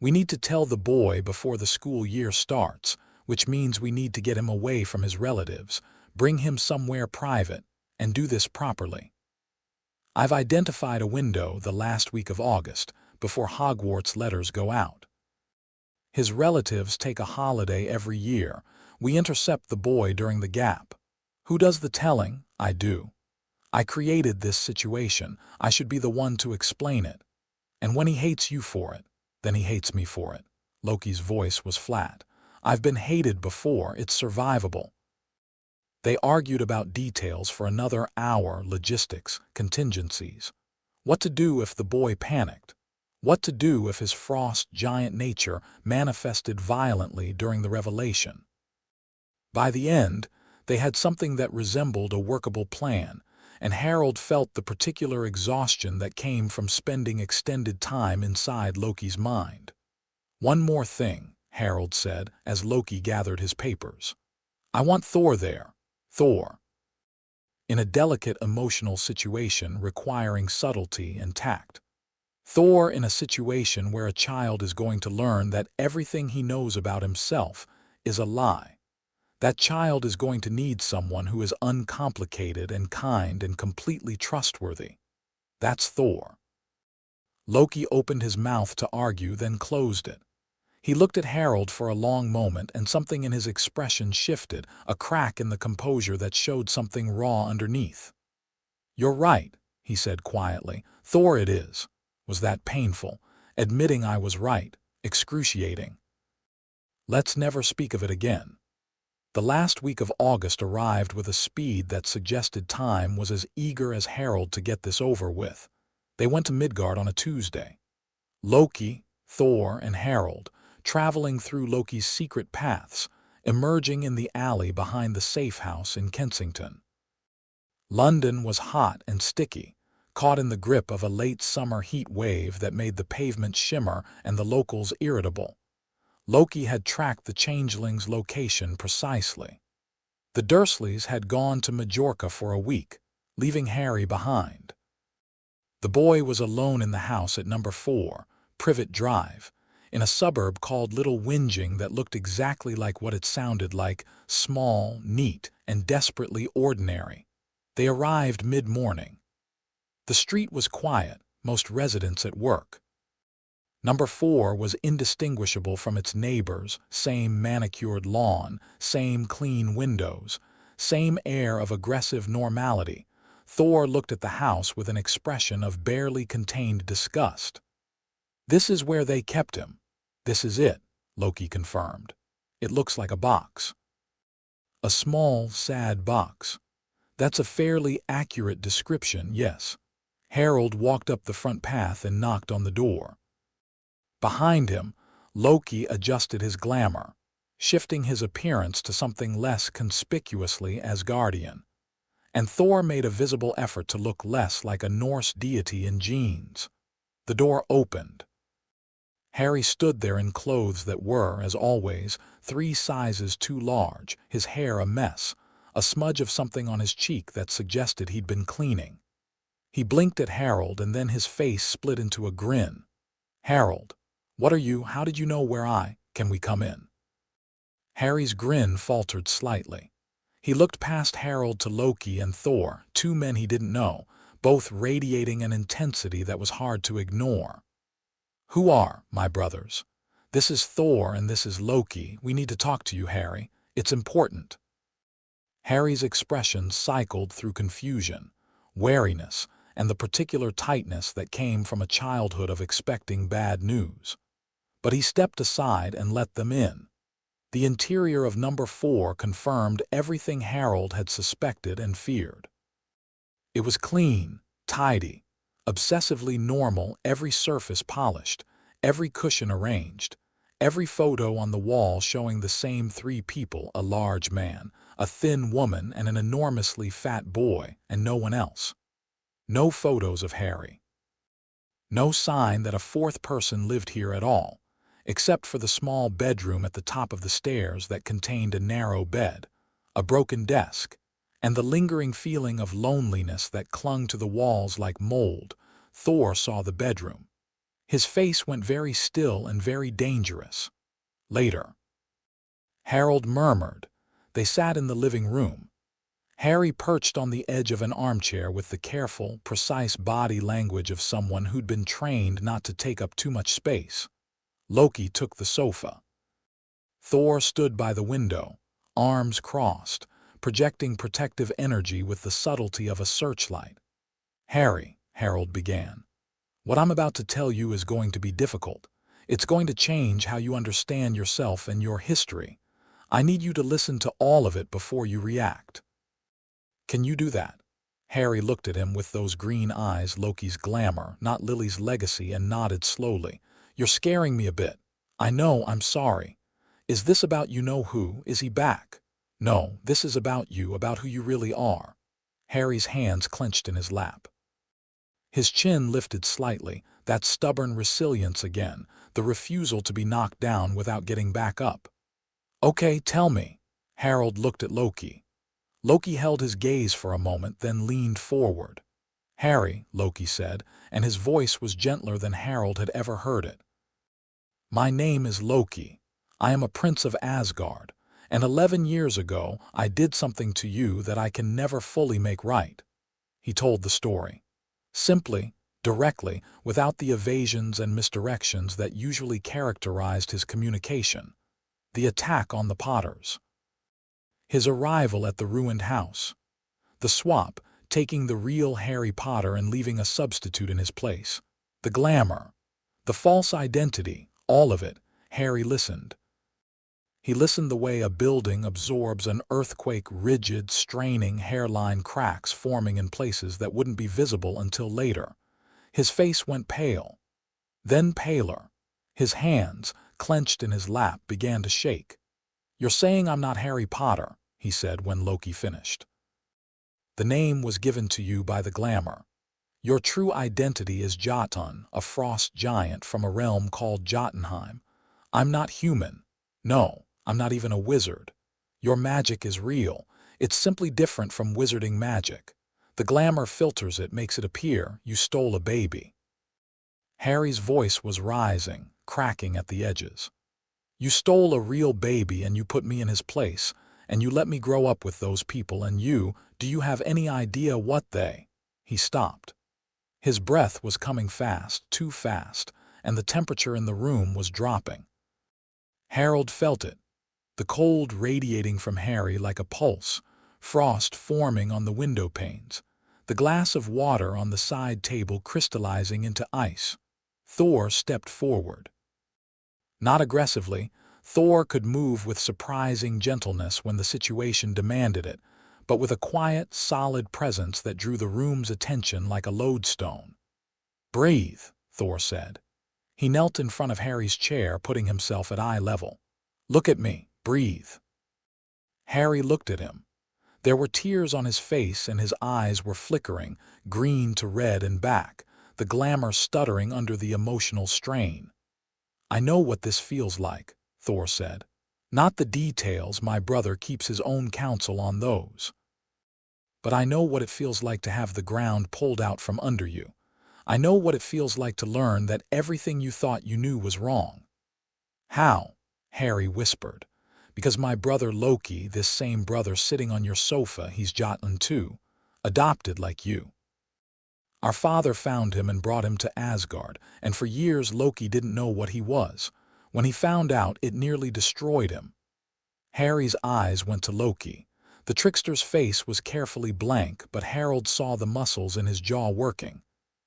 We need to tell the boy before the school year starts, which means we need to get him away from his relatives, bring him somewhere private, and do this properly. I've identified a window the last week of August, before Hogwarts letters go out. His relatives take a holiday every year. We intercept the boy during the gap. Who does the telling? I do. I created this situation. I should be the one to explain it. And when he hates you for it, then he hates me for it. Loki's voice was flat. I've been hated before. It's survivable. They argued about details for another hour, logistics, contingencies. What to do if the boy panicked? What to do if his frost giant nature manifested violently during the revelation? By the end, they had something that resembled a workable plan, and Harold felt the particular exhaustion that came from spending extended time inside Loki's mind. One more thing, Harold said as Loki gathered his papers. I want Thor there. Thor. In a delicate emotional situation requiring subtlety and tact. Thor in a situation where a child is going to learn that everything he knows about himself is a lie. That child is going to need someone who is uncomplicated and kind and completely trustworthy. That's Thor. Loki opened his mouth to argue, then closed it. He looked at Harold for a long moment, and something in his expression shifted, a crack in the composure that showed something raw underneath. You're right, he said quietly. Thor it is. Was that painful? Admitting I was right. Excruciating. Let's never speak of it again. The last week of August arrived with a speed that suggested time was as eager as Harold to get this over with. They went to Midgard on a Tuesday. Loki, Thor, and Harold, traveling through Loki's secret paths, emerging in the alley behind the safe house in Kensington. London was hot and sticky, caught in the grip of a late summer heat wave that made the pavement shimmer and the locals irritable. Loki had tracked the changeling's location precisely. The Dursleys had gone to Majorca for a week, leaving Harry behind. The boy was alone in the house at number 4, Privet Drive, in a suburb called Little Whinging that looked exactly like what it sounded like, small, neat, and desperately ordinary. They arrived mid-morning. The street was quiet, most residents at work. Number 4 was indistinguishable from its neighbors, same manicured lawn, same clean windows, same air of aggressive normality. Thor looked at the house with an expression of barely contained disgust. This is where they kept him. This is it, Loki confirmed. It looks like a box. A small, sad box. That's a fairly accurate description, yes. Harold walked up the front path and knocked on the door. Behind him, Loki adjusted his glamour, shifting his appearance to something less conspicuously Asgardian. And Thor made a visible effort to look less like a Norse deity in jeans. The door opened. Harry stood there in clothes that were, as always, 3 sizes too large, his hair a mess, a smudge of something on his cheek that suggested he'd been cleaning. He blinked at Harold, and then his face split into a grin. Harold, What are you? How did you know where I? Can we come in? Harry's grin faltered slightly. He looked past Harold to Loki and Thor, two men he didn't know, both radiating an intensity that was hard to ignore. Who are my brothers? This is Thor and this is Loki. We need to talk to you, Harry. It's important. Harry's expression cycled through confusion, wariness, and the particular tightness that came from a childhood of expecting bad news. But he stepped aside and let them in. The interior of number 4 confirmed everything Harold had suspected and feared. It was clean, tidy, obsessively normal, every surface polished, every cushion arranged, every photo on the wall showing the same 3 people, a large man, a thin woman, and an enormously fat boy, and no one else. No photos of Harry. No sign that a 4th person lived here at all, except for the small bedroom at the top of the stairs that contained a narrow bed, a broken desk, and the lingering feeling of loneliness that clung to the walls like mold. Thor saw the bedroom. His face went very still and very dangerous. Later, Harold murmured. They sat in the living room. Harry perched on the edge of an armchair with the careful, precise body language of someone who'd been trained not to take up too much space. Loki took the sofa. Thor stood by the window, arms crossed, projecting protective energy with the subtlety of a searchlight. Harry, Harold began, what I'm about to tell you is going to be difficult. It's going to change how you understand yourself and your history. I need you to listen to all of it before you react. Can you do that? Harry looked at him with those green eyes, Loki's glamour, not Lily's legacy, and nodded slowly. You're scaring me a bit. I know, I'm sorry. Is this about you-know-who? Is he back? No, this is about you, about who you really are. Harry's hands clenched in his lap. His chin lifted slightly, that stubborn resilience again, the refusal to be knocked down without getting back up. Okay, tell me. Harold looked at Loki. Loki held his gaze for a moment, then leaned forward. Harry, Loki said, and his voice was gentler than Harold had ever heard it. My name is Loki. I am a prince of Asgard, and 11 years ago I did something to you that I can never fully make right. He told the story. Simply, directly, without the evasions and misdirections that usually characterized his communication. The attack on the Potters. His arrival at the ruined house. The swap, taking the real Harry Potter and leaving a substitute in his place. The glamour. The false identity, all of it. Harry listened. He listened the way a building absorbs an earthquake, rigid, straining hairline cracks forming in places that wouldn't be visible until later. His face went pale. Then paler. His hands, clenched in his lap, began to shake. You're saying I'm not Harry Potter, he said when Loki finished. The name was given to you by the glamour. Your true identity is Jotun, a frost giant from a realm called Jotunheim. I'm not human. No, I'm not even a wizard. Your magic is real. It's simply different from wizarding magic. The glamour filters it, makes it appear you stole a baby. Harry's voice was rising, cracking at the edges. You stole a real baby and you put me in his place, and you let me grow up with those people, and do you have any idea what they... He stopped. His breath was coming fast, too fast, and the temperature in the room was dropping. Harold felt it, the cold radiating from Harry like a pulse, frost forming on the window panes, the glass of water on the side table crystallizing into ice. Thor stepped forward. Not aggressively, Thor could move with surprising gentleness when the situation demanded it, but with a quiet, solid presence that drew the room's attention like a lodestone. Breathe, Thor said. He knelt in front of Harry's chair, putting himself at eye level. Look at me, breathe. Harry looked at him. There were tears on his face and his eyes were flickering, green to red and back, the glamour stuttering under the emotional strain. I know what this feels like, Thor said. Not the details, my brother keeps his own counsel on those. But I know what it feels like to have the ground pulled out from under you. I know what it feels like to learn that everything you thought you knew was wrong." "How?" Harry whispered. "Because my brother Loki, this same brother sitting on your sofa, he's Jotunn too, adopted like you. Our father found him and brought him to Asgard, and for years Loki didn't know what he was. When he found out, it nearly destroyed him." Harry's eyes went to Loki. The trickster's face was carefully blank, but Harold saw the muscles in his jaw working.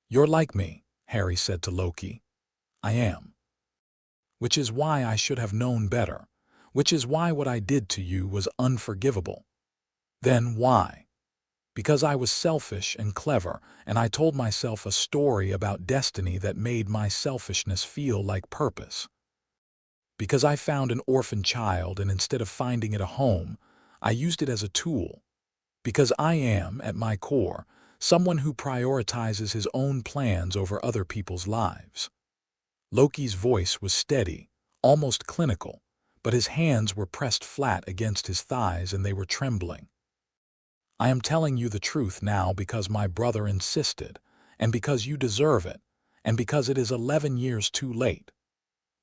"You're like me," Harry said to Loki. "I am. Which is why I should have known better. Which is why what I did to you was unforgivable." "Then why?" "Because I was selfish and clever, and I told myself a story about destiny that made my selfishness feel like purpose. Because I found an orphan child, and instead of finding it a home, I used it as a tool. Because I am, at my core, someone who prioritizes his own plans over other people's lives." Loki's voice was steady, almost clinical, but his hands were pressed flat against his thighs and they were trembling. "I am telling you the truth now because my brother insisted, and because you deserve it, and because it is 11 years too late."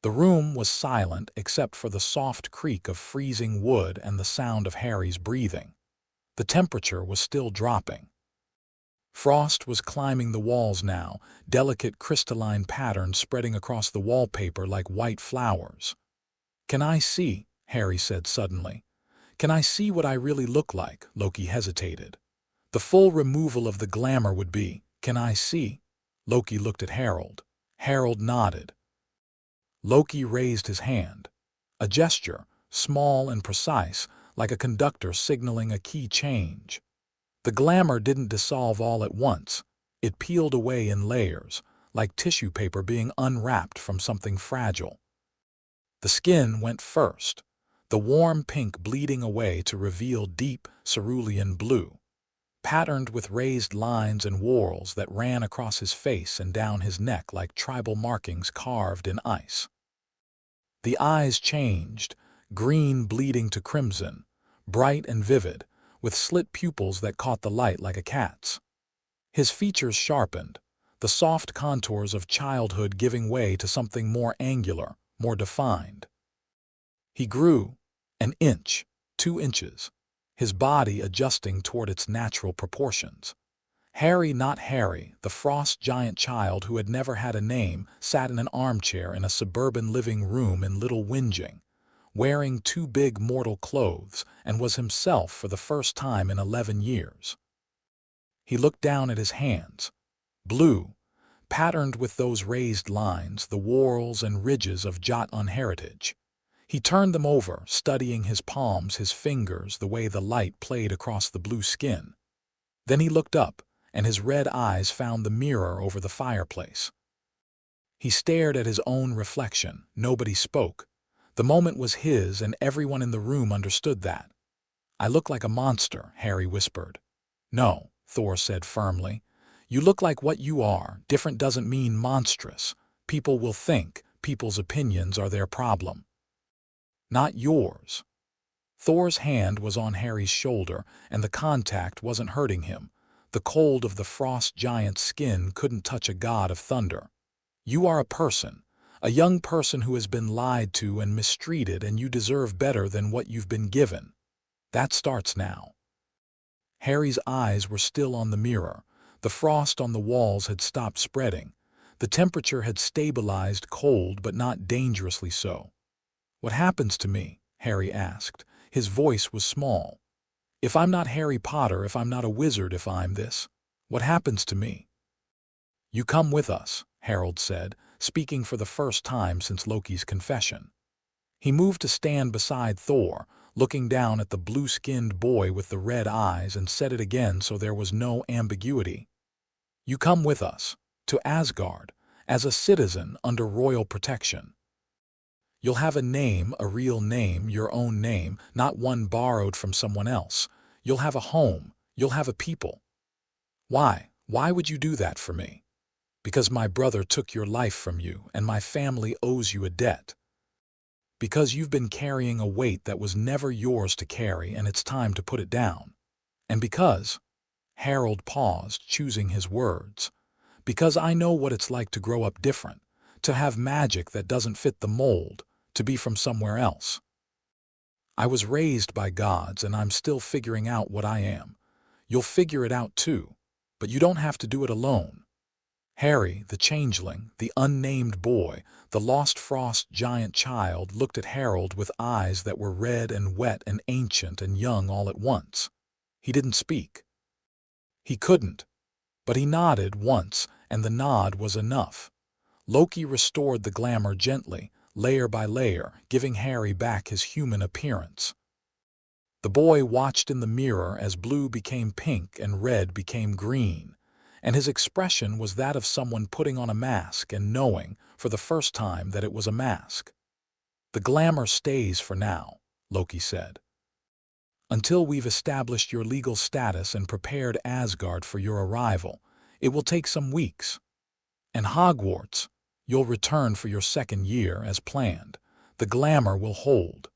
The room was silent except for the soft creak of freezing wood and the sound of Harry's breathing. The temperature was still dropping. Frost was climbing the walls now, delicate crystalline patterns spreading across the wallpaper like white flowers. "Can I see?" Harry said suddenly. "Can I see what I really look like?" Loki hesitated. "The full removal of the glamour would be, can I see?" Loki looked at Harold. Harold nodded. Loki raised his hand. A gesture, small and precise, like a conductor signaling a key change. The glamour didn't dissolve all at once. It peeled away in layers, like tissue paper being unwrapped from something fragile. The skin went first, the warm pink bleeding away to reveal deep cerulean blue, patterned with raised lines and whorls that ran across his face and down his neck like tribal markings carved in ice. The eyes changed, green bleeding to crimson, bright and vivid, with slit pupils that caught the light like a cat's. His features sharpened, the soft contours of childhood giving way to something more angular, more defined. He grew, 1 inch, 2 inches, his body adjusting toward its natural proportions. Harry, not Harry, the frost giant child who had never had a name, sat in an armchair in a suburban living room in Little Whinging, wearing 2 big mortal clothes, and was himself for the first time in 11 years. He looked down at his hands, blue, patterned with those raised lines, the whorls and ridges of Jotunn heritage. He turned them over, studying his palms, his fingers, the way the light played across the blue skin. Then he looked up, and his red eyes found the mirror over the fireplace. He stared at his own reflection. Nobody spoke. The moment was his, and everyone in the room understood that. "I look like a monster," Harry whispered. "No," Thor said firmly. "You look like what you are. Different doesn't mean monstrous. People will think. People's opinions are their problem. Not yours." Thor's hand was on Harry's shoulder, and the contact wasn't hurting him. The cold of the frost giant's skin couldn't touch a god of thunder. "You are a person, a young person who has been lied to and mistreated, and you deserve better than what you've been given. That starts now." Harry's eyes were still on the mirror. The frost on the walls had stopped spreading. The temperature had stabilized, cold but not dangerously so. "What happens to me?" Harry asked. His voice was small. "If I'm not Harry Potter, if I'm not a wizard, if I'm this, what happens to me?" "You come with us," Harold said, speaking for the first time since Loki's confession. He moved to stand beside Thor, looking down at the blue-skinned boy with the red eyes, and said it again so there was no ambiguity. "You come with us, to Asgard, as a citizen under royal protection. You'll have a name, a real name, your own name, not one borrowed from someone else. You'll have a home. You'll have a people." "Why? Why would you do that for me?" "Because my brother took your life from you, and my family owes you a debt. Because you've been carrying a weight that was never yours to carry, and it's time to put it down. And because—" Harold paused, choosing his words. Because I know what it's like to grow up different, to have magic that doesn't fit the mold, to be from somewhere else. I was raised by gods and I'm still figuring out what I am. You'll figure it out too, but you don't have to do it alone. Harry, the changeling, the unnamed boy, the lost frost giant child, looked at Harold with eyes that were red and wet and ancient and young all at once. He didn't speak. He couldn't, but he nodded once, and the nod was enough. Loki restored the glamour gently, layer by layer, giving Harry back his human appearance. The boy watched in the mirror as blue became pink and red became green, and his expression was that of someone putting on a mask and knowing, for the first time, that it was a mask. "The glamour stays for now," Loki said. "Until we've established your legal status and prepared Asgard for your arrival. It will take some weeks. And Hogwarts, you'll return for your second year as planned. The glamour will hold.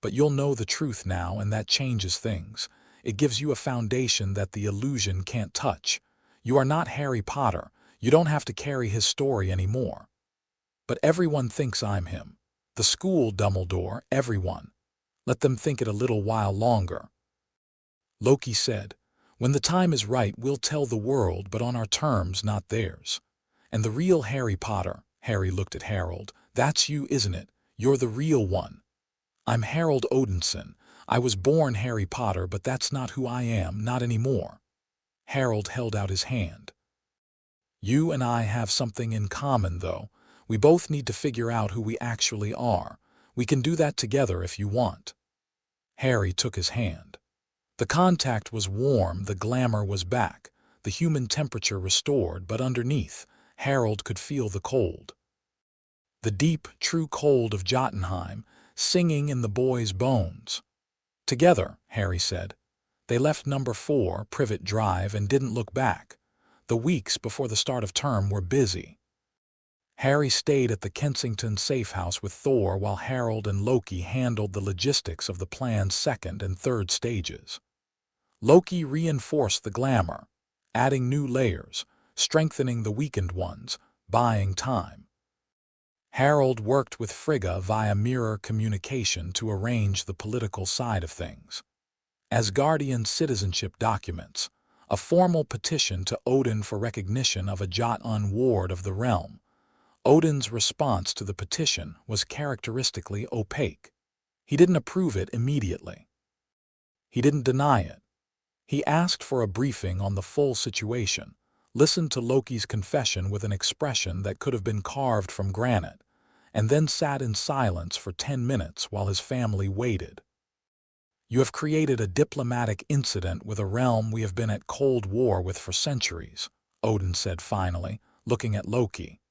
But you'll know the truth now, and that changes things. It gives you a foundation that the illusion can't touch. You are not Harry Potter. You don't have to carry his story anymore. But everyone thinks I'm him. The school, Dumbledore, everyone. Let them think it a little while longer." Loki said, "When the time is right, we'll tell the world, but on our terms, not theirs. And the real Harry Potter," Harry looked at Harold, "that's you, isn't it? You're the real one. I'm Harold Odinson. I was born Harry Potter, but that's not who I am, not anymore." Harold held out his hand. "You and I have something in common, though. We both need to figure out who we actually are. We can do that together if you want." Harry took his hand. The contact was warm, the glamour was back, the human temperature restored, but underneath, Harold could feel the cold. The deep, true cold of Jotunheim, singing in the boy's bones. "Together," Harry said. They left number 4, Privet Drive, and didn't look back. The weeks before the start of term were busy. Harry stayed at the Kensington safe house with Thor while Harold and Loki handled the logistics of the plan's second and third stages. Loki reinforced the glamour, adding new layers, strengthening the weakened ones, buying time. Harold worked with Frigga via mirror communication to arrange the political side of things. Asgardian citizenship documents, a formal petition to Odin for recognition of a Jotun ward of the realm. Odin's response to the petition was characteristically opaque. He didn't approve it immediately. He didn't deny it. He asked for a briefing on the full situation, listened to Loki's confession with an expression that could have been carved from granite, and then sat in silence for 10 minutes while his family waited. "You have created a diplomatic incident with a realm we have been at cold war with for centuries," Odin said finally, looking at Loki.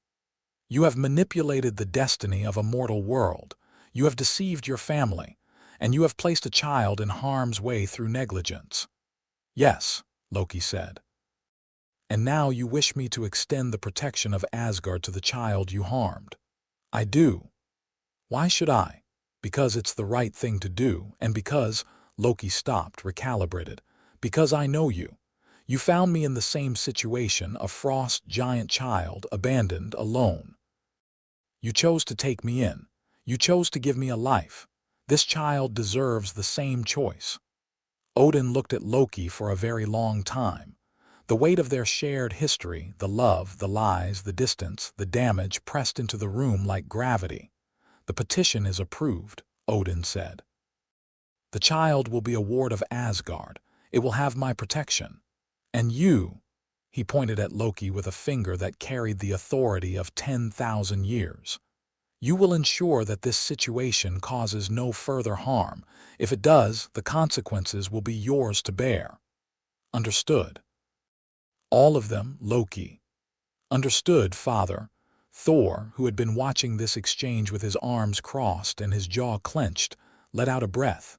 "You have manipulated the destiny of a mortal world. You have deceived your family, and you have placed a child in harm's way through negligence." "Yes," Loki said. "And now you wish me to extend the protection of Asgard to the child you harmed." "I do." "Why should I?" "Because it's the right thing to do, and because," Loki stopped, recalibrated, "because I know you. You found me in the same situation, a frost giant child, abandoned, alone. You chose to take me in. You chose to give me a life. This child deserves the same choice." Odin looked at Loki for a very long time. The weight of their shared history, the love, the lies, the distance, the damage pressed into the room like gravity. "The petition is approved," Odin said. "The child will be a ward of Asgard. It will have my protection. And you," he pointed at Loki with a finger that carried the authority of 10,000 years. "You will ensure that this situation causes no further harm. If it does, the consequences will be yours to bear." "Understood." "All of them, Loki." "Understood, Father." Thor, who had been watching this exchange with his arms crossed and his jaw clenched, let out a breath.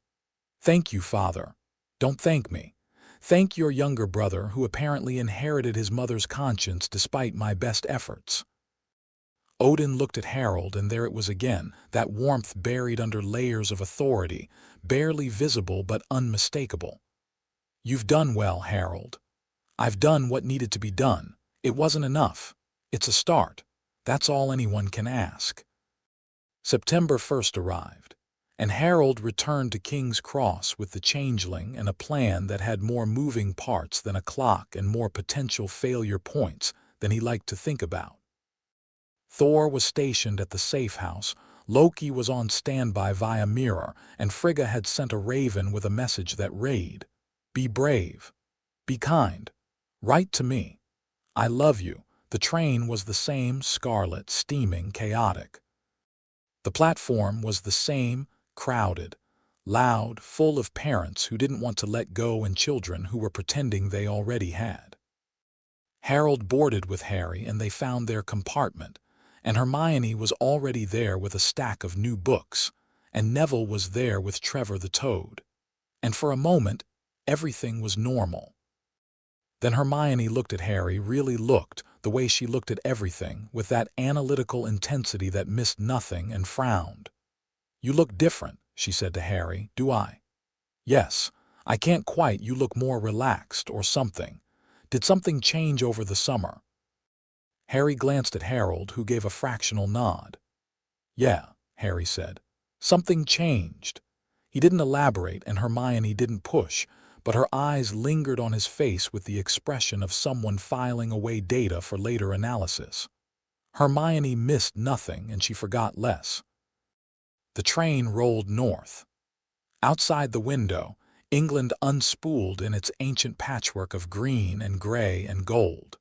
"Thank you, Father. Don't thank me. Thank your younger brother, who apparently inherited his mother's conscience despite my best efforts." Odin looked at Harold, and there it was again, that warmth buried under layers of authority, barely visible but unmistakable. "You've done well, Harold. I've done what needed to be done, It wasn't enough. It's a start. That's all anyone can ask. September 1st arrived, and Harold returned to King's Cross with the changeling and a plan that had more moving parts than a clock and more potential failure points than he liked to think about. Thor was stationed at the safe house, Loki was on standby via mirror, and Frigga had sent a raven with a message that read, "Be brave. Be kind. Write to me. I love you." The train was the same, scarlet, steaming, chaotic. The platform was the same, crowded, loud, full of parents who didn't want to let go and children who were pretending they already had. Harold boarded with Harry and they found their compartment, and Hermione was already there with a stack of new books, and Neville was there with Trevor the Toad. And for a moment, everything was normal. Then Hermione looked at Harry, really looked, the way she looked at everything, with that analytical intensity that missed nothing, and frowned. "You look different," she said to Harry. "Do I?" "Yes. I can't quite. You look more relaxed, or something. Did something change over the summer?" Harry glanced at Harold, who gave a fractional nod. "Yeah," Harry said. "Something changed." He didn't elaborate, and Hermione didn't push, but her eyes lingered on his face with the expression of someone filing away data for later analysis. Hermione missed nothing, and she forgot less. The train rolled north. Outside the window, England unspooled in its ancient patchwork of green and gray and gold.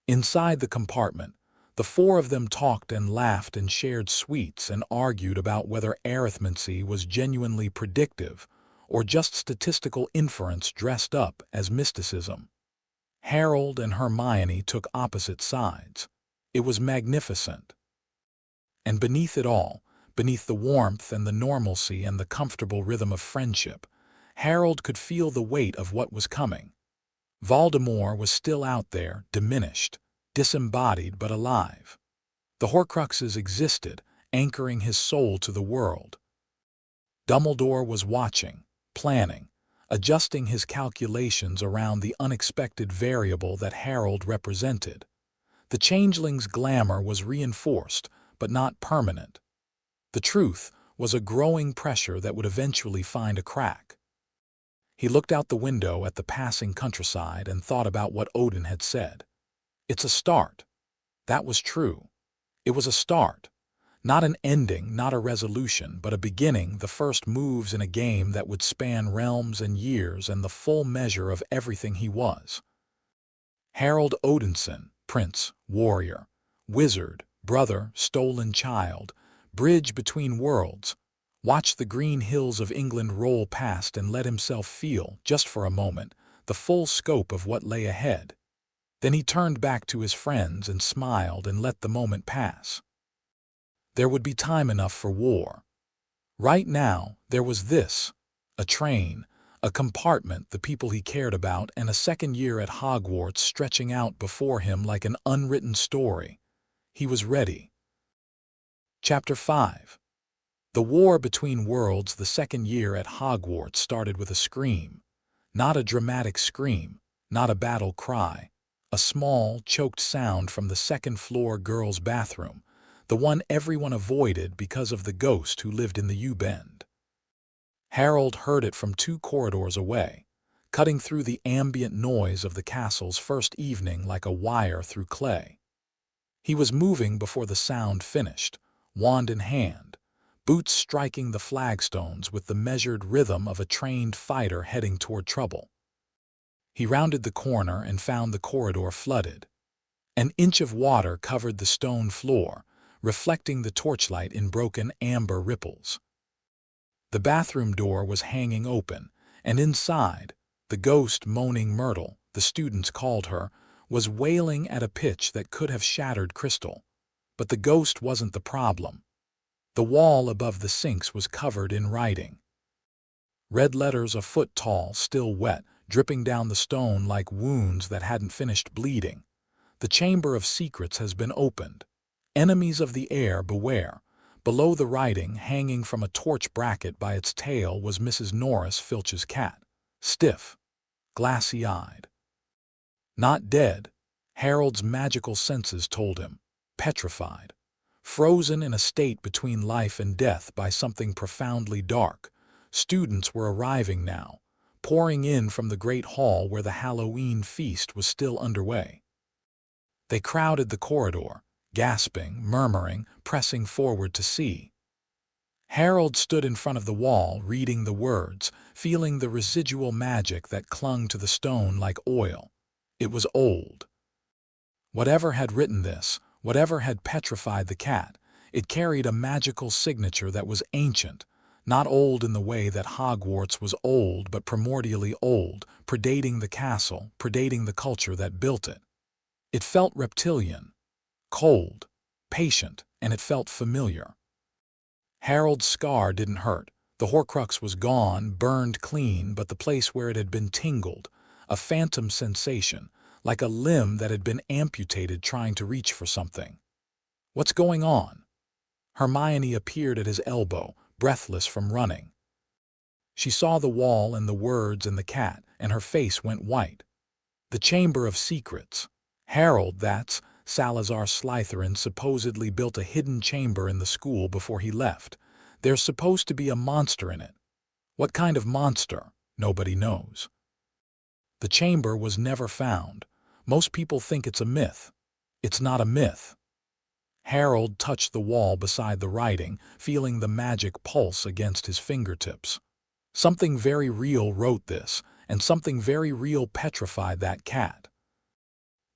Inside the compartment, the four of them talked and laughed and shared sweets and argued about whether arithmancy was genuinely predictive or just statistical inference dressed up as mysticism. Harold and Hermione took opposite sides. It was magnificent. And beneath it all, beneath the warmth and the normalcy and the comfortable rhythm of friendship, Harold could feel the weight of what was coming. Voldemort was still out there, diminished, disembodied but alive. The Horcruxes existed, anchoring his soul to the world. Dumbledore was watching, planning, adjusting his calculations around the unexpected variable that Harold represented. The changeling's glamour was reinforced, but not permanent. The truth was a growing pressure that would eventually find a crack. He looked out the window at the passing countryside and thought about what Odin had said. It's a start. That was true. It was a start. Not an ending, not a resolution, but a beginning, the first moves in a game that would span realms and years and the full measure of everything he was. Harold Odinson, prince, warrior, wizard, brother, stolen child, bridge between worlds, watched the green hills of England roll past and let himself feel, just for a moment, the full scope of what lay ahead. Then he turned back to his friends and smiled and let the moment pass. There would be time enough for war. Right now, there was this, a train, a compartment, the people he cared about, and a second year at Hogwarts stretching out before him like an unwritten story. He was ready. Chapter 5. The war between worlds. The second year at Hogwarts started with a scream. Not a dramatic scream, not a battle cry. A small, choked sound from the second-floor girls' bathroom, the one everyone avoided because of the ghost who lived in the U-bend. Harold heard it from 2 corridors away, cutting through the ambient noise of the castle's first evening like a wire through clay. He was moving before the sound finished, wand in hand, boots striking the flagstones with the measured rhythm of a trained fighter heading toward trouble. He rounded the corner and found the corridor flooded. An inch of water covered the stone floor, reflecting the torchlight in broken amber ripples. The bathroom door was hanging open, and inside, the ghost moaning Myrtle, the students called her, was wailing at a pitch that could have shattered crystal. But the ghost wasn't the problem. The wall above the sinks was covered in writing. Red letters a foot tall, still wet, dripping down the stone like wounds that hadn't finished bleeding. The Chamber of Secrets has been opened. Enemies of the air, beware. Below the writing, hanging from a torch bracket by its tail, was Mrs. Norris Filch's cat. Stiff, glassy-eyed. Not dead, Harold's magical senses told him, petrified, frozen in a state between life and death by something profoundly dark. Students were arriving now, pouring in from the great hall where the Halloween feast was still underway. They crowded the corridor, gasping, murmuring, pressing forward to see. Harold stood in front of the wall, reading the words, feeling the residual magic that clung to the stone like oil. It was old. Whatever had written this, whatever had petrified the cat, it carried a magical signature that was ancient, not old in the way that Hogwarts was old, but primordially old, predating the castle, predating the culture that built it. It felt reptilian, cold, patient, and it felt familiar. Harold's scar didn't hurt. The Horcrux was gone, burned clean, but the place where it had been tingled, a phantom sensation, like a limb that had been amputated trying to reach for something. "What's going on?" Hermione appeared at his elbow, breathless from running. She saw the wall and the words and the cat, and her face went white. "The Chamber of Secrets. Harold, that's Salazar Slytherin supposedly built a hidden chamber in the school before he left. There's supposed to be a monster in it. What kind of monster? Nobody knows. The chamber was never found. Most people think it's a myth. It's not a myth." Harold touched the wall beside the writing, feeling the magic pulse against his fingertips. Something very real wrote this, and something very real petrified that cat.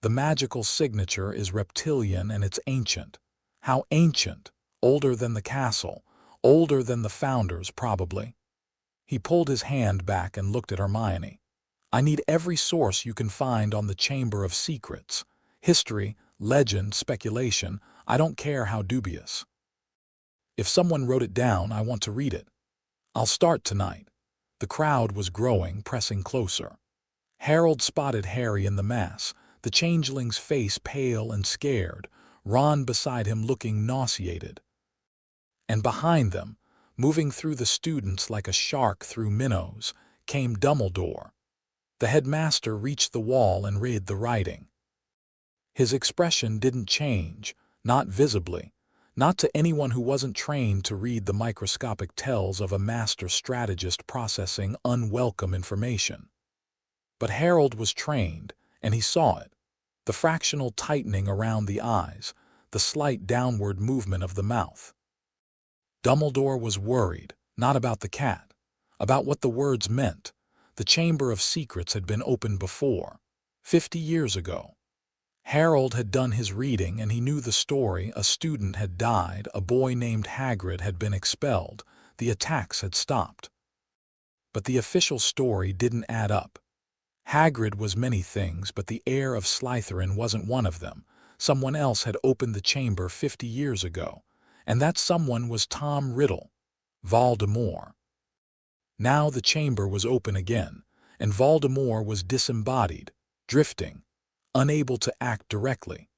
The magical signature is reptilian and it's ancient. How ancient? Older than the castle, older than the founders, probably. He pulled his hand back and looked at Hermione. "I need every source you can find on the Chamber of Secrets. History, legend, speculation, I don't care how dubious. If someone wrote it down, I want to read it. I'll start tonight." The crowd was growing, pressing closer. Harold spotted Harry in the mass, the changeling's face pale and scared, Ron beside him looking nauseated. And behind them, moving through the students like a shark through minnows, came Dumbledore. The headmaster reached the wall and read the writing. His expression didn't change, not visibly, not to anyone who wasn't trained to read the microscopic tells of a master strategist processing unwelcome information. But Harold was trained, and he saw it. The fractional tightening around the eyes, the slight downward movement of the mouth. Dumbledore was worried, not about the cat, about what the words meant. The Chamber of Secrets had been opened before, 50 years ago. Harold had done his reading and he knew the story. A student had died, a boy named Hagrid had been expelled, the attacks had stopped. But the official story didn't add up. Hagrid was many things, but the heir of Slytherin wasn't one of them. Someone else had opened the chamber 50 years ago, and that someone was Tom Riddle, Voldemort. Now the chamber was open again, and Voldemort was disembodied, drifting, unable to act directly,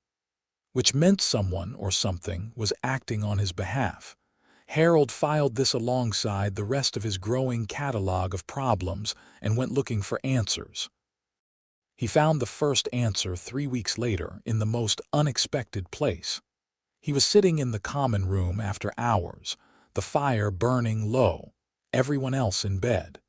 which meant someone or something was acting on his behalf. Harold filed this alongside the rest of his growing catalog of problems and went looking for answers. He found the first answer 3 weeks later in the most unexpected place. He was sitting in the common room after hours, the fire burning low, everyone else in bed.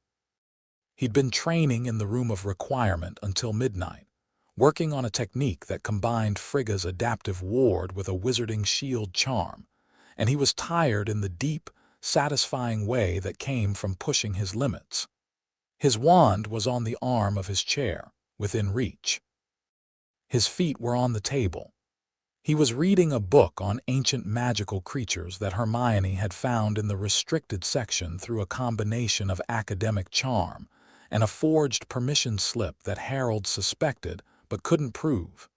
He'd been training in the room of requirement until midnight, working on a technique that combined Frigga's adaptive ward with a wizarding shield charm, and he was tired in the deep, satisfying way that came from pushing his limits. His wand was on the arm of his chair, within reach. His feet were on the table. He was reading a book on ancient magical creatures that Hermione had found in the restricted section through a combination of academic charm and a forged permission slip that Harold suspected but couldn't prove.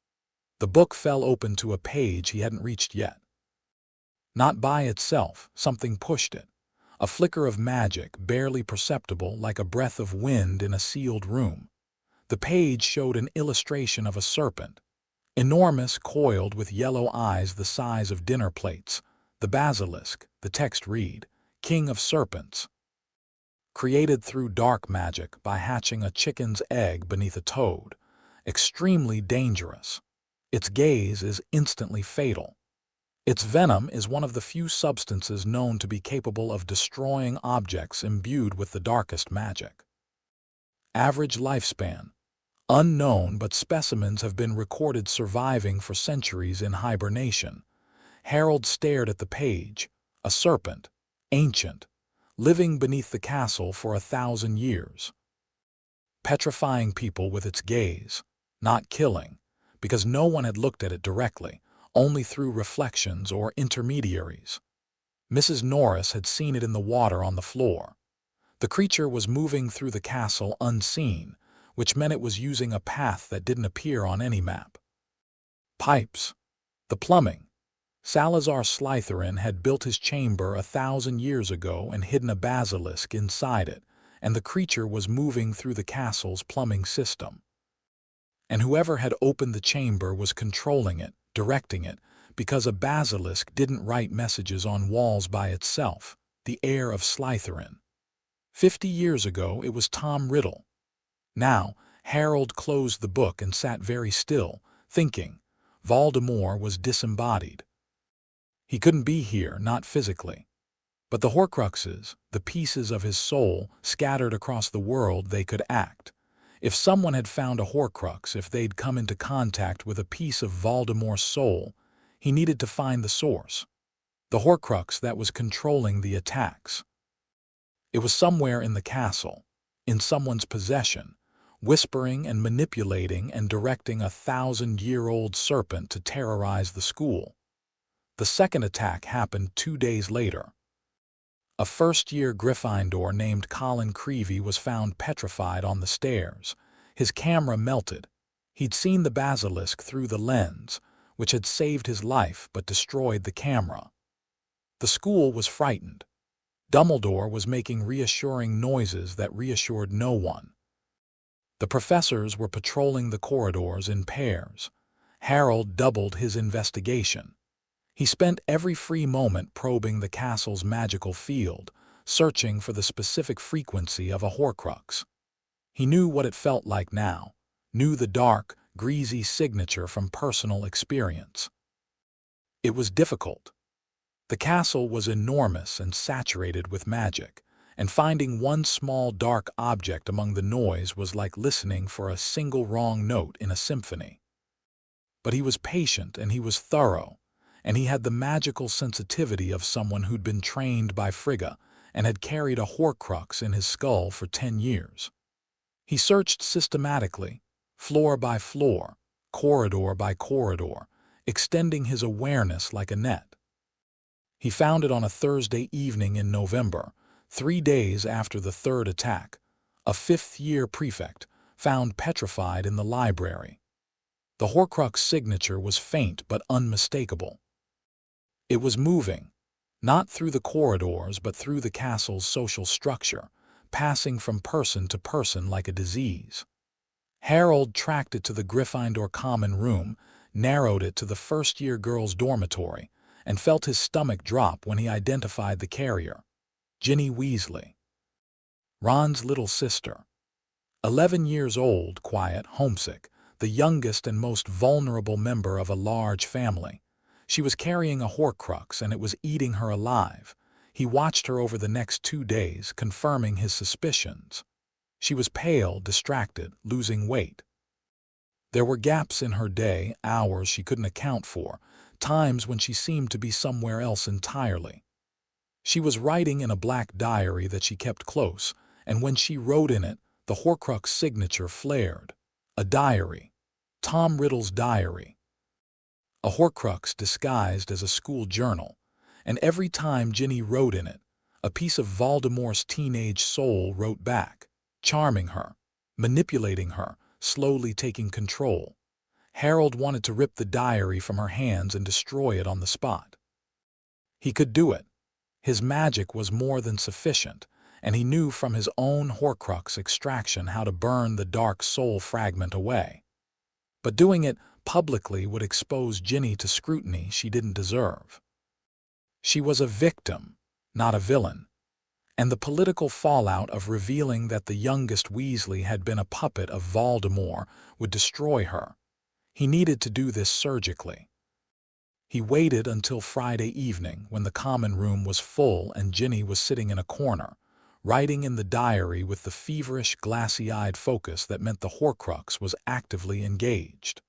The book fell open to a page he hadn't reached yet. Not by itself, something pushed it. A flicker of magic, barely perceptible, like a breath of wind in a sealed room. The page showed an illustration of a serpent, enormous, coiled with yellow eyes the size of dinner plates. The basilisk, the text read, "King of Serpents. Created through dark magic by hatching a chicken's egg beneath a toad. Extremely dangerous." Its gaze is instantly fatal. Its venom is one of the few substances known to be capable of destroying objects imbued with the darkest magic. Average lifespan: unknown, but specimens have been recorded surviving for centuries in hibernation. Harold stared at the page, a serpent, ancient, living beneath the castle for 1,000 years, petrifying people with its gaze, not killing, because no one had looked at it directly, only through reflections or intermediaries. Mrs. Norris had seen it in the water on the floor. The creature was moving through the castle unseen, which meant it was using a path that didn't appear on any map. Pipes. The plumbing. Salazar Slytherin had built his chamber 1,000 years ago and hidden a basilisk inside it, and the creature was moving through the castle's plumbing system. And whoever had opened the chamber was controlling it, directing it, because a basilisk didn't write messages on walls by itself, the heir of Slytherin. 50 years ago, it was Tom Riddle. Now, Harold closed the book and sat very still, thinking. Voldemort was disembodied. He couldn't be here, not physically. But the Horcruxes, the pieces of his soul, scattered across the world, they could act. If someone had found a Horcrux, if they'd come into contact with a piece of Voldemort's soul, he needed to find the source. The Horcrux that was controlling the attacks. It was somewhere in the castle, in someone's possession, whispering and manipulating and directing a 1,000-year-old serpent to terrorize the school. The second attack happened 2 days later. A first-year Gryffindor named Colin Creevey was found petrified on the stairs. His camera melted. He'd seen the basilisk through the lens, which had saved his life but destroyed the camera. The school was frightened. Dumbledore was making reassuring noises that reassured no one. The professors were patrolling the corridors in pairs. Harold doubled his investigation. He spent every free moment probing the castle's magical field, searching for the specific frequency of a Horcrux. He knew what it felt like now, knew the dark, greasy signature from personal experience. It was difficult. The castle was enormous and saturated with magic, and finding one small dark object among the noise was like listening for a single wrong note in a symphony. But he was patient and he was thorough, and he had the magical sensitivity of someone who'd been trained by Frigga and had carried a Horcrux in his skull for 10 years. He searched systematically, floor by floor, corridor by corridor, extending his awareness like a net. He found it on a Thursday evening in November, 3 days after the third attack. A fifth-year prefect, found petrified in the library. The Horcrux signature was faint but unmistakable. It was moving, not through the corridors but through the castle's social structure, passing from person to person like a disease. Harold tracked it to the Gryffindor common room, narrowed it to the first-year girls' dormitory, and felt his stomach drop when he identified the carrier. Ginny Weasley. Ron's little sister. 11 years old, quiet, homesick, the youngest and most vulnerable member of a large family. She was carrying a Horcrux and it was eating her alive. He watched her over the next 2 days, confirming his suspicions. She was pale, distracted, losing weight. There were gaps in her day, hours she couldn't account for, times when she seemed to be somewhere else entirely. She was writing in a black diary that she kept close, and when she wrote in it, the Horcrux signature flared. A diary. Tom Riddle's diary. A Horcrux disguised as a school journal, and every time Ginny wrote in it, a piece of Voldemort's teenage soul wrote back, charming her, manipulating her, slowly taking control. Harold wanted to rip the diary from her hands and destroy it on the spot. He could do it. His magic was more than sufficient, and he knew from his own Horcrux extraction how to burn the dark soul fragment away. But doing it publicly would expose Ginny to scrutiny she didn't deserve. She was a victim, not a villain, and the political fallout of revealing that the youngest Weasley had been a puppet of Voldemort would destroy her. He needed to do this surgically. He waited until Friday evening when the common room was full and Ginny was sitting in a corner, writing in the diary with the feverish, glassy-eyed focus that meant the Horcrux was actively engaged.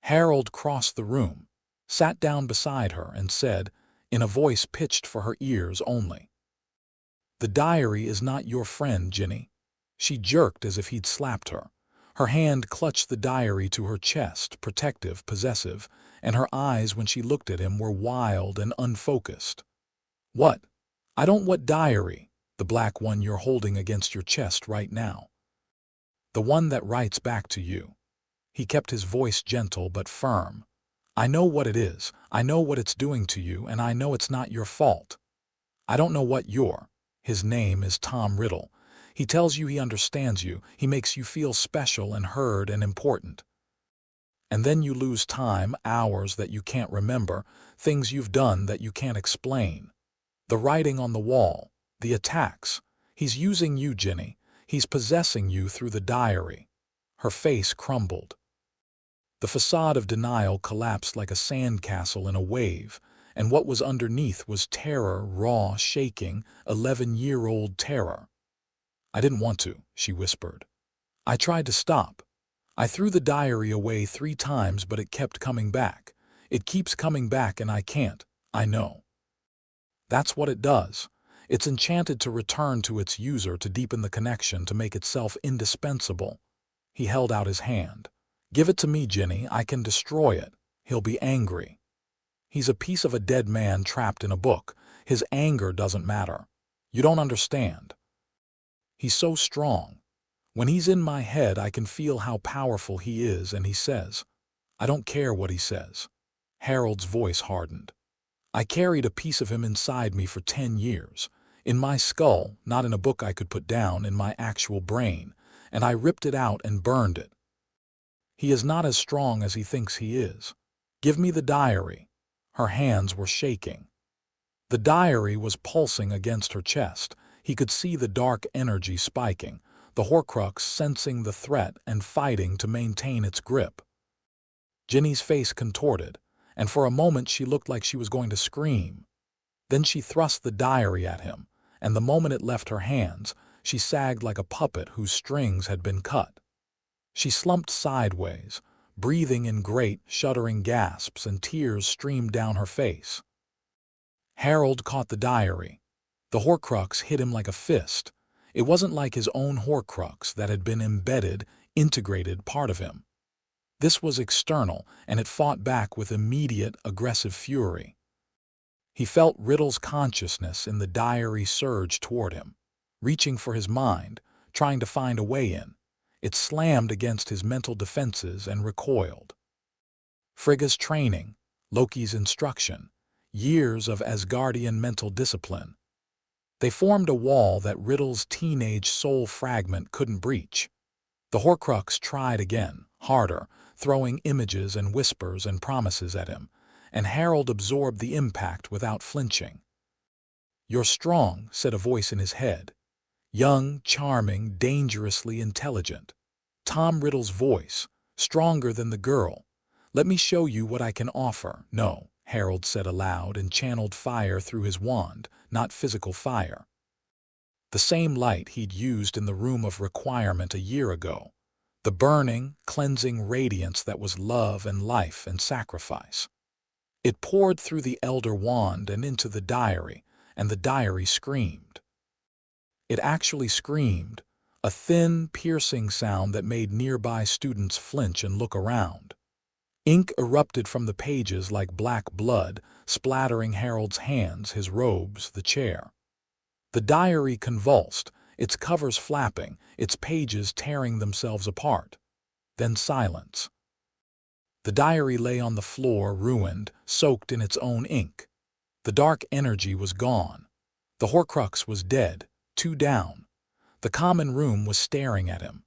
Harold crossed the room, sat down beside her, and said, in a voice pitched for her ears only, "The diary is not your friend, Ginny." She jerked as if he'd slapped her. Her hand clutched the diary to her chest, protective, possessive, and her eyes when she looked at him were wild and unfocused. "What? I don't what diary?" "The black one you're holding against your chest right now. The one that writes back to you." He kept his voice gentle but firm. "I know what it is. I know what it's doing to you, and I know it's not your fault. I don't know what you're." His name is Tom Riddle. "He tells you he understands you. He makes you feel special and heard and important. And then you lose time, hours that you can't remember, things you've done that you can't explain. The writing on the wall, the attacks. He's using you, Ginny. He's possessing you through the diary." Her face crumbled. The facade of denial collapsed like a sandcastle in a wave, and what was underneath was terror, raw, shaking, 11-year-old terror. "I didn't want to," she whispered. "I tried to stop. I threw the diary away 3 times, but it kept coming back. It keeps coming back and I can't. I know. That's what it does. It's enchanted to return to its user, to deepen the connection, to make itself indispensable." He held out his hand. "Give it to me, Ginny. I can destroy it. He'll be angry. He's a piece of a dead man trapped in a book. His anger doesn't matter. You don't understand. He's so strong. When he's in my head, I can feel how powerful he is, and he says, I don't care what he says." Harold's voice hardened. "I carried a piece of him inside me for 10 years. In my skull, not in a book I could put down, in my actual brain, and I ripped it out and burned it. He is not as strong as he thinks he is. Give me the diary." Her hands were shaking. The diary was pulsing against her chest. He could see the dark energy spiking, the Horcrux sensing the threat and fighting to maintain its grip. Ginny's face contorted, and for a moment she looked like she was going to scream. Then she thrust the diary at him, and the moment it left her hands, she sagged like a puppet whose strings had been cut. She slumped sideways, breathing in great, shuddering gasps, and tears streamed down her face. Harold caught the diary. The Horcrux hit him like a fist. It wasn't like his own Horcrux that had been embedded, integrated part of him. This was external, and it fought back with immediate, aggressive fury. He felt Riddle's consciousness in the diary surge toward him, reaching for his mind, trying to find a way in. It slammed against his mental defenses and recoiled. Frigga's training, Loki's instruction, years of Asgardian mental discipline. They formed a wall that Riddle's teenage soul fragment couldn't breach. The Horcrux tried again, harder, throwing images and whispers and promises at him, and Harold absorbed the impact without flinching. "You're strong," said a voice in his head. Young, charming, dangerously intelligent. Tom Riddle's voice, stronger than the girl. "Let me show you what I can offer." "No," Harold said aloud and channeled fire through his wand, not physical fire. The same light he'd used in the room of requirement a year ago. The burning, cleansing radiance that was love and life and sacrifice. It poured through the elder wand and into the diary, and the diary screamed. It actually screamed, a thin, piercing sound that made nearby students flinch and look around. Ink erupted from the pages like black blood, splattering Harold's hands, his robes, the chair. The diary convulsed, its covers flapping, its pages tearing themselves apart. Then silence. The diary lay on the floor, ruined, soaked in its own ink. The dark energy was gone. The Horcrux was dead, 2 down. The common room was staring at him.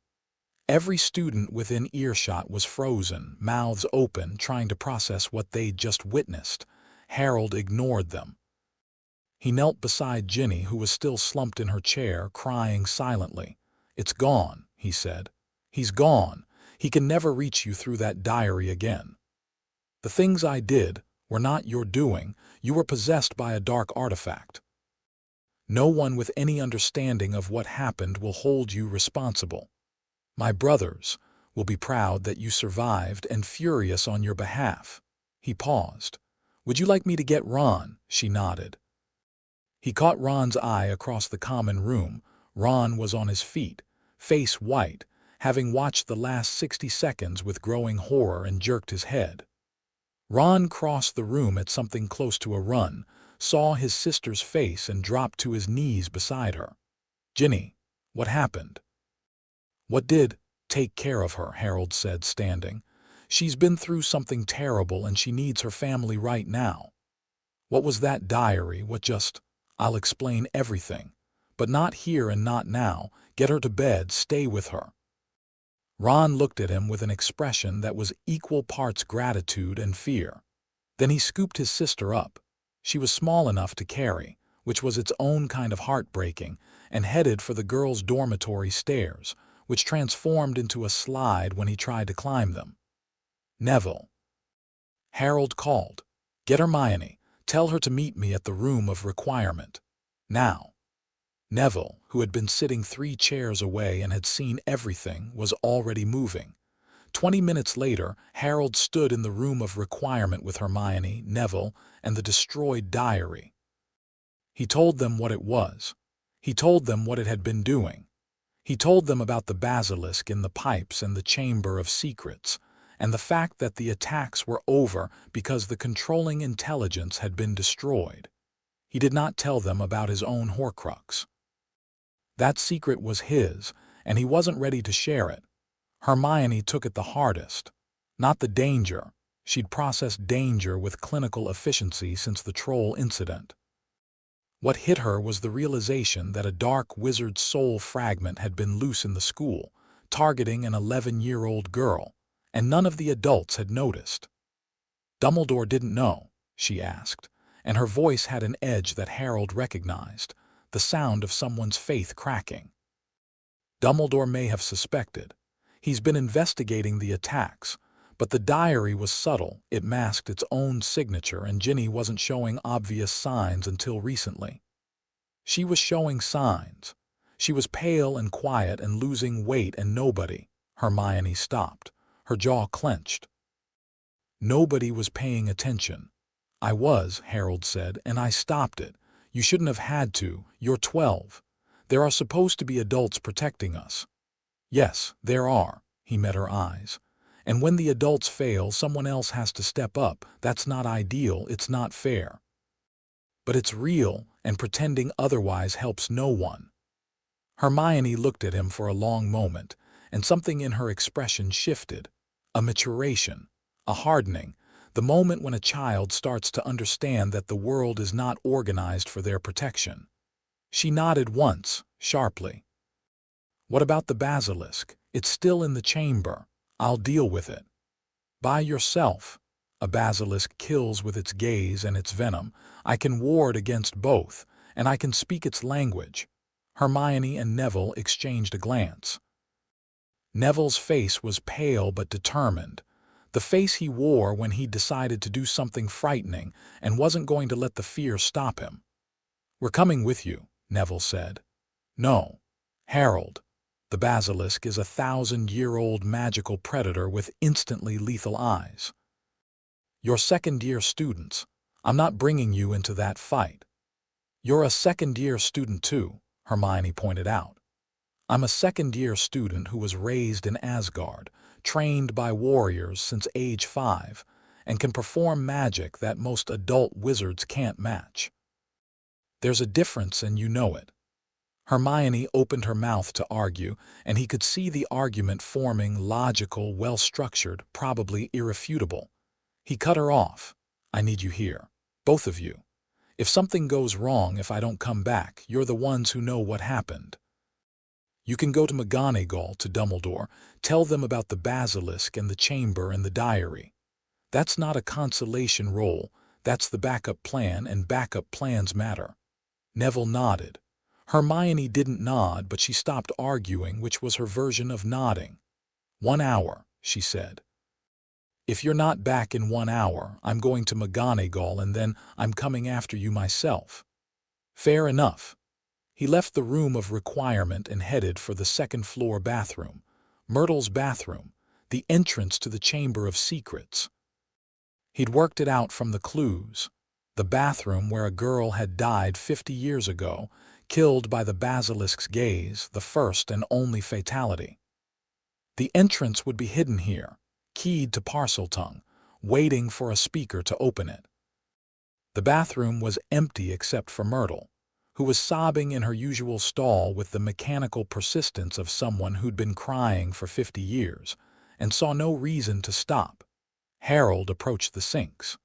Every student within earshot was frozen, mouths open, trying to process what they'd just witnessed. Harold ignored them. He knelt beside Ginny, who was still slumped in her chair, crying silently. "It's gone," he said. "He's gone. He can never reach you through that diary again. The things I did were not your doing. You were possessed by a dark artifact. No one with any understanding of what happened will hold you responsible. My brothers will be proud that you survived and furious on your behalf." He paused. "Would you like me to get Ron?" She nodded. He caught Ron's eye across the common room. Ron was on his feet, face white, having watched the last 60 seconds with growing horror, and jerked his head. Ron crossed the room at something close to a run, saw his sister's face, and dropped to his knees beside her. "Ginny, what happened?" "What did? Take care of her," Harold said, standing. "She's been through something terrible and she needs her family right now." "What was that diary? What just—" "I'll explain everything. But not here and not now. Get her to bed, stay with her." Ron looked at him with an expression that was equal parts gratitude and fear. Then he scooped his sister up. She was small enough to carry, which was its own kind of heartbreaking, and headed for the girls' dormitory stairs, which transformed into a slide when he tried to climb them. "Neville," Harold called, "get Hermione. Tell her to meet me at the room of requirement. Now." Neville, who had been sitting 3 chairs away and had seen everything, was already moving. 20 minutes later, Harold stood in the room of requirement with Hermione, Neville, and the destroyed diary. He told them what it was. He told them what it had been doing. He told them about the basilisk in the pipes and the chamber of secrets, and the fact that the attacks were over because the controlling intelligence had been destroyed. He did not tell them about his own Horcrux. That secret was his, and he wasn't ready to share it. Hermione took it the hardest. Not the danger. She'd processed danger with clinical efficiency since the troll incident. What hit her was the realization that a dark wizard's soul fragment had been loose in the school, targeting an 11-year-old girl, and none of the adults had noticed. "Dumbledore didn't know?" she asked, and her voice had an edge that Harold recognized, the sound of someone's faith cracking. "Dumbledore may have suspected. He's been investigating the attacks, but the diary was subtle. It masked its own signature, and Ginny wasn't showing obvious signs until recently. She was showing signs. She was pale and quiet and losing weight, and nobody—" Hermione stopped, her jaw clenched. "Nobody was paying attention." "I was," Harold said, "and I stopped it. You shouldn't have had to. You're 12. There are supposed to be adults protecting us." "Yes, there are." He met her eyes. "And when the adults fail, someone else has to step up. That's not ideal, it's not fair. But it's real, and pretending otherwise helps no one." Hermione looked at him for a long moment, and something in her expression shifted. A maturation, a hardening, the moment when a child starts to understand that the world is not organized for their protection. She nodded once, sharply. "What about the basilisk? It's still in the chamber. I'll deal with it." "By yourself. A basilisk kills with its gaze and its venom. I can ward against both, and I can speak its language." Hermione and Neville exchanged a glance. Neville's face was pale but determined, the face he wore when he decided to do something frightening and wasn't going to let the fear stop him. "We're coming with you," Neville said. "No. Harold. The basilisk is a 1,000-year-old magical predator with instantly lethal eyes. You're second-year students. I'm not bringing you into that fight." "You're a second-year student too," Hermione pointed out. "I'm a second-year student who was raised in Asgard, trained by warriors since age 5, and can perform magic that most adult wizards can't match. There's a difference, and you know it." Hermione opened her mouth to argue, and he could see the argument forming, logical, well-structured, probably irrefutable. He cut her off. "I need you here. Both of you. If something goes wrong, if I don't come back, you're the ones who know what happened. You can go to McGonagall, to Dumbledore, tell them about the basilisk and the chamber and the diary. That's not a consolation role, that's the backup plan, and backup plans matter." Neville nodded. Hermione didn't nod, but she stopped arguing, which was her version of nodding. 1 hour. she said. If you're not back in 1 hour, I'm going to McGonagall and then I'm coming after you myself. Fair enough. He left the room of requirement and headed for the second-floor bathroom, Myrtle's bathroom, the entrance to the Chamber of Secrets. He'd worked it out from the clues. The bathroom where a girl had died 50 years ago, killed by the basilisk's gaze, the first and only fatality. The entrance would be hidden here, keyed to Parseltongue, waiting for a speaker to open it. The bathroom was empty except for Myrtle, who was sobbing in her usual stall with the mechanical persistence of someone who'd been crying for 50 years, and saw no reason to stop. Harold approached the sinks.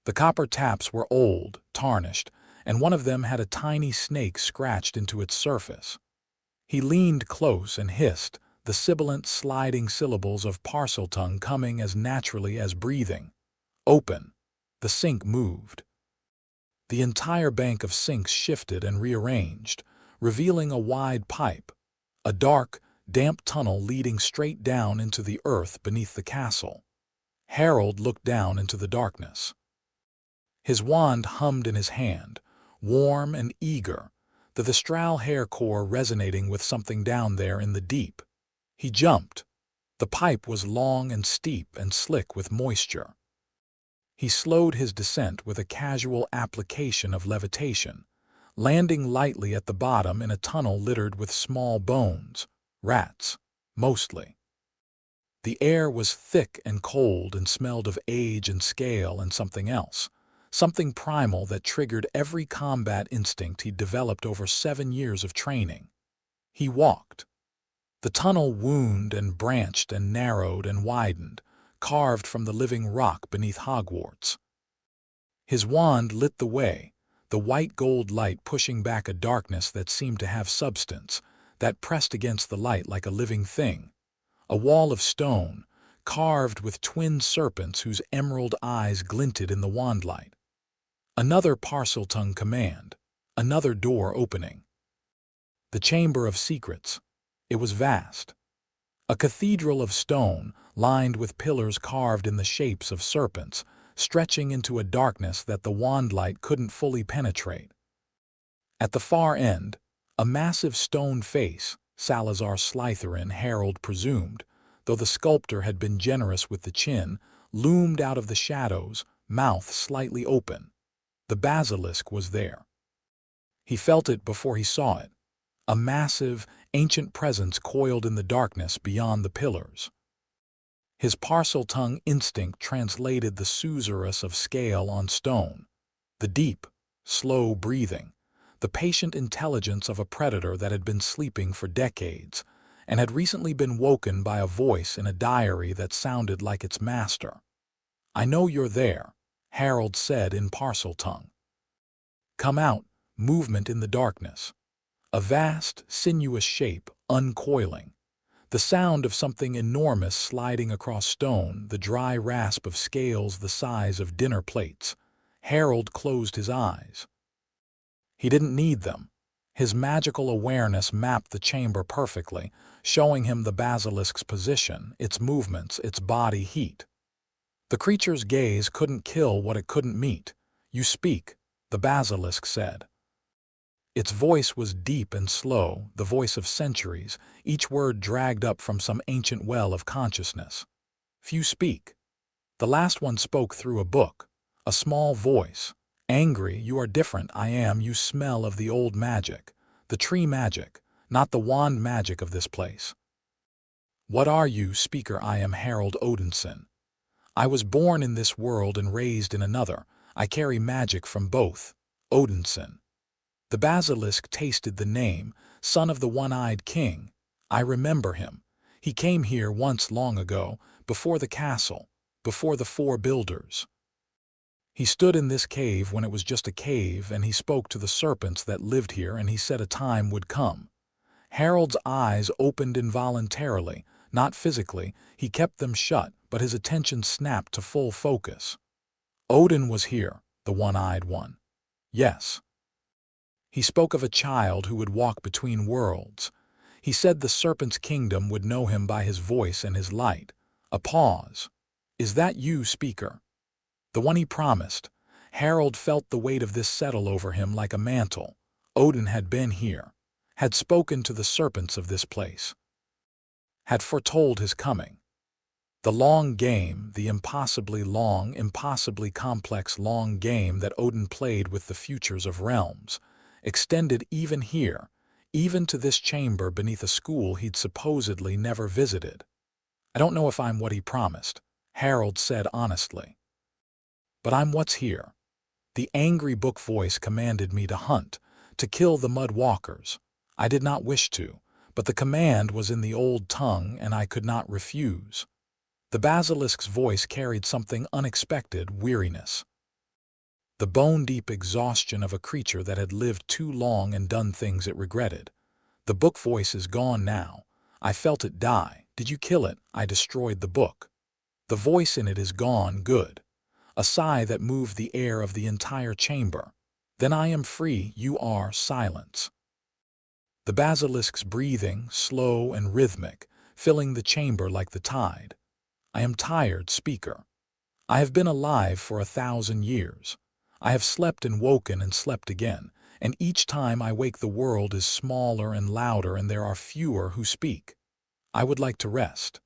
The copper taps were old, tarnished, and one of them had a tiny snake scratched into its surface. He leaned close and hissed, the sibilant sliding syllables of Parseltongue coming as naturally as breathing. Open. The sink moved. The entire bank of sinks shifted and rearranged, revealing a wide pipe, a dark, damp tunnel leading straight down into the earth beneath the castle. Harold looked down into the darkness. His wand hummed in his hand, warm and eager, the Vistral hair core resonating with something down there in the deep. He jumped. The pipe was long and steep and slick with moisture. He slowed his descent with a casual application of levitation, landing lightly at the bottom in a tunnel littered with small bones, rats, mostly. The air was thick and cold and smelled of age and scale and something else, something primal that triggered every combat instinct he'd developed over 7 years of training. He walked. The tunnel wound and branched and narrowed and widened, carved from the living rock beneath Hogwarts. His wand lit the way, the white gold light pushing back a darkness that seemed to have substance, that pressed against the light like a living thing. A wall of stone, carved with twin serpents whose emerald eyes glinted in the wandlight. Another Parseltongue command, another door opening. The Chamber of Secrets. It was vast. A cathedral of stone, lined with pillars carved in the shapes of serpents, stretching into a darkness that the wandlight couldn't fully penetrate. At the far end, a massive stone face, Salazar Slytherin, Harold presumed, though the sculptor had been generous with the chin, loomed out of the shadows, mouth slightly open. The basilisk was there. He felt it before he saw it, a massive, ancient presence coiled in the darkness beyond the pillars. His Parseltongue instinct translated the susurrus of scale on stone, the deep, slow breathing, the patient intelligence of a predator that had been sleeping for decades and had recently been woken by a voice in a diary that sounded like its master. "I know you're there," Harold said in Parseltongue. "Come out," movement in the darkness. A vast, sinuous shape, uncoiling. The sound of something enormous sliding across stone, the dry rasp of scales the size of dinner plates. Harold closed his eyes. He didn't need them. His magical awareness mapped the chamber perfectly, showing him the basilisk's position, its movements, its body heat. The creature's gaze couldn't kill what it couldn't meet. "You speak," the basilisk said. Its voice was deep and slow, the voice of centuries, each word dragged up from some ancient well of consciousness. "Few speak." The last one spoke through a book, a small voice. "Angry, you are different, I am, you smell of the old magic, the tree magic, not the wand magic of this place." "What are you, speaker? I am Harold Odinson. I was born in this world and raised in another. I carry magic from both. Odinson." The basilisk tasted the name, son of the one-eyed king. "I remember him. He came here once long ago, before the castle, before the 4 builders. He stood in this cave when it was just a cave, and he spoke to the serpents that lived here, and he said a time would come." Harold's eyes opened involuntarily, not physically. He kept them shut, but his attention snapped to full focus. "Odin was here, the one-eyed one." "Yes." He spoke of a child who would walk between worlds. He said the serpent's kingdom would know him by his voice and his light. A pause. Is that you, speaker? The one he promised. Harold felt the weight of this settle over him like a mantle. Odin had been here, had spoken to the serpents of this place, had foretold his coming. The long game, the impossibly long, impossibly complex long game that Odin played with the futures of realms, extended even here, even to this chamber beneath a school he'd supposedly never visited. I don't know if I'm what he promised, Harold said honestly. But I'm what's here. The angry book voice commanded me to hunt, to kill the mud walkers. I did not wish to, but the command was in the old tongue and I could not refuse. The basilisk's voice carried something unexpected, weariness. The bone-deep exhaustion of a creature that had lived too long and done things it regretted. The book voice is gone now. I felt it die. Did you kill it? I destroyed the book. The voice in it is gone, good. A sigh that moved the air of the entire chamber. Then I am free, you are silence. The basilisk's breathing, slow and rhythmic, filling the chamber like the tide. I am tired, speaker. I have been alive for 1,000 years. I have slept and woken and slept again, and each time I wake the world is smaller and louder and there are fewer who speak. I would like to rest.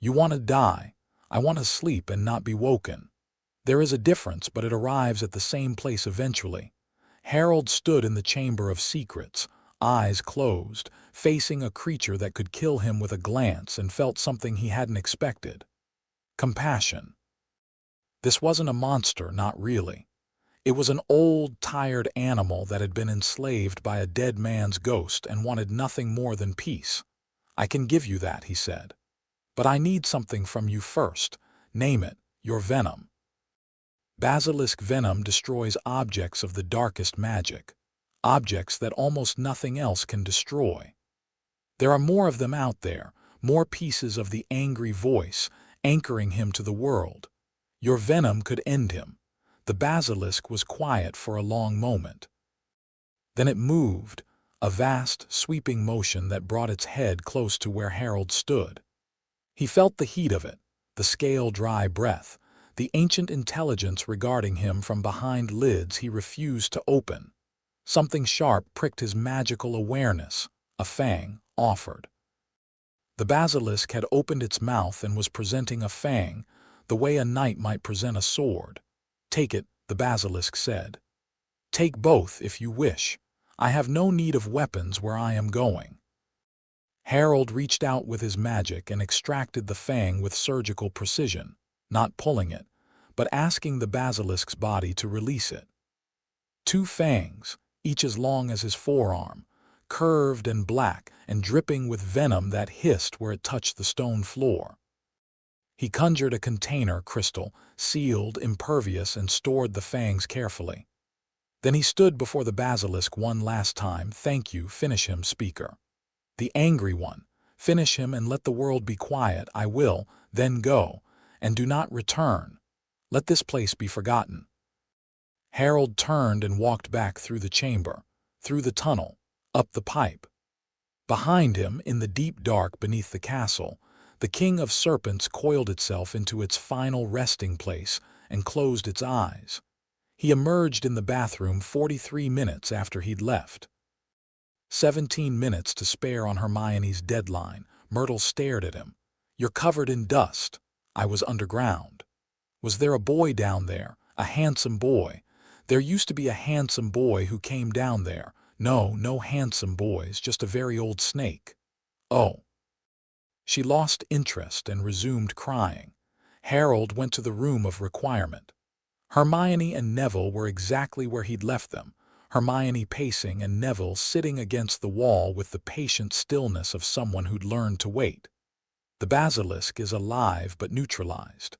You want to die. I want to sleep and not be woken. There is a difference, but it arrives at the same place eventually. Harold stood in the chamber of secrets, eyes closed, facing a creature that could kill him with a glance, and felt something he hadn't expected. Compassion. This wasn't a monster, not really. It was an old, tired animal that had been enslaved by a dead man's ghost and wanted nothing more than peace. I can give you that, he said. But I need something from you first. Name it, your venom. Basilisk venom destroys objects of the darkest magic, objects that almost nothing else can destroy. There are more of them out there, more pieces of the angry voice, anchoring him to the world. Your venom could end him. The basilisk was quiet for a long moment. Then it moved, a vast, sweeping motion that brought its head close to where Harold stood. He felt the heat of it, the scale-dry breath, the ancient intelligence regarding him from behind lids he refused to open. Something sharp pricked his magical awareness. A fang offered. The basilisk had opened its mouth and was presenting a fang, the way a knight might present a sword. Take it, the basilisk said. Take both if you wish. I have no need of weapons where I am going. Harold reached out with his magic and extracted the fang with surgical precision, not pulling it, but asking the basilisk's body to release it. 2 fangs, each as long as his forearm, curved and black and dripping with venom that hissed where it touched the stone floor. He conjured a container crystal, sealed, impervious, and stored the fangs carefully. Then he stood before the basilisk one last time. Thank you, finish him, speaker. The angry one, finish him and let the world be quiet. I will, then go, and do not return. Let this place be forgotten. Harold turned and walked back through the chamber, through the tunnel, up the pipe. Behind him, in the deep dark beneath the castle, the king of serpents coiled itself into its final resting place and closed its eyes. He emerged in the bathroom 43 minutes after he'd left. 17 minutes to spare on Hermione's deadline. Myrtle stared at him. You're covered in dust. I was underground. Was there a boy down there? A handsome boy? There used to be a handsome boy who came down there. No, no handsome boys, just a very old snake. Oh. She lost interest and resumed crying. Harold went to the room of requirement. Hermione and Neville were exactly where he'd left them, Hermione pacing and Neville sitting against the wall with the patient stillness of someone who'd learned to wait. The basilisk is alive but neutralized.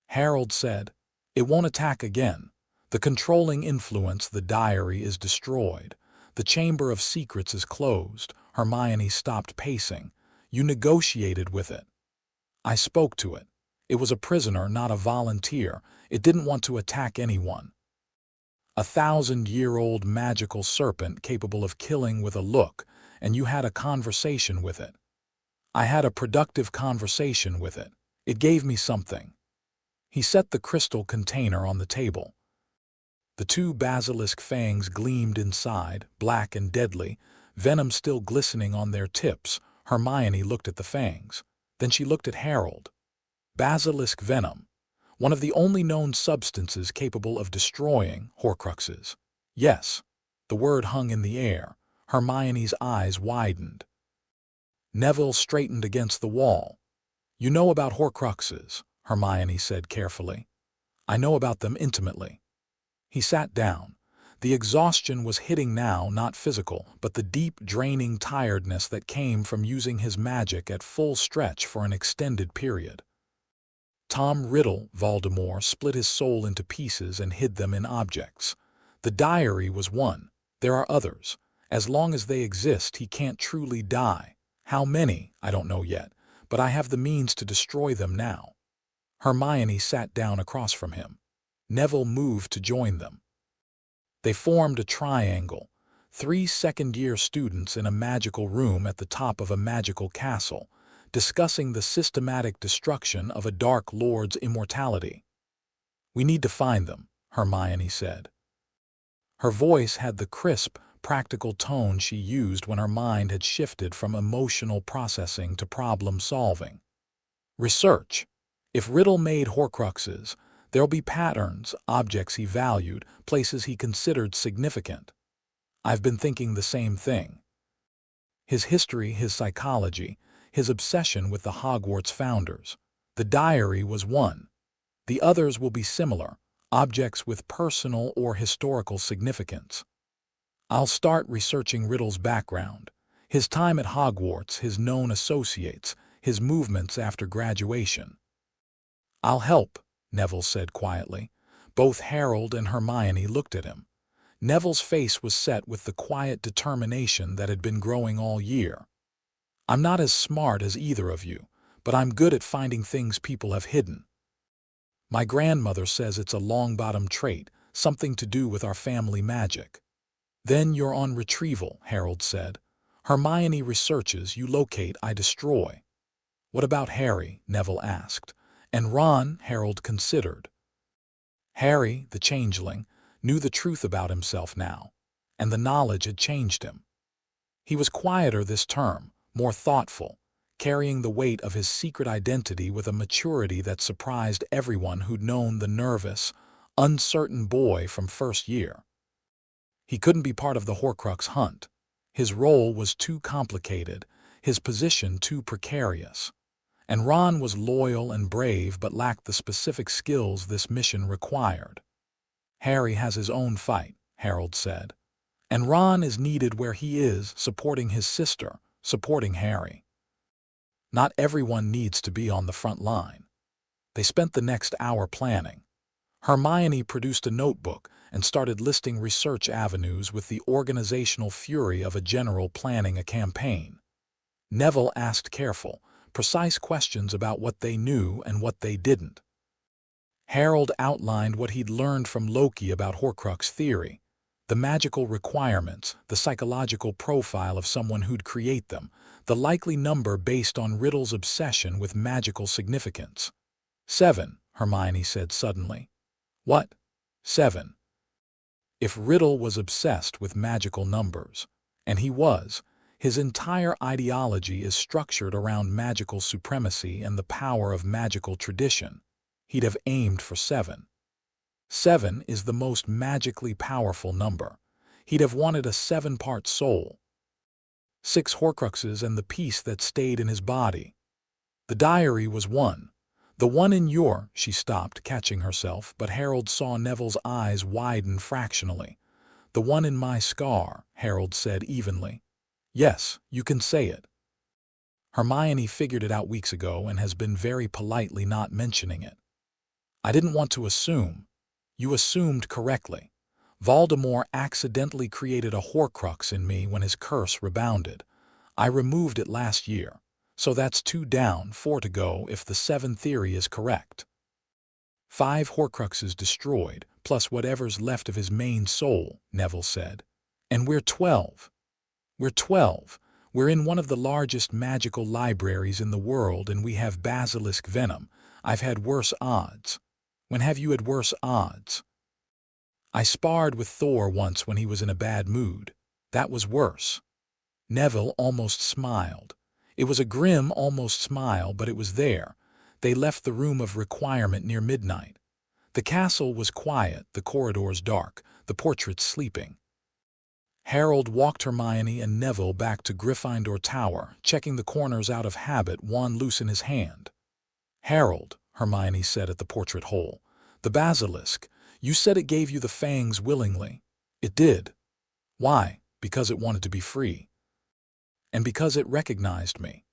Harold said, It won't attack again. The controlling influence, the diary, is destroyed. The Chamber of Secrets is closed. Hermione stopped pacing. You negotiated with it. I spoke to it. It was a prisoner, not a volunteer. It didn't want to attack anyone. 1,000-year-old magical serpent capable of killing with a look, and you had a conversation with it. I had a productive conversation with it. It gave me something. He set the crystal container on the table. The two basilisk fangs gleamed inside, black and deadly, venom still glistening on their tips. Hermione looked at the fangs. Then she looked at Harold. Basilisk venom, one of the only known substances capable of destroying Horcruxes. Yes, the word hung in the air. Hermione's eyes widened. Neville straightened against the wall. You know about Horcruxes, Hermione said carefully. I know about them intimately. He sat down. The exhaustion was hitting now, not physical, but the deep, draining tiredness that came from using his magic at full stretch for an extended period. Tom Riddle, Voldemort, split his soul into pieces and hid them in objects. The diary was one. There are others. As long as they exist, he can't truly die. How many, I don't know yet, but I have the means to destroy them now. Hermione sat down across from him. Neville moved to join them. They formed a triangle, 3 second-year students in a magical room at the top of a magical castle, discussing the systematic destruction of a Dark Lord's immortality. We need to find them, Hermione said. Her voice had the crisp, practical tone she used when her mind had shifted from emotional processing to problem-solving. Research. If Riddle made Horcruxes, there'll be patterns, objects he valued, places he considered significant. I've been thinking the same thing. His history, his psychology, his obsession with the Hogwarts founders. The diary was one. The others will be similar, objects with personal or historical significance. I'll start researching Riddle's background, his time at Hogwarts, his known associates, his movements after graduation. I'll help, Neville said quietly. Both Harold and Hermione looked at him. Neville's face was set with the quiet determination that had been growing all year. I'm not as smart as either of you, but I'm good at finding things people have hidden. My grandmother says it's a Longbottom trait, something to do with our family magic. Then you're on retrieval, Harold said. Hermione researches, you locate, I destroy. What about Harry? Neville asked. And Ron, Harold considered. Harry, the changeling, knew the truth about himself now, and the knowledge had changed him. He was quieter this term, more thoughtful, carrying the weight of his secret identity with a maturity that surprised everyone who'd known the nervous, uncertain boy from first year. He couldn't be part of the Horcrux hunt. His role was too complicated, his position too precarious. And Ron was loyal and brave but lacked the specific skills this mission required. Harry has his own fight, Harold said. And Ron is needed where he is, supporting his sister, supporting Harry. Not everyone needs to be on the front line. They spent the next hour planning. Hermione produced a notebook and started listing research avenues with the organizational fury of a general planning a campaign. Neville asked careful, precise questions about what they knew and what they didn't. Harold outlined what he'd learned from Loki about Horcrux theory, the magical requirements, the psychological profile of someone who'd create them, the likely number based on Riddle's obsession with magical significance. 7, Hermione said suddenly. What? 7. If Riddle was obsessed with magical numbers, and he was, his entire ideology is structured around magical supremacy and the power of magical tradition, he'd have aimed for 7. 7 is the most magically powerful number. He'd have wanted a 7-part soul. 6 Horcruxes and the piece that stayed in his body. The diary was 1. The one in your, she stopped, catching herself, but Harold saw Neville's eyes widen fractionally. The one in my scar, Harold said evenly. Yes, you can say it. Hermione figured it out weeks ago and has been very politely not mentioning it. I didn't want to assume. You assumed correctly. Voldemort accidentally created a Horcrux in me when his curse rebounded. I removed it last year. So that's 2 down, 4 to go if the 7 theory is correct. 5 Horcruxes destroyed, plus whatever's left of his main soul, Neville said. And we're 12. We're 12. We're in one of the largest magical libraries in the world and we have basilisk venom. I've had worse odds. When have you had worse odds? I sparred with Thor once when he was in a bad mood. That was worse. Neville almost smiled. It was a grim almost smile, but it was there. They left the room of requirement near midnight. The castle was quiet, the corridors dark, the portraits sleeping. Harold walked Hermione and Neville back to Gryffindor Tower, checking the corners out of habit, wand loose in his hand. "Harold," Hermione said at the portrait hole, "the basilisk, you said it gave you the fangs willingly." "It did." "Why?" "Because it wanted to be free. And because it recognized me."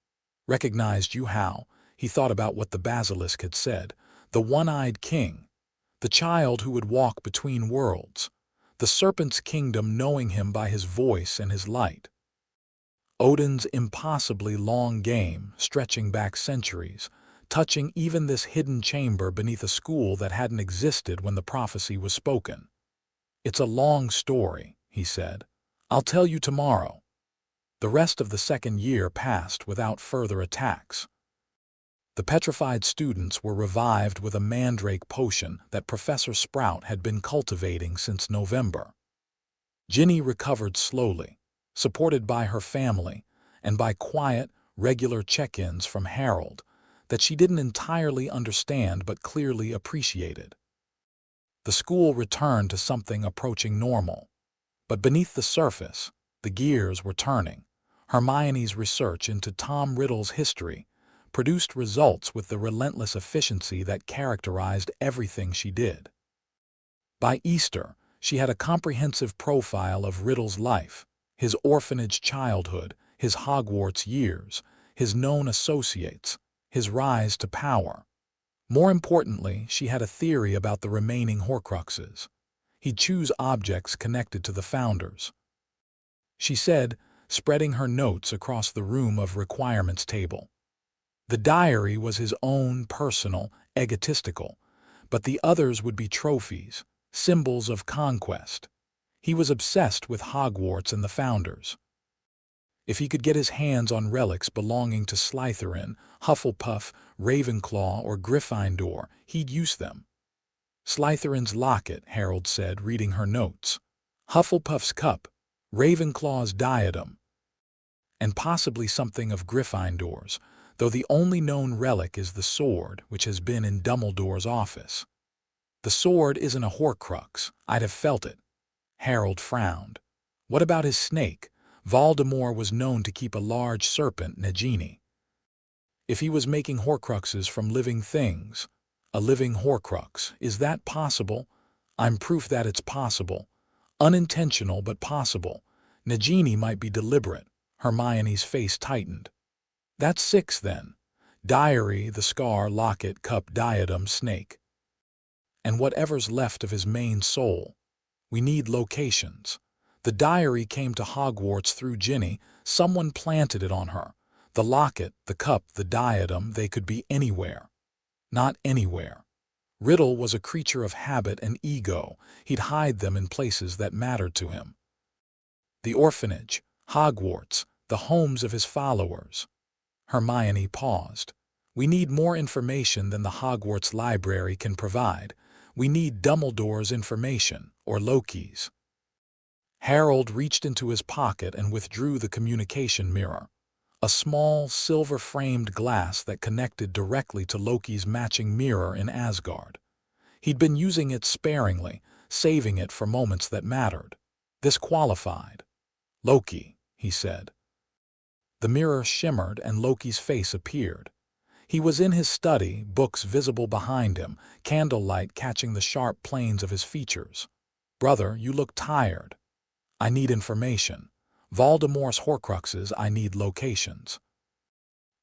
"Recognized you how?" He thought about what the basilisk had said. The one-eyed king. The child who would walk between worlds. The serpent's kingdom knowing him by his voice and his light. Odin's impossibly long game, stretching back centuries, touching even this hidden chamber beneath a school that hadn't existed when the prophecy was spoken. "It's a long story," he said. "I'll tell you tomorrow." The rest of the second year passed without further attacks. The petrified students were revived with a mandrake potion that Professor Sprout had been cultivating since November. Ginny recovered slowly, supported by her family and by quiet, regular check-ins from Harold that she didn't entirely understand but clearly appreciated. The school returned to something approaching normal. But beneath the surface, the gears were turning. Hermione's research into Tom Riddle's history produced results with the relentless efficiency that characterized everything she did. By Easter, she had a comprehensive profile of Riddle's life, his orphanage childhood, his Hogwarts years, his known associates, his rise to power. More importantly, she had a theory about the remaining Horcruxes. He'd choose objects connected to the founders. She said, spreading her notes across the room of requirements table. The diary was his own, personal, egotistical, but the others would be trophies, symbols of conquest. He was obsessed with Hogwarts and the founders. If he could get his hands on relics belonging to Slytherin, Hufflepuff, Ravenclaw, or Gryffindor, he'd use them. Slytherin's locket, Harold said, reading her notes. Hufflepuff's cup, Ravenclaw's diadem, and possibly something of Gryffindor's, though the only known relic is the sword, which has been in Dumbledore's office. The sword isn't a Horcrux. I'd have felt it. Harold frowned. What about his snake? Voldemort was known to keep a large serpent, Nagini. If he was making Horcruxes from living things, a living Horcrux, is that possible? I'm proof that it's possible. Unintentional but possible. Nagini might be deliberate. Hermione's face tightened. That's 6 then. Diary, the scar, locket, cup, diadem, snake. And whatever's left of his main soul. We need locations. The diary came to Hogwarts through Ginny. Someone planted it on her. The locket, the cup, the diadem, they could be anywhere. Not anywhere. Riddle was a creature of habit and ego. He'd hide them in places that mattered to him. The orphanage, Hogwarts, the homes of his followers. Hermione paused. We need more information than the Hogwarts library can provide. We need Dumbledore's information, or Loki's. Harold reached into his pocket and withdrew the communication mirror, a small, silver-framed glass that connected directly to Loki's matching mirror in Asgard. He'd been using it sparingly, saving it for moments that mattered. This qualified. "Loki," he said. The mirror shimmered and Loki's face appeared. He was in his study, books visible behind him, candlelight catching the sharp planes of his features. "Brother, you look tired." "I need information. Voldemort's Horcruxes, I need locations.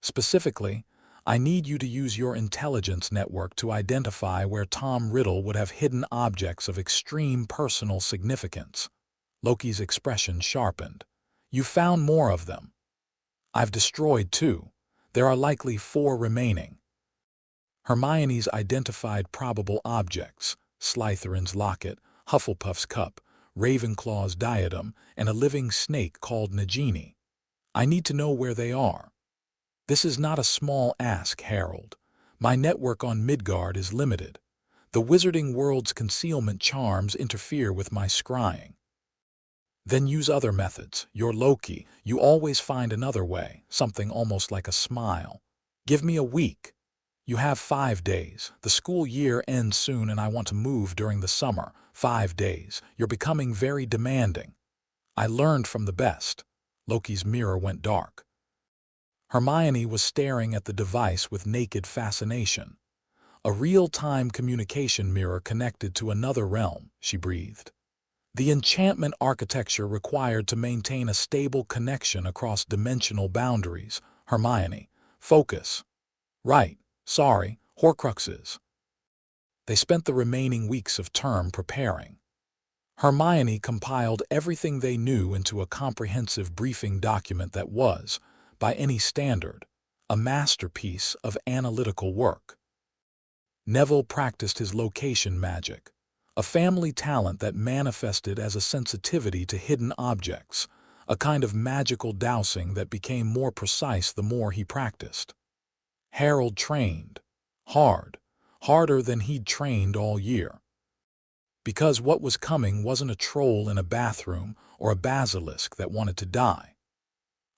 Specifically, I need you to use your intelligence network to identify where Tom Riddle would have hidden objects of extreme personal significance." Loki's expression sharpened. "You found more of them." "I've destroyed 2. There are likely 4 remaining." Hermione's identified probable objects, Slytherin's locket, Hufflepuff's cup, Ravenclaw's diadem, and a living snake called Nagini. I need to know where they are. This is not a small ask, Harold. My network on Midgard is limited. The wizarding world's concealment charms interfere with my scrying. Then use other methods. You're Loki. You always find another way, something almost like a smile. Give me a week. You have 5 days. The school year ends soon and I want to move during the summer. 5 days. You're becoming very demanding. I learned from the best. Loki's mirror went dark. Hermione was staring at the device with naked fascination. A real-time communication mirror connected to another realm, she breathed. The enchantment architecture required to maintain a stable connection across dimensional boundaries. Hermione, focus. Right, sorry, Horcruxes. They spent the remaining weeks of term preparing. Hermione compiled everything they knew into a comprehensive briefing document that was, by any standard, a masterpiece of analytical work. Neville practiced his location magic, a family talent that manifested as a sensitivity to hidden objects, a kind of magical dowsing that became more precise the more he practiced. Harold trained, harder than he'd trained all year. Because what was coming wasn't a troll in a bathroom or a basilisk that wanted to die.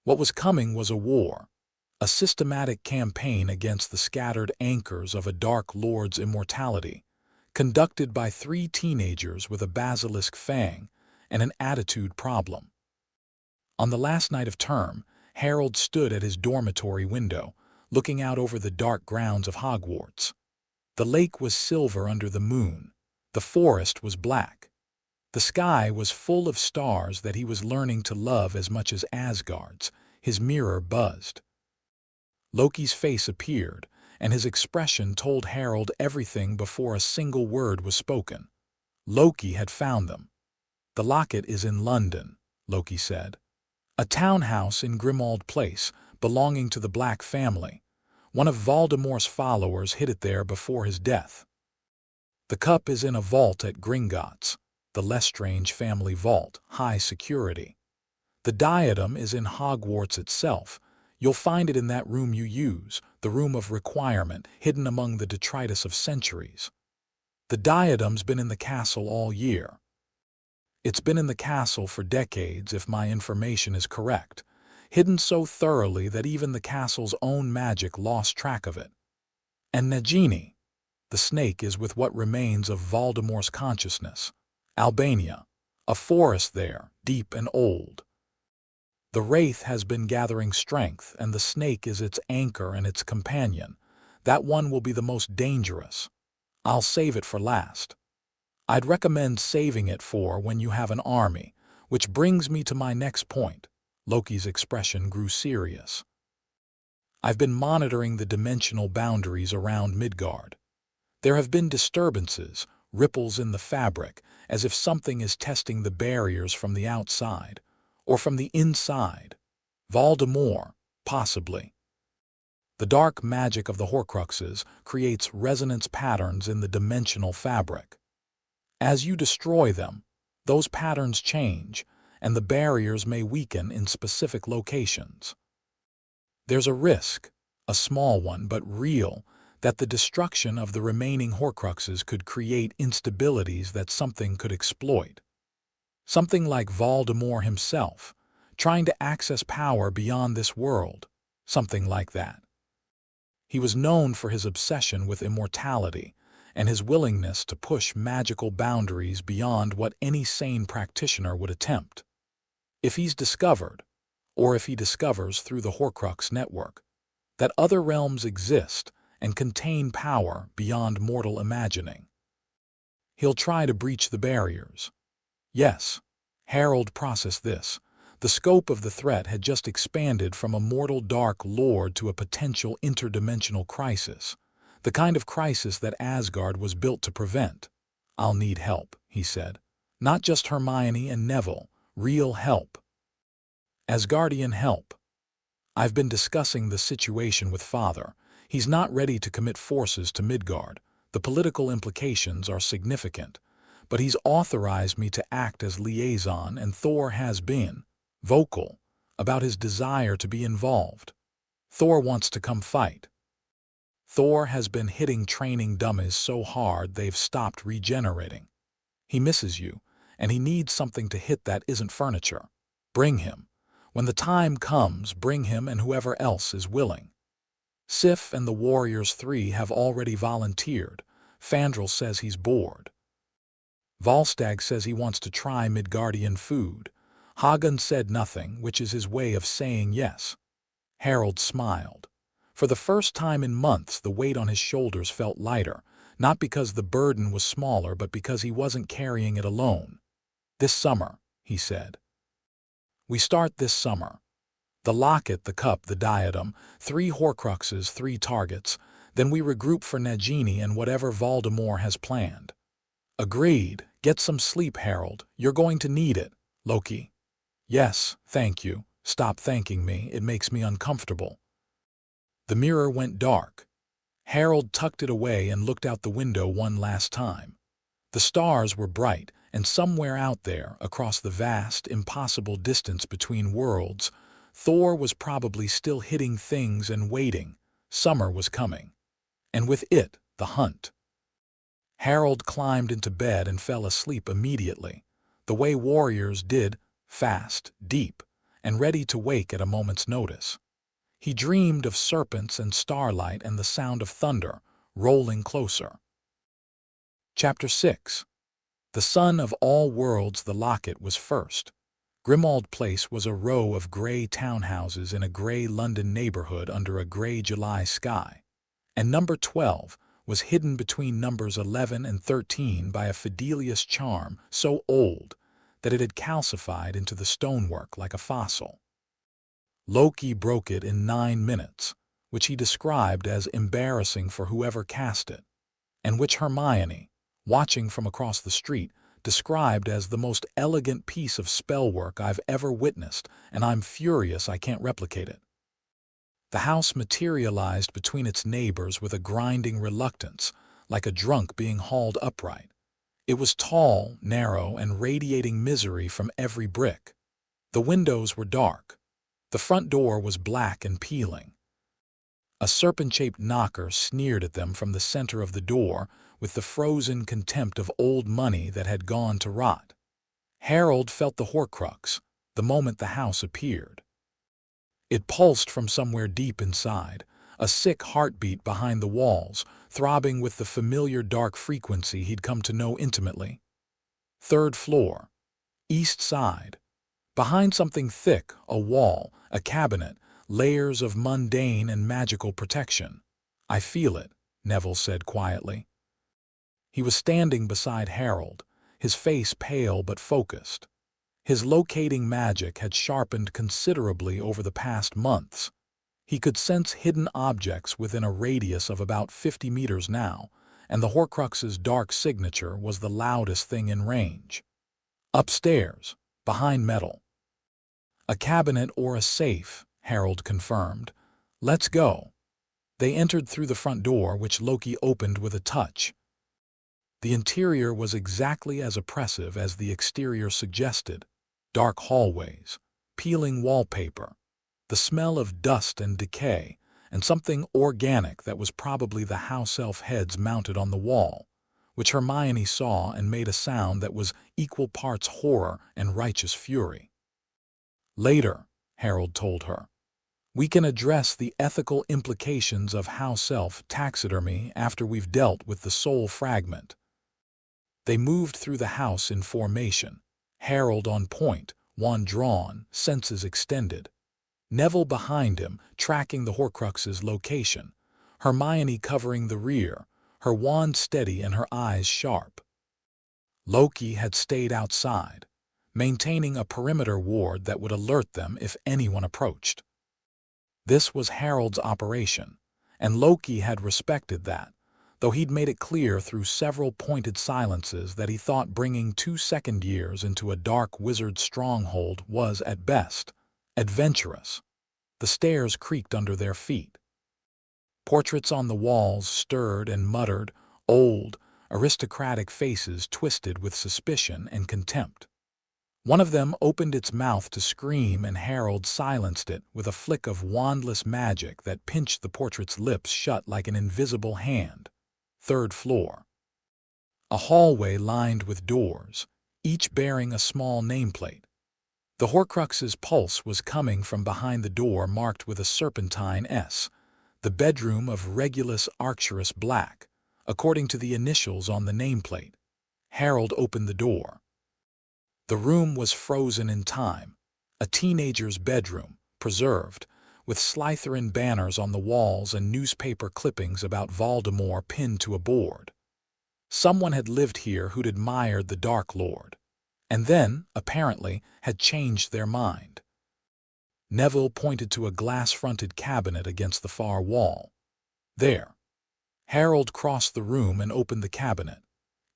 What was coming was a war, a systematic campaign against the scattered anchors of a Dark Lord's immortality, conducted by 3 teenagers with a basilisk fang and an attitude problem. On the last night of term, Harold stood at his dormitory window, looking out over the dark grounds of Hogwarts. The lake was silver under the moon. The forest was black. The sky was full of stars that he was learning to love as much as Asgard's. His mirror buzzed. Loki's face appeared, and his expression told Harold everything before a single word was spoken. Loki had found them. The locket is in London, Loki said. A townhouse in Grimmauld Place, belonging to the Black family. One of Voldemort's followers hid it there before his death. The cup is in a vault at Gringotts, the Lestrange family vault, high security. The diadem is in Hogwarts itself. You'll find it in that room you use, the room of requirement, hidden among the detritus of centuries. The diadem's been in the castle all year. It's been in the castle for decades, if my information is correct, hidden so thoroughly that even the castle's own magic lost track of it. And Nagini, the snake, is with what remains of Voldemort's consciousness. Albania, a forest there, deep and old. The wraith has been gathering strength, and the snake is its anchor and its companion. That one will be the most dangerous. I'll save it for last. I'd recommend saving it for when you have an army, which brings me to my next point. Loki's expression grew serious. I've been monitoring the dimensional boundaries around Midgard. There have been disturbances, ripples in the fabric, as if something is testing the barriers from the outside. Or from the inside. Voldemort, possibly. The dark magic of the Horcruxes creates resonance patterns in the dimensional fabric. As you destroy them, those patterns change, and the barriers may weaken in specific locations. There's a risk, a small one but real, that the destruction of the remaining Horcruxes could create instabilities that something could exploit. Something like Voldemort himself, trying to access power beyond this world, something like that. He was known for his obsession with immortality and his willingness to push magical boundaries beyond what any sane practitioner would attempt. If he's discovered, or if he discovers through the Horcrux network, that other realms exist and contain power beyond mortal imagining, he'll try to breach the barriers. Yes, Harold processed this. The scope of the threat had just expanded from a mortal Dark Lord to a potential interdimensional crisis, the kind of crisis that Asgard was built to prevent. I'll need help, he said. Not just Hermione and Neville, real help. Asgardian help. I've been discussing the situation with Father. He's not ready to commit forces to Midgard. The political implications are significant. But he's authorized me to act as liaison, and Thor has been vocal, about his desire to be involved. Thor wants to come fight. Thor has been hitting training dummies so hard they've stopped regenerating. He misses you, and he needs something to hit that isn't furniture. Bring him. When the time comes, bring him and whoever else is willing. Sif and the Warriors 3 have already volunteered. Fandral says he's bored. Volstagg says he wants to try Midgardian food. Hagen said nothing, which is his way of saying yes. Harold smiled. For the first time in months, the weight on his shoulders felt lighter, not because the burden was smaller, but because he wasn't carrying it alone. This summer, he said. We start this summer. The locket, the cup, the diadem, 3 Horcruxes, 3 targets. Then we regroup for Nagini and whatever Voldemort has planned. Agreed. Get some sleep, Harold. You're going to need it. Loki. Yes, thank you. Stop thanking me. It makes me uncomfortable. The mirror went dark. Harold tucked it away and looked out the window one last time. The stars were bright, and somewhere out there, across the vast, impossible distance between worlds, Thor was probably still hitting things and waiting. Summer was coming. And with it, the hunt. Harold climbed into bed and fell asleep immediately, the way warriors did, fast, deep, and ready to wake at a moment's notice. He dreamed of serpents and starlight and the sound of thunder, rolling closer. Chapter 6. The son of all worlds, the locket was first. Grimmauld Place was a row of gray townhouses in a gray London neighborhood under a gray July sky. And number 12 was hidden between numbers 11 and 13 by a Fidelius charm so old that it had calcified into the stonework like a fossil. Loki broke it in 9 minutes, which he described as embarrassing for whoever cast it, and which Hermione, watching from across the street, described as the most elegant piece of spellwork I've ever witnessed, and I'm furious I can't replicate it. The house materialized between its neighbors with a grinding reluctance, like a drunk being hauled upright. It was tall, narrow, and radiating misery from every brick. The windows were dark. The front door was black and peeling. A serpent-shaped knocker sneered at them from the center of the door with the frozen contempt of old money that had gone to rot. Harold felt the Horcrux the moment the house appeared. It pulsed from somewhere deep inside, a sick heartbeat behind the walls, throbbing with the familiar dark frequency he'd come to know intimately. 3rd floor. East side. Behind something thick, a wall, a cabinet, layers of mundane and magical protection. I feel it, Neville said quietly. He was standing beside Harold, his face pale but focused. His locating magic had sharpened considerably over the past months. He could sense hidden objects within a radius of about 50 meters now, and the Horcrux's dark signature was the loudest thing in range. Upstairs, behind metal. A cabinet or a safe, Harold confirmed. Let's go. They entered through the front door, which Loki opened with a touch. The interior was exactly as oppressive as the exterior suggested. Dark hallways, peeling wallpaper, the smell of dust and decay, and something organic that was probably the house elf heads mounted on the wall, which Hermione saw and made a sound that was equal parts horror and righteous fury. Later, Harold told her, we can address the ethical implications of house elf taxidermy after we've dealt with the soul fragment. They moved through the house in formation, Harold on point, wand drawn, senses extended. Neville behind him, tracking the Horcrux's location. Hermione covering the rear, her wand steady and her eyes sharp. Loki had stayed outside, maintaining a perimeter ward that would alert them if anyone approached. This was Harold's operation, and Loki had respected that, though he'd made it clear through several pointed silences that he thought bringing 2 second years into a dark wizard stronghold was, at best, adventurous. The stairs creaked under their feet. Portraits on the walls stirred and muttered, old, aristocratic faces twisted with suspicion and contempt. One of them opened its mouth to scream, and Harold silenced it with a flick of wandless magic that pinched the portrait's lips shut like an invisible hand. Third floor. A hallway lined with doors, each bearing a small nameplate. The Horcrux's pulse was coming from behind the door marked with a serpentine S, the bedroom of Regulus Arcturus Black, according to the initials on the nameplate. Harold opened the door. The room was frozen in time, a teenager's bedroom, preserved, with Slytherin banners on the walls and newspaper clippings about Voldemort pinned to a board. Someone had lived here who'd admired the Dark Lord, and then, apparently, had changed their mind. Neville pointed to a glass-fronted cabinet against the far wall. There. Harold crossed the room and opened the cabinet.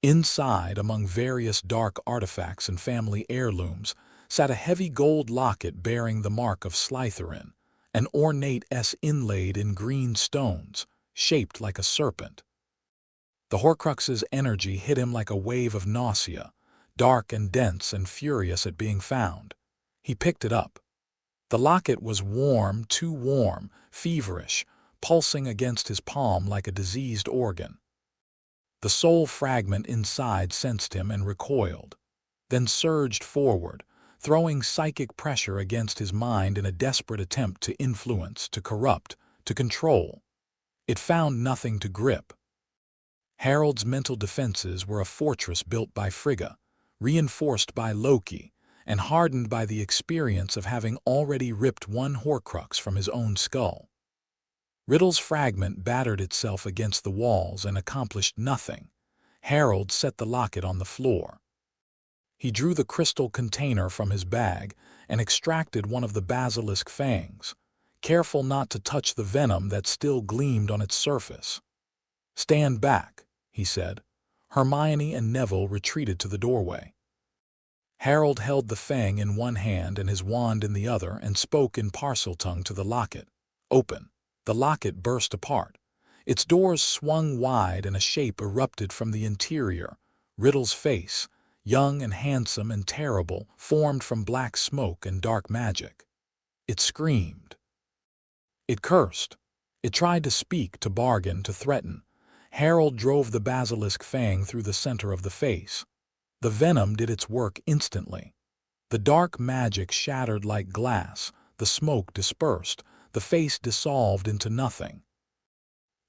Inside, among various dark artifacts and family heirlooms, sat a heavy gold locket bearing the mark of Slytherin, an ornate S inlaid in green stones, shaped like a serpent. The Horcrux's energy hit him like a wave of nausea, dark and dense and furious at being found. He picked it up. The locket was warm, too warm, feverish, pulsing against his palm like a diseased organ. The soul fragment inside sensed him and recoiled, then surged forward, throwing psychic pressure against his mind in a desperate attempt to influence, to corrupt, to control. It found nothing to grip. Harold's mental defenses were a fortress built by Frigga, reinforced by Loki, and hardened by the experience of having already ripped one Horcrux from his own skull. Riddle's fragment battered itself against the walls and accomplished nothing. Harold set the locket on the floor. He drew the crystal container from his bag and extracted one of the basilisk fangs, careful not to touch the venom that still gleamed on its surface. "Stand back," he said. Hermione and Neville retreated to the doorway. Harold held the fang in one hand and his wand in the other and spoke in Parseltongue to the locket. "Open." The locket burst apart. Its doors swung wide and a shape erupted from the interior. Riddle's face, young and handsome and terrible, formed from black smoke and dark magic. It screamed. It cursed. It tried to speak, to bargain, to threaten. Harold drove the basilisk fang through the center of the face. The venom did its work instantly. The dark magic shattered like glass, the smoke dispersed, the face dissolved into nothing.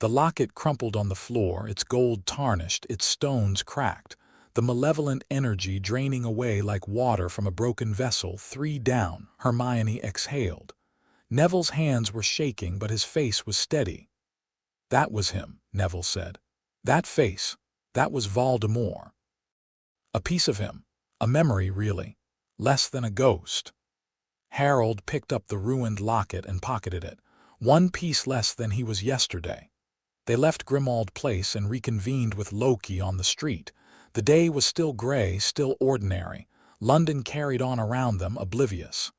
The locket crumpled on the floor, its gold tarnished, its stones cracked, the malevolent energy draining away like water from a broken vessel. "Three down," Hermione exhaled. Neville's hands were shaking, but his face was steady. "That was him," Neville said. "That face, that was Voldemort. A piece of him, a memory really, less than a ghost." Harold picked up the ruined locket and pocketed it, one piece less than he was yesterday. They left Grimmauld Place and reconvened with Loki on the street. The day was still gray, still ordinary. London carried on around them, oblivious.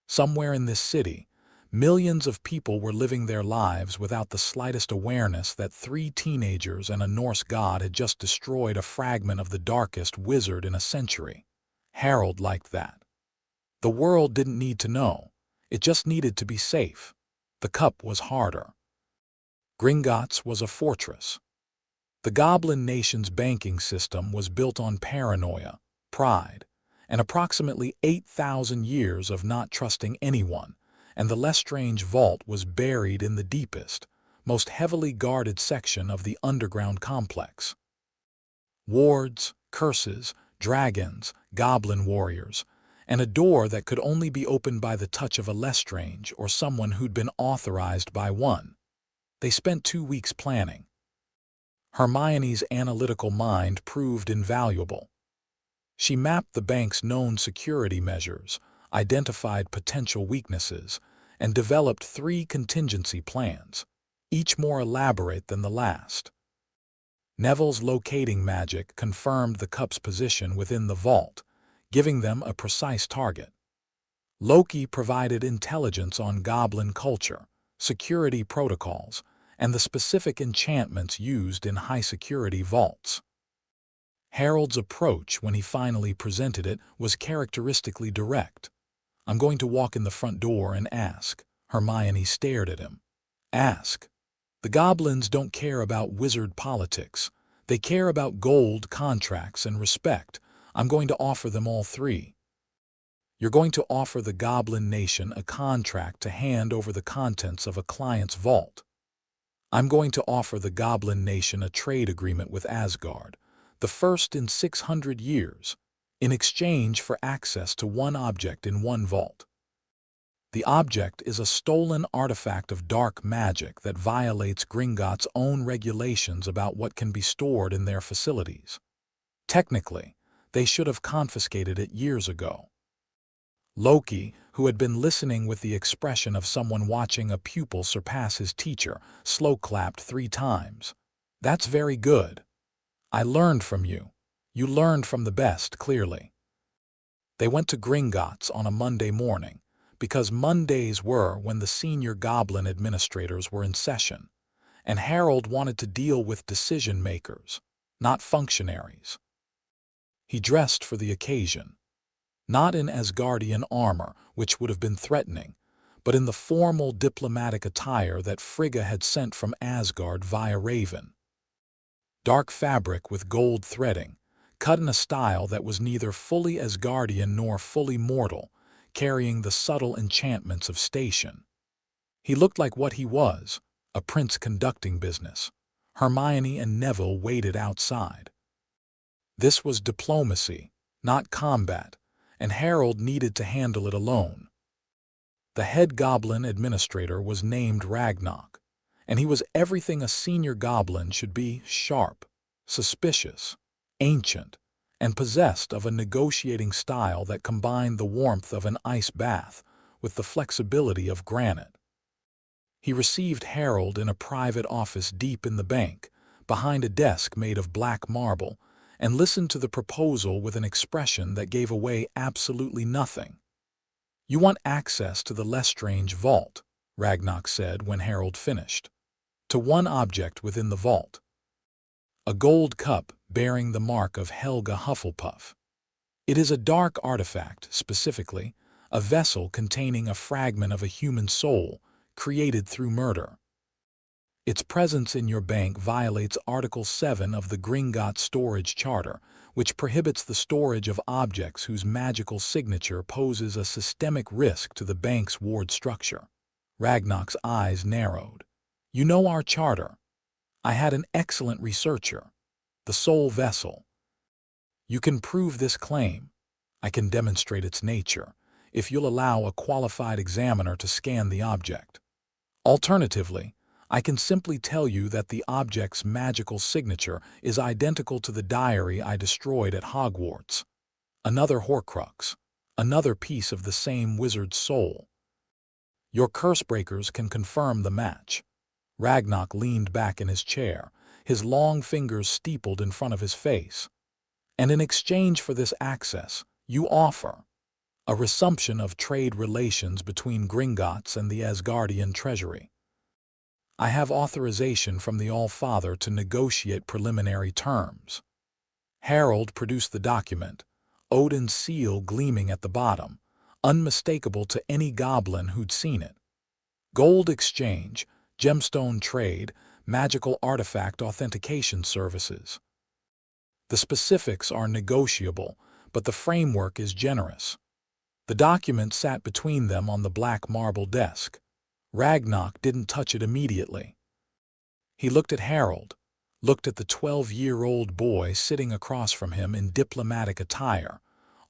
Somewhere in this city, millions of people were living their lives without the slightest awareness that three teenagers and a Norse god had just destroyed a fragment of the darkest wizard in a century. Harold liked that. The world didn't need to know. It just needed to be safe. The cup was harder. Gringotts was a fortress. The Goblin Nation's banking system was built on paranoia, pride, and approximately 8,000 years of not trusting anyone, and the Lestrange Vault was buried in the deepest, most heavily guarded section of the underground complex. Wards, curses, dragons, goblin warriors, and a door that could only be opened by the touch of a Lestrange or someone who'd been authorized by one. They spent 2 weeks planning. Hermione's analytical mind proved invaluable. She mapped the bank's known security measures, identified potential weaknesses, and developed 3 contingency plans, each more elaborate than the last. Neville's locating magic confirmed the cup's position within the vault, giving them a precise target. Loki provided intelligence on goblin culture, security protocols, and the specific enchantments used in high-security vaults. Harold's approach when he finally presented it was characteristically direct. "I'm going to walk in the front door and ask." Hermione stared at him. "Ask. The goblins don't care about wizard politics. They care about gold, contracts, and respect. I'm going to offer them all three." "You're going to offer the Goblin Nation a contract to hand over the contents of a client's vault." "I'm going to offer the Goblin Nation a trade agreement with Asgard, the first in 600 years, in exchange for access to one object in one vault. The object is a stolen artifact of dark magic that violates Gringotts' own regulations about what can be stored in their facilities. Technically, they should have confiscated it years ago." Loki, who had been listening with the expression of someone watching a pupil surpass his teacher, slow-clapped 3 times. "That's very good. I learned from you. You learned from the best, clearly." They went to Gringotts on a Monday morning, because Mondays were when the senior goblin administrators were in session, and Harold wanted to deal with decision-makers, not functionaries. He dressed for the occasion, not in Asgardian armor, which would have been threatening, but in the formal diplomatic attire that Frigga had sent from Asgard via Raven. Dark fabric with gold threading, cut in a style that was neither fully Asgardian nor fully mortal, carrying the subtle enchantments of station. He looked like what he was, a prince conducting business. Hermione and Neville waited outside. This was diplomacy, not combat, and Harold needed to handle it alone. The head goblin administrator was named Ragnarok, and he was everything a senior goblin should be: sharp, suspicious, ancient, and possessed of a negotiating style that combined the warmth of an ice bath with the flexibility of granite. He received Harold in a private office deep in the bank, behind a desk made of black marble, and listened to the proposal with an expression that gave away absolutely nothing. "You want access to the Lestrange vault," Ragnarok said when Harold finished. "To one object within the vault. A gold cup bearing the mark of Helga Hufflepuff. It is a dark artifact, specifically, a vessel containing a fragment of a human soul created through murder. Its presence in your bank violates Article 7 of the Gringotts Storage Charter, which prohibits the storage of objects whose magical signature poses a systemic risk to the bank's ward structure." Ragnarok's eyes narrowed. "You know our charter. I had an excellent researcher. The soul vessel. You can prove this claim. I can demonstrate its nature, if you'll allow a qualified examiner to scan the object. Alternatively, I can simply tell you that the object's magical signature is identical to the diary I destroyed at Hogwarts. Another Horcrux, another piece of the same wizard's soul. Your cursebreakers can confirm the match." Ragnarok leaned back in his chair, his long fingers steepled in front of his face. "And in exchange for this access, you offer a resumption of trade relations between Gringotts and the Asgardian treasury. I have authorization from the All-Father to negotiate preliminary terms." Harold produced the document, Odin's seal gleaming at the bottom, unmistakable to any goblin who'd seen it. "Gold exchange, gemstone trade, magical artifact authentication services. The specifics are negotiable, but the framework is generous." The document sat between them on the black marble desk. Ragnarok didn't touch it immediately. He looked at Harold, looked at the 12-year-old boy sitting across from him in diplomatic attire,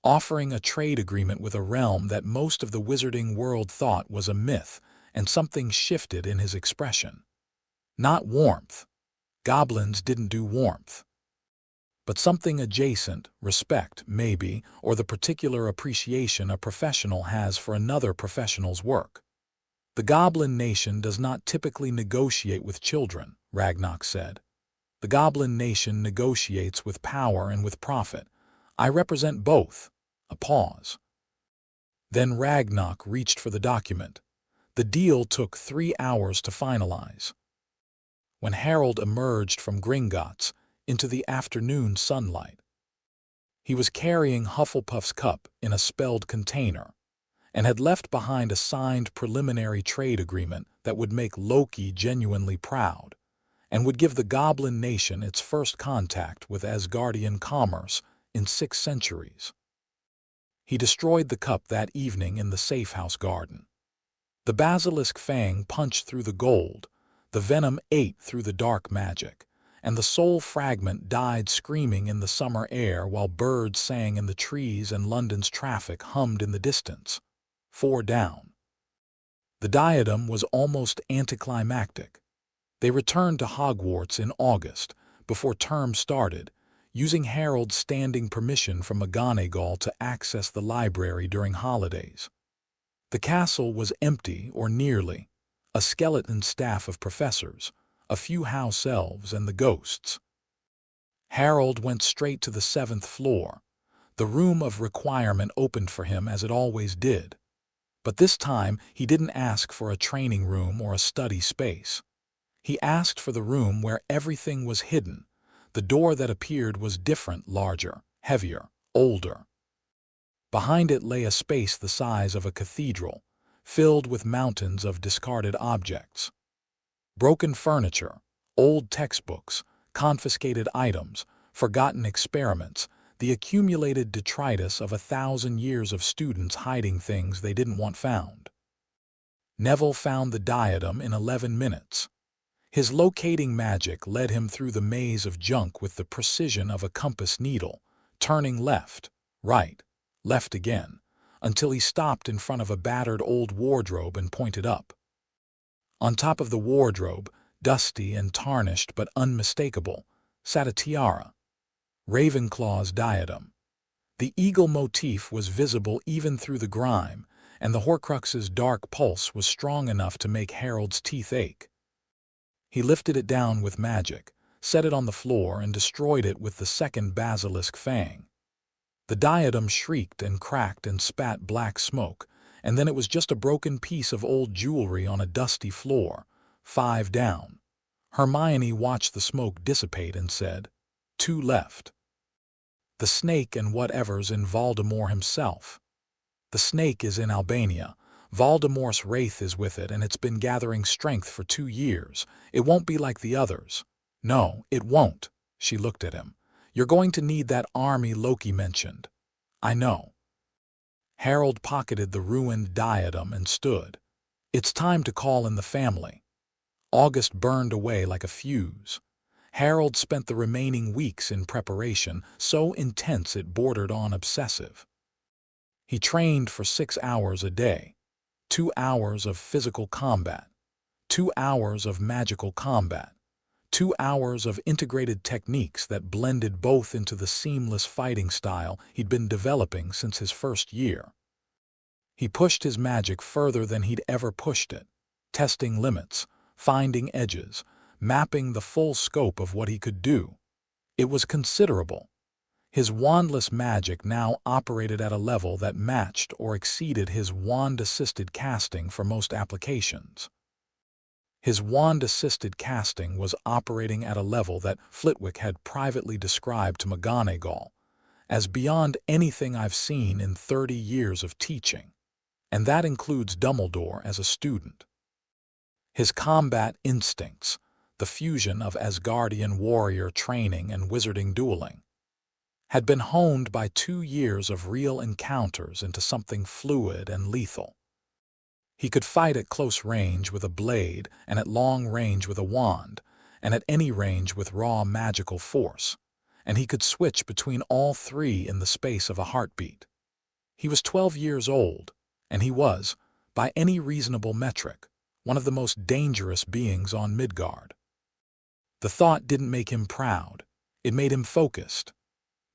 offering a trade agreement with a realm that most of the wizarding world thought was a myth, and something shifted in his expression. Not warmth. Goblins didn't do warmth. But something adjacent, respect, maybe, or the particular appreciation a professional has for another professional's work. "The Goblin Nation does not typically negotiate with children," Ragnarok said. "The Goblin Nation negotiates with power and with profit. I represent both." A pause. Then Ragnarok reached for the document. The deal took 3 hours to finalize. When Harold emerged from Gringotts into the afternoon sunlight, He was carrying Hufflepuff's cup in a spelled container, and had left behind a signed preliminary trade agreement that would make Loki genuinely proud, and would give the Goblin Nation its first contact with Asgardian commerce in 6 centuries. He destroyed the cup that evening in the safe-house garden. The basilisk fang punched through the gold, the venom ate through the dark magic, and the soul fragment died screaming in the summer air while birds sang in the trees and London's traffic hummed in the distance. 4 down. The diadem was almost anticlimactic. They returned to Hogwarts in August, before term started, using Harold's standing permission from McGonagall to access the library during holidays. The castle was empty, or nearly, a skeleton staff of professors, a few house elves, and the ghosts. Harold went straight to the 7th floor. The room of requirement opened for him as it always did. But this time he didn't ask for a training room or a study space. He asked for the room where everything was hidden. The door that appeared was different, larger, heavier, older. Behind it lay a space the size of a cathedral, filled with mountains of discarded objects. Broken furniture, old textbooks, confiscated items, forgotten experiments, the accumulated detritus of 1,000 years of students hiding things they didn't want found. Neville found the diadem in 11 minutes. His locating magic led him through the maze of junk with the precision of a compass needle, turning left, right, left again, until he stopped in front of a battered old wardrobe and pointed up. On top of the wardrobe, dusty and tarnished but unmistakable, sat a tiara. Ravenclaw's diadem. The eagle motif was visible even through the grime, and the Horcrux's dark pulse was strong enough to make Harold's teeth ache. He lifted it down with magic, set it on the floor, and destroyed it with the second basilisk fang. The diadem shrieked and cracked and spat black smoke, and then it was just a broken piece of old jewelry on a dusty floor. 5 down. Hermione watched the smoke dissipate and said, 2 left. The snake and whatever's in Voldemort himself. The snake is in Albania. Voldemort's wraith is with it, and it's been gathering strength for 2 years. It won't be like the others. No, it won't. She looked at him. You're going to need that army Loki mentioned. I know. Harold pocketed the ruined diadem and stood. It's time to call in the family. August burned away like a fuse. Harold spent the remaining weeks in preparation, so intense it bordered on obsessive. He trained for 6 hours a day, 2 hours of physical combat, 2 hours of magical combat, 2 hours of integrated techniques that blended both into the seamless fighting style he'd been developing since his first year. He pushed his magic further than he'd ever pushed it, testing limits, finding edges, mapping the full scope of what he could do. It was considerable. His wandless magic now operated at a level that matched or exceeded his wand-assisted casting for most applications. His wand-assisted casting was operating at a level that Flitwick had privately described to McGonagall as beyond anything I've seen in 30 years of teaching, and that includes Dumbledore as a student. His combat instincts, the fusion of Asgardian warrior training and wizarding dueling, had been honed by 2 years of real encounters into something fluid and lethal. He could fight at close range with a blade, and at long range with a wand, and at any range with raw magical force, and he could switch between all 3 in the space of a heartbeat. He was 12 years old, and he was, by any reasonable metric, one of the most dangerous beings on Midgard. The thought didn't make him proud. It made him focused.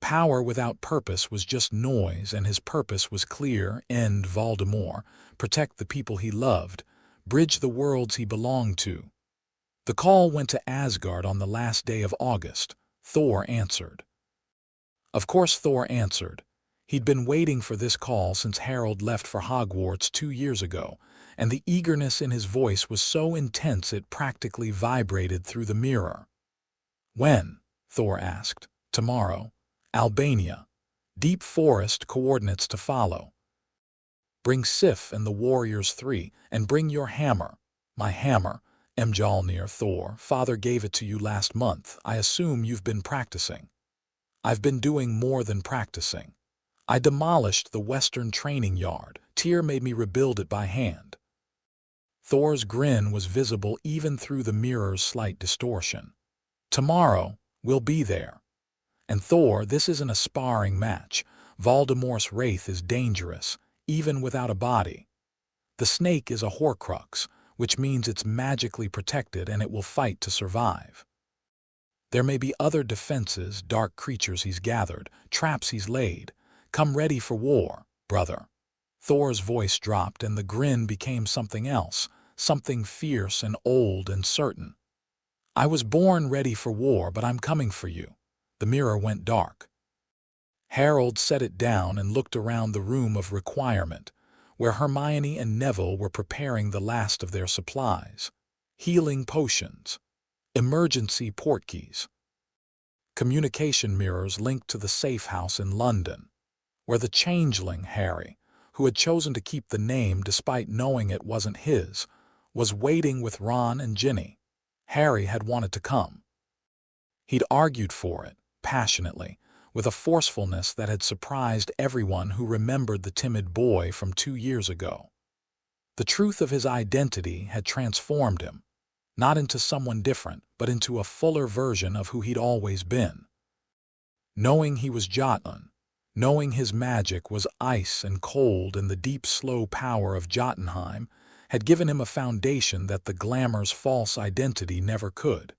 Power without purpose was just noise, and his purpose was clear: end Voldemort, protect the people he loved, bridge the worlds he belonged to. The call went to Asgard on the last day of August. Thor answered. Of course Thor answered. He'd been waiting for this call since Harold left for Hogwarts 2 years ago, and the eagerness in his voice was so intense it practically vibrated through the mirror. When? Thor asked. Tomorrow. Albania. Deep forest coordinates to follow. Bring Sif and the warriors 3, and bring your hammer. My hammer, Mjolnir, Thor, father gave it to you last month. I assume you've been practicing. I've been doing more than practicing. I demolished the Western training yard. Tyr made me rebuild it by hand. Thor's grin was visible even through the mirror's slight distortion. Tomorrow, we'll be there. And Thor, this isn't a sparring match. Voldemort's wraith is dangerous, even without a body. The snake is a Horcrux, which means it's magically protected and it will fight to survive. There may be other defenses, dark creatures he's gathered, traps he's laid. Come ready for war, brother. Thor's voice dropped and the grin became something else, something fierce and old and certain. I was born ready for war, but I'm coming for you. The mirror went dark. Harold set it down and looked around the room of requirement, where Hermione and Neville were preparing the last of their supplies. Healing potions, emergency portkeys, communication mirrors linked to the safe house in London, where the changeling Harry, who had chosen to keep the name despite knowing it wasn't his, was waiting with Ron and Ginny. Harry had wanted to come. He'd argued for it, passionately, with a forcefulness that had surprised everyone who remembered the timid boy from 2 years ago. The truth of his identity had transformed him, not into someone different, but into a fuller version of who he'd always been. Knowing he was Jotunheim, knowing his magic was ice and cold and the deep, slow power of Jotunheim, had given him a foundation that the glamour's false identity never could.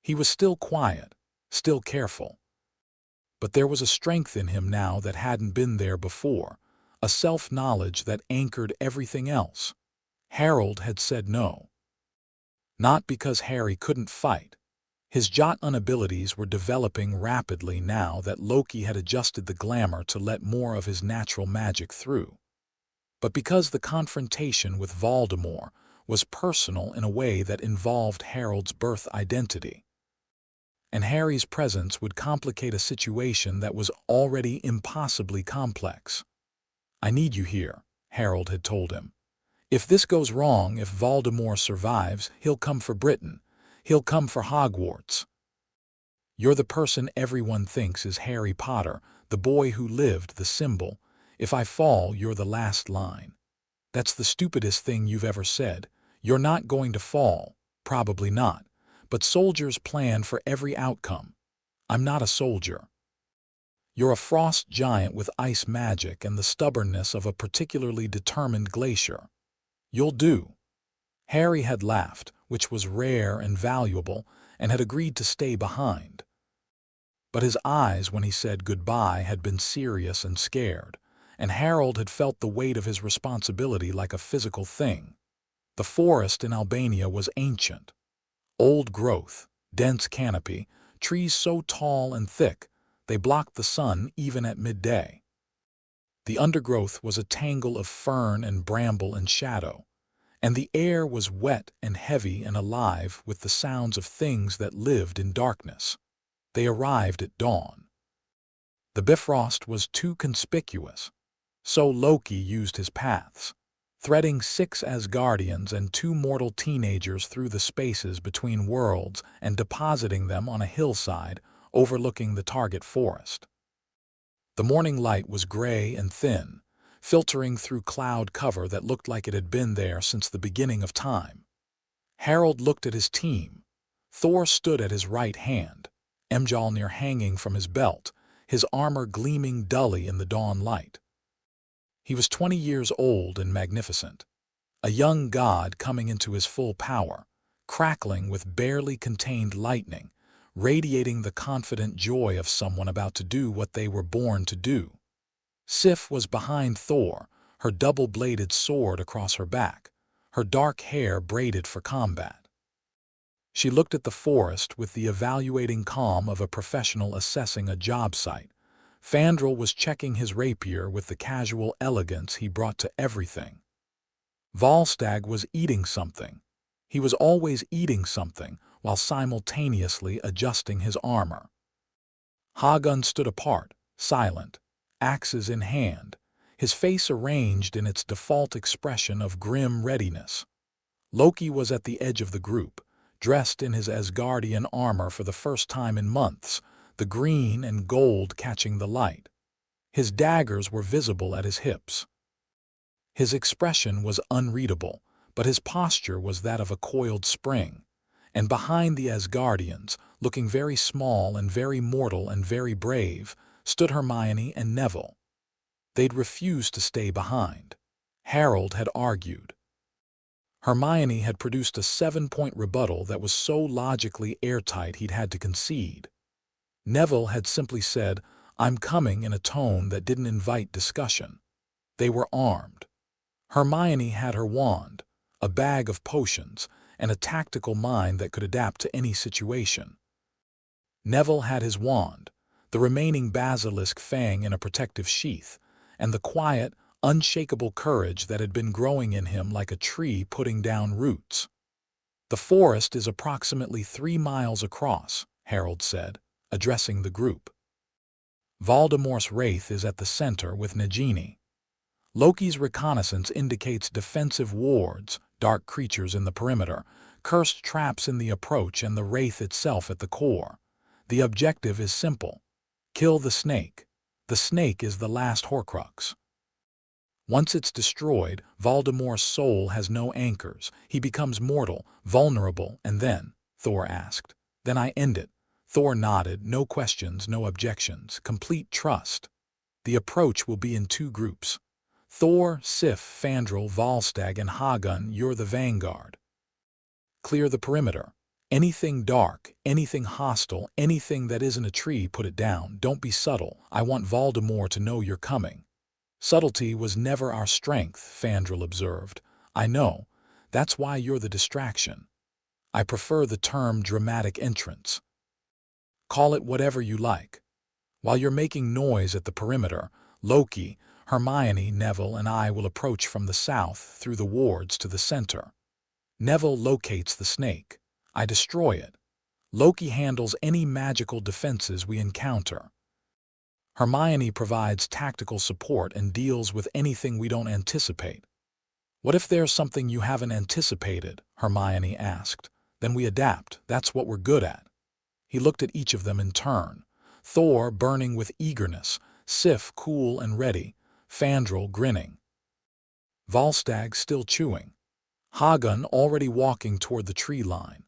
He was still quiet, still careful. But there was a strength in him now that hadn't been there before, a self-knowledge that anchored everything else. Harold had said no. Not because Harry couldn't fight. His Jotunheim abilities were developing rapidly now that Loki had adjusted the glamour to let more of his natural magic through. But because the confrontation with Voldemort was personal in a way that involved Harold's birth identity. And Harry's presence would complicate a situation that was already impossibly complex. I need you here, Harold had told him. If this goes wrong, if Voldemort survives, he'll come for Britain. He'll come for Hogwarts. You're the person everyone thinks is Harry Potter, the boy who lived, the symbol. If I fall, you're the last line. That's the stupidest thing you've ever said. You're not going to fall. Probably not. But soldiers plan for every outcome. I'm not a soldier. You're a frost giant with ice magic and the stubbornness of a particularly determined glacier. You'll do. Harry had laughed, which was rare and valuable, and had agreed to stay behind. But his eyes when he said goodbye had been serious and scared, and Harold had felt the weight of his responsibility like a physical thing. The forest in Albania was ancient. Old growth, dense canopy, trees so tall and thick, they blocked the sun even at midday. The undergrowth was a tangle of fern and bramble and shadow, and the air was wet and heavy and alive with the sounds of things that lived in darkness. They arrived at dawn. The Bifrost was too conspicuous, so Loki used his paths, threading 6 Asgardians and 2 mortal teenagers through the spaces between worlds and depositing them on a hillside overlooking the target forest. The morning light was gray and thin, filtering through cloud cover that looked like it had been there since the beginning of time. Harold looked at his team. Thor stood at his right hand, Mjolnir hanging from his belt, his armor gleaming dully in the dawn light. He was 20 years old and magnificent, a young god coming into his full power, crackling with barely contained lightning, radiating the confident joy of someone about to do what they were born to do. Sif was behind Thor, her double-bladed sword across her back, her dark hair braided for combat. She looked at the forest with the evaluating calm of a professional assessing a job site. Fandral was checking his rapier with the casual elegance he brought to everything. Volstagg was eating something. He was always eating something while simultaneously adjusting his armor. Hagun stood apart, silent, axes in hand, his face arranged in its default expression of grim readiness. Loki was at the edge of the group, dressed in his Asgardian armor for the first time in months, the green and gold catching the light. His daggers were visible at his hips. His expression was unreadable, but his posture was that of a coiled spring. And behind the Asgardians, looking very small and very mortal and very brave, stood Hermione and Neville. They'd refused to stay behind. Harold had argued. Hermione had produced a 7-point rebuttal that was so logically airtight he'd had to concede. Neville had simply said, "I'm coming," in a tone that didn't invite discussion. They were armed. Hermione had her wand, a bag of potions, and a tactical mind that could adapt to any situation. Neville had his wand, the remaining basilisk fang in a protective sheath, and the quiet, unshakable courage that had been growing in him like a tree putting down roots. "The forest is approximately 3 miles across," Harold said, addressing the group. "Voldemort's wraith is at the center with Nagini. Loki's reconnaissance indicates defensive wards, dark creatures in the perimeter, cursed traps in the approach, and the wraith itself at the core. The objective is simple. Kill the snake. The snake is the last Horcrux. Once it's destroyed, Voldemort's soul has no anchors. He becomes mortal, vulnerable, and then," Thor asked. "Then I end it." Thor nodded, no questions, no objections, complete trust. "The approach will be in 2 groups. Thor, Sif, Fandral, Volstagg, and Hagun, you're the vanguard. Clear the perimeter. Anything dark, anything hostile, anything that isn't a tree, put it down. Don't be subtle. I want Voldemort to know you're coming." "Subtlety was never our strength," Fandral observed. "I know. That's why you're the distraction. I prefer the term dramatic entrance. Call it whatever you like. While you're making noise at the perimeter, Loki, Hermione, Neville, and I will approach from the south through the wards to the center. Neville locates the snake. I destroy it. Loki handles any magical defenses we encounter. Hermione provides tactical support and deals with anything we don't anticipate." "What if there's something you haven't anticipated?" Hermione asked. "Then we adapt. That's what we're good at." He looked at each of them in turn. Thor burning with eagerness, Sif cool and ready, Fandral grinning, Volstagg still chewing, Hagun already walking toward the tree line,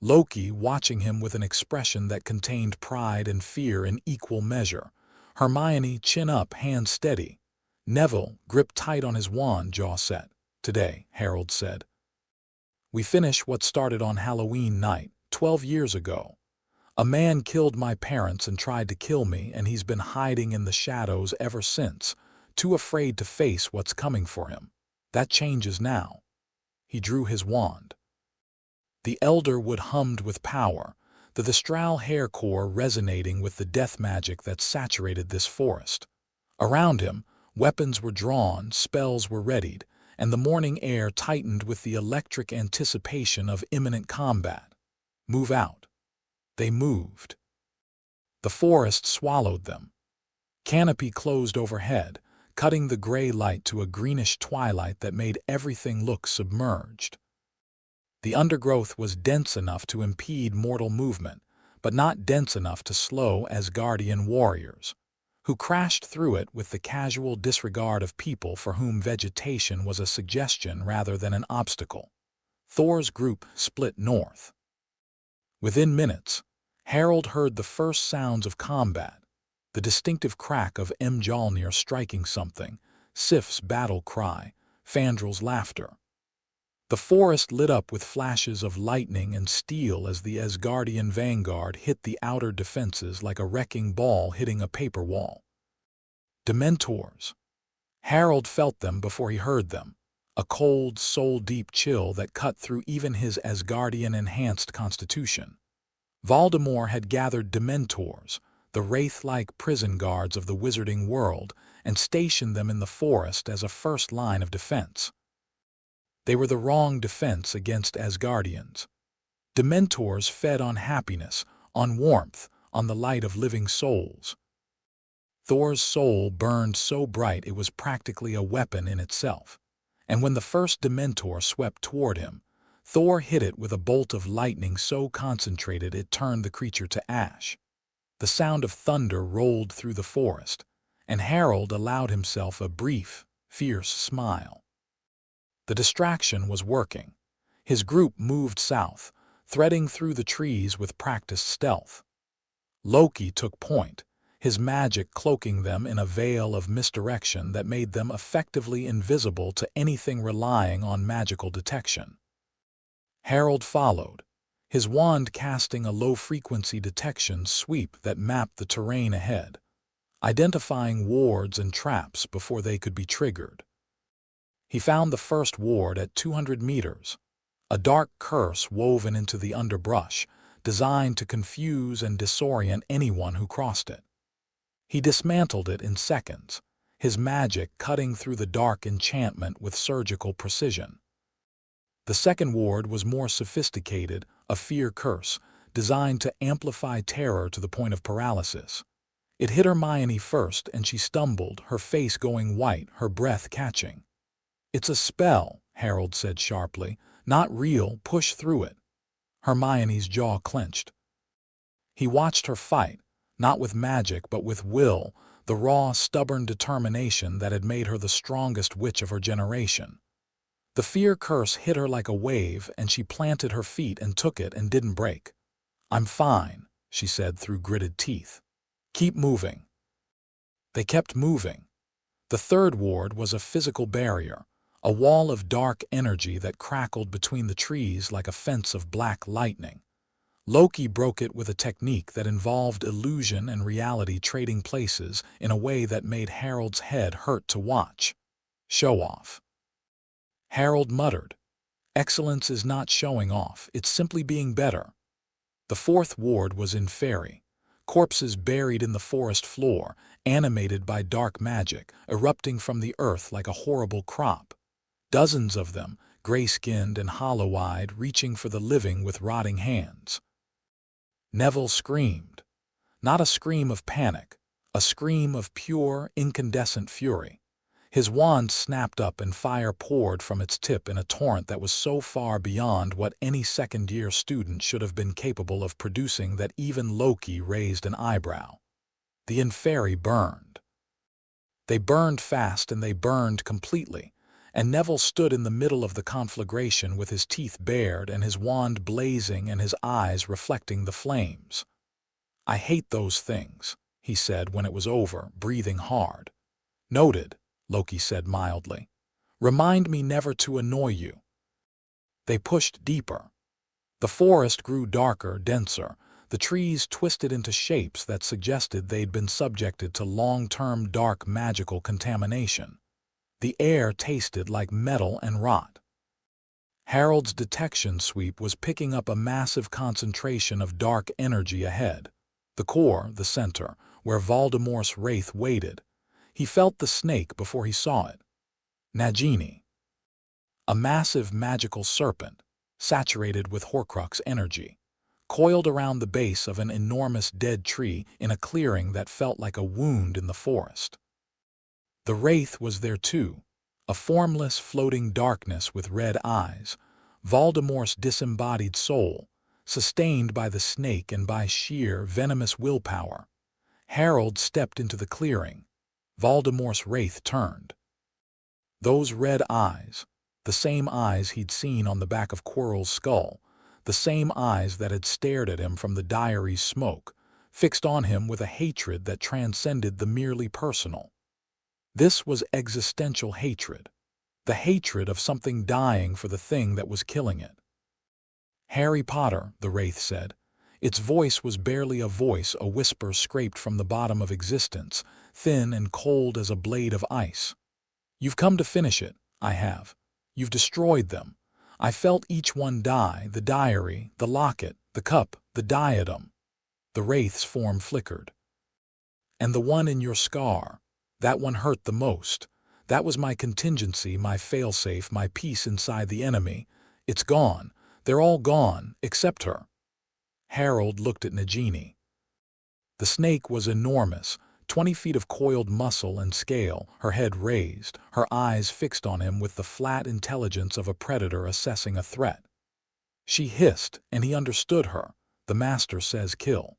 Loki watching him with an expression that contained pride and fear in equal measure, Hermione chin up, hand steady, Neville gripped tight on his wand, jaw set. "Today," Harold said, "we finish what started on Halloween night, 12 years ago. A man killed my parents and tried to kill me, and he's been hiding in the shadows ever since, too afraid to face what's coming for him. That changes now." He drew his wand. The Elderwood hummed with power, the Thestral hair core resonating with the death magic that saturated this forest. Around him, weapons were drawn, spells were readied, and the morning air tightened with the electric anticipation of imminent combat. "Move out." They moved. The forest swallowed them. Canopy closed overhead, cutting the gray light to a greenish twilight that made everything look submerged. The undergrowth was dense enough to impede mortal movement, but not dense enough to slow Asgardian warriors, who crashed through it with the casual disregard of people for whom vegetation was a suggestion rather than an obstacle. Thor's group split north. Within minutes, Harold heard the first sounds of combat, the distinctive crack of Mjolnir striking something, Sif's battle cry, Fandral's laughter. The forest lit up with flashes of lightning and steel as the Asgardian vanguard hit the outer defenses like a wrecking ball hitting a paper wall. Dementors. Harold felt them before he heard them, a cold, soul-deep chill that cut through even his Asgardian-enhanced constitution. Voldemort had gathered Dementors, the wraith-like prison guards of the wizarding world, and stationed them in the forest as a first line of defense. They were the wrong defense against Asgardians. Dementors fed on happiness, on warmth, on the light of living souls. Thor's soul burned so bright it was practically a weapon in itself. And when the first Dementor swept toward him, Thor hit it with a bolt of lightning so concentrated it turned the creature to ash. The sound of thunder rolled through the forest, and Harold allowed himself a brief, fierce smile. The distraction was working. His group moved south, threading through the trees with practiced stealth. Loki took point, his magic cloaking them in a veil of misdirection that made them effectively invisible to anything relying on magical detection. Harold followed, his wand casting a low-frequency detection sweep that mapped the terrain ahead, identifying wards and traps before they could be triggered. He found the first ward at 200 meters, a dark curse woven into the underbrush, designed to confuse and disorient anyone who crossed it. He dismantled it in seconds, his magic cutting through the dark enchantment with surgical precision. The second ward was more sophisticated, a fear curse, designed to amplify terror to the point of paralysis. It hit Hermione first and she stumbled, her face going white, her breath catching. "It's a spell," Harold said sharply. "Not real, push through it." Hermione's jaw clenched. He watched her fight, not with magic but with will, the raw, stubborn determination that had made her the strongest witch of her generation. The fear curse hit her like a wave and she planted her feet and took it and didn't break. "I'm fine," she said through gritted teeth. "Keep moving." They kept moving. The third ward was a physical barrier, a wall of dark energy that crackled between the trees like a fence of black lightning. Loki broke it with a technique that involved illusion and reality trading places in a way that made Harold's head hurt to watch. "Show off." Harold muttered. "Excellence is not showing off, it's simply being better." The fourth ward was in Fairy, corpses buried in the forest floor, animated by dark magic, erupting from the earth like a horrible crop. Dozens of them, gray-skinned and hollow-eyed, reaching for the living with rotting hands. Neville screamed. Not a scream of panic, a scream of pure, incandescent fury. His wand snapped up and fire poured from its tip in a torrent that was so far beyond what any second-year student should have been capable of producing that even Loki raised an eyebrow. The Inferi burned. They burned fast and they burned completely, and Neville stood in the middle of the conflagration with his teeth bared and his wand blazing and his eyes reflecting the flames. "I hate those things," he said when it was over, breathing hard. "Noted," Loki said mildly. "Remind me never to annoy you." They pushed deeper. The forest grew darker, denser. The trees twisted into shapes that suggested they'd been subjected to long-term dark magical contamination. The air tasted like metal and rot. Harold's detection sweep was picking up a massive concentration of dark energy ahead. The core, the center, where Voldemort's wraith waited. He felt the snake before he saw it. Nagini. A massive magical serpent, saturated with Horcrux energy, coiled around the base of an enormous dead tree in a clearing that felt like a wound in the forest. The wraith was there too, a formless floating darkness with red eyes, Voldemort's disembodied soul, sustained by the snake and by sheer, venomous willpower. Harold stepped into the clearing. Voldemort's wraith turned. Those red eyes, the same eyes he'd seen on the back of Quirrell's skull, the same eyes that had stared at him from the diary's smoke, fixed on him with a hatred that transcended the merely personal. This was existential hatred, the hatred of something dying for the thing that was killing it. "Harry Potter," the wraith said. Its voice was barely a voice, a whisper scraped from the bottom of existence, thin and cold as a blade of ice. "You've come to finish it. I have. You've destroyed them. I felt each one die, the diary, the locket, the cup, the diadem." The wraith's form flickered. "And the one in your scar, that one hurt the most. That was my contingency, my failsafe, my piece inside the enemy. It's gone. They're all gone, except her." Harold looked at Nagini. The snake was enormous, 20 feet of coiled muscle and scale, her head raised, her eyes fixed on him with the flat intelligence of a predator assessing a threat. She hissed, and he understood her. The master says kill.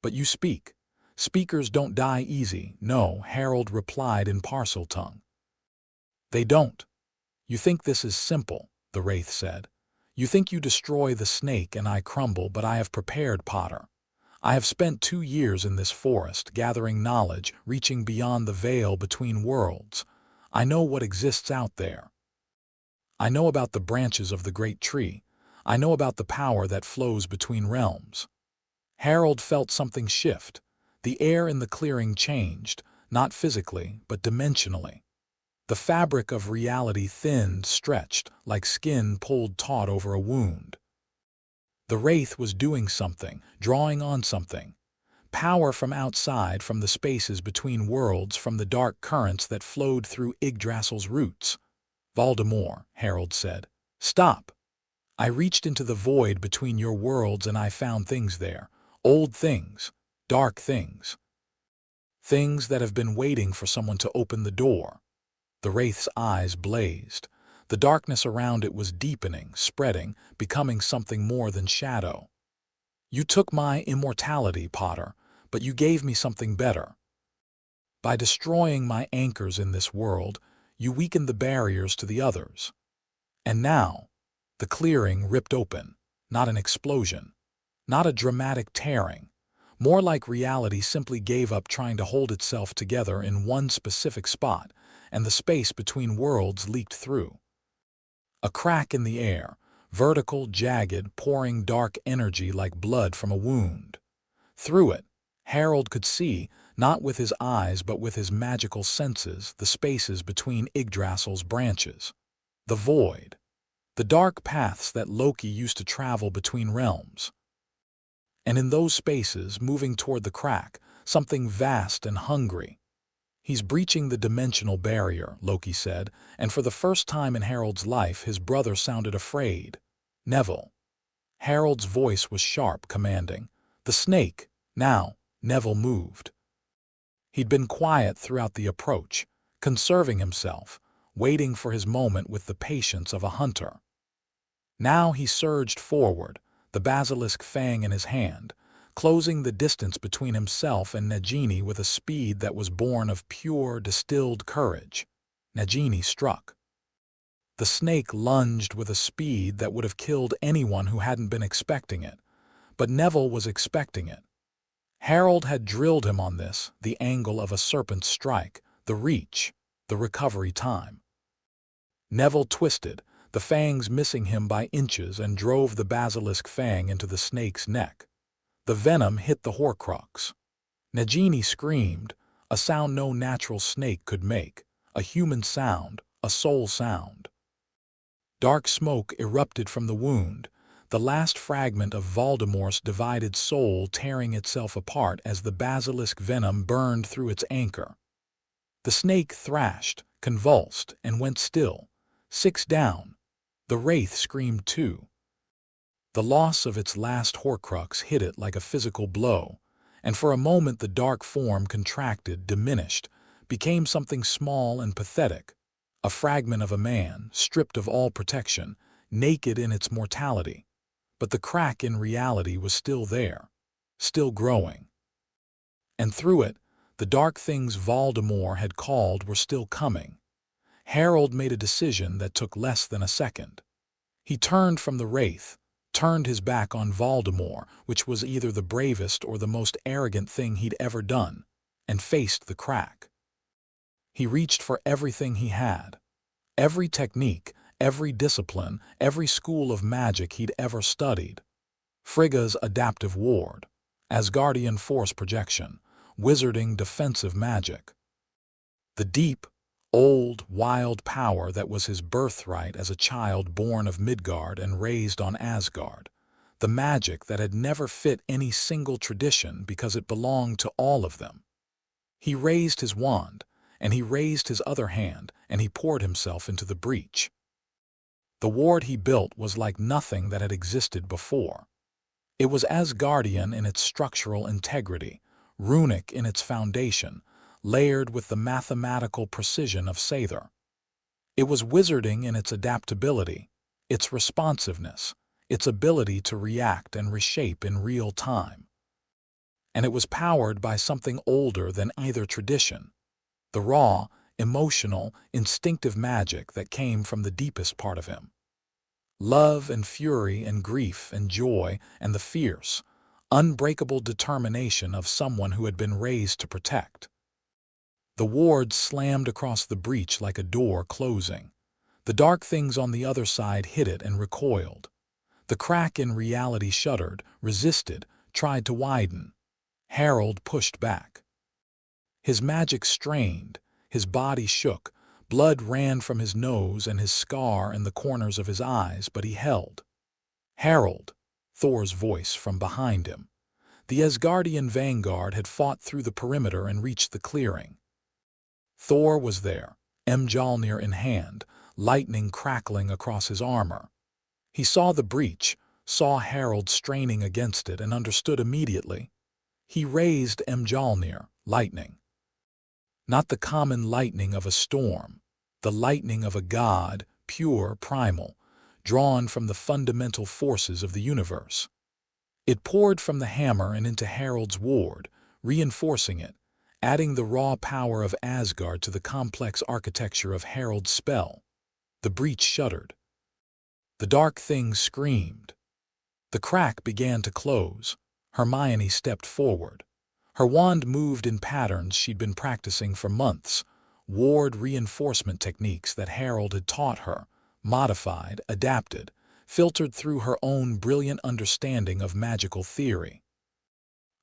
But you speak. Speakers don't die easy. No, Harold replied in Parseltongue. They don't. You think this is simple, the wraith said. You think you destroy the snake and I crumble, but I have prepared, Potter. I have spent 2 years in this forest, gathering knowledge, reaching beyond the veil between worlds. I know what exists out there. I know about the branches of the great tree. I know about the power that flows between realms. Harold felt something shift. The air in the clearing changed, not physically, but dimensionally. The fabric of reality thinned, stretched, like skin pulled taut over a wound. The wraith was doing something, drawing on something. Power from outside, from the spaces between worlds, from the dark currents that flowed through Yggdrasil's roots. Voldemort, Harold said. Stop! I reached into the void between your worlds and I found things there. Old things. Dark things. Things that have been waiting for someone to open the door. The wraith's eyes blazed. The darkness around it was deepening, spreading, becoming something more than shadow. You took my immortality, Potter, but you gave me something better. By destroying my anchors in this world, you weakened the barriers to the others. And now, the clearing ripped open, not an explosion, not a dramatic tearing. More like reality simply gave up trying to hold itself together in one specific spot, and the space between worlds leaked through. A crack in the air, vertical, jagged, pouring dark energy like blood from a wound. Through it, Harold could see, not with his eyes but with his magical senses, the spaces between Yggdrasil's branches. The void. The dark paths that Loki used to travel between realms. And in those spaces, moving toward the crack, something vast and hungry. He's breaching the dimensional barrier, Loki said, and for the first time in Harold's life his brother sounded afraid. Neville. Harold's voice was sharp, commanding. The snake. Now, Neville moved. He'd been quiet throughout the approach, conserving himself, waiting for his moment with the patience of a hunter. Now he surged forward, the basilisk fang in his hand, closing the distance between himself and Nagini with a speed that was born of pure, distilled courage. Nagini struck. The snake lunged with a speed that would have killed anyone who hadn't been expecting it, but Neville was expecting it. Harold had drilled him on this, the angle of a serpent's strike, the reach, the recovery time. Neville twisted, the fangs missing him by inches, and drove the basilisk fang into the snake's neck. The venom hit the Horcrux. Nagini screamed, a sound no natural snake could make, a human sound, a soul sound. Dark smoke erupted from the wound, the last fragment of Voldemort's divided soul tearing itself apart as the basilisk venom burned through its anchor. The snake thrashed, convulsed, and went still. 6 down. The wraith screamed too. The loss of its last Horcrux hit it like a physical blow, and for a moment the dark form contracted, diminished, became something small and pathetic, a fragment of a man, stripped of all protection, naked in its mortality. But the crack in reality was still there, still growing. And through it, the dark things Voldemort had called were still coming. Harold made a decision that took less than a second. He turned from the wraith, turned his back on Voldemort, which was either the bravest or the most arrogant thing he'd ever done, and faced the crack. He reached for everything he had. Every technique, every discipline, every school of magic he'd ever studied. Frigga's adaptive ward, Asgardian force projection, wizarding defensive magic. The deep, old, wild power that was his birthright as a child born of Midgard and raised on Asgard. The magic that had never fit any single tradition because it belonged to all of them. He raised his wand, and he raised his other hand, and he poured himself into the breach. The ward he built was like nothing that had existed before. It was Asgardian in its structural integrity, runic in its foundation, layered with the mathematical precision of Sather. It was wizarding in its adaptability, its responsiveness, its ability to react and reshape in real time. And it was powered by something older than either tradition, the raw, emotional, instinctive magic that came from the deepest part of him. Love and fury and grief and joy and the fierce, unbreakable determination of someone who had been raised to protect. The ward slammed across the breach like a door closing. The dark things on the other side hit it and recoiled. The crack in reality shuddered, resisted, tried to widen. Harold pushed back. His magic strained, his body shook, blood ran from his nose and his scar and the corners of his eyes, but he held. Harold, Thor's voice from behind him. The Asgardian vanguard had fought through the perimeter and reached the clearing. Thor was there, Mjolnir in hand, lightning crackling across his armor. He saw the breach, saw Harold straining against it, and understood immediately. He raised Mjolnir, lightning. Not the common lightning of a storm, the lightning of a god, pure, primal, drawn from the fundamental forces of the universe. It poured from the hammer and into Harold's ward, reinforcing it, adding the raw power of Asgard to the complex architecture of Harold's spell. The breach shuddered. The dark things screamed. The crack began to close. Hermione stepped forward. Her wand moved in patterns she'd been practicing for months, ward reinforcement techniques that Harold had taught her, modified, adapted, filtered through her own brilliant understanding of magical theory.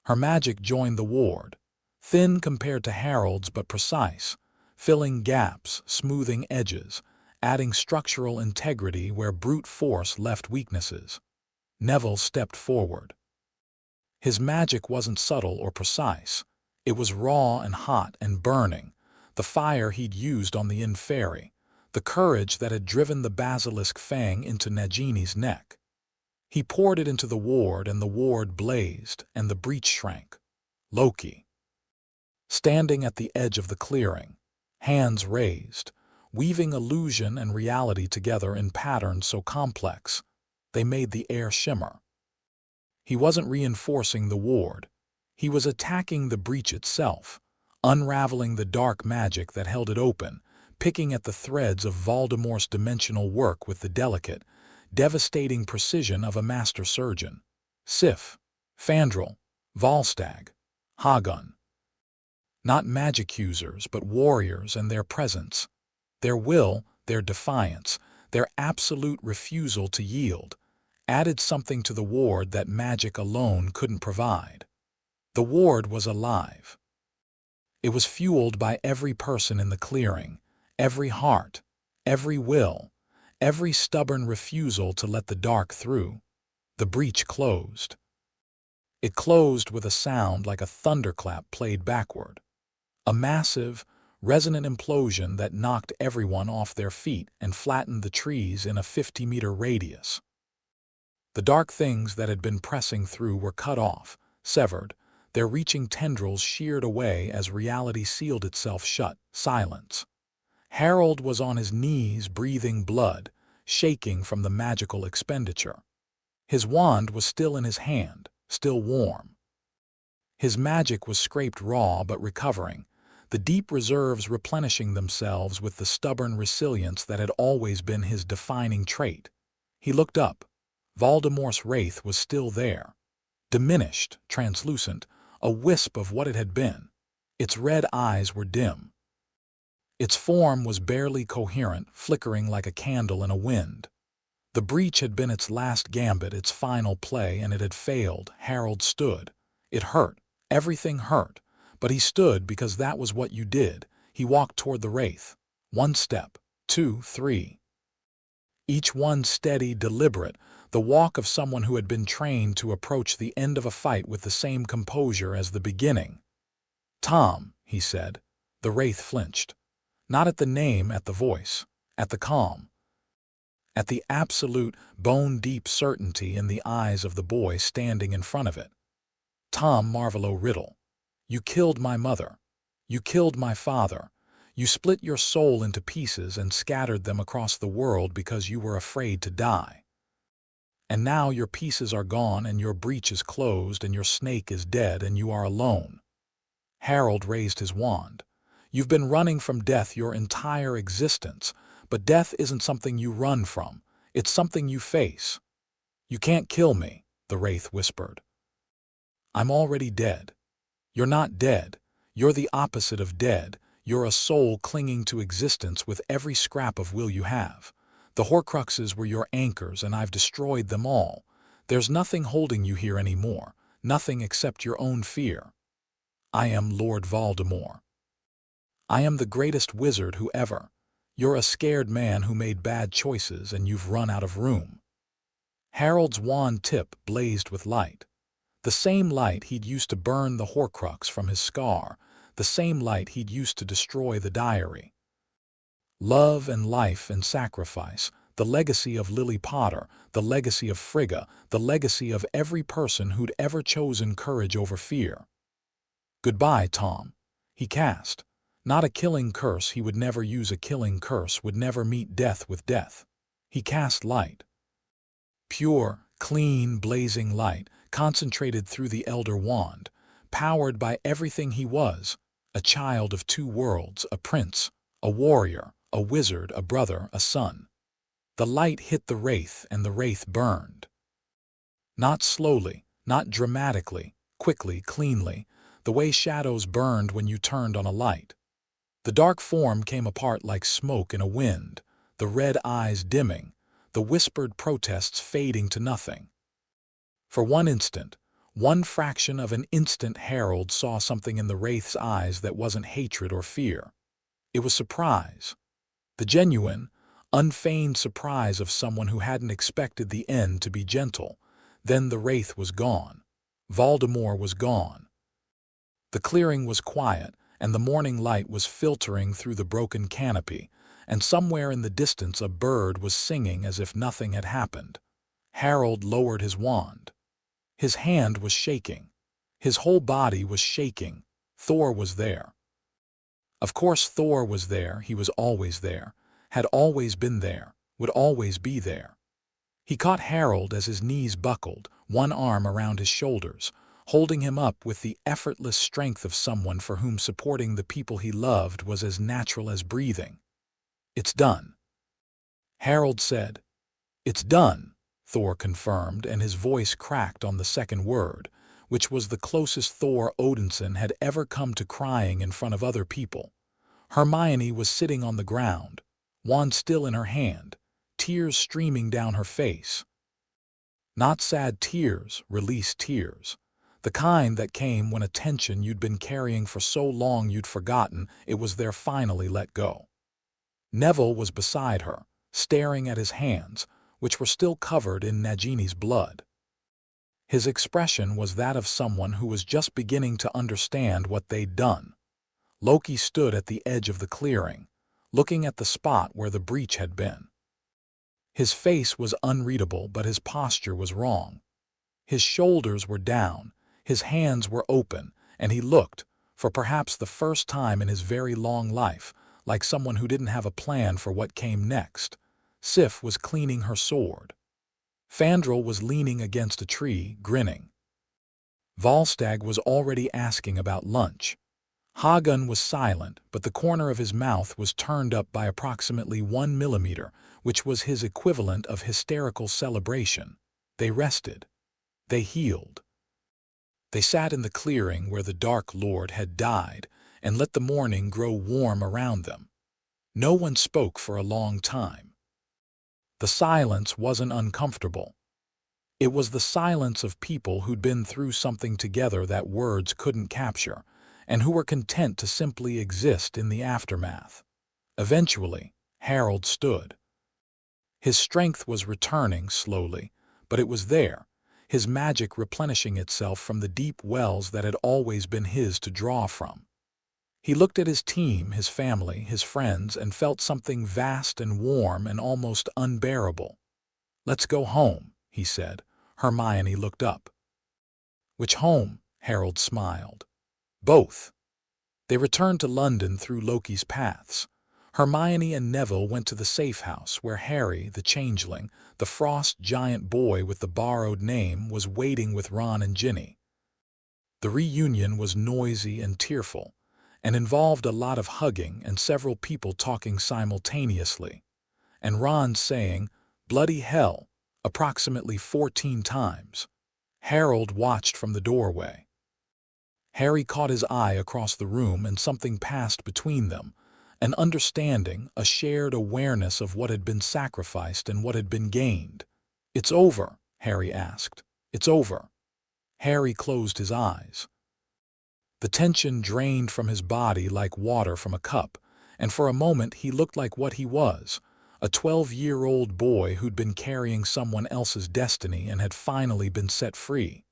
Her magic joined the ward, thin compared to Harold's but precise, filling gaps, smoothing edges, adding structural integrity where brute force left weaknesses. Neville stepped forward. His magic wasn't subtle or precise. It was raw and hot and burning, the fire he'd used on the Inferi, the courage that had driven the basilisk fang into Nagini's neck. He poured it into the ward, and the ward blazed, and the breach shrank. Loki, standing at the edge of the clearing, hands raised, weaving illusion and reality together in patterns so complex, they made the air shimmer. He wasn't reinforcing the ward. He was attacking the breach itself, unraveling the dark magic that held it open, picking at the threads of Voldemort's dimensional work with the delicate, devastating precision of a master surgeon. Sif, Fandral, Volstagg, Hagun. Not magic users, but warriors and their presence. Their will, their defiance, their absolute refusal to yield, added something to the ward that magic alone couldn't provide. The ward was alive. It was fueled by every person in the clearing, every heart, every will, every stubborn refusal to let the dark through. The breach closed. It closed with a sound like a thunderclap played backward. A massive, resonant implosion that knocked everyone off their feet and flattened the trees in a 50-meter radius. The dark things that had been pressing through were cut off, severed, their reaching tendrils sheared away as reality sealed itself shut. Silence. Harold was on his knees, breathing blood, shaking from the magical expenditure. His wand was still in his hand, still warm. His magic was scraped raw but recovering, the deep reserves replenishing themselves with the stubborn resilience that had always been his defining trait. He looked up. Voldemort's wraith was still there, diminished, translucent, a wisp of what it had been. Its red eyes were dim. Its form was barely coherent, flickering like a candle in a wind. The breach had been its last gambit, its final play, and it had failed. Harold stood. It hurt. Everything hurt. But he stood because that was what you did. He walked toward the wraith. 1 step, 2, 3. Each one steady, deliberate, the walk of someone who had been trained to approach the end of a fight with the same composure as the beginning. "Tom," he said. The wraith flinched. Not at the name, at the voice, at the calm, at the absolute, bone-deep certainty in the eyes of the boy standing in front of it. "Tom Marvolo Riddle." You killed my mother. You killed my father. You split your soul into pieces and scattered them across the world because you were afraid to die. And now your pieces are gone and your breach is closed and your snake is dead and you are alone. Harold raised his wand. You've been running from death your entire existence, but death isn't something you run from. It's something you face. You can't kill me, the wraith whispered. I'm already dead. You're not dead. You're the opposite of dead. You're a soul clinging to existence with every scrap of will you have. The Horcruxes were your anchors and I've destroyed them all. There's nothing holding you here anymore, nothing except your own fear. I am Lord Voldemort. I am the greatest wizard who ever. You're a scared man who made bad choices and you've run out of room. Harold's wand tip blazed with light. The same light he'd used to burn the Horcrux from his scar, the same light he'd used to destroy the diary. Love and life and sacrifice, the legacy of Lily Potter, the legacy of Frigga, the legacy of every person who'd ever chosen courage over fear. Goodbye, Tom. He cast. Not a killing curse, he would never use a killing curse, would never meet death with death. He cast light. Pure, clean, blazing light, concentrated through the Elder Wand, powered by everything he was, a child of two worlds, a prince, a warrior, a wizard, a brother, a son. The light hit the wraith and the wraith burned. Not slowly, not dramatically, quickly, cleanly, the way shadows burned when you turned on a light. The dark form came apart like smoke in a wind, the red eyes dimming, the whispered protests fading to nothing. For one instant, one fraction of an instant, Harold saw something in the wraith's eyes that wasn't hatred or fear. It was surprise. The genuine, unfeigned surprise of someone who hadn't expected the end to be gentle. Then the wraith was gone. Voldemort was gone. The clearing was quiet, and the morning light was filtering through the broken canopy, and somewhere in the distance a bird was singing as if nothing had happened. Harold lowered his wand. His hand was shaking. His whole body was shaking. Thor was there. Of course Thor was there, he was always there, had always been there, would always be there. He caught Harold as his knees buckled, one arm around his shoulders, holding him up with the effortless strength of someone for whom supporting the people he loved was as natural as breathing. It's done. Harold said. It's done, Thor confirmed, and his voice cracked on the second word, which was the closest Thor Odinson had ever come to crying in front of other people. Hermione was sitting on the ground, wand still in her hand, tears streaming down her face. Not sad tears, released tears. The kind that came when a tension you'd been carrying for so long you'd forgotten it was there finally let go. Neville was beside her, staring at his hands, which were still covered in Nagini's blood. His expression was that of someone who was just beginning to understand what they'd done. Loki stood at the edge of the clearing, looking at the spot where the breach had been. His face was unreadable, but his posture was wrong. His shoulders were down, his hands were open, and he looked, for perhaps the first time in his very long life, like someone who didn't have a plan for what came next. Sif was cleaning her sword. Fandral was leaning against a tree, grinning. Volstagg was already asking about lunch. Hagun was silent, but the corner of his mouth was turned up by approximately 1 millimeter, which was his equivalent of hysterical celebration. They rested. They healed. They sat in the clearing where the Dark Lord had died and let the morning grow warm around them. No one spoke for a long time. The silence wasn't uncomfortable. It was the silence of people who'd been through something together that words couldn't capture, and who were content to simply exist in the aftermath. Eventually, Harold stood. His strength was returning slowly, but it was there, his magic replenishing itself from the deep wells that had always been his to draw from. He looked at his team, his family, his friends, and felt something vast and warm and almost unbearable. "Let's go home," he said. Hermione looked up. "Which home?" Harold smiled. Both. They returned to London through Loki's paths. Hermione and Neville went to the safe house where Harry, the changeling, the frost giant boy with the borrowed name, was waiting with Ron and Ginny. The reunion was noisy and tearful, and involved a lot of hugging and several people talking simultaneously, and Ron saying, "Bloody hell," approximately 14 times. Harold watched from the doorway. Harry caught his eye across the room and something passed between them, an understanding, a shared awareness of what had been sacrificed and what had been gained. "It's over," Harry asked. "It's over." Harry closed his eyes. The tension drained from his body like water from a cup, and for a moment he looked like what he was, a 12-year-old boy who'd been carrying someone else's destiny and had finally been set free.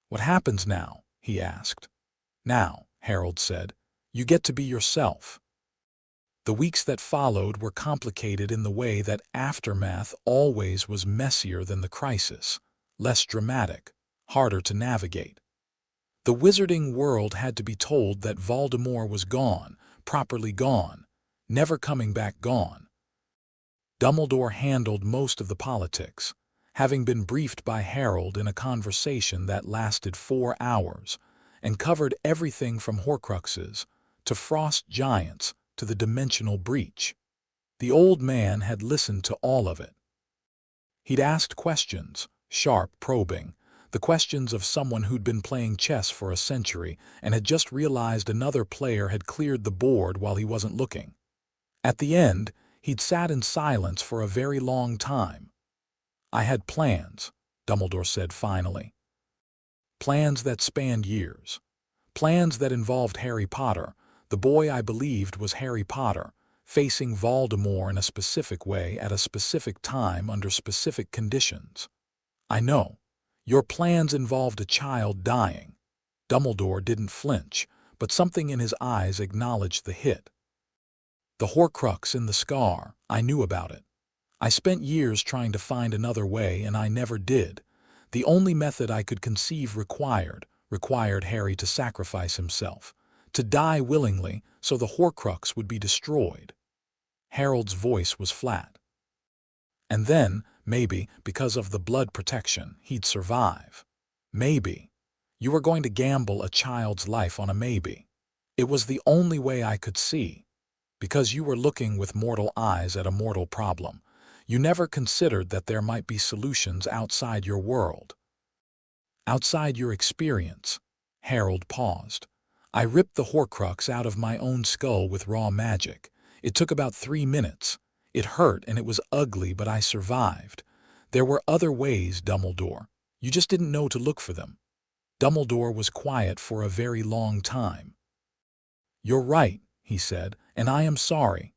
"What happens now?" he asked. "Now," Harold said, "you get to be yourself." The weeks that followed were complicated in the way that aftermath always was messier than the crisis, less dramatic, harder to navigate. The wizarding world had to be told that Voldemort was gone, properly gone, never coming back gone. Dumbledore handled most of the politics, having been briefed by Harold in a conversation that lasted 4 hours and covered everything from Horcruxes to frost giants to the dimensional breach. The old man had listened to all of it. He'd asked questions, sharp, probing, the questions of someone who'd been playing chess for a century and had just realized another player had cleared the board while he wasn't looking. At the end, he'd sat in silence for a very long time. "I had plans," Dumbledore said finally. "Plans that spanned years. Plans that involved Harry Potter, the boy I believed was Harry Potter, facing Voldemort in a specific way at a specific time under specific conditions. I know. Your plans involved a child dying." Dumbledore didn't flinch, but something in his eyes acknowledged the hit. "The Horcrux in the scar, I knew about it. I spent years trying to find another way, and I never did. The only method I could conceive required Harry to sacrifice himself, to die willingly so the Horcrux would be destroyed." Harold's voice was flat. "And then, maybe, because of the blood protection, he'd survive. Maybe. You were going to gamble a child's life on a maybe. It was the only way I could see. Because you were looking with mortal eyes at a mortal problem. You never considered that there might be solutions outside your world. Outside your experience." Harold paused. "I ripped the Horcrux out of my own skull with raw magic. It took about 3 minutes. It hurt and it was ugly, but I survived. There were other ways, Dumbledore. You just didn't know to look for them." Dumbledore was quiet for a very long time. "You're right," he said, "and I am sorry.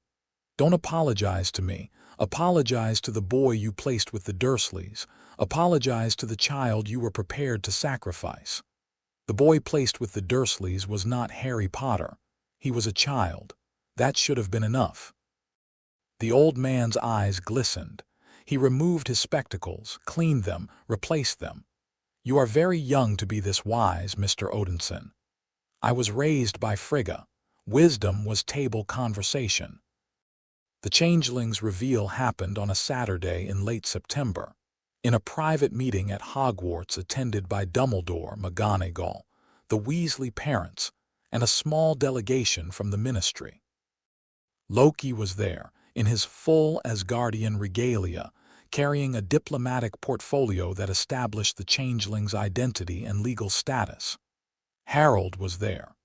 Don't apologize to me. Apologize to the boy you placed with the Dursleys. Apologize to the child you were prepared to sacrifice. The boy placed with the Dursleys was not Harry Potter. He was a child. That should have been enough." The old man's eyes glistened. He removed his spectacles, cleaned them, replaced them. "You are very young to be this wise, Mr. Odinson. I was raised by Frigga. Wisdom was table conversation." The changeling's reveal happened on a Saturday in late September, in a private meeting at Hogwarts attended by Dumbledore, McGonagall, the Weasley parents, and a small delegation from the ministry. Loki was there, in his full Asgardian regalia, carrying a diplomatic portfolio that established the changeling's identity and legal status. Harold was there.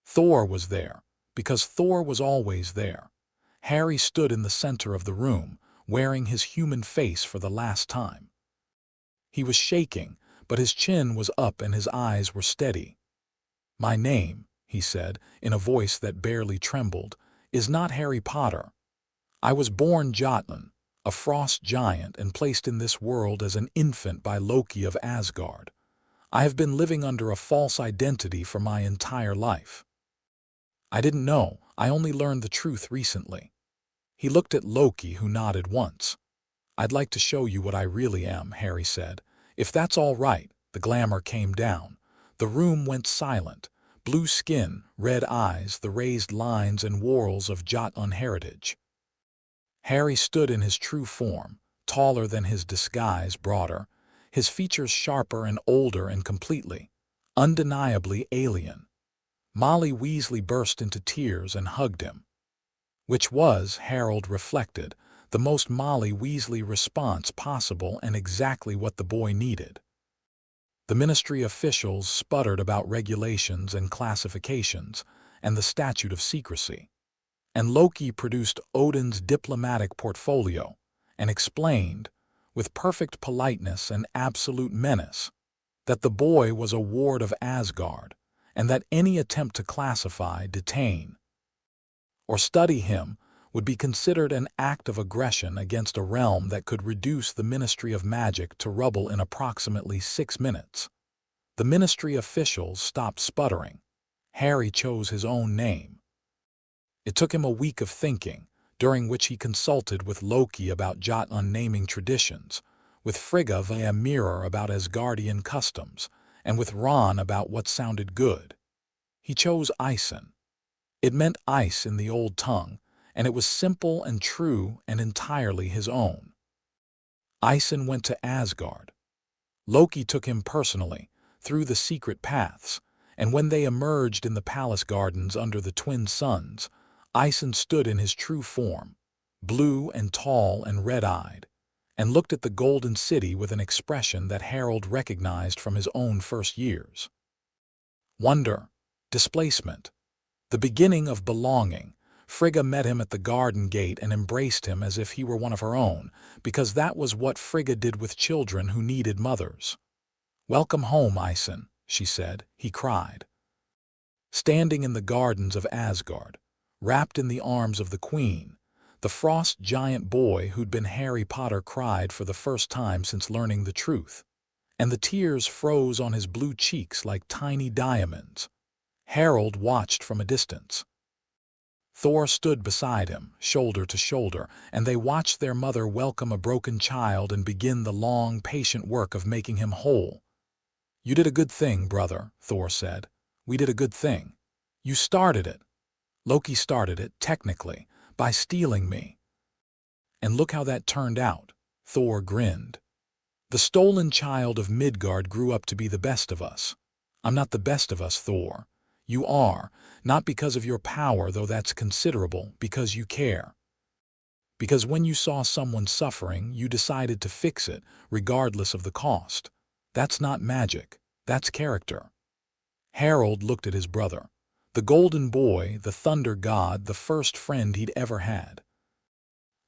Thor was there, because Thor was always there. Harry stood in the center of the room, wearing his human face for the last time. He was shaking, but his chin was up and his eyes were steady. "My name," he said, in a voice that barely trembled, "is not Harry Potter. I was born Jotunn, a frost giant, and placed in this world as an infant by Loki of Asgard. I have been living under a false identity for my entire life. I didn't know. I only learned the truth recently." He looked at Loki, who nodded once. "I'd like to show you what I really am," Harry said. "If that's all right." The glamour came down. The room went silent, Blue skin, red eyes, the raised lines and whorls of Jotun heritage. Harry stood in his true form, taller than his disguise, broader, his features sharper and older and completely, undeniably alien. Molly Weasley burst into tears and hugged him. Which was, Harold reflected, the most Molly Weasley response possible and exactly what the boy needed. The ministry officials sputtered about regulations and classifications and the statute of secrecy. And Loki produced Odin's diplomatic portfolio and explained, with perfect politeness and absolute menace, that the boy was a ward of Asgard and that any attempt to classify, detain, or study him would be considered an act of aggression against a realm that could reduce the Ministry of Magic to rubble in approximately 6 minutes. The ministry officials stopped sputtering. Harry chose his own name. It took him a week of thinking, during which he consulted with Loki about Jotun naming traditions, with Frigga via mirror about Asgardian customs, and with Ron about what sounded good. He chose Ison. It meant ice in the old tongue, and it was simple and true and entirely his own. Ison went to Asgard. Loki took him personally, through the secret paths, and when they emerged in the palace gardens under the twin suns, Ison stood in his true form, blue and tall and red-eyed, and looked at the golden city with an expression that Harold recognized from his own first years. Wonder, displacement, the beginning of belonging. Frigga met him at the garden gate and embraced him as if he were one of her own, because that was what Frigga did with children who needed mothers. "Welcome home, Ison," she said. He cried. Standing in the gardens of Asgard, wrapped in the arms of the queen, the frost giant boy who'd been Harry Potter cried for the first time since learning the truth, and the tears froze on his blue cheeks like tiny diamonds. Harold watched from a distance. Thor stood beside him, shoulder to shoulder, and they watched their mother welcome a broken child and begin the long, patient work of making him whole. "You did a good thing, brother," Thor said. "We did a good thing. You started it. Loki started it, technically, by stealing me. And look how that turned out." Thor grinned. "The stolen child of Midgard grew up to be the best of us." "I'm not the best of us, Thor. You are, not because of your power, though that's considerable, because you care. Because when you saw someone suffering, you decided to fix it, regardless of the cost. That's not magic, that's character." Harold looked at his brother, the golden boy, the thunder god, the first friend he'd ever had.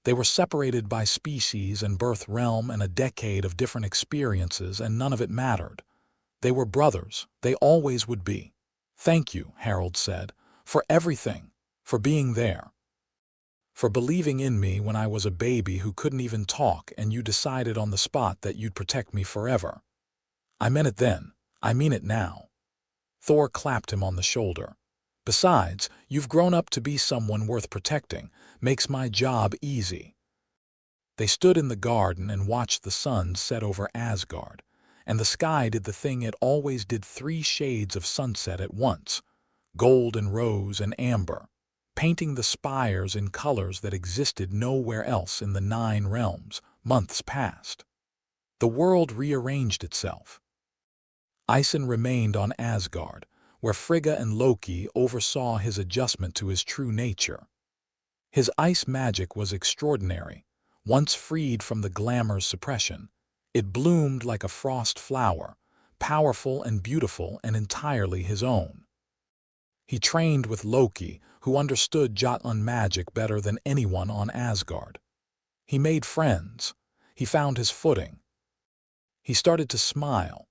They were separated by species and birth realm and a decade of different experiences, and none of it mattered. They were brothers, they always would be. "Thank you," Harold said, "for everything, for being there. For believing in me when I was a baby who couldn't even talk and you decided on the spot that you'd protect me forever. I meant it then, I mean it now." Thor clapped him on the shoulder. "Besides, you've grown up to be someone worth protecting, makes my job easy." They stood in the garden and watched the sun set over Asgard, and the sky did the thing it always did, 3 shades of sunset at once, gold and rose and amber, painting the spires in colors that existed nowhere else in the 9 realms. Months passed. The world rearranged itself. Ison remained on Asgard, where Frigga and Loki oversaw his adjustment to his true nature. His ice magic was extraordinary. Once freed from the glamour's suppression, it bloomed like a frost flower, powerful and beautiful and entirely his own. He trained with Loki, who understood Jotun magic better than anyone on Asgard. He made friends. He found his footing. He started to smile.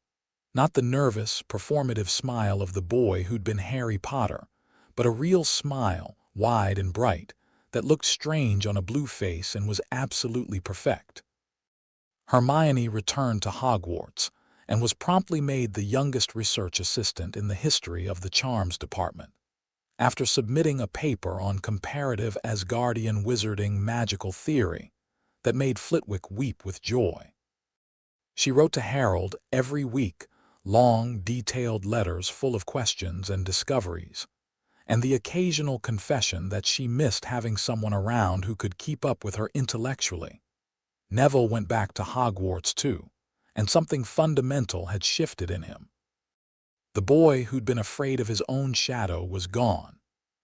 Not the nervous, performative smile of the boy who'd been Harry Potter, but a real smile, wide and bright, that looked strange on a blue face and was absolutely perfect. Hermione returned to Hogwarts and was promptly made the youngest research assistant in the history of the charms department. After submitting a paper on comparative Asgardian wizarding magical theory that made Flitwick weep with joy. She wrote to Harold every week, long, detailed letters full of questions and discoveries, and the occasional confession that she missed having someone around who could keep up with her intellectually. Neville went back to Hogwarts too, and something fundamental had shifted in him. The boy who'd been afraid of his own shadow was gone,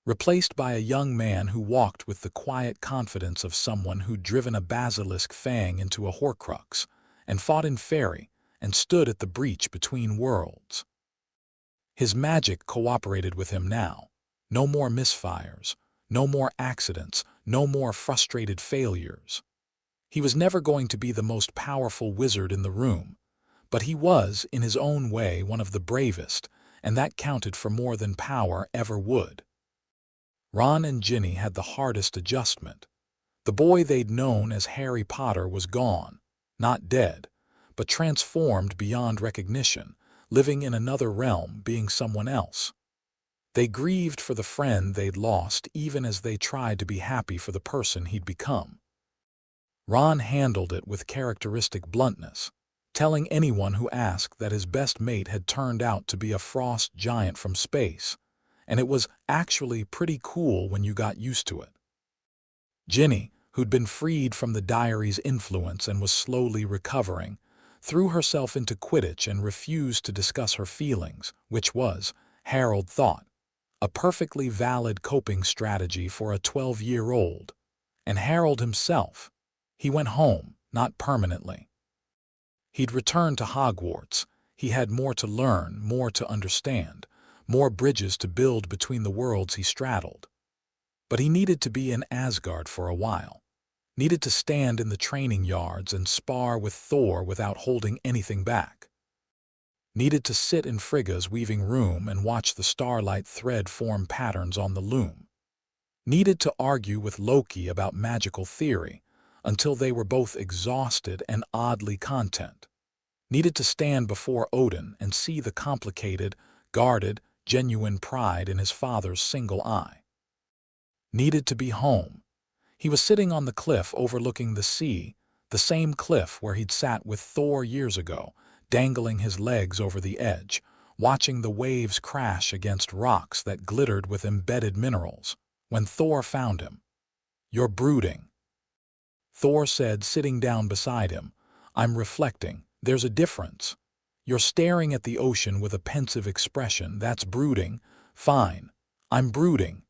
replaced by a young man who walked with the quiet confidence of someone who'd driven a basilisk fang into a horcrux, and fought in fairy, and stood at the breach between worlds. His magic cooperated with him now. No more misfires, no more accidents, no more frustrated failures. He was never going to be the most powerful wizard in the room, but he was, in his own way, one of the bravest, and that counted for more than power ever would. Ron and Ginny had the hardest adjustment. The boy they'd known as Harry Potter was gone, not dead, but transformed beyond recognition, living in another realm, being someone else. They grieved for the friend they'd lost even as they tried to be happy for the person he'd become. Ron handled it with characteristic bluntness, telling anyone who asked that his best mate had turned out to be a frost giant from space, and it was actually pretty cool when you got used to it. Ginny, who'd been freed from the diary's influence and was slowly recovering, threw herself into Quidditch and refused to discuss her feelings, which was, Harold thought, a perfectly valid coping strategy for a 12-year-old. And Harold himself, he went home, not permanently. He'd returned to Hogwarts. He had more to learn, more to understand, more bridges to build between the worlds he straddled. But he needed to be in Asgard for a while. Needed to stand in the training yards and spar with Thor without holding anything back. Needed to sit in Frigga's weaving room and watch the starlight thread form patterns on the loom. Needed to argue with Loki about magical theory until they were both exhausted and oddly content. Needed to stand before Odin and see the complicated, guarded, genuine pride in his father's single eye. Needed to be home. He was sitting on the cliff overlooking the sea, the same cliff where he'd sat with Thor years ago, dangling his legs over the edge, watching the waves crash against rocks that glittered with embedded minerals, when Thor found him. "You're brooding," Thor said, sitting down beside him. "I'm reflecting. There's a difference. You're staring at the ocean with a pensive expression. That's brooding. Fine. I'm brooding."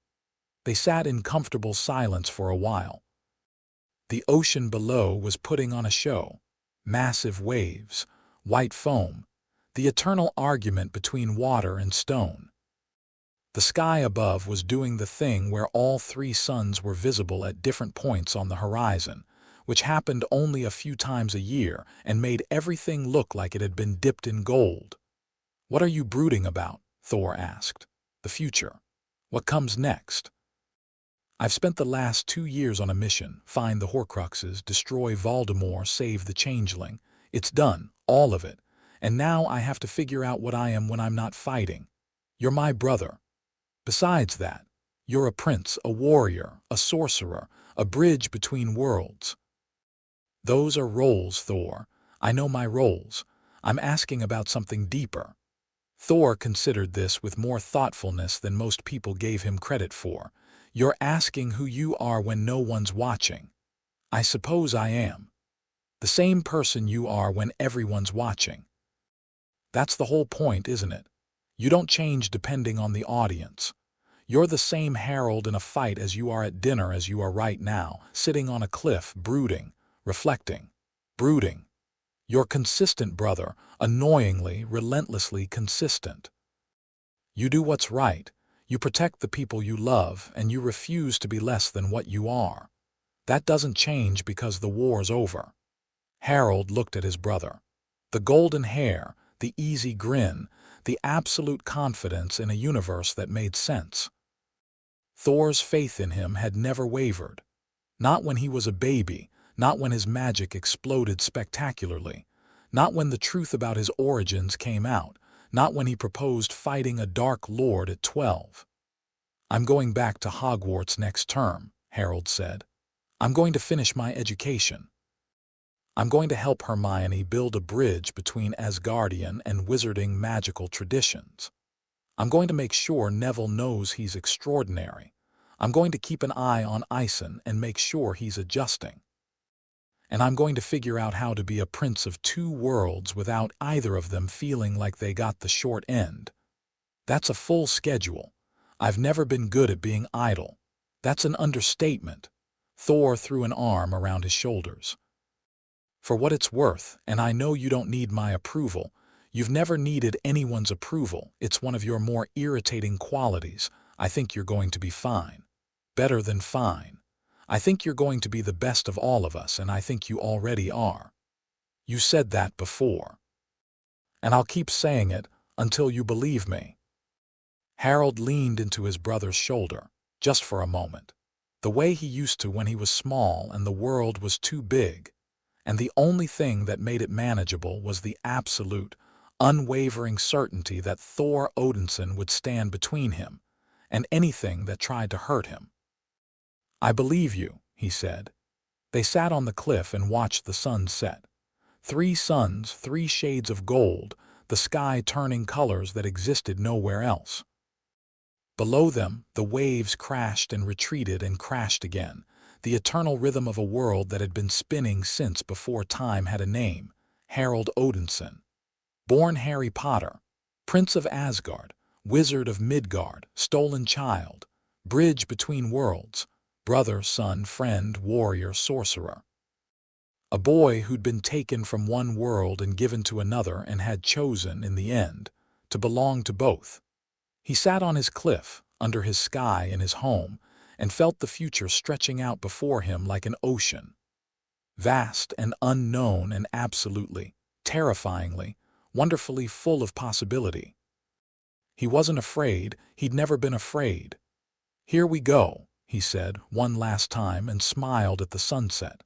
They sat in comfortable silence for a while. The ocean below was putting on a show. Massive waves, white foam, the eternal argument between water and stone. The sky above was doing the thing where all three suns were visible at different points on the horizon, which happened only a few times a year and made everything look like it had been dipped in gold. "What are you brooding about?" Thor asked. "The future. What comes next?" "I've spent the last 2 years on a mission, find the Horcruxes, destroy Voldemort, save the Changeling. It's done, all of it, and now I have to figure out what I am when I'm not fighting. You're my brother. Besides that, you're a prince, a warrior, a sorcerer, a bridge between worlds." "Those are roles, Thor. I know my roles. I'm asking about something deeper." Thor considered this with more thoughtfulness than most people gave him credit for. "You're asking who you are when no one's watching." "I suppose I am. The same person you are when everyone's watching." "That's the whole point, isn't it? You don't change depending on the audience. You're the same Harold in a fight as you are at dinner as you are right now, sitting on a cliff, brooding, reflecting, brooding. You're consistent, brother, annoyingly, relentlessly consistent. You do what's right, you protect the people you love, and you refuse to be less than what you are. That doesn't change because the war's over." Harold looked at his brother. The golden hair, the easy grin, the absolute confidence in a universe that made sense. Thor's faith in him had never wavered. Not when he was a baby, not when his magic exploded spectacularly, not when the truth about his origins came out, not when he proposed fighting a Dark Lord at 12. "I'm going back to Hogwarts next term," Harold said. "I'm going to finish my education." I'm going to help Hermione build a bridge between Asgardian and wizarding magical traditions. I'm going to make sure Neville knows he's extraordinary. I'm going to keep an eye on Ison and make sure he's adjusting. And I'm going to figure out how to be a prince of two worlds without either of them feeling like they got the short end. That's a full schedule. I've never been good at being idle. That's an understatement. Thor threw an arm around his shoulders. For what it's worth, and I know you don't need my approval, you've never needed anyone's approval. It's one of your more irritating qualities. I think you're going to be fine. Better than fine. I think you're going to be the best of all of us, and I think you already are. You said that before. And I'll keep saying it until you believe me. Harold leaned into his brother's shoulder, just for a moment, the way he used to when he was small and the world was too big, and the only thing that made it manageable was the absolute, unwavering certainty that Thor Odinson would stand between him and anything that tried to hurt him. I believe you, he said. They sat on the cliff and watched the sun set. 3 suns, 3 shades of gold, the sky turning colors that existed nowhere else. Below them, the waves crashed and retreated and crashed again, the eternal rhythm of a world that had been spinning since before time had a name, Harold Odinson. Born Harry Potter, Prince of Asgard, Wizard of Midgard, Stolen Child, Bridge between worlds, brother, son, friend, warrior, sorcerer. A boy who'd been taken from one world and given to another and had chosen, in the end, to belong to both. He sat on his cliff, under his sky in his home, and felt the future stretching out before him like an ocean. Vast and unknown and absolutely, terrifyingly, wonderfully full of possibility. He wasn't afraid, he'd never been afraid. Here we go, he said one last time and smiled at the sunset,